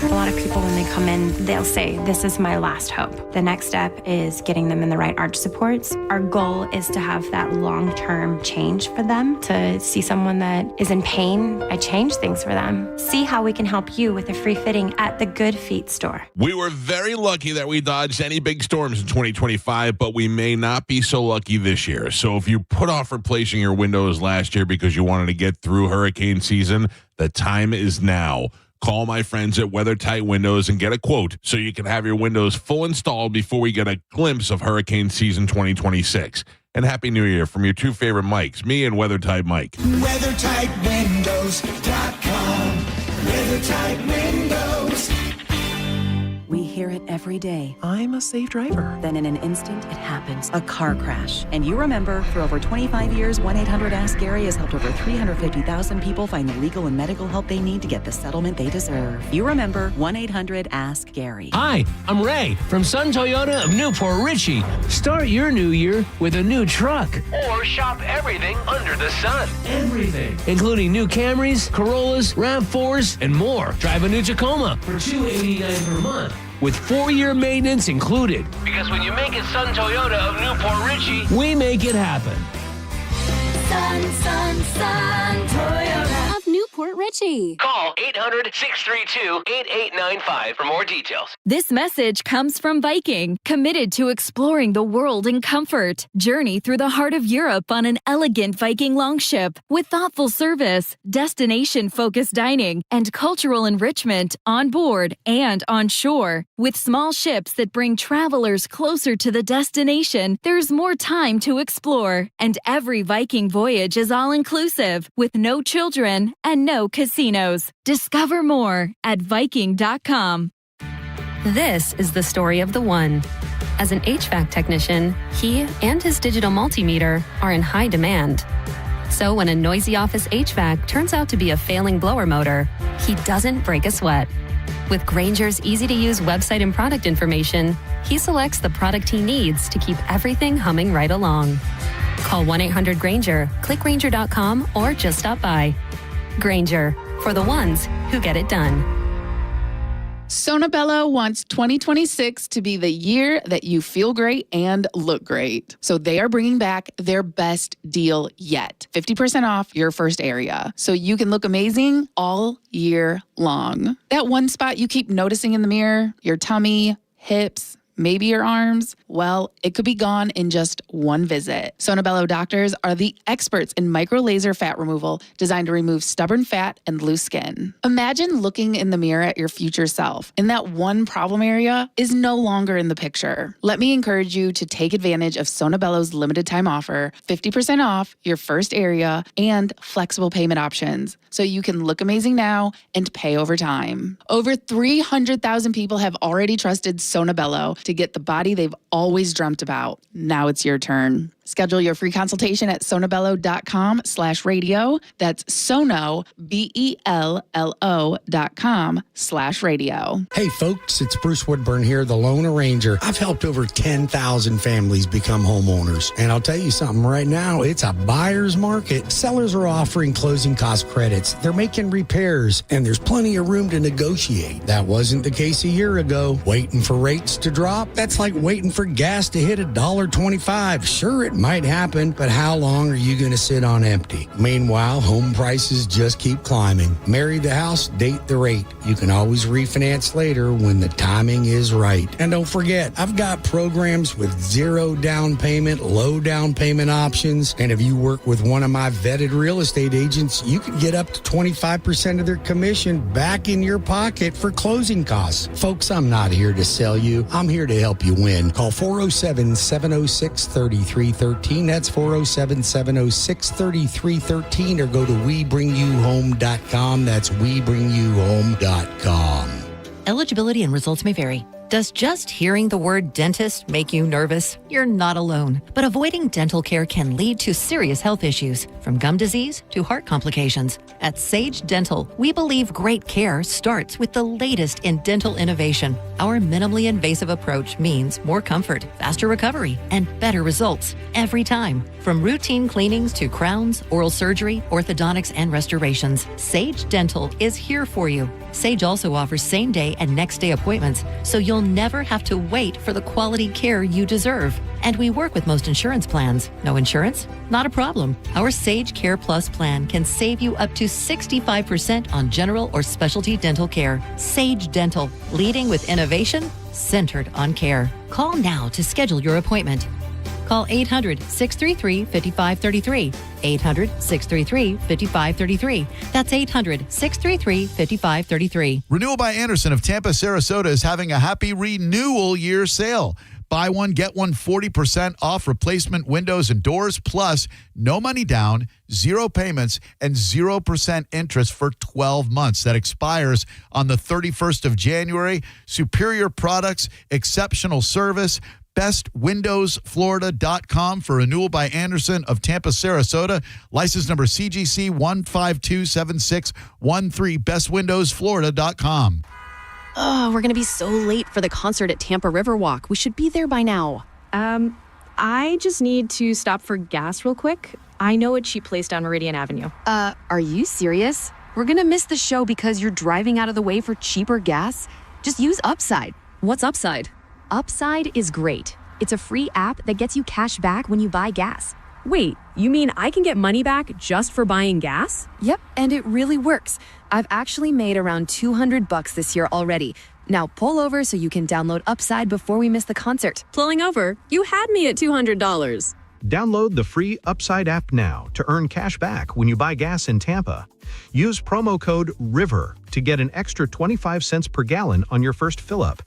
A lot of people, when they come in, they'll say, this is my last hope. The next step is getting them in the right arch supports. Our goal is to have that long-term change for them. To see someone that is in pain, I change things for them. See how we can help you with a free fitting at the Good Feet store. We were very lucky that we dodged any big storms in 2025, but we may not be so lucky this year. So if you put off replacing your windows last year because you wanted to get through hurricane season, the time is now. Call my friends at WeatherTight Windows and get a quote so you can have your windows full installed before we get a glimpse of hurricane season 2026. And Happy New Year from your two favorite Mikes, me and WeatherTight Mike. WeatherTightWindows.com. WeatherTight Windows. We hear it every day. I'm a safe driver. Then in an instant, it happens. A car crash. And you remember, for over 25 years, 1-800-ASK-GARY has helped over 350,000 people find the legal and medical help they need to get the settlement they deserve. You remember 1-800-ASK-GARY. Hi, I'm Ray from Sun Toyota of Newport Richey. Start your new year with a new truck. Or shop everything under the sun. Everything. Including new Camrys, Corollas, RAV4s, and more. Drive a new Tacoma for $289 per month. With 4-year maintenance included. Because when you make it Sun Toyota of Newport Richey, we make it happen. Sun Toyota of Newport Richey. Call 800-632-8895 for more details. This message comes from Viking, committed to exploring the world in comfort. Journey through the heart of Europe on an elegant Viking longship with thoughtful service, destination-focused dining, and cultural enrichment on board and on shore. With small ships that bring travelers closer to the destination, there's more time to explore. And every Viking voyage is all-inclusive, with no children and no casinos. Discover more at Viking.com. This is the story of the one. As an HVAC technician, he and his digital multimeter are in high demand. So when a noisy office HVAC turns out to be a failing blower motor, he doesn't break a sweat. With Grainger's easy-to-use website and product information, he selects the product he needs to keep everything humming right along. Call 1-800-GRAINGER, click Grainger.com, or just stop by. Grainger, for the ones who get it done. Sonobello wants 2026 to be the year that you feel great and look great. So they are bringing back their best deal yet. 50% off your first area. So you can look amazing all year long. That one spot you keep noticing in the mirror, your tummy, hips, maybe your arms, well, it could be gone in just one visit. Sonobello doctors are the experts in micro-laser fat removal designed to remove stubborn fat and loose skin. Imagine looking in the mirror at your future self, and that one problem area is no longer in the picture. Let me encourage you to take advantage of Sonobello's limited time offer, 50% off your first area and flexible payment options, so you can look amazing now and pay over time. Over 300,000 people have already trusted Sonobello to get the body they've always dreamt about. Now it's your turn. Schedule your free consultation at sonobello.com/radio. That's sono, BELLO.com/radio. Hey folks, it's Bruce Woodburn here, the Lone Arranger. I've helped over 10,000 families become homeowners. And I'll tell you something right now, it's a buyer's market. Sellers are offering closing cost credits. They're making repairs, and there's plenty of room to negotiate. That wasn't the case a year ago. Waiting for rates to drop? That's like waiting for gas to hit $1.25. Sure, it might happen, but how long are you going to sit on empty? Meanwhile, home prices just keep climbing. Marry the house, date the rate. You can always refinance later when the timing is right. And don't forget, I've got programs with zero down payment, low down payment options. And if you work with one of my vetted real estate agents, you can get up to 25% of their commission back in your pocket for closing costs. Folks, I'm not here to sell you. I'm here to help you win. Call 407-706-3313. That's 407-706-3313, or go to WeBringYouHome.com. That's WeBringYouHome.com. Eligibility and results may vary. Does just hearing the word dentist make you nervous? You're not alone. But avoiding dental care can lead to serious health issues, from gum disease to heart complications. At Sage Dental, we believe great care starts with the latest in dental innovation. Our minimally invasive approach means more comfort, faster recovery, and better results every time. From routine cleanings to crowns, oral surgery, orthodontics, and restorations, Sage Dental is here for you. Sage also offers same-day and next-day appointments, so you'll never have to wait for the quality care you deserve. And we work with most insurance plans. No insurance? Not a problem. Our Sage Care Plus plan can save you up to 65% on general or specialty dental care. Sage Dental, leading with innovation, centered on care. Call now to schedule your appointment. Call 800-633-5533. 800-633-5533. That's 800-633-5533. Renewal by Anderson of Tampa, Sarasota is having a happy renewal year sale. Buy one, get one 40% off replacement windows and doors, plus no money down, 0 payments, and 0% interest for 12 months. That expires on the 31st of January. Superior products, exceptional service. BestWindowsFlorida.com for Renewal by Anderson of Tampa, Sarasota. License number CGC 1527613. BestWindowsFlorida.com. Oh, we're going to be so late for the concert at Tampa Riverwalk. We should be there by now. I just need to stop for gas real quick. I know a cheap place down Meridian Avenue. Are you serious? We're going to miss the show because you're driving out of the way for cheaper gas? Just use Upside. What's Upside? Upside is great. It's a free app that gets you cash back when you buy gas. Wait, you mean I can get money back just for buying gas? Yep, and it really works. I've actually made around $200 this year already. Now pull over so you can download Upside before we miss the concert. Pulling over? You had me at $200. Download the free Upside app now to earn cash back when you buy gas in Tampa. Use promo code RIVER to get an extra 25 cents per gallon on your first fill-up.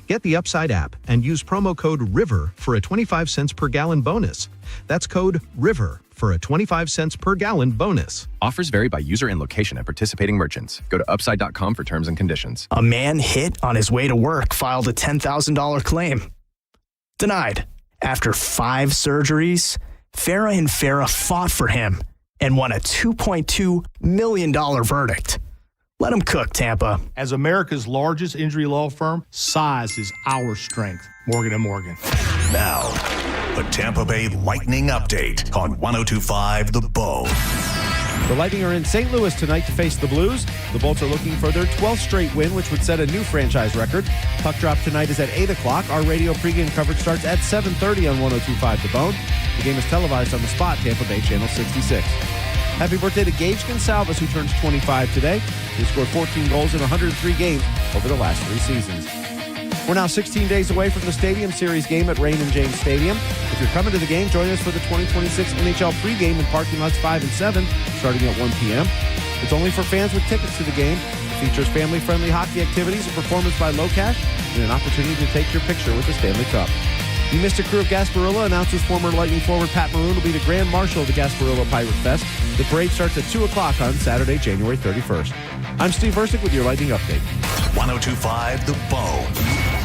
Get the Upside app and use promo code RIVER for a 25 cents per gallon bonus. That's code RIVER for a 25 cents per gallon bonus. Offers vary by user and location at participating merchants. Go to upside.com for terms and conditions. A man hit on his way to work filed a $10,000 claim. Denied. After 5 surgeries, Farah and Farah fought for him and won a $2.2 million verdict. Let him cook, Tampa. As America's largest injury law firm, size is our strength. Morgan & Morgan. Now, the Tampa Bay Lightning update on 102.5 The Bone. The Lightning are in St. Louis tonight to face the Blues. The Bolts are looking for their 12th straight win, which would set a new franchise record. Puck drop tonight is at 8 o'clock. Our radio pregame coverage starts at 7:30 on 102.5 The Bone. The game is televised on the Spot, Tampa Bay Channel 66. Happy birthday to Gage Gonsalves, who turns 25 today. He scored 14 goals in 103 games over the last 3 seasons. We're now 16 days away from the Stadium Series game at Raymond James Stadium. If you're coming to the game, join us for the 2026 NHL pregame in parking lots 5 and 7, starting at 1 p.m. It's only for fans with tickets to the game. It features family-friendly hockey activities, a performance by Low Cash, and an opportunity to take your picture with the Stanley Cup. The Mystic Crew of Gasparilla announces former Lightning forward Pat Maroon will be the Grand Marshal of the Gasparilla Pirate Fest. The parade starts at 2 o'clock on Saturday, January 31st. I'm Steve Versick with your Lightning Update. 102.5 The Bone,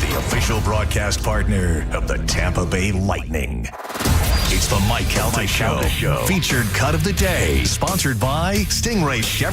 the official broadcast partner of the Tampa Bay Lightning. It's the Mike Calta Show. Featured cut of the day. Sponsored by Stingray Chevrolet.